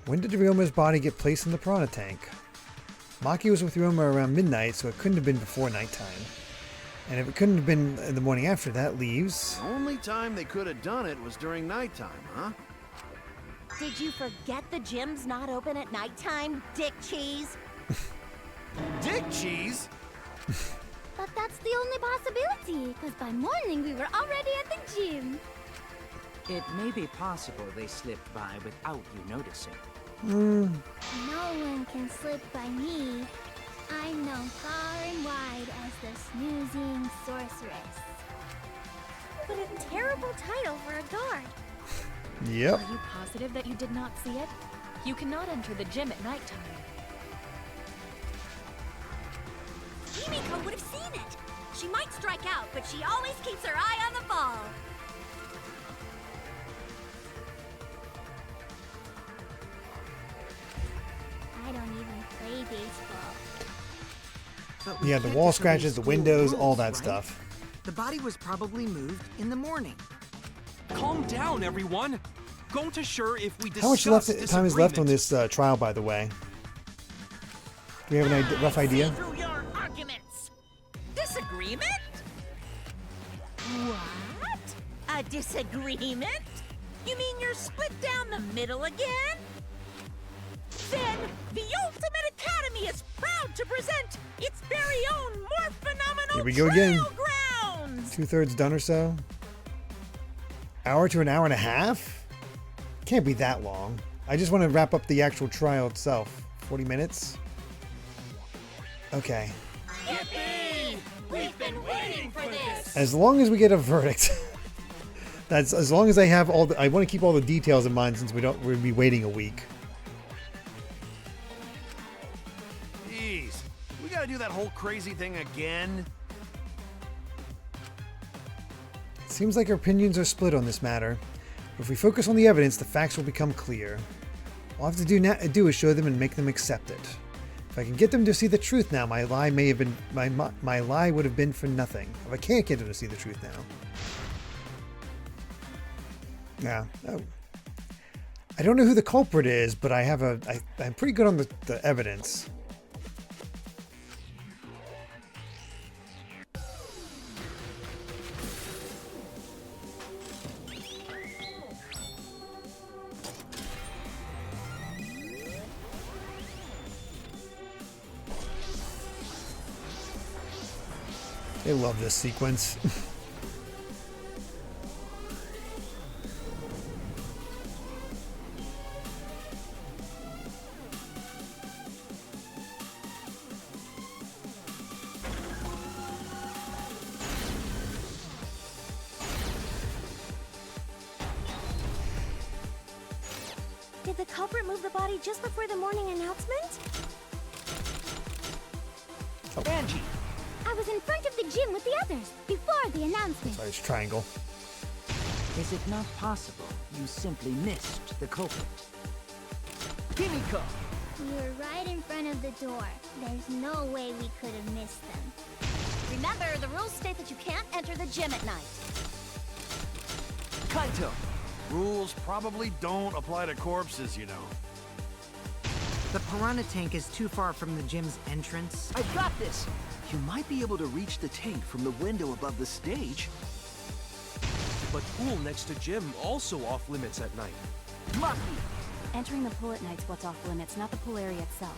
When did Ryoma's body get placed in the piranha tank? Maki was with Ryoma around midnight, so it couldn't have been before nighttime. And if it couldn't have been in the morning after, that leaves... The only time they could have done it was during nighttime, huh? Did you forget the gym's not open at nighttime, Dick Cheese? Dick Cheese? But that's the only possibility, because by morning we were already at the gym. It may be possible they slipped by without you noticing. No one can slip by me. I'm known far and wide as the snoozing sorceress. What a terrible title for a guard. Yep. Are you positive that you did not see it? You cannot enter the gym at nighttime. Himiko would have seen it. She might strike out, but she always keeps her eye on the ball. I don't even play baseball. But we Yeah, the can't wall disobey scratches, the school windows, all rules, that right? stuff. The body was probably moved in the morning. Calm down, everyone. Going to sure if we How much discuss time is left on disagreement. this trial, by the way? Do we have an rough idea? Through your arguments. Disagreement? What? A disagreement? You mean you're split down the middle again? Then the Ultimate Academy is proud to present its very own more phenomenal Here we go again. trial grounds. 2/3 done or so. Hour to an hour and a half? Can't be that long. I just want to wrap up the actual trial itself. 40 minutes? Okay. Yippee! We've been waiting for this! As long as we get a verdict. That's as long as I have all the, I want to keep all the details in mind since we'll be waiting a week. Jeez, we gotta do that whole crazy thing again? It seems like our opinions are split on this matter. But if we focus on the evidence, the facts will become clear. All I have to do is show them and make them accept it. If I can get them to see the truth now, my lie may have been my lie would have been for nothing. If I can't get them to see the truth now. Yeah. Oh. I don't know who the culprit is, but I have I'm pretty good on the evidence. They love this sequence. Did the culprit move the body just before the morning announcement? Angie! I was in front of the gym with the others before the announcement. Sorry, it's triangle. Is it not possible you simply missed the culprit? Himiko! We were right in front of the door. There's no way we could have missed them. Remember, the rules state that you can't enter the gym at night. Kaito! Rules probably don't apply to corpses, you know. The piranha tank is too far from the gym's entrance. I've got this! You might be able to reach the tank from the window above the stage. But pool next to gym also off limits at night. Maki! Entering the pool at night's what's off limits, not the pool area itself.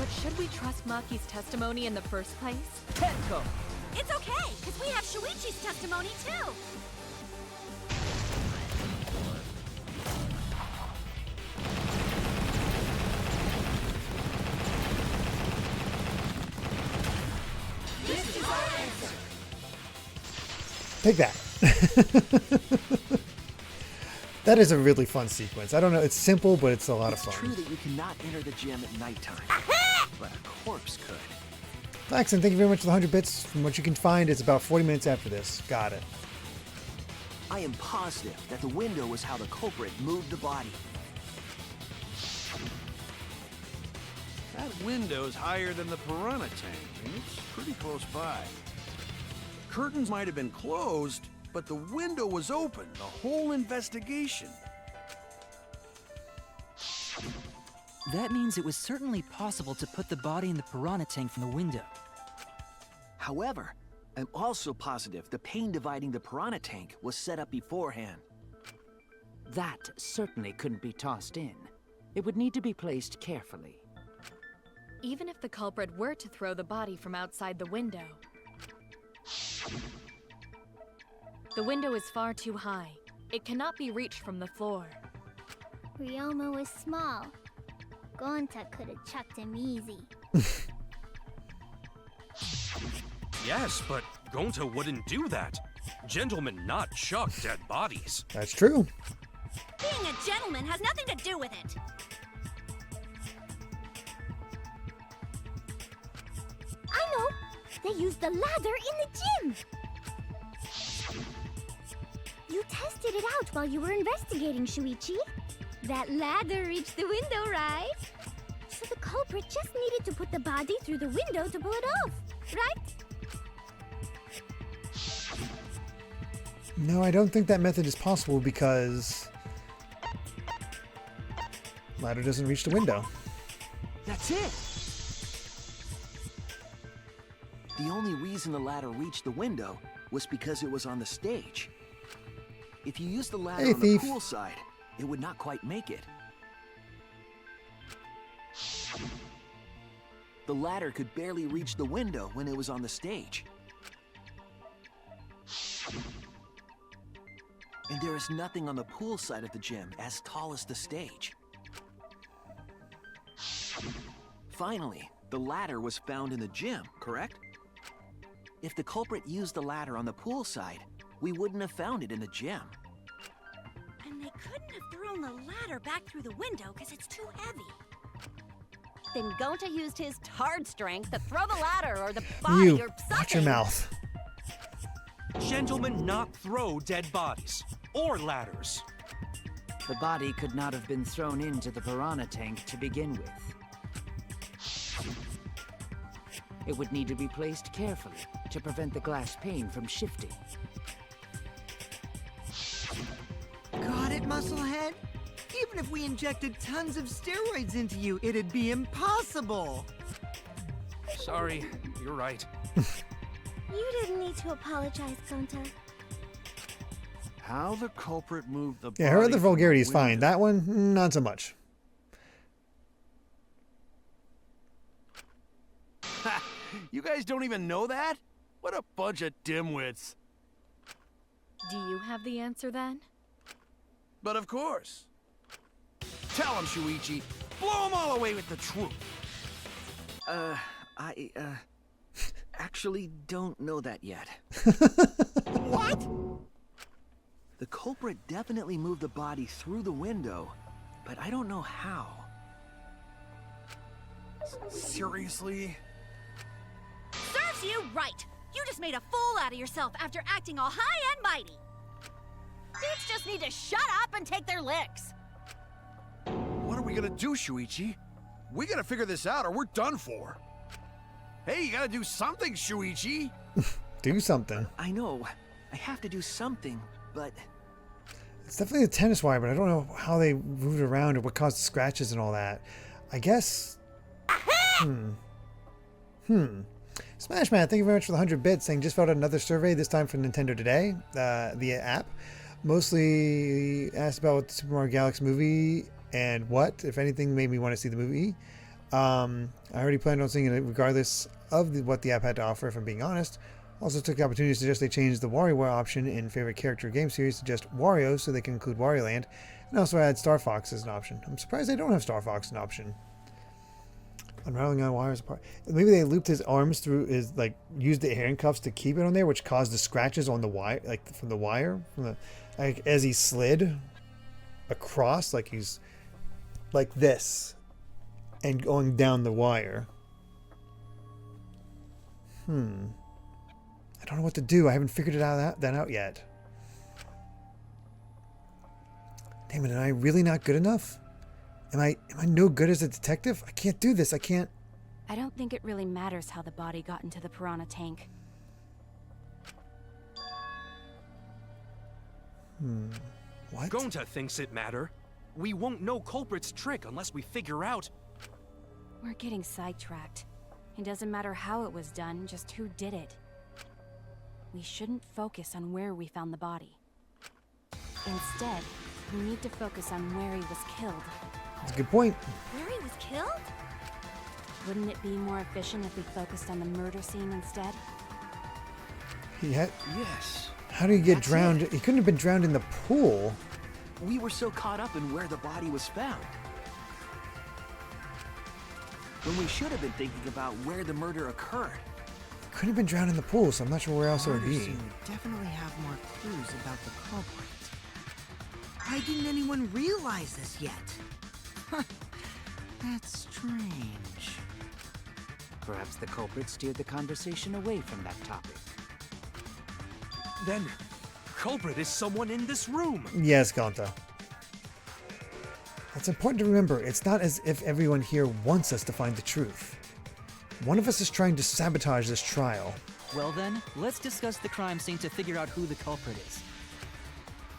But should we trust Maki's testimony in the first place? Tenko! It's okay, because we have Shuichi's testimony too. This is our answer. Take that. That is a really fun sequence. I don't know, it's simple, but it's a lot of It's fun. true that you cannot enter the gym at nighttime, but a corpse could. Laxon, thank you very much for the 100 bits. From what you can find, it's about 40 minutes after this. Got it. I am positive that the window was how the culprit moved the body. That window's higher than the piranha tank, and it's pretty close by. Curtains might have been closed, but the window was open the whole investigation. That means it was certainly possible to put the body in the piranha tank from the window. However, I'm also positive the pane dividing the piranha tank was set up beforehand. That certainly couldn't be tossed in. It would need to be placed carefully. Even if the culprit were to throw the body from outside the window is far too high. It cannot be reached from the floor. Ryoma was small. Gonta could have chucked him easy. Yes, but Gonta wouldn't do that. Gentlemen not chuck dead bodies. That's true. Being a gentleman has nothing to do with it. I know. They used the ladder in the gym. You tested it out while you were investigating, Shuichi. That ladder reached the window, right? So the culprit just needed to put the body through the window to pull it off, right? No, I don't think that method is possible because ladder doesn't reach the window. That's it! The only reason the ladder reached the window was because it was on the stage. If you used the ladder Hey, on thief. the pool side, it would not quite make it. The ladder could barely reach the window when it was on the stage. And there is nothing on the pool side of the gym as tall as the stage. Finally, the ladder was found in the gym, correct? If the culprit used the ladder on the pool side, we wouldn't have found it in the gym. And they couldn't have thrown the ladder back through the window because it's too heavy. Then Gonta used his Tard strength to throw the ladder or the body You, or something. watch your mouth. Gentlemen not throw dead bodies. Or ladders. The body could not have been thrown into the piranha tank to begin with. It would need to be placed carefully to prevent the glass pane from shifting. Got it, Musclehead? Even if we injected tons of steroids into you, it'd be impossible. Sorry, you're right. You didn't need to apologize, Gonta. How the culprit moved the Yeah, her body other from vulgarity the is fine. window. That one, not so much. Ha! You guys don't even know that? What a bunch of dimwits. Do you have the answer then? But of course. Tell him, Shuichi. Blow them all away with the truth. I actually don't know that yet. What? The culprit definitely moved the body through the window, but I don't know how. Seriously? Serves you right. You just made a fool out of yourself after acting all high and mighty. Dudes just need to shut up and take their licks. What are we gonna do, Shuichi? We gotta figure this out or we're done for. Hey, you gotta do something, Shuichi. Do something. I know. I have to do something, but... It's definitely a tennis wire, but I don't know how they moved it around or what caused the scratches and all that. I guess... Smash Man, thank you very much for the 100 bits, saying just filled out another survey, this time for Nintendo Today, the app. Mostly asked about the Super Mario Galaxy movie and what, if anything, made me want to see the movie. I already planned on seeing it regardless of what the app had to offer, if I'm being honest. Also took the opportunity to suggest they change the WarioWare option in favorite character game series to just Wario so they can include Wario Land, and also add Star Fox as an option. I'm surprised they don't have Star Fox as an option. Unraveling on wires apart. Maybe they looped his arms through his, like, used the handcuffs to keep it on there, which caused the scratches on the wire, like from the wire, like as he slid across, like he's like this and going down the wire. I don't know what to do. I haven't figured it out yet. Damn it, am I really not good enough? Am I no good as a detective? I can't do this. I can't. I don't think it really matters how the body got into the piranha tank. What? Gonta thinks it matter. We won't know culprit's trick unless we figure out. We're getting sidetracked. It doesn't matter how it was done, just who did it. We shouldn't focus on where we found the body. Instead, we need to focus on where he was killed. That's a good point. Where he was killed? Wouldn't it be more efficient if we focused on the murder scene instead? He had. Yes. How did he get That's drowned? it. He couldn't have been drowned in the pool. We were so caught up in where the body was found. when we should have been thinking about where the murder occurred. Could have been drowned in the pool, so I'm not sure where else it would Water be. scene would definitely have more clues about the culprit. Why didn't anyone realize this yet? Huh. That's strange. Perhaps the culprit steered the conversation away from that topic. Then, culprit is someone in this room. Yes, Gonta. It's important to remember, it's not as if everyone here wants us to find the truth. One of us is trying to sabotage this trial. Well then, let's discuss the crime scene to figure out who the culprit is.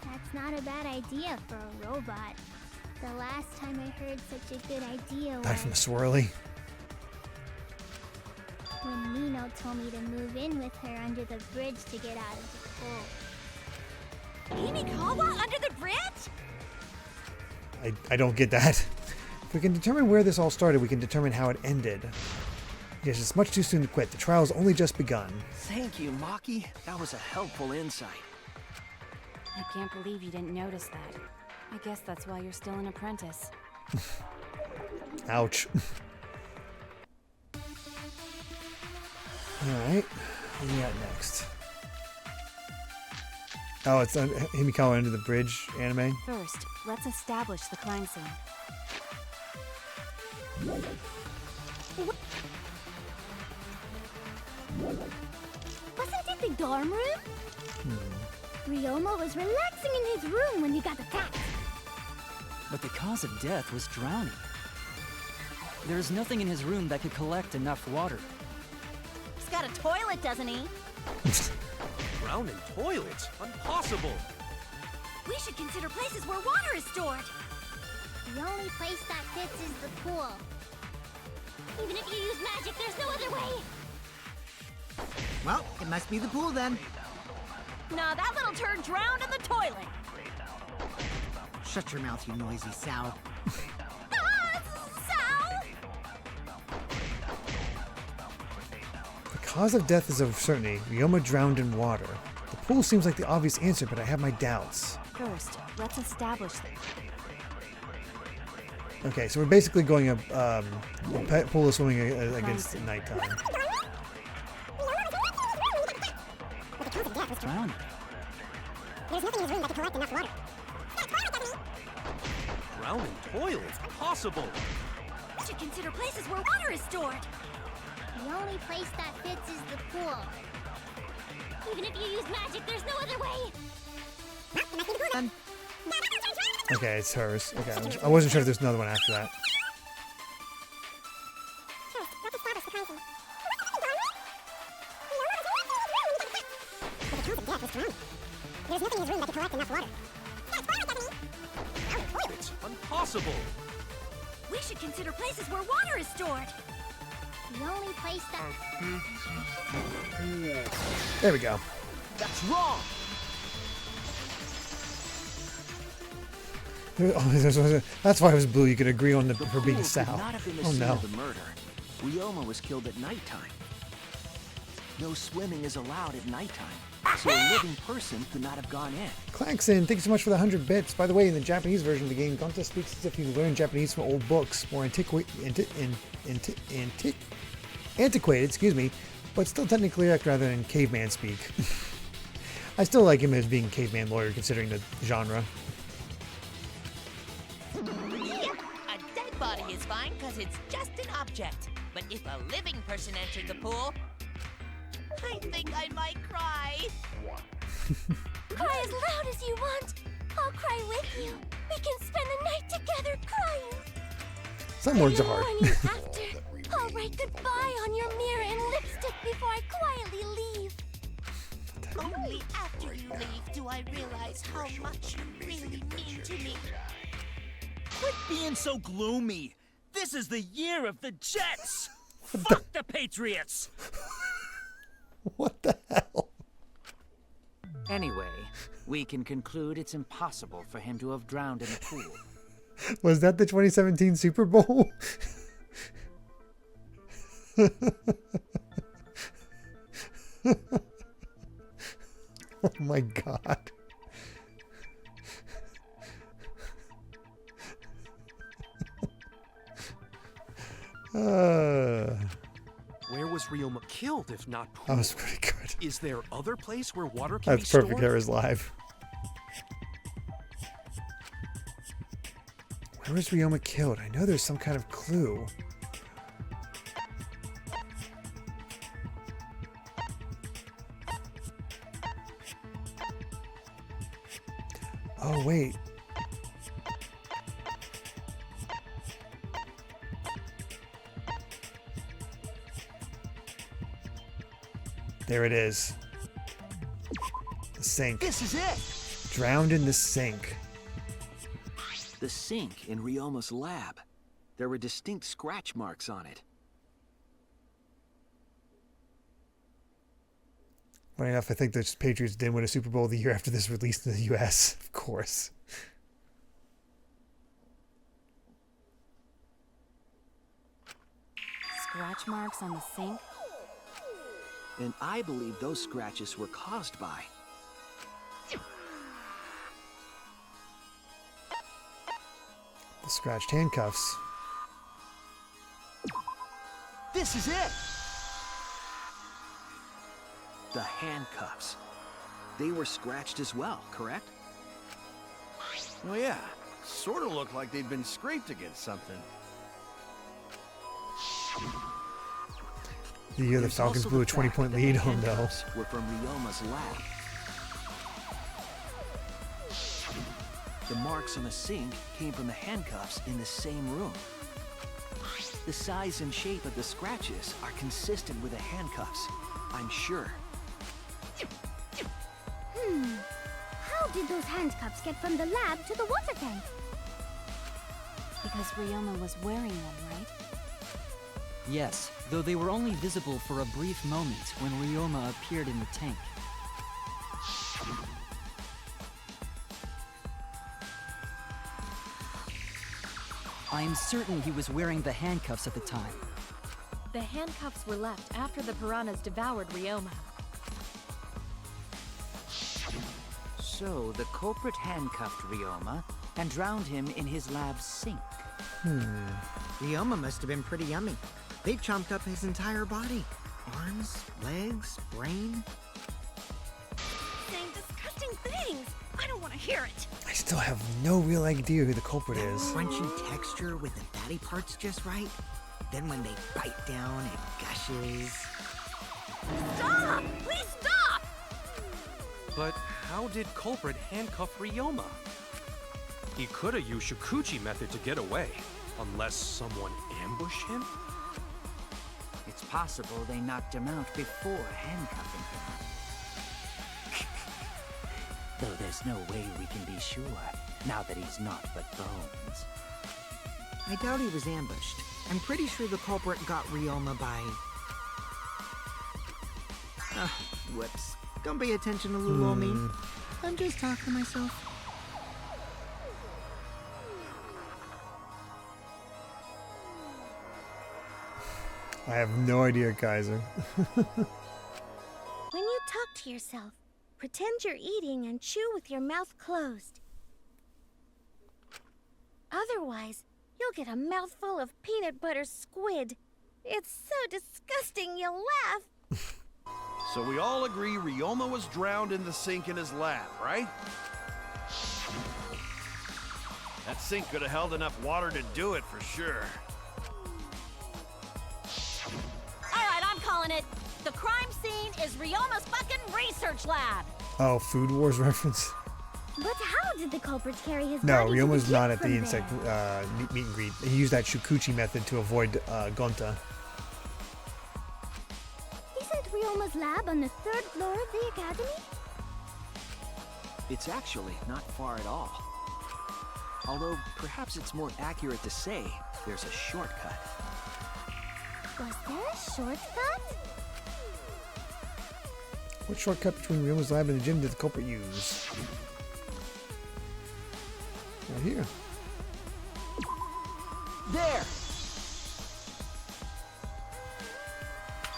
That's not a bad idea for a robot. The last time I heard such a good idea Back was from the swirly. when Nino told me to move in with her under the bridge to get out of the pool. Himikawa under the bridge? I don't get that. If we can determine where this all started, we can determine how it ended. Yes, it's much too soon to quit. The trial's only just begun. Thank you, Maki. That was a helpful insight. I can't believe you didn't notice that. I guess that's why you're still an apprentice. Ouch. Alright, what do we got next? Oh, it's Himikawa Under the Bridge anime. First, let's establish the crime scene. Wasn't it the dorm room? Ryoma was relaxing in his room when he got attacked. But the cause of death was drowning. There's nothing in his room that could collect enough water. He's got a toilet, doesn't he? Drowned in toilets? Impossible! We should consider places where water is stored. The only place that fits is the pool. Even if you use magic, there's no other way. Well, it must be the pool then. Nah, that little turd drowned in the toilet. Shut your mouth, you noisy sow. The cause of death is a certainty. Ryoma drowned in water. The pool seems like the obvious answer, but I have my doubts. First, let's establish the Okay, so we're basically going a pool is swimming against nighttime. Drowning. There's nothing in his room that could collect enough water. Drowned in toilets? Impossible! We should consider places where water is stored. The only place that fits is the pool. Even if you use magic, there's no other way. Okay, it's hers. Okay, I wasn't sure if there's another one after that. There's nothing in his room that could collect enough water. It's impossible! We should consider places where water is stored. The only place that... There we go. That's wrong! That's why it was blue. You could agree on her being Pool Sal. could not have been the Oh scene no. of the murder. Ryoma was killed at nighttime. No swimming is allowed at nighttime, so a living person could not have gone in. Clankson, thank you so much for the 100 bits. By the way, in the Japanese version of the game, Gonta speaks as if you learned Japanese from old books, more antiquated, excuse me, but still technically correct rather than caveman speak. I still like him as being caveman lawyer, considering the genre. A dead body is fine because it's just an object. But if a living person entered the pool, I think I might cry. Cry as loud as you want. I'll cry with you. We can spend the night together crying. Some words are In the hard. morning after, I'll write goodbye on your mirror in lipstick before I quietly leave. Only after you leave do I realize how much you really mean to me. Quit being so gloomy. This is the year of the Jets. Fuck the Patriots. What the hell? Anyway, we can conclude it's impossible for him to have drowned in the pool. Was that the 2017 Super Bowl? Oh my god. Where was Ryoma killed if not pool? That was pretty good. Is there other place where water can be That's stored? perfect. Error's live. Where was Ryoma killed? I know there's some kind of clue. Oh, wait. There it is. The sink. This is it! Drowned in the sink. The sink in Ryoma's lab. There were distinct scratch marks on it. Funny enough, I think the Patriots did win a Super Bowl the year after this released in the U.S., of course. Scratch marks on the sink? And I believe those scratches were caused by... The scratched handcuffs. This is it! The handcuffs. They were scratched as well, correct? Oh yeah, sort of looked like they'd been scraped against something. The year the Falcons blew a 20-point lead home, though. Were from Ryoma's lab. The marks on the sink came from the handcuffs in the same room. The size and shape of the scratches are consistent with the handcuffs, I'm sure. How did those handcuffs get from the lab to the water tank? Because Ryoma was wearing them, right? Yes, though they were only visible for a brief moment when Ryoma appeared in the tank. I am certain he was wearing the handcuffs at the time. The handcuffs were left after the piranhas devoured Ryoma. So the culprit handcuffed Ryoma and drowned him in his lab's sink. Ryoma must have been pretty yummy. They chomped up his entire body. Arms, legs, brain. Saying disgusting things. I don't want to hear it. I still have no real idea who the culprit is. Crunchy texture with the fatty parts just right. Then when they bite down, it gushes. Stop! Please stop! But how did culprit handcuff Ryoma? He could have used Shukuchi method to get away, unless someone ambushed him? It's possible they knocked him out before handcuffing him. Though there's no way we can be sure, now that he's not but bones. I doubt he was ambushed. I'm pretty sure the culprit got Ryoma by... whoops. Don't pay attention to little old me. I'm just talking to myself. I have no idea, Kaiser. When you talk to yourself, pretend you're eating and chew with your mouth closed. Otherwise, you'll get a mouthful of peanut butter squid. It's so disgusting you'll laugh. So we all agree Ryoma was drowned in the sink in his lab, right? That sink could have held enough water to do it for sure. Alright, I'm calling it. The crime scene is Ryoma's fucking research lab. Oh, Food Wars reference? But how did the culprit carry his No, body to Ryoma's the not gym at the from insect there? meet and greet. He used that Shukuchi method to avoid Gonta. Isn't Ryoma's lab on the 3rd floor of the academy? It's actually not far at all. Although, perhaps it's more accurate to say there's a shortcut. Was there a shortcut? What shortcut between Ryoma's lab and the gym did the culprit use? Right here. There!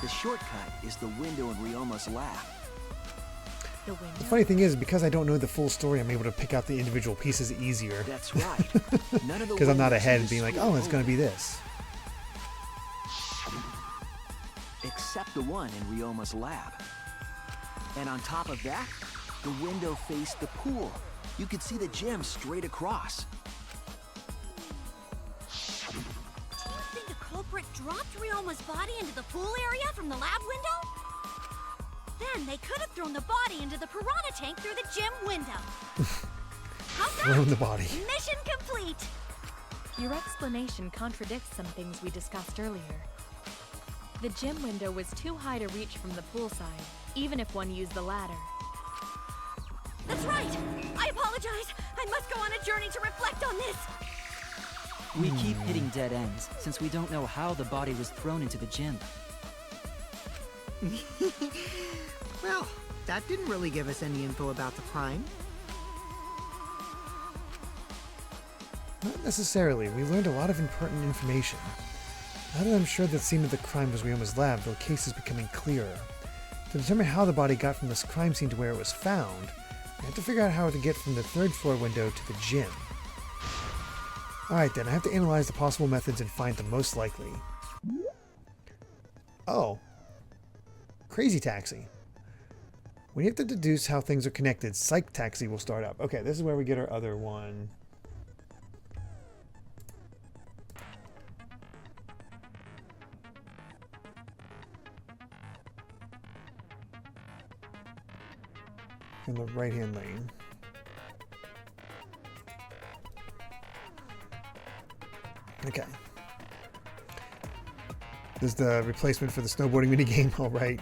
The shortcut is the window in Ryoma's lab. The window? The funny thing is, because I don't know the full story, I'm able to pick out the individual pieces easier. That's right. None of the Because I'm not windows ahead in and the being like, school oh, it's going to be this. except the one in Ryoma's lab. And on top of that, the window faced the pool. You could see the gym straight across. Do you think the culprit dropped Ryoma's body into the pool area from the lab window? Then they could have thrown the body into the piranha tank through the gym window. How's that? Thrown the body. Mission complete! Your explanation contradicts some things we discussed earlier. The gym window was too high to reach from the pool side, even if one used the ladder. That's right! I apologize! I must go on a journey to reflect on this! We keep hitting dead ends, since we don't know how the body was thrown into the gym. Well, that didn't really give us any info about the crime. Not necessarily. We learned a lot of important information. Now that I'm sure the scene of the crime was Ryoma's lab, the case is becoming clearer. To determine how the body got from this crime scene to where it was found, I have to figure out how to get from the 3rd floor window to the gym. Alright then, I have to analyze the possible methods and find the most likely. Oh. Crazy Taxi. When you have to deduce how things are connected, Psych Taxi will start up. Okay, this is where we get our other one. In the right-hand lane. Okay. This is the replacement for the snowboarding minigame, alright.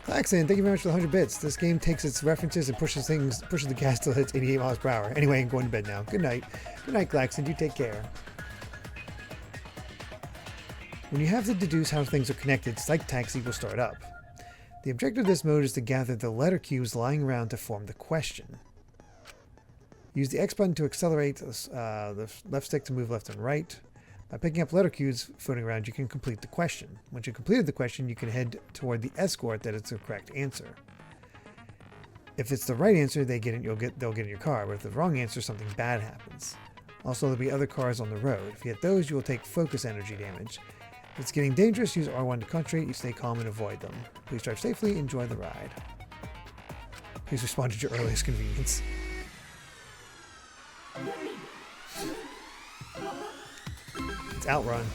Klaxon, thank you very much for the 100 bits. This game takes its references and pushes the gas till it hits 88 miles per hour. Anyway, I'm going to bed now. Good night. Good night, Klaxon. You take care. When you have to deduce how things are connected, Psych Taxi will start up. The objective of this mode is to gather the letter cues lying around to form the question. Use the X button to accelerate the left stick to move left and right. By picking up letter cues floating around, you can complete the question. Once you've completed the question, you can head toward the escort that is the correct answer. If it's the right answer, they'll get in your car, but if the wrong answer, something bad happens. Also, there'll be other cars on the road. If you hit those, you will take focus energy damage. If it's getting dangerous, use R1 to concentrate, you stay calm and avoid them. Please drive safely, enjoy the ride. Please respond at your earliest convenience. It's Outrun.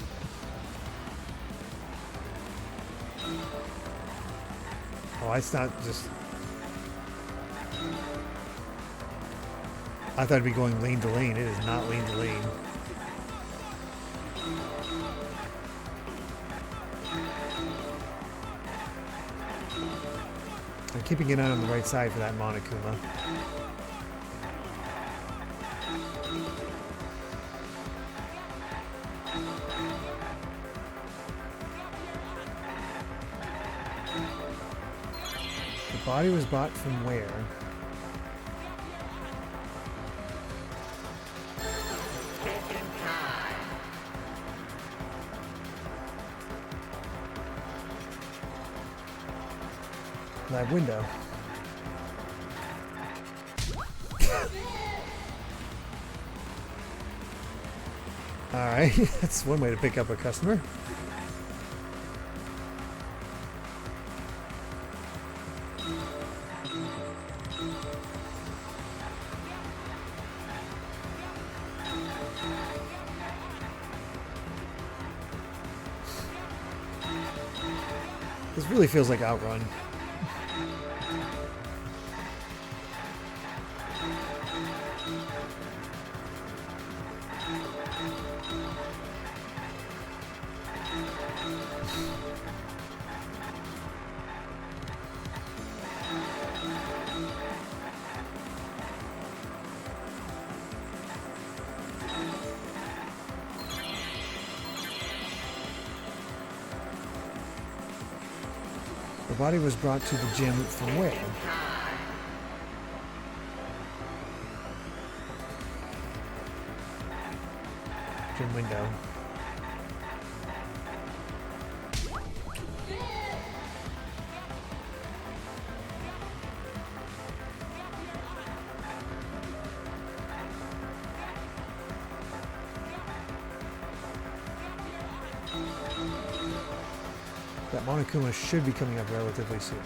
Oh, it's not just... I thought it'd be going lane to lane. It is not lane to lane. I'm keeping it on the right side for that Monokuma. The body was bought from where? Lab window. Alright, that's one way to pick up a customer. This really feels like Outrun. The body was brought to the gym from where? Gym window. That Monokuma should be coming up relatively soon.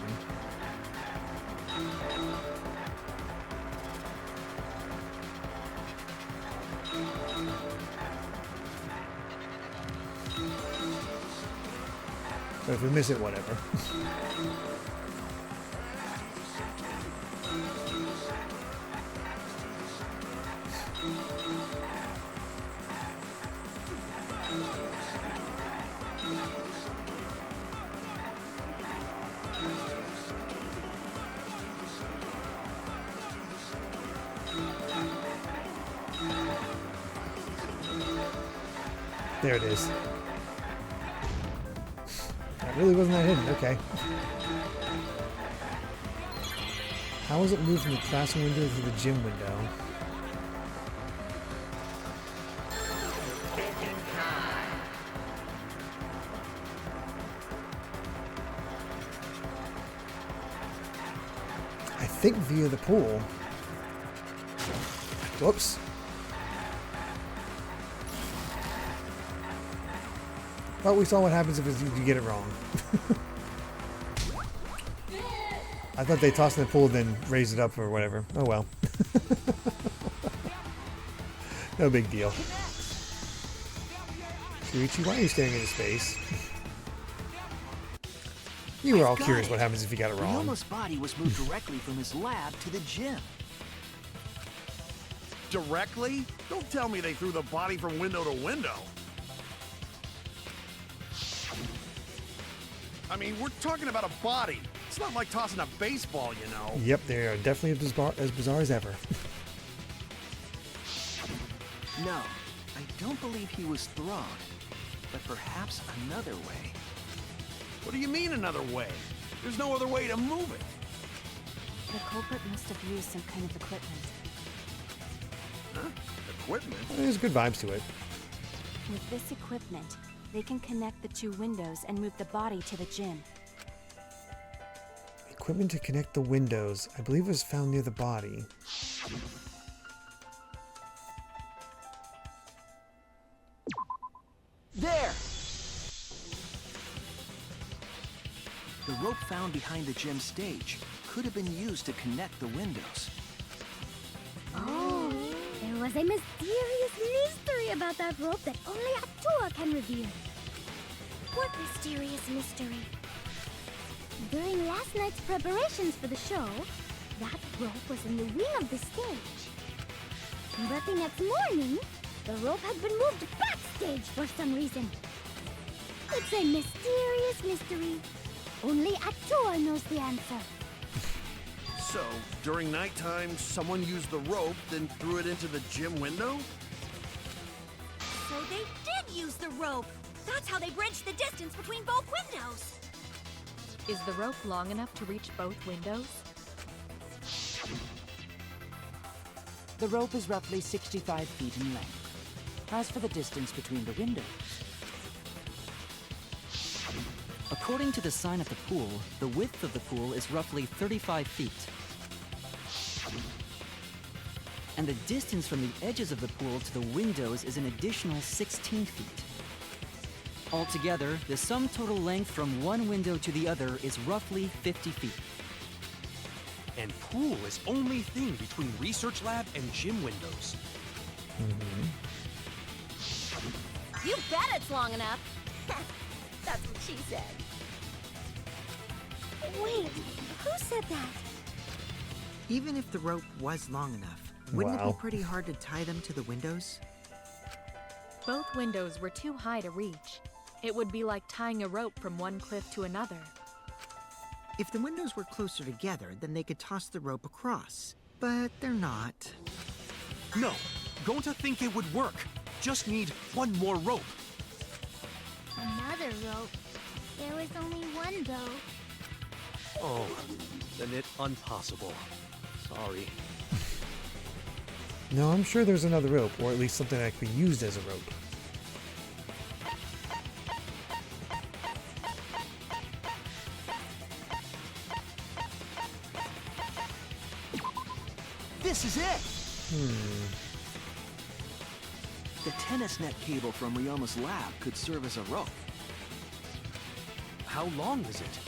But if we miss it, whatever. There it is. That really wasn't that hidden. Okay. How was it moved from the classroom window to the gym window? I think via the pool. Whoops. But we saw what happens if you get it wrong. I thought they tossed in the pool then raised it up or whatever. Oh well. No big deal. Shuichi, why are you staring into space? You were all curious what happens if you got it wrong. Ryoma's body was moved directly from his lab to the gym. Directly? Don't tell me they threw the body from window to window. I mean, we're talking about a body. It's not like tossing a baseball, you know. Yep, they are definitely as bizarre as ever. No, I don't believe he was thrown, but perhaps another way. What do you mean another way? There's no other way to move it. The culprit must have used some kind of equipment. Huh? Equipment? There's good vibes to it. With this equipment, they can connect the two windows and move the body to the gym. Equipment to connect the windows. I believe it was found near the body. There! The rope found behind the gym stage could have been used to connect the windows. Oh, there was a mysterious mystery about that rope that only Atua can reveal. What mysterious mystery? During last night's preparations for the show, that rope was in the wing of the stage. But the next morning, the rope had been moved backstage for some reason. It's a mysterious mystery. Only Atua knows the answer. So, during nighttime, someone used the rope, then threw it into the gym window? So they did use the rope. That's how they bridged the distance between both windows. Is the rope long enough to reach both windows? The rope is roughly 65 feet in length. As for the distance between the windows, according to the sign at the pool, the width of the pool is roughly 35 feet. And the distance from the edges of the pool to the windows is an additional 16 feet. Altogether, the sum total length from one window to the other is roughly 50 feet. And pool is only thing between research lab and gym windows. You bet it's long enough. That's what she said. Wait, who said that? Even if the rope was long enough, wouldn't it Wow. be pretty hard to tie them to the windows? Both windows were too high to reach. It would be like tying a rope from one cliff to another. If the windows were closer together, then they could toss the rope across. But they're not. No, Gonta think it would work. Just need one more rope. Another rope. There was only one, though. Oh, then it's impossible. Sorry. No, I'm sure there's another rope, or at least something that could be used as a rope. This is it! The tennis net cable from Ryoma's lab could serve as a rope. How long is it?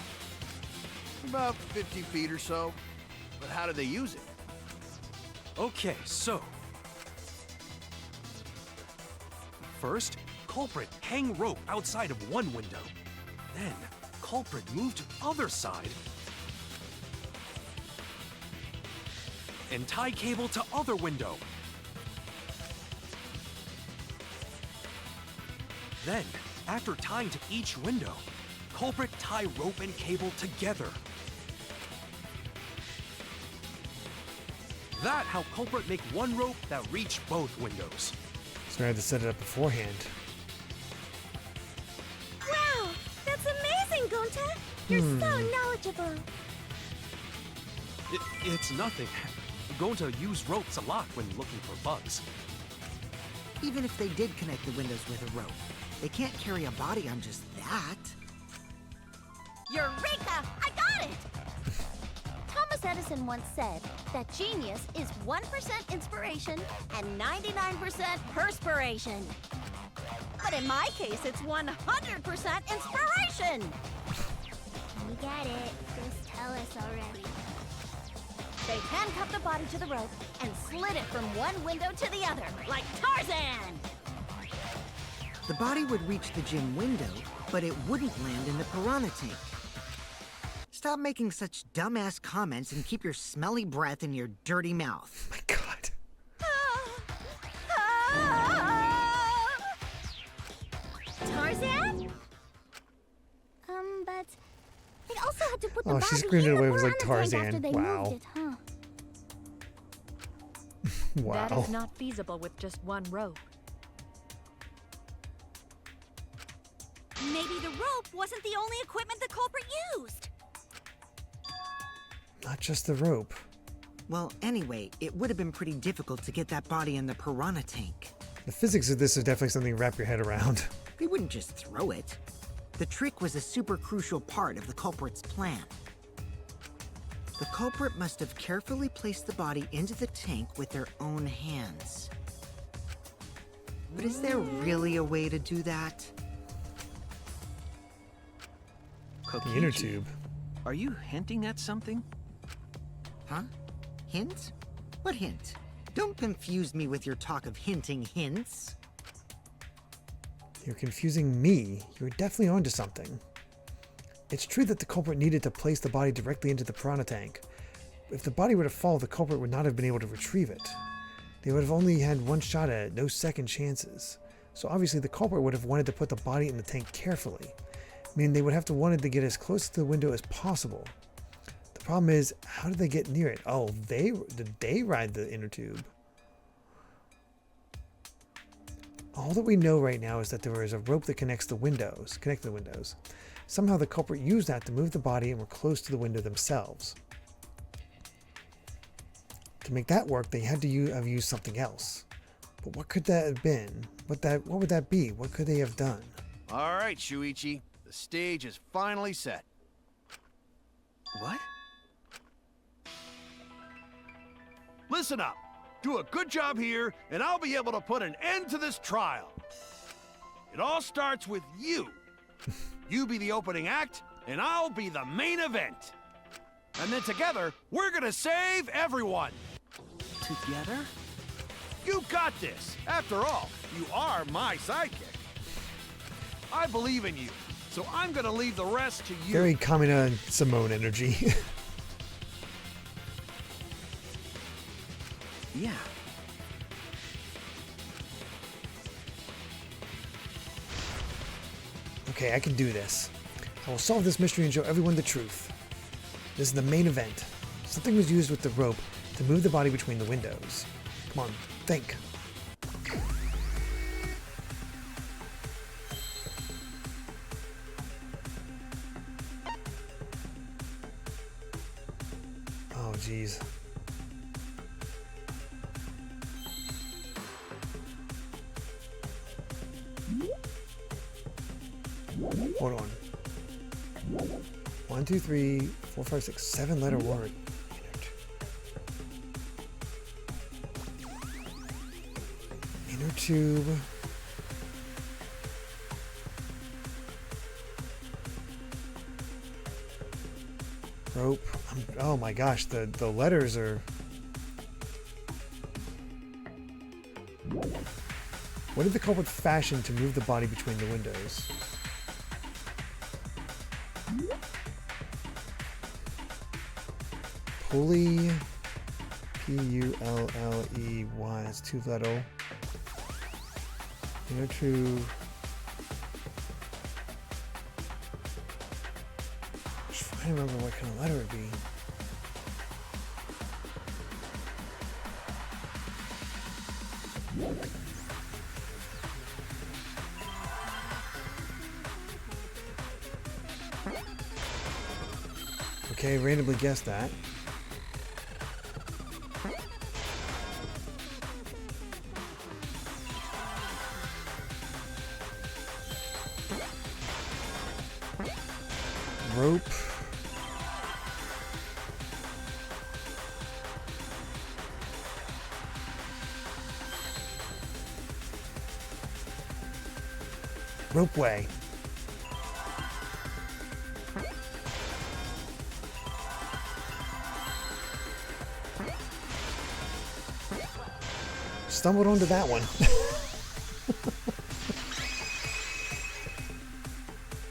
About 50 feet or so. But how do they use it? Okay, so... First, culprit hang rope outside of one window. Then, culprit move to other side. And tie cable to other window. Then, after tying to each window, culprit tie rope and cable together. That how culprit make one rope that reach both windows. So I had to set it up beforehand. Wow, that's amazing, Gonta. You're so knowledgeable. It's nothing. Going to use ropes a lot when looking for bugs. Even if they did connect the windows with a rope, they can't carry a body on just that. Eureka! I got it! Thomas Edison once said that genius is 1% inspiration and 99% perspiration. But in my case, it's 100% inspiration! We got it. Just tell us already. They handcuffed the body to the rope and slid it from one window to the other, like Tarzan! The body would reach the gym window, but it wouldn't land in the piranha tank. Stop making such dumbass comments and keep your smelly breath in your dirty mouth. My God. Tarzan? But they also had to put the Oh, body she screamed in it the away. It was like piranha tank Tarzan. after they Wow. moved it, huh? That Wow. is not feasible with just one rope. Maybe the rope wasn't the only equipment the culprit used. Not just the rope. Well, anyway, it would have been pretty difficult to get that body in the piranha tank. The physics of this is definitely something to wrap your head around. They wouldn't just throw it. The trick was a super crucial part of the culprit's plan. The culprit must have carefully placed the body into the tank with their own hands. But is there really a way to do that? The inner tube. Are you hinting at something? Huh? Hint? What hint? Don't confuse me with your talk of hinting hints. You're confusing me. You're definitely onto something. It's true that the culprit needed to place the body directly into the piranha tank. If the body were to fall, the culprit would not have been able to retrieve it. They would have only had one shot at it, no second chances. So obviously the culprit would have wanted to put the body in the tank carefully. Meaning they would have to wanted to get as close to the window as possible. The problem is, how did they get near it? Oh, did they ride the inner tube? All that we know right now is that there is a rope that connects the windows, Somehow the culprit used that to move the body and were close to the window themselves. To make that work, they had to have used something else. But what could that have been? What would that be? What could they have done? All right, Shuichi. The stage is finally set. What? Listen up. Do a good job here, and I'll be able to put an end to this trial. It all starts with you. You be the opening act, and I'll be the main event. And then together, we're gonna save everyone. Together? You got this. After all, you are my sidekick. I believe in you, so I'm gonna leave the rest to you. Very Kamina and Simone energy. Yeah. Okay, I can do this. I will solve this mystery and show everyone the truth. This is the main event. Something was used with the rope to move the body between the windows. Come on, think. Oh, jeez. Hold on. 1, 2, 3, 4, 5, 6, 7 letter word. Inner tube. rope. Oh my gosh, the letters are... What did the culprit fashion to move the body between the windows? Pulley. P-U-L-L-E-Y. That's two-letter. Inner tube. Just trying to remember what kind of letter it would be. Okay, randomly guessed that. Rope. Ropeway. Stumbled onto that one.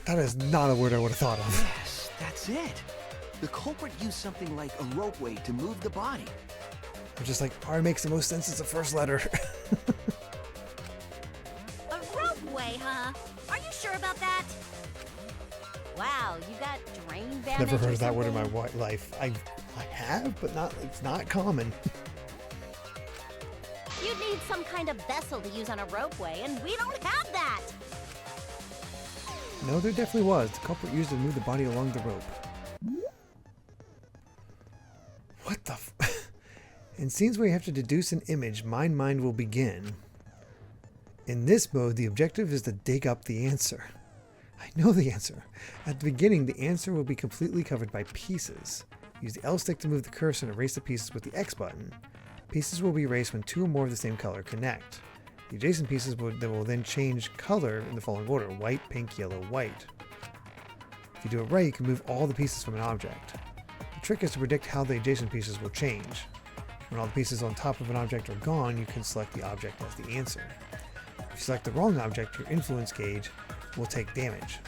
That is not a word I would have thought of. Yes, that's it. The culprit used something like a ropeway to move the body. I'm just like, R makes the most sense as the first letter. A ropeway, huh? Are you sure about that? Wow, you got drain damage. Never heard or of that word in my something? life. I have, but it's not common. You'd need some kind of vessel to use on a ropeway, and we don't have that. No, there definitely was. The culprit used it to move the body along the rope. What the f... In scenes where you have to deduce an image, mind will begin. In this mode, the objective is to dig up the answer. I know the answer. At the beginning, the answer will be completely covered by pieces. Use the L stick to move the cursor and erase the pieces with the X button. Pieces will be erased when two or more of the same color connect. The adjacent pieces will then change color in the following order: white, pink, yellow, white. If you do it right, you can move all the pieces from an object. The trick is to predict how the adjacent pieces will change. When all the pieces on top of an object are gone, you can select the object as the answer. If you select the wrong object, your influence gauge will take damage.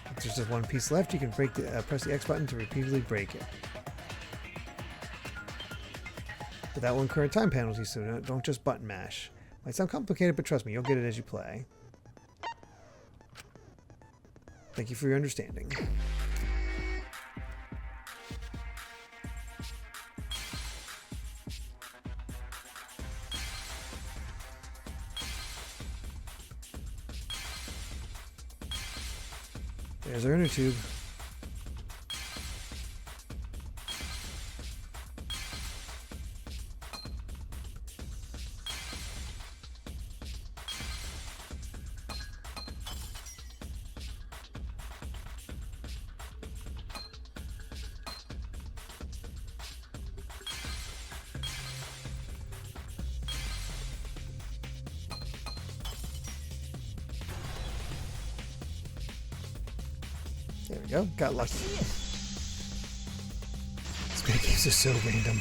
If there's just one piece left, you can press the X button to repeatedly break it. But that will incur time penalties, so don't just button mash. Might sound complicated, but trust me, you'll get it as you play. Thank you for your understanding. There's our inner tube. There we go. Got lucky. Speed games are so random.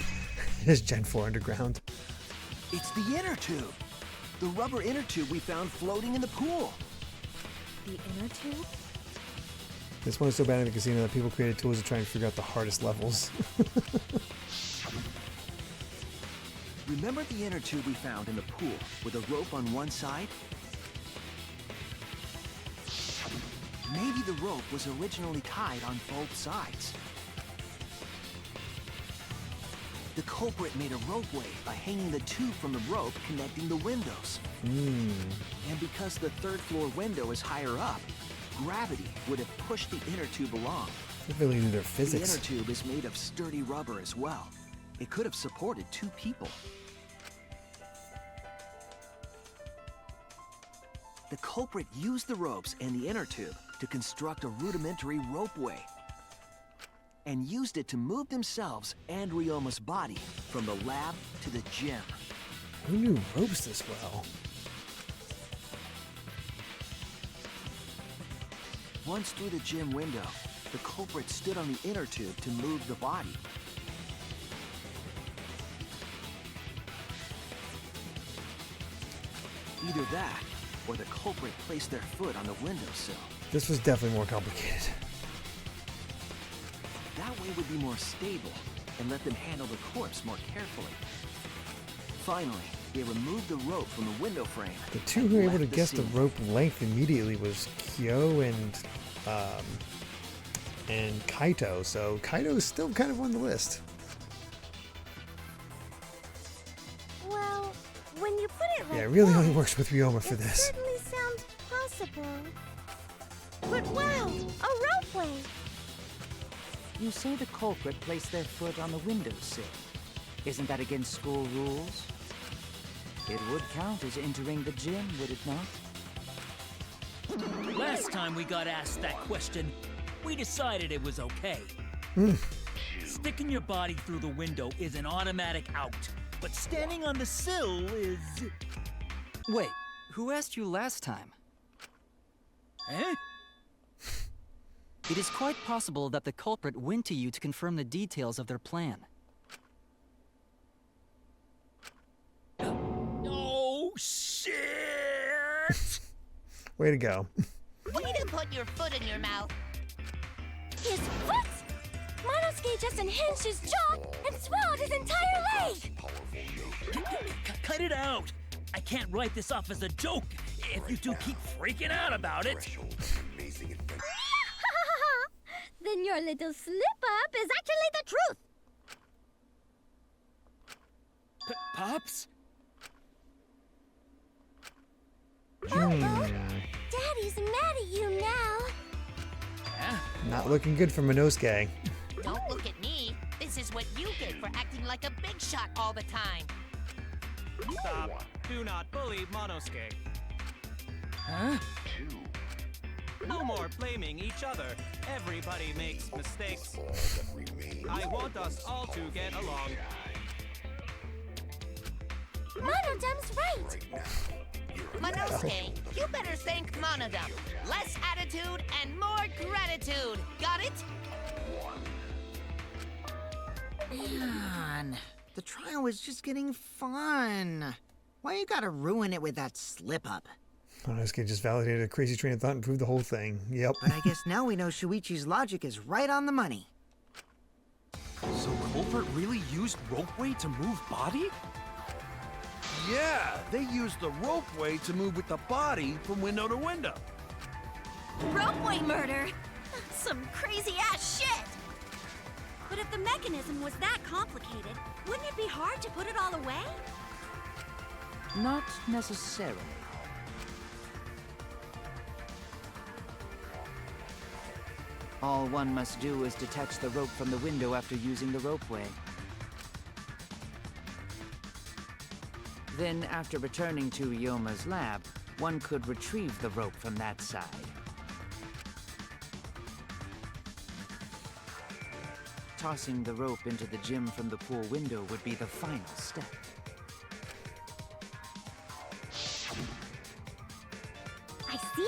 It's Gen 4 Underground. It's the inner tube. The rubber inner tube we found floating in the pool. The inner tube? This one is so bad in the casino that people created tools to try and figure out the hardest levels. Remember the inner tube we found in the pool with a rope on one side? Maybe the rope was originally tied on both sides. The culprit made a ropeway by hanging the tube from the rope connecting the windows. And because the third floor window is higher up, gravity would have pushed the inner tube along. They really knew their physics. The inner tube is made of sturdy rubber as well. It could have supported two people. The culprit used the ropes and the inner tube to construct a rudimentary ropeway, and used it to move themselves and Ryoma's body from the lab to the gym. Who knew ropes this well? Once through the gym window, the culprit stood on the inner tube to move the body. Either that, or the culprit placed their foot on the windowsill. This was definitely more complicated. That way would be more stable and let them handle the corpse more carefully. Finally, they removed the rope from the window frame. The two who were able to guess the rope length immediately was Kyo and Kaito. So Kaito is still kind of on the list. Well, when you put it like Yeah, it really that, only works with Ryoma for it this. certainly sounds possible. But wow, a ropeway! You say the culprit placed their foot on the windowsill. Isn't that against school rules? It would count as entering the gym, would it not? Last time we got asked that question, we decided it was okay. Sticking your body through the window is an automatic out, but standing on the sill is... Wait, who asked you last time? Eh? It is quite possible that the culprit went to you to confirm the details of their plan. Oh, shit! Way to go. Way to put your foot in your mouth. His foot! Monosuke just unhinged his jaw and swallowed his entire leg! Cut it out! I can't write this off as a joke if you two keep freaking out about it. Then your little slip-up is actually the truth! Pops? Daddy's mad at you now. Not looking good for Monosuke. Don't look at me. This is what you get for acting like a big shot all the time. Stop. Do not bully Monosuke. Huh? No more blaming each other. Everybody makes mistakes. I want us all to get along. Monodum's right. Monosuke, you better thank Monodum. Less attitude and more gratitude. Got it? Man, the trial was just getting fun. Why you gotta ruin it with that slip-up? Monosuke just validated a crazy train of thought and proved the whole thing. Yep. But I guess now we know Shuichi's logic is right on the money. So culprit really used ropeway to move body? Yeah, they used the ropeway to move with the body from window to window. Ropeway murder? Some crazy-ass shit! But if the mechanism was that complicated, wouldn't it be hard to put it all away? Not necessarily. All one must do is detach the rope from the window after using the ropeway. Then, after returning to Ryoma's lab, one could retrieve the rope from that side. Tossing the rope into the gym from the pool window would be the final step.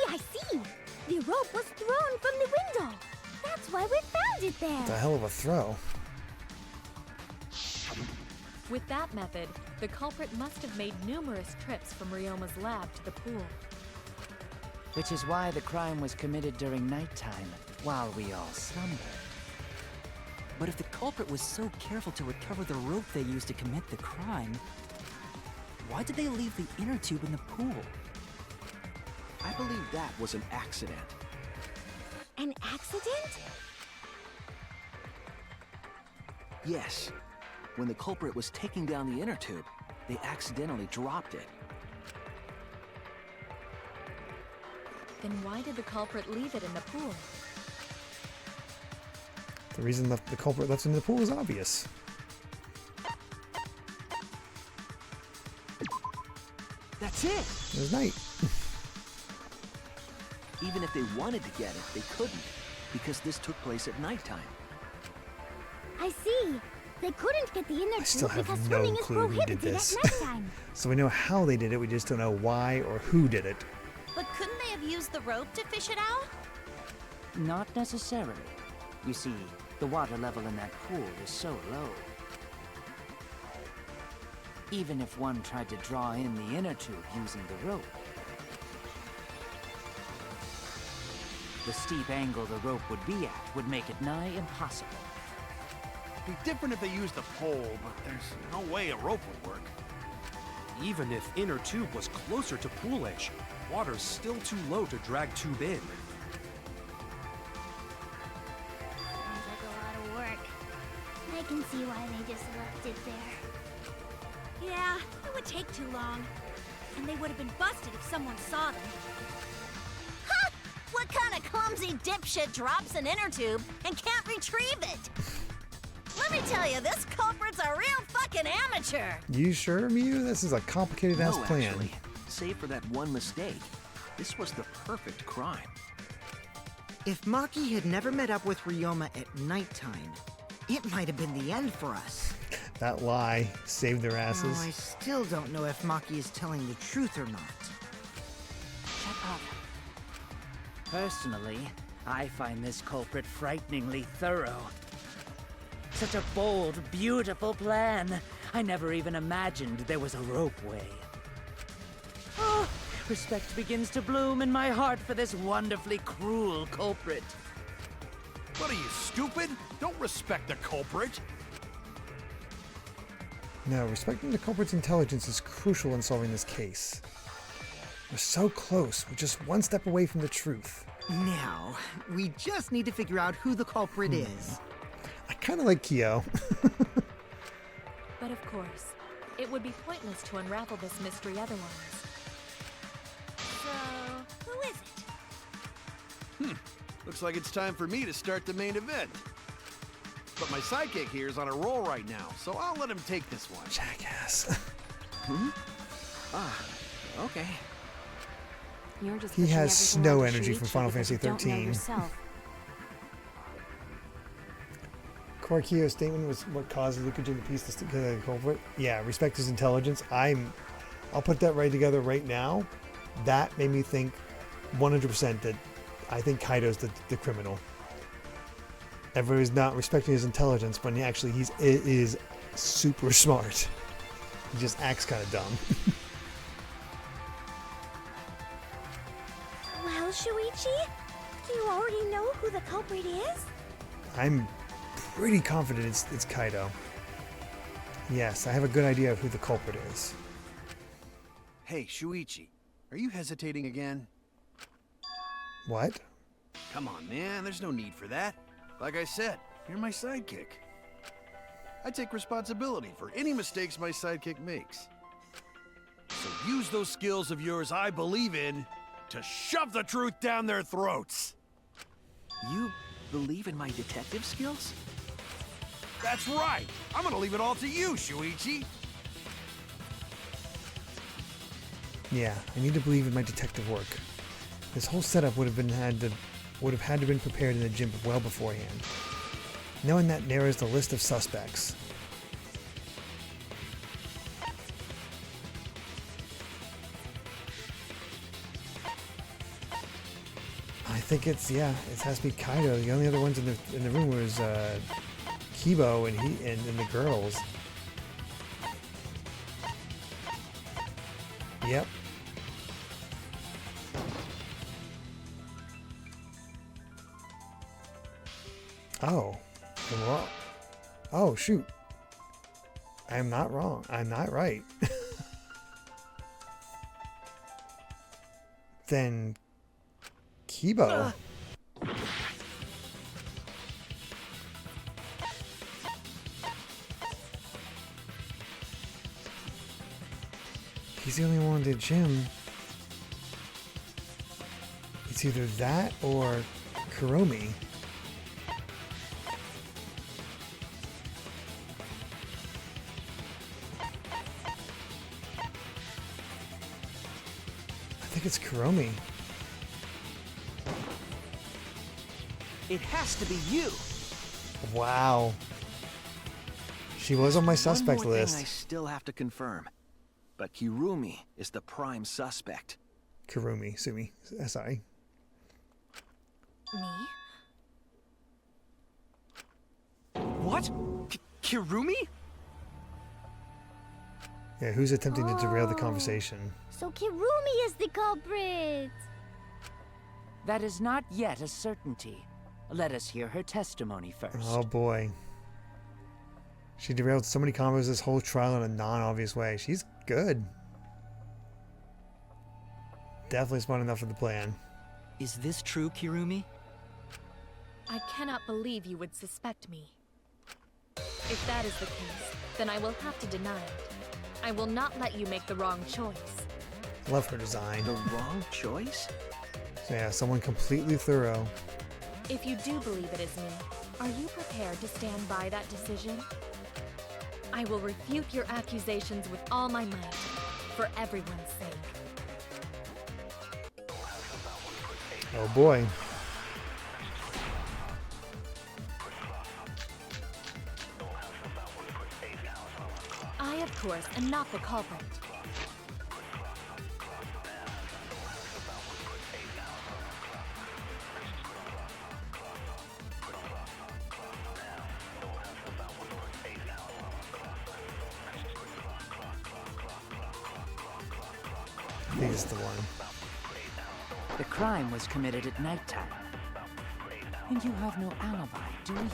I see! The rope was thrown from the window! That's why we found it there! It's a hell of a throw. With that method, the culprit must have made numerous trips from Ryoma's lab to the pool. Which is why the crime was committed during nighttime, while we all slumbered. But if the culprit was so careful to recover the rope they used to commit the crime, why did they leave the inner tube in the pool? I believe that was an accident. An accident? Yes. When the culprit was taking down the inner tube, they accidentally dropped it. Then why did the culprit leave it in the pool? The reason the culprit left it in the pool is obvious. That's it! It was night. Even if they wanted to get it, they couldn't, because this took place at nighttime. I see. They couldn't get the inner I still tube because have no swimming is clue who did prohibited this. at nighttime. So we know how they did it, we just don't know why or who did it. But couldn't they have used the rope to fish it out? Not necessarily. You see, the water level in that pool is so low. Even if one tried to draw in the inner tube using the rope, the steep angle the rope would be at would make it nigh impossible. It'd be different if they used a pole, but there's no way a rope would work. Even if inner tube was closer to pool edge, water's still too low to drag tube in. Sounds like a lot of work. I can see why they just left it there. Yeah, it would take too long. And they would have been busted if someone saw them. Ha! What kind of clumsy dipshit drops an inner tube and can't retrieve it? Let me tell you, this culprit's a real fucking amateur. You sure, Mew? This is a complicated ass plan. Actually, save for that one mistake, this was the perfect crime. If Maki had never met up with Ryoma at nighttime, it might have been the end for us. That lie saved their asses. Oh, I still don't know if Maki is telling the truth or not. Shut up. Personally, I find this culprit frighteningly thorough. Such a bold, beautiful plan. I never even imagined there was a ropeway. Oh, respect begins to bloom in my heart for this wonderfully cruel culprit. What are you, stupid? Don't respect the culprit. No, respecting the culprit's intelligence is crucial in solving this case. We're so close. We're just one step away from the truth. Now, we just need to figure out who the culprit is. I kind of like Kyo. But of course, it would be pointless to unravel this mystery otherwise. So, who is it? Looks like it's time for me to start the main event. But my sidekick here is on a roll right now, so I'll let him take this one. Jackass. Okay. You're just He pushing has everything snow onto energy from Shuichi Final because Fantasy you don't know 13. yourself. Core Kyo's statement was what caused Luka Jin to piece the culprit. Yeah, respect his intelligence. I'll put that right together right now. That made me think 100% that I think Kaido's the criminal. Everybody's not respecting his intelligence, but actually he is super smart. He just acts kind of dumb. Well, Shuichi, do you already know who the culprit is? I'm pretty confident it's Kaido. Yes, I have a good idea of who the culprit is. Hey, Shuichi, are you hesitating again? What? Come on, man, there's no need for that. Like I said, you're my sidekick. I take responsibility for any mistakes my sidekick makes. So use those skills of yours I believe in to shove the truth down their throats. You believe in my detective skills? That's right. I'm gonna leave it all to you, Shuichi. Yeah, I need to believe in my detective work. This whole setup would have had to been prepared in the gym well beforehand. Knowing that narrows the list of suspects. I think it has to be Kaido. The only other ones in the room was Kibo and the girls. Yep. Oh, I'm wrong. Oh, shoot. I am not wrong. I'm not right. Then Kibo. He's the only one in the gym. It's either that or Kuromi. I think it's Kuromi. It has to be you. Wow. She was on my suspect One more list. thing I still have to confirm, but Kirumi is the prime suspect. Kurumi, Sumi, sorry. Me? What? Kirumi? Yeah, who's attempting to derail the conversation? So Kirumi is the culprit. That is not yet a certainty. Let us hear her testimony first. Oh boy. She derailed so many combos this whole trial in a non-obvious way. She's good. Definitely smart enough for the plan. Is this true, Kirumi? I cannot believe you would suspect me. If that is the case, then I will have to deny it. I will not let you make the wrong choice. Love her design. The wrong choice? So yeah, someone completely thorough. If you do believe it is me, are you prepared to stand by that decision? I will refute your accusations with all my might, for everyone's sake. Oh boy. I, of course, am not the culprit. I think it's the one. The crime was committed at nighttime. And you have no alibi, do you?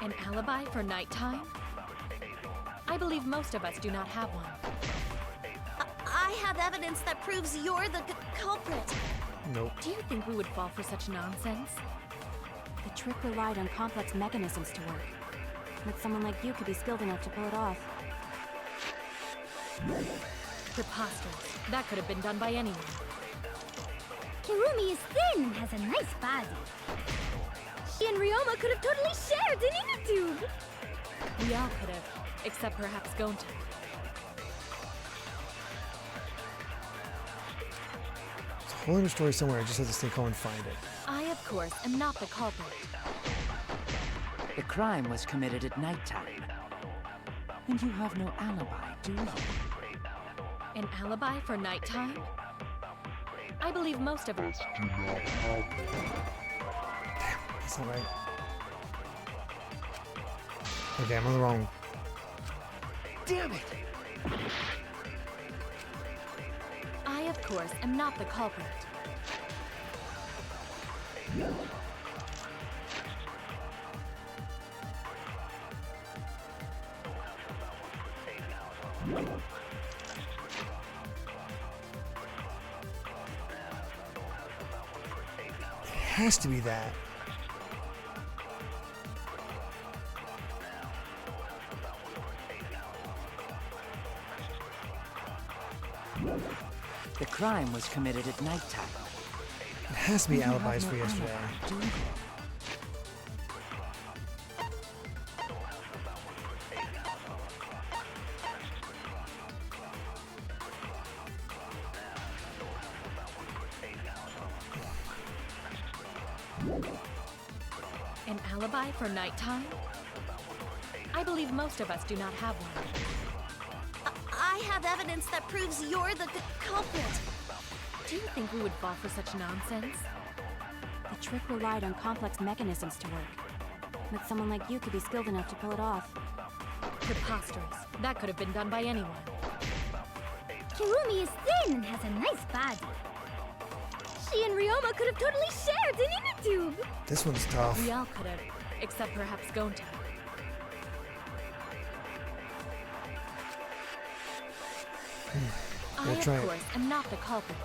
An alibi for nighttime? I believe most of us do not have one. I have evidence that proves you're the culprit. Nope. Do you think we would fall for such nonsense? The trick relied on complex mechanisms to work. But someone like you could be skilled enough to pull it off. Preposterous. That could have been done by anyone. Kirumi is thin and has a nice body. She and Ryoma could have totally shared an inner tube. We all could have, except perhaps Gonta. There's a whole other story somewhere. I just have to stay calm and find it. I, of course, am not the culprit. The crime was committed at nighttime. And you have no alibi, do you? An alibi for nighttime? I believe most of us do not have. That's not right. Okay, I'm on the wrong. Damn it! I, of course, am not the culprit. It has to be that. The crime was committed at nighttime. It has to be alibis for yesterday. An alibi for nighttime? I believe most of us do not have one. I have evidence that proves you're the culprit. Do you think we would fall for such nonsense? The trick relied on complex mechanisms to work. But someone like you could be skilled enough to pull it off. Preposterous. That could have been done by anyone. Kirumi is thin and has a nice body. She and Ryoma could have totally shared an inner tube. This one's tough. We all could have, except perhaps Gonta. I, of course, am not the culprit.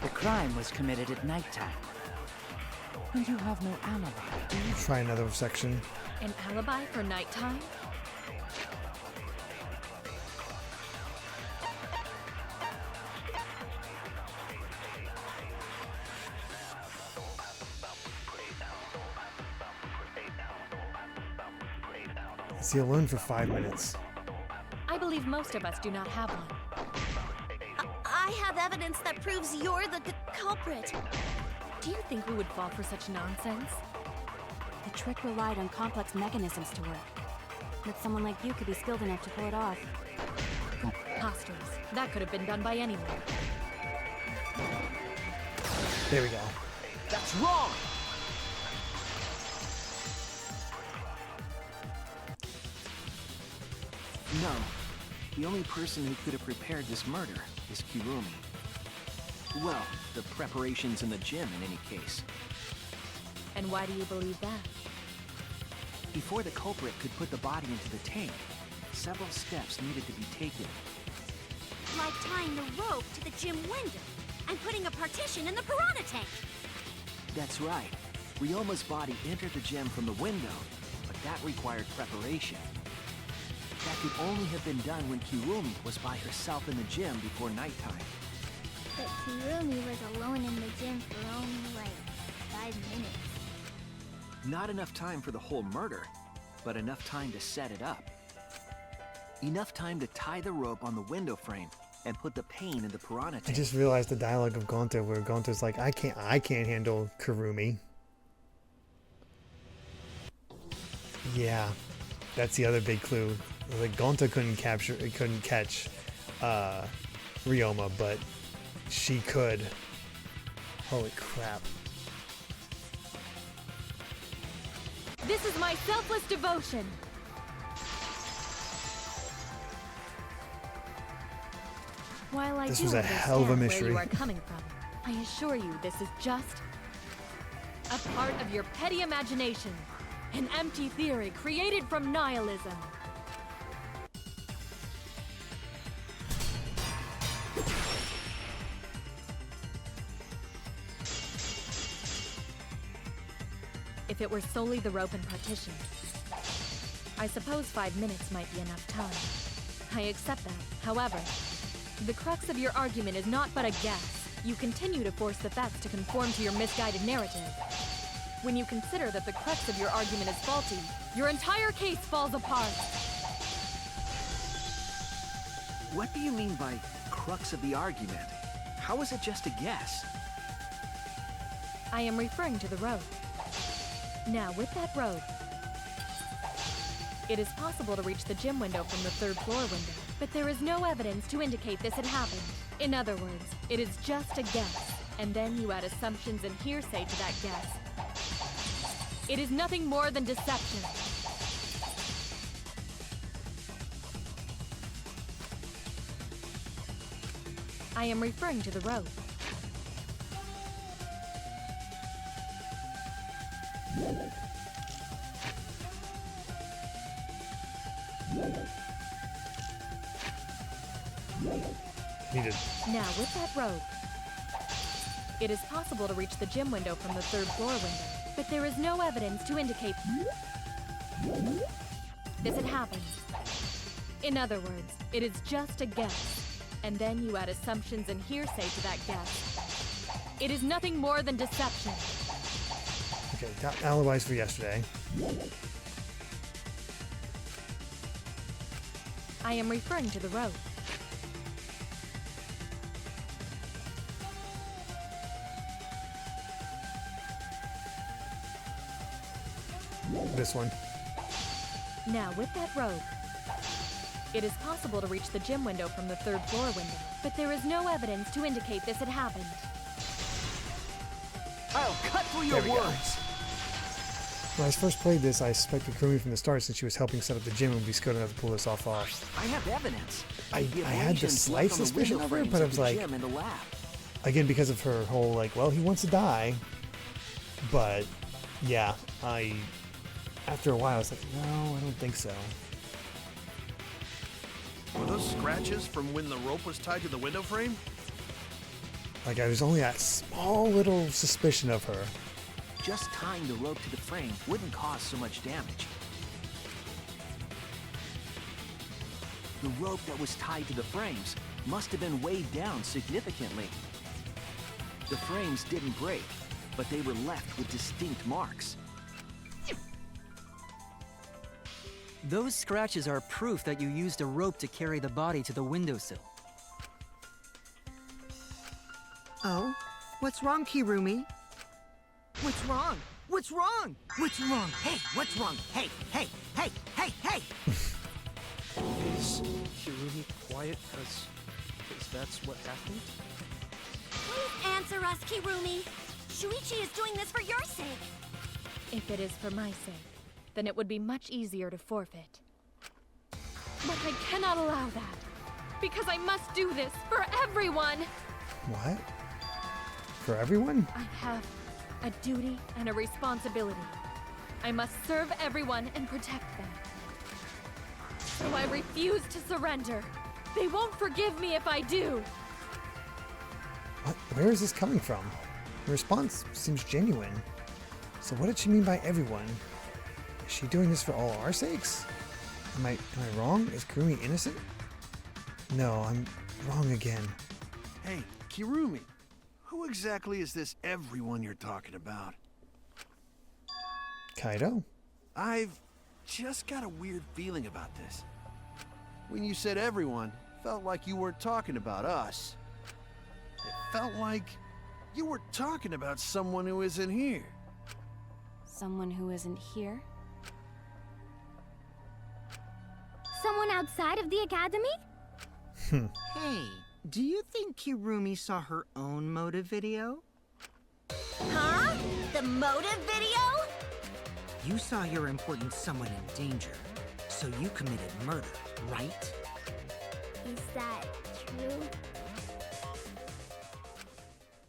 The crime was committed at nighttime. And you have no alibi, do you? Try another section. An alibi for nighttime? Is he alone for 5 minutes? I believe most of us do not have one. I have evidence that proves you're the culprit. Do you think we would fall for such nonsense? The trick relied on complex mechanisms to work. But someone like you could be skilled enough to pull it off. Preposterous. That could have been done by anyone. There we go. That's wrong! No. The only person who could have prepared this murder is Kirumi. Well, the preparations in the gym in any case. And why do you believe that? Before the culprit could put the body into the tank, several steps needed to be taken. Like tying the rope to the gym window and putting a partition in the piranha tank. That's right. Ryoma's body entered the gym from the window, but that required preparation. That could only have been done when Kirumi was by herself in the gym before nighttime. But Kirumi was alone in the gym for only like 5 minutes. Not enough time for the whole murder, but enough time to set it up. Enough time to tie the rope on the window frame and put the pain in the piranha I tank. just realized the dialogue of Gonta where Gonta's like, I can't handle Kirumi. Yeah, that's the other big clue. Like Gonta couldn't catch Ryoma, but she could. Holy crap. This is my selfless devotion. While I This do was a understand hell of a where mystery. you are coming from, I assure you this is just a part of your petty imagination, an empty theory created from nihilism. If it were solely the rope and partition, I suppose 5 minutes might be enough time. I accept that. However, the crux of your argument is not but a guess. You continue to force the facts to conform to your misguided narrative. When you consider that the crux of your argument is faulty, your entire case falls apart. What do you mean by crux of the argument? How is it just a guess? I am referring to the rope. Now, with that rope, it is possible to reach the gym window from the 3rd floor window, but there is no evidence to indicate this had happened. In other words, it is just a guess, and then you add assumptions and hearsay to that guess. It is nothing more than deception. I am referring to the rope. Now, with that rope, it is possible to reach the gym window from the 3rd floor window, but there is no evidence to indicate this had happened. In other words, it is just a guess, and then you add assumptions and hearsay to that guess. It is nothing more than deception. Okay, got alibis for yesterday. I am referring to the rope. This one. Now, with that rope, it is possible to reach the gym window from the 3rd floor window, but there is no evidence to indicate this had happened. I'll cut through your There we go. words. When I first played this, I suspected Kirumi from the start since she was helping set up the gym and would be skilled enough to pull this off. I have evidence. I The had the abrasions slight left on the suspicion window of her, frames but I of was the like, gym and the lab. again, because of her whole, like, well, he wants to die. But, yeah, after a while, I was like, no, I don't think so. Were those scratches from when the rope was tied to the window frame? Like, I was only that small little suspicion of her. Just tying the rope to the frame wouldn't cause so much damage. The rope that was tied to the frames must have been weighed down significantly. The frames didn't break, but they were left with distinct marks. Those scratches are proof that you used a rope to carry the body to the windowsill. Oh? What's wrong, Kirumi? What's wrong? What's wrong? What's wrong? Hey, what's wrong? Hey, hey, hey, hey, hey! Is Kirumi quiet because that's what happened? Please answer us, Kirumi. Shuichi is doing this for your sake. If it is for my sake, then it would be much easier to forfeit. But I cannot allow that. Because I must do this for everyone. What? For everyone? I have a duty and a responsibility. I must serve everyone and protect them. So I refuse to surrender. They won't forgive me if I do. What? Where is this coming from? The response seems genuine. So what did she mean by everyone? Is she doing this for all our sakes? Am I wrong? Is Kirumi innocent? No, I'm wrong again. Hey, Kirumi, who exactly is this everyone you're talking about? Kaido? I've just got a weird feeling about this. When you said everyone, felt like you weren't talking about us. It felt like you were talking about someone who isn't here. Someone who isn't here? Someone outside of the academy? Hey, do you think Kirumi saw her own motive video? Huh? The motive video? You saw your important someone in danger, so you committed murder, right? Is that true?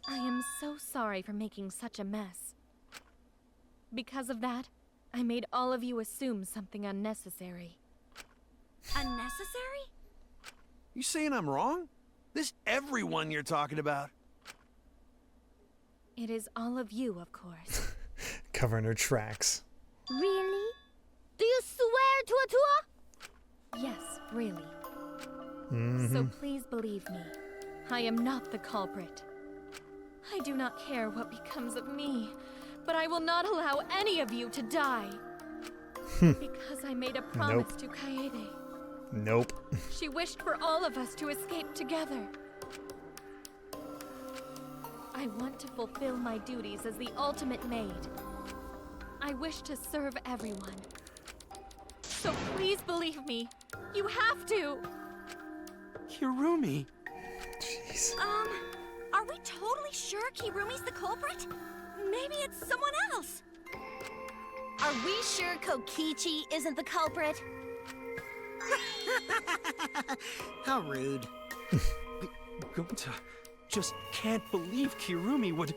I am so sorry for making such a mess. Because of that, I made all of you assume something unnecessary. Unnecessary? You saying I'm wrong? This everyone you're talking about? It is all of you, of course. Covering her tracks. Really? Do you swear to Atua? Yes, really. So please believe me. I am not the culprit. I do not care what becomes of me, but I will not allow any of you to die. Because I made a promise to Kaede. Nope. She wished for all of us to escape together. I want to fulfill my duties as the ultimate maid. I wish to serve everyone. So please believe me. You have to. Kirumi. Jeez. Are we totally sure Kirumi's the culprit? Maybe it's someone else. Are we sure Kokichi isn't the culprit? How rude. Gonta just can't believe Kirumi would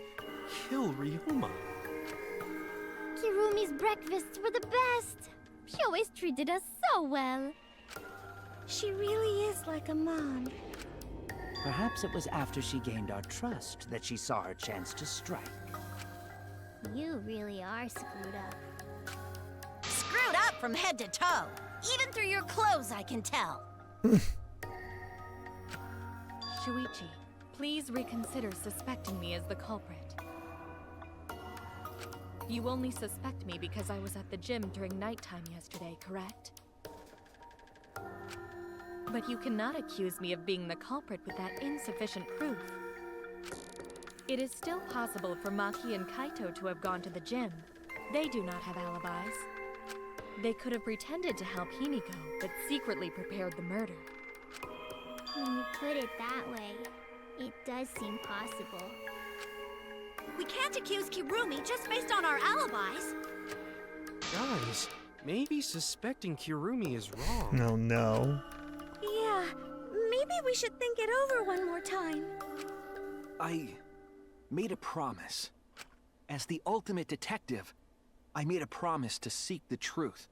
kill Ryoma. Kirumi's breakfasts were the best. She always treated us so well. She really is like a mom. Perhaps it was after she gained our trust that she saw her chance to strike. You really are screwed up. Screwed up from head to toe. Even through your clothes, I can tell. Shuichi, please reconsider suspecting me as the culprit. You only suspect me because I was at the gym during nighttime yesterday, correct? But you cannot accuse me of being the culprit with that insufficient proof. It is still possible for Maki and Kaito to have gone to the gym. They do not have alibis. They could have pretended to help Himiko, but secretly prepared the murder. When you put it that way, it does seem possible. We can't accuse Kirumi just based on our alibis. Guys, maybe suspecting Kirumi is wrong. No, no. Yeah, maybe we should think it over one more time. I made a promise. As the ultimate detective, I made a promise to seek the truth.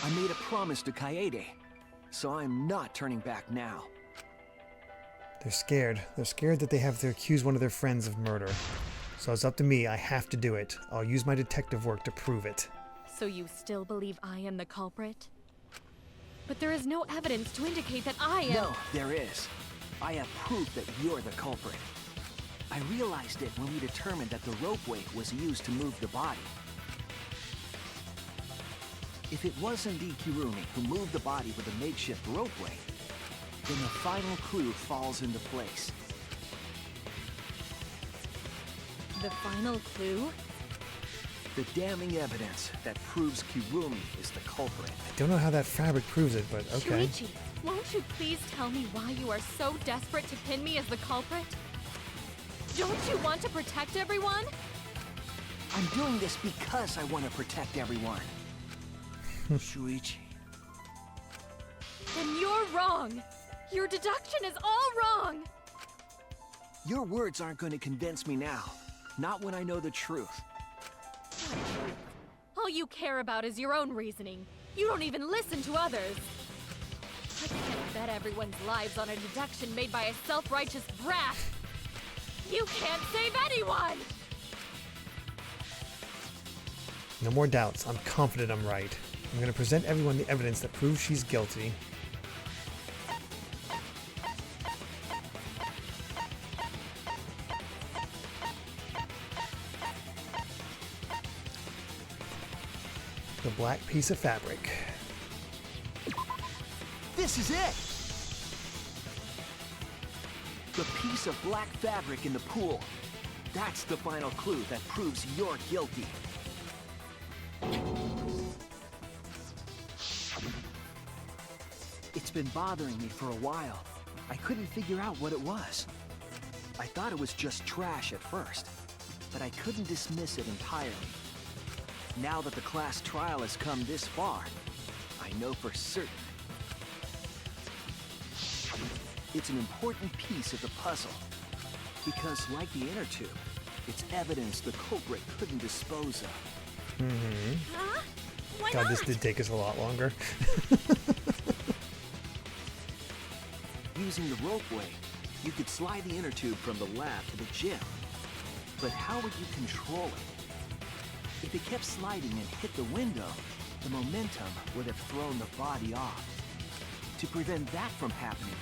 I made a promise to Kaede, so I'm not turning back now. They're scared. They're scared that they have to accuse one of their friends of murder. So it's up to me. I have to do it. I'll use my detective work to prove it. So you still believe I am the culprit? But there is no evidence to indicate that I am— No, there is. I have proof that you're the culprit. I realized it when we determined that the rope weight was used to move the body. If it was indeed Kirumi who moved the body with a makeshift rope weight, then the final clue falls into place. The final clue? The damning evidence that proves Kirumi is the culprit. I don't know how that fabric proves it, but okay. Shuichi, won't you please tell me why you are so desperate to pin me as the culprit? Don't you want to protect everyone? I'm doing this because I want to protect everyone. Shuichi. Then wrong! Your deduction is all wrong! Your words aren't going to convince me now. Not when I know the truth. All you care about is your own reasoning. You don't even listen to others. I can't bet everyone's lives on a deduction made by a self-righteous brat. You can't save anyone! No more doubts. I'm confident I'm right. I'm going to present everyone the evidence that proves she's guilty. The black piece of fabric. This is it! The piece of black fabric in the pool. That's the final clue that proves you're guilty. It's been bothering me for a while. I couldn't figure out what it was. I thought it was just trash at first, but I couldn't dismiss it entirely. Now that the class trial has come this far, I know for certain. It's an important piece of the puzzle, because like the inner tube, it's evidence the culprit couldn't dispose of. Mm-hmm. Huh? Why God, not? this did take us a lot longer. Using the ropeway, you could slide the inner tube from the lab to the gym. But how would you control it? If it kept sliding and hit the window, the momentum would have thrown the body off. To prevent that from happening,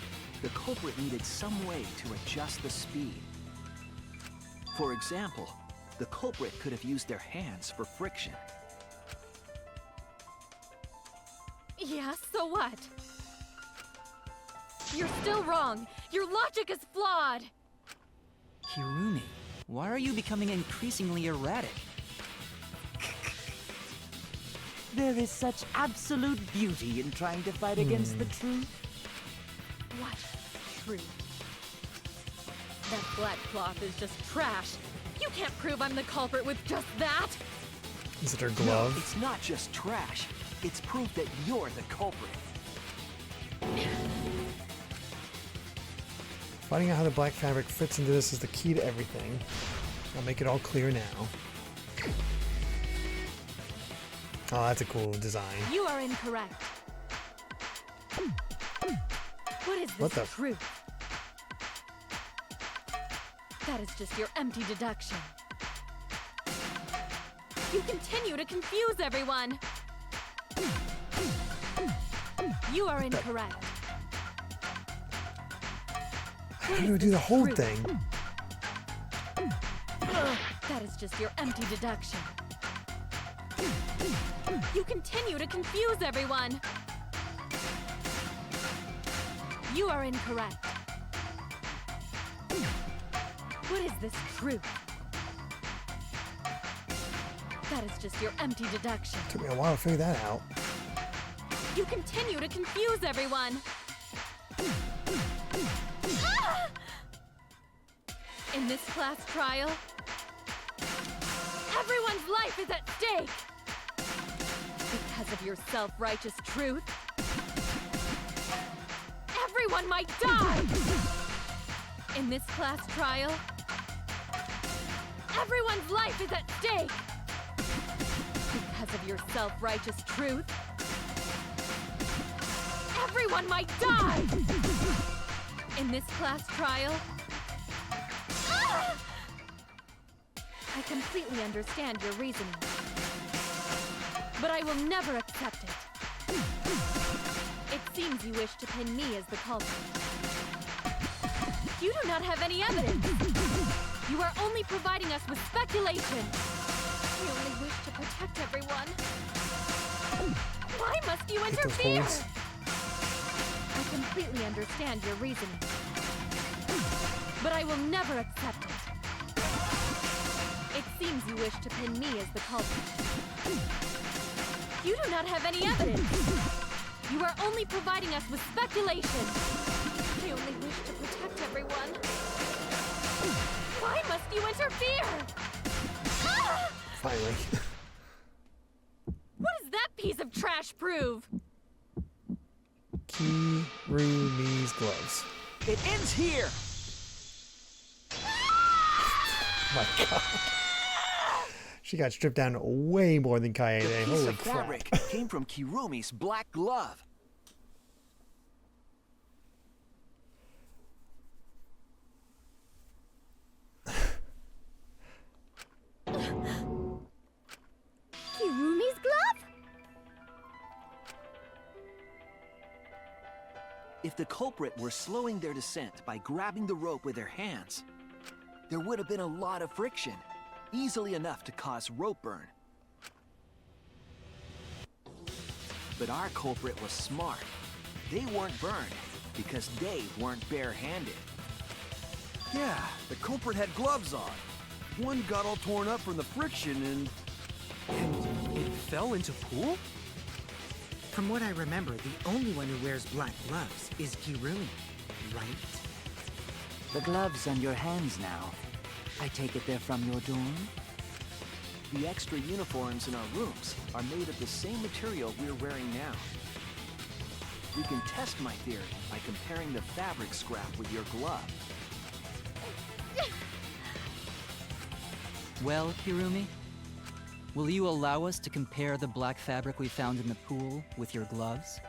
the culprit needed some way to adjust the speed. For example, the culprit could have used their hands for friction. Yeah, so what? You're still wrong. Your logic is flawed. Hirumi, why are you becoming increasingly erratic? There is such absolute beauty in trying to fight against the truth. What truth? That black cloth is just trash. You can't prove I'm the culprit with just that. Is it her glove? No, it's not just trash. It's proof that you're the culprit. Finding out how the black fabric fits into this is the key to everything. I'll make it all clear now. Oh, that's a cool design. You are incorrect. What is this What the- truth? That is just your empty deduction. You continue to confuse everyone. You are incorrect. How do I do the whole thing? That is just your empty deduction. You continue to confuse everyone. You are incorrect. What is this truth? That is just your empty deduction. Took me a while to figure that out. You continue to confuse everyone. In this class trial, everyone's life is at stake. Because of your self-righteous truth, everyone might die. In this class trial, everyone's life is at stake. Because of your self-righteous truth, everyone might die. In this class trial, I completely understand your reasoning, but I will never accept it. It seems you wish to pin me as the culprit. You do not have any evidence. You are only providing us with speculation. You only wish to protect everyone. Why must you interfere? I completely understand your reasoning, but I will never accept it. It seems you wish to pin me as the culprit. You do not have any evidence. You are only providing us with speculation. I only wish to protect everyone. Why must you interfere? Finally. What does that piece of trash prove? Key Kirumi's gloves. It ends here. My God. She got stripped down way more than Kaede. The piece Holy of crap. fabric came from Kirumi's black glove. Kirumi's glove? If the culprit were slowing their descent by grabbing the rope with their hands, there would have been a lot of friction, easily enough to cause rope burn. But our culprit was smart. They weren't burned because they weren't barehanded. Yeah, the culprit had gloves on. One got all torn up from the friction and it fell into pool? From what I remember, the only one who wears black gloves is Kirumi, right? The gloves on your hands now. I take it they're from your dorm? The extra uniforms in our rooms are made of the same material we're wearing now. We can test my theory by comparing the fabric scrap with your glove. Well, Kirumi, will you allow us to compare the black fabric we found in the pool with your gloves?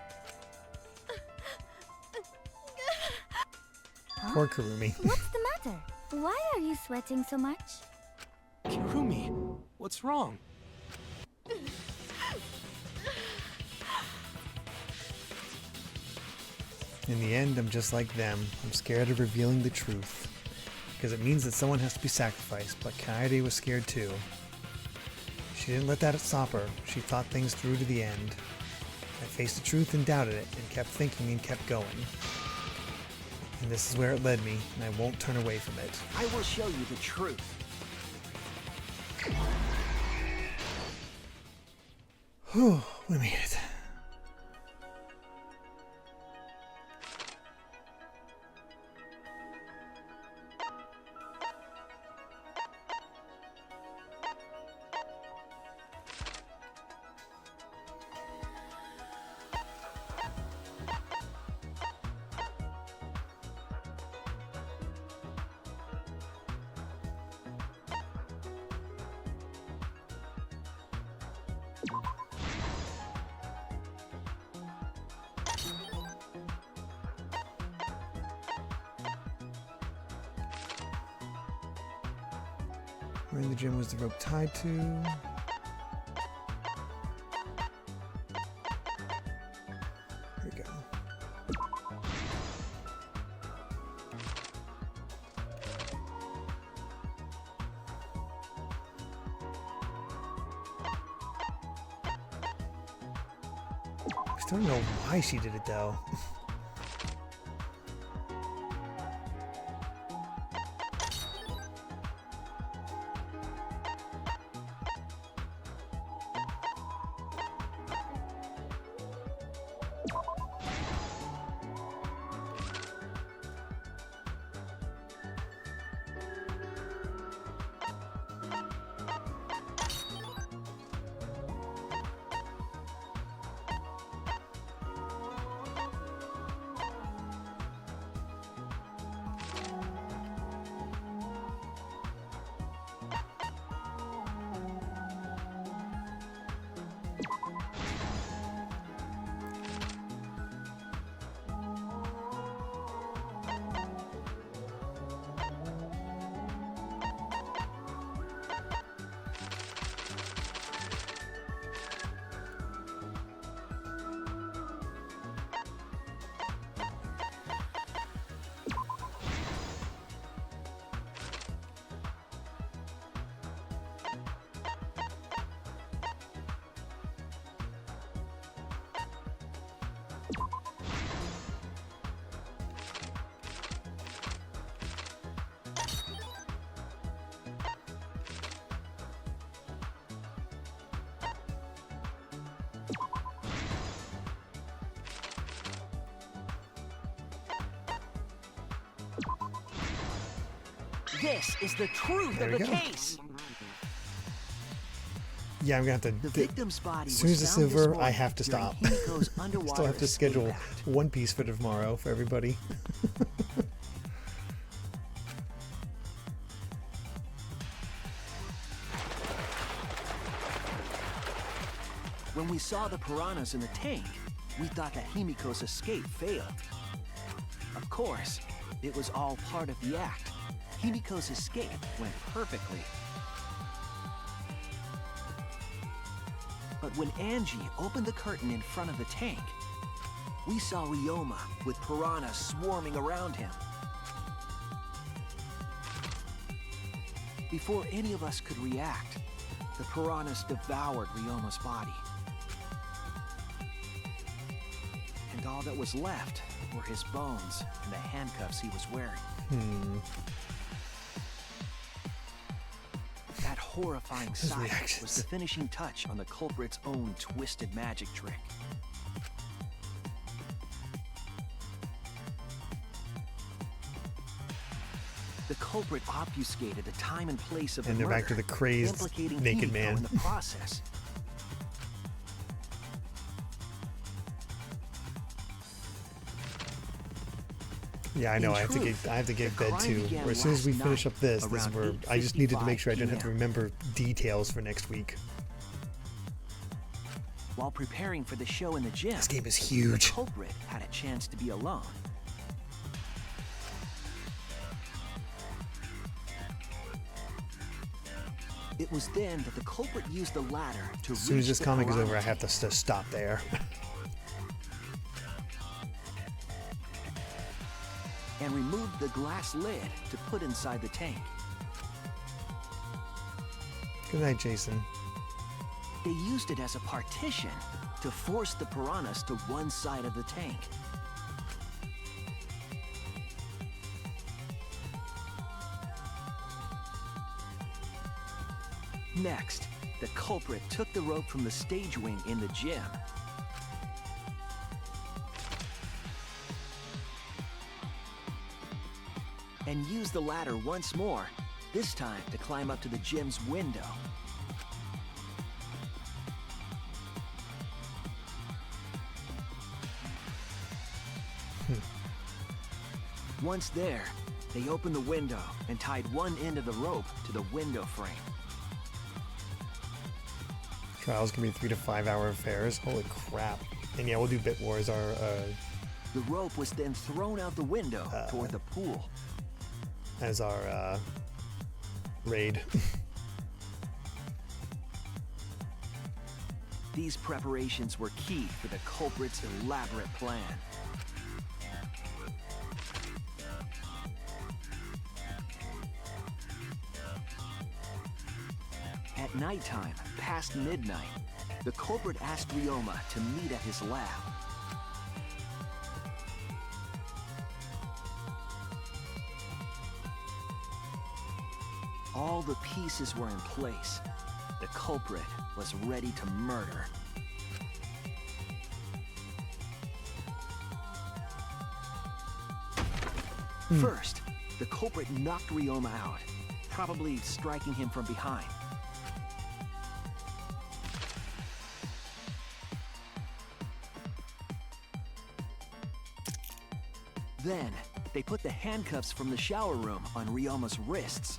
Poor Kirumi. What's the matter? Why are you sweating so much? Kirumi, what's wrong? In the end, I'm just like them. I'm scared of revealing the truth. Because it means that someone has to be sacrificed, but Kaede was scared too. She didn't let that stop her. She thought things through to the end. I faced the truth and doubted it, and kept thinking and kept going. And this is where it led me, and I won't turn away from it. I will show you the truth. Whew, we made it. Where in the gym was the rope tied to? Here we go. I still don't know why she did it though. This is the truth There of we the go. case. Yeah, I'm gonna have to. The victim's body As soon as was it's found this over, I morning have to during stop. Himiko's I underwater still have to escape schedule act. One Piece for tomorrow for everybody. When we saw the piranhas in the tank, we thought that Himiko's escape failed. Of course, it was all part of the act. Himiko's escape went perfectly. But when Angie opened the curtain in front of the tank, we saw Ryoma with piranhas swarming around him. Before any of us could react, the piranhas devoured Ryoma's body. And all that was left were his bones and the handcuffs he was wearing. That horrifying sight was the finishing touch on the culprit's own twisted magic trick. The culprit obfuscated the time and place of the And they're murder, back to the crazed implicating naked Himiko man. in the process. Yeah, I know. In I have to truth, get. I have to get the bed crime too. began Or as soon as we last finish night, up this is around where I just needed to make sure I didn't have to p.m. remember details for next week. While preparing for the show in the gym, This game is huge. the culprit had a chance to be alone. It was then that the culprit used the ladder to As soon as reach this the comic is piranha over, I have tank. to stop there. And removed the glass lid to put inside the tank. Good night, Jason. They used it as a partition to force the piranhas to one side of the tank. Next, the culprit took the rope from the stage wing in the gym. And used the ladder once more, this time to climb up to the gym's window. Once there, they opened the window and tied one end of the rope to the window frame. Trials can be 3 to 5 hour affairs. Holy crap! And yeah, we'll do Bit Wars. Our The rope was then thrown out the window toward the pool. as our raid. These preparations were key for the culprit's elaborate plan. At nighttime, past midnight, the culprit asked Ryoma to meet at his lab. All the pieces were in place. The culprit was ready to murder. First, the culprit knocked Ryoma out, probably striking him from behind. Then, they put the handcuffs from the shower room on Ryoma's wrists.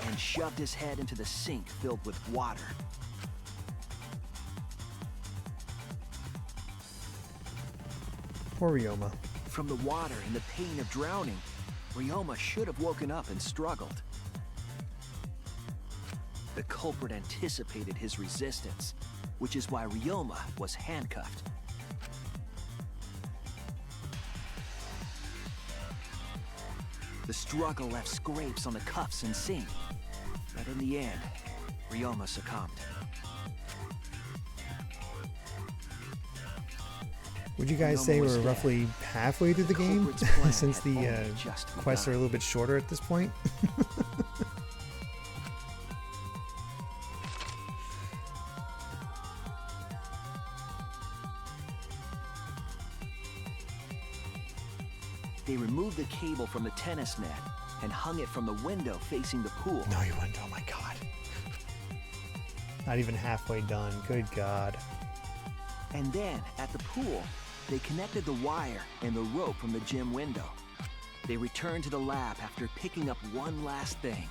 And shoved his head into the sink filled with water. Poor Ryoma. From the water and the pain of drowning, Ryoma should have woken up and struggled. The culprit anticipated his resistance, which is why Ryoma was handcuffed. The struggle left scrapes on the cuffs and sink, but in the end, Ryoma succumbed. Would you guys say we're roughly halfway through the game since the quests are a little bit shorter at this point? They removed the cable from the tennis net and hung it from the window facing the pool. No, you wouldn't. Oh my god. Not even halfway done. Good god. And then, at the pool, they connected the wire and the rope from the gym window. They returned to the lab after picking up one last thing.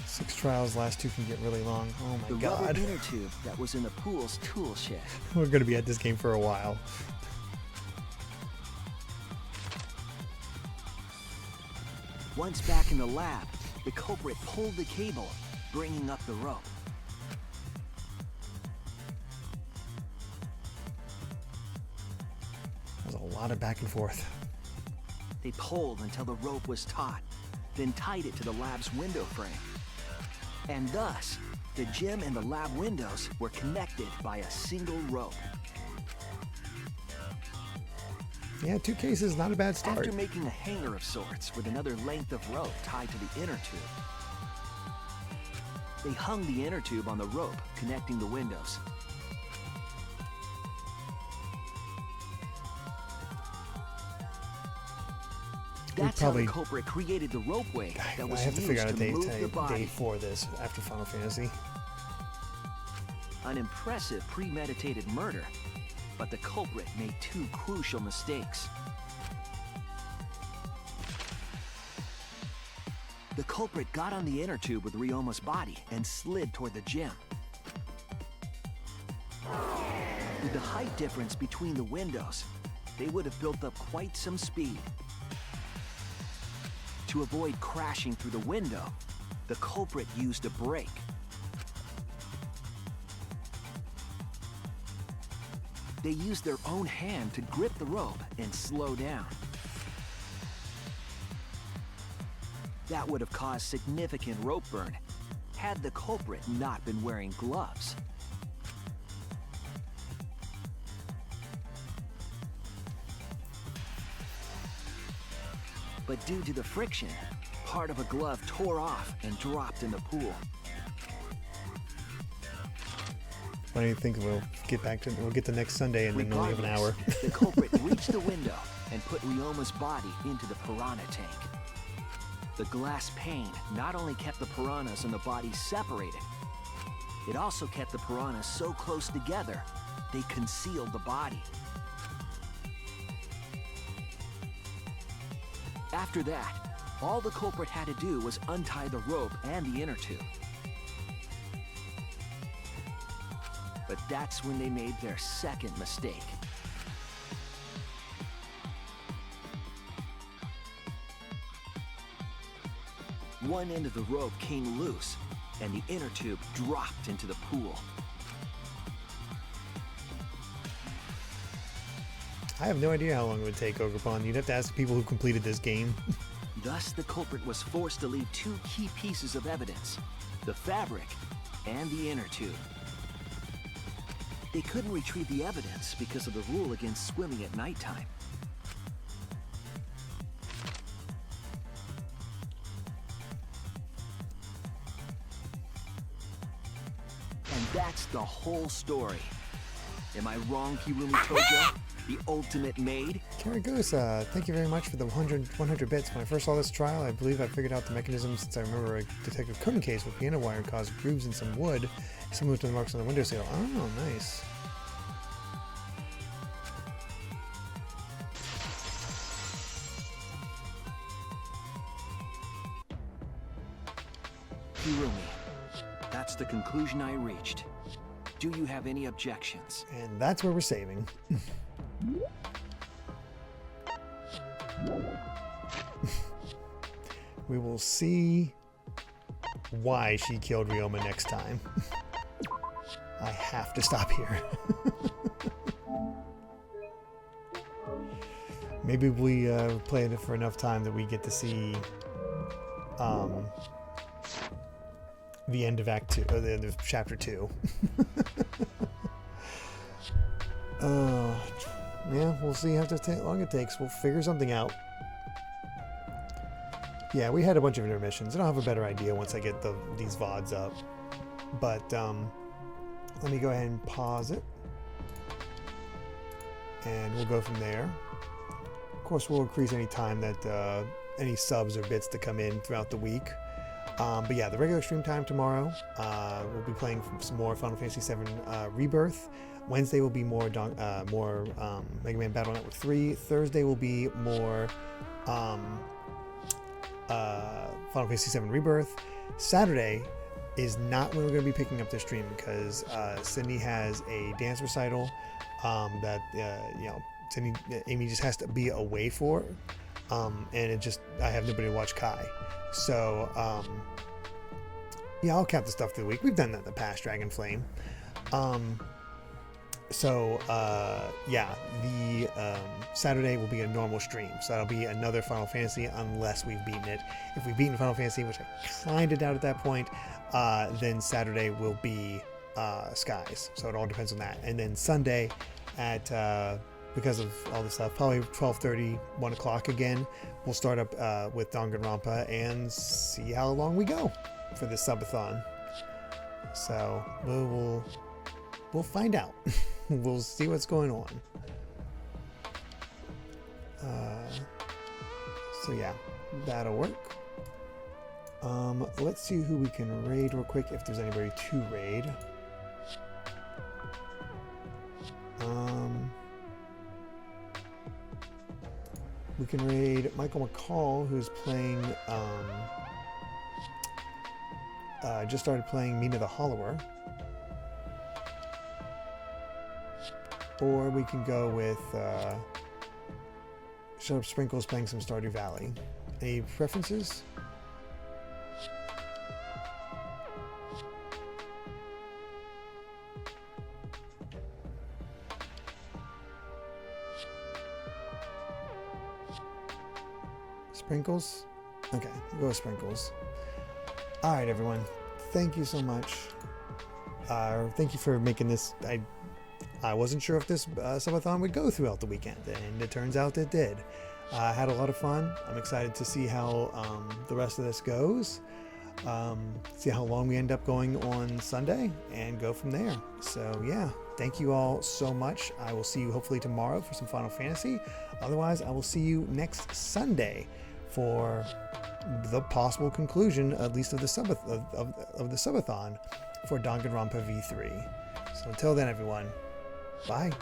Six trials, last two can get really long. Oh my The god. rubber inner tube that was in the pool's tool shed. We're going to be at this game for a while. Once back in the lab, the culprit pulled the cable, bringing up the rope. There's a lot of back and forth. They pulled until the rope was taut, then tied it to the lab's window frame. And thus, the gym and the lab windows were connected by a single rope. Yeah, 2 cases, not a bad start. After making a hanger of sorts with another length of rope tied to the inner tube, they hung the inner tube on the rope connecting the windows. That's how the culprit created the ropeway that was I have to used figure out a to day, move the body. day for this after Final Fantasy. An impressive premeditated murder, but the culprit made 2 crucial mistakes. The culprit got on the inner tube with Ryoma's body and slid toward the gym. With the height difference between the windows, they would have built up quite some speed. To avoid crashing through the window, the culprit used a brake. They used their own hand to grip the rope and slow down. That would have caused significant rope burn had the culprit not been wearing gloves. But due to the friction, part of a glove tore off and dropped in the pool. When do you think we'll get to next Sunday and then only have an hour? The culprit reached the window and put Ryoma's body into the piranha tank. The glass pane not only kept the piranhas and the body separated, it also kept the piranhas so close together, they concealed the body. After that, all the culprit had to do was untie the rope and the inner tube. But that's when they made their second mistake. One end of the rope came loose, and the inner tube dropped into the pool. I have no idea how long it would take, Ogrepon. You'd have to ask people who completed this game. Thus, the culprit was forced to leave 2 key pieces of evidence: the fabric and the inner tube. They couldn't retrieve the evidence because of the rule against swimming at nighttime. And that's the whole story. Am I wrong, Kirumi Tojo? The ultimate maid? Karagoose, thank you very much for the 100 bits. When I first saw this trial, I believe I figured out the mechanism since I remember a Detective Conan case with piano wire caused grooves in some wood, similar to the marks on the windowsill. Oh, nice. Kirumi, that's the conclusion I reached. Do you have any objections? And that's where we're saving. We will see why she killed Ryoma next time. I have to stop here. Maybe we play it for enough time that we get to see the end of Act 2, or the end of Chapter 2. Yeah, we'll see how long it takes. We'll figure something out. Yeah, we had a bunch of intermissions. I don't have a better idea once I get these VODs up. But let me go ahead and pause it. And we'll go from there. Of course, we'll increase any time that any subs or bits that come in throughout the week. But yeah, the regular stream time tomorrow, we'll be playing some more Final Fantasy VII Rebirth. Wednesday will be more Mega Man Battle Network 3. Thursday will be more Final Fantasy VII Rebirth. Saturday is not when we're going to be picking up the stream because Sydney has a dance recital that Amy just has to be away for, and I have nobody to watch Kai. So yeah, I'll count the stuff through the week. We've done that in the past, Dragon Flame. Yeah, the Saturday will be a normal stream, so that'll be another Final Fantasy unless we've beaten it. If we've beaten Final Fantasy, which I kind of doubt at that point, then Saturday will be Skies. So it all depends on that. And then Sunday at because of all this stuff, probably 12:30, 1 o'clock again, we'll start up with Danganronpa and see how long we go for this Sub-a-Thon. So we'll find out. We'll see what's going on. So yeah, that'll work. Let's see who we can raid real quick, if there's anybody to raid. We can raid Michael McCall, who's playing, just started playing Mina the Hollower. Or we can go with Shut Up Sprinkles playing some Stardew Valley. Any preferences? Sprinkles? Okay, we'll go with Sprinkles. Alright, everyone. Thank you so much. Thank you for making this. I wasn't sure if this Sub-a-Thon would go throughout the weekend, and it turns out it did. I had a lot of fun. I'm excited to see how the rest of this goes. See how long we end up going on Sunday, and go from there. So yeah, thank you all so much. I will see you hopefully tomorrow for some Final Fantasy. Otherwise, I will see you next Sunday for the possible conclusion, at least of the Sub-a-Thon for Danganronpa V3. So until then, everyone, bye.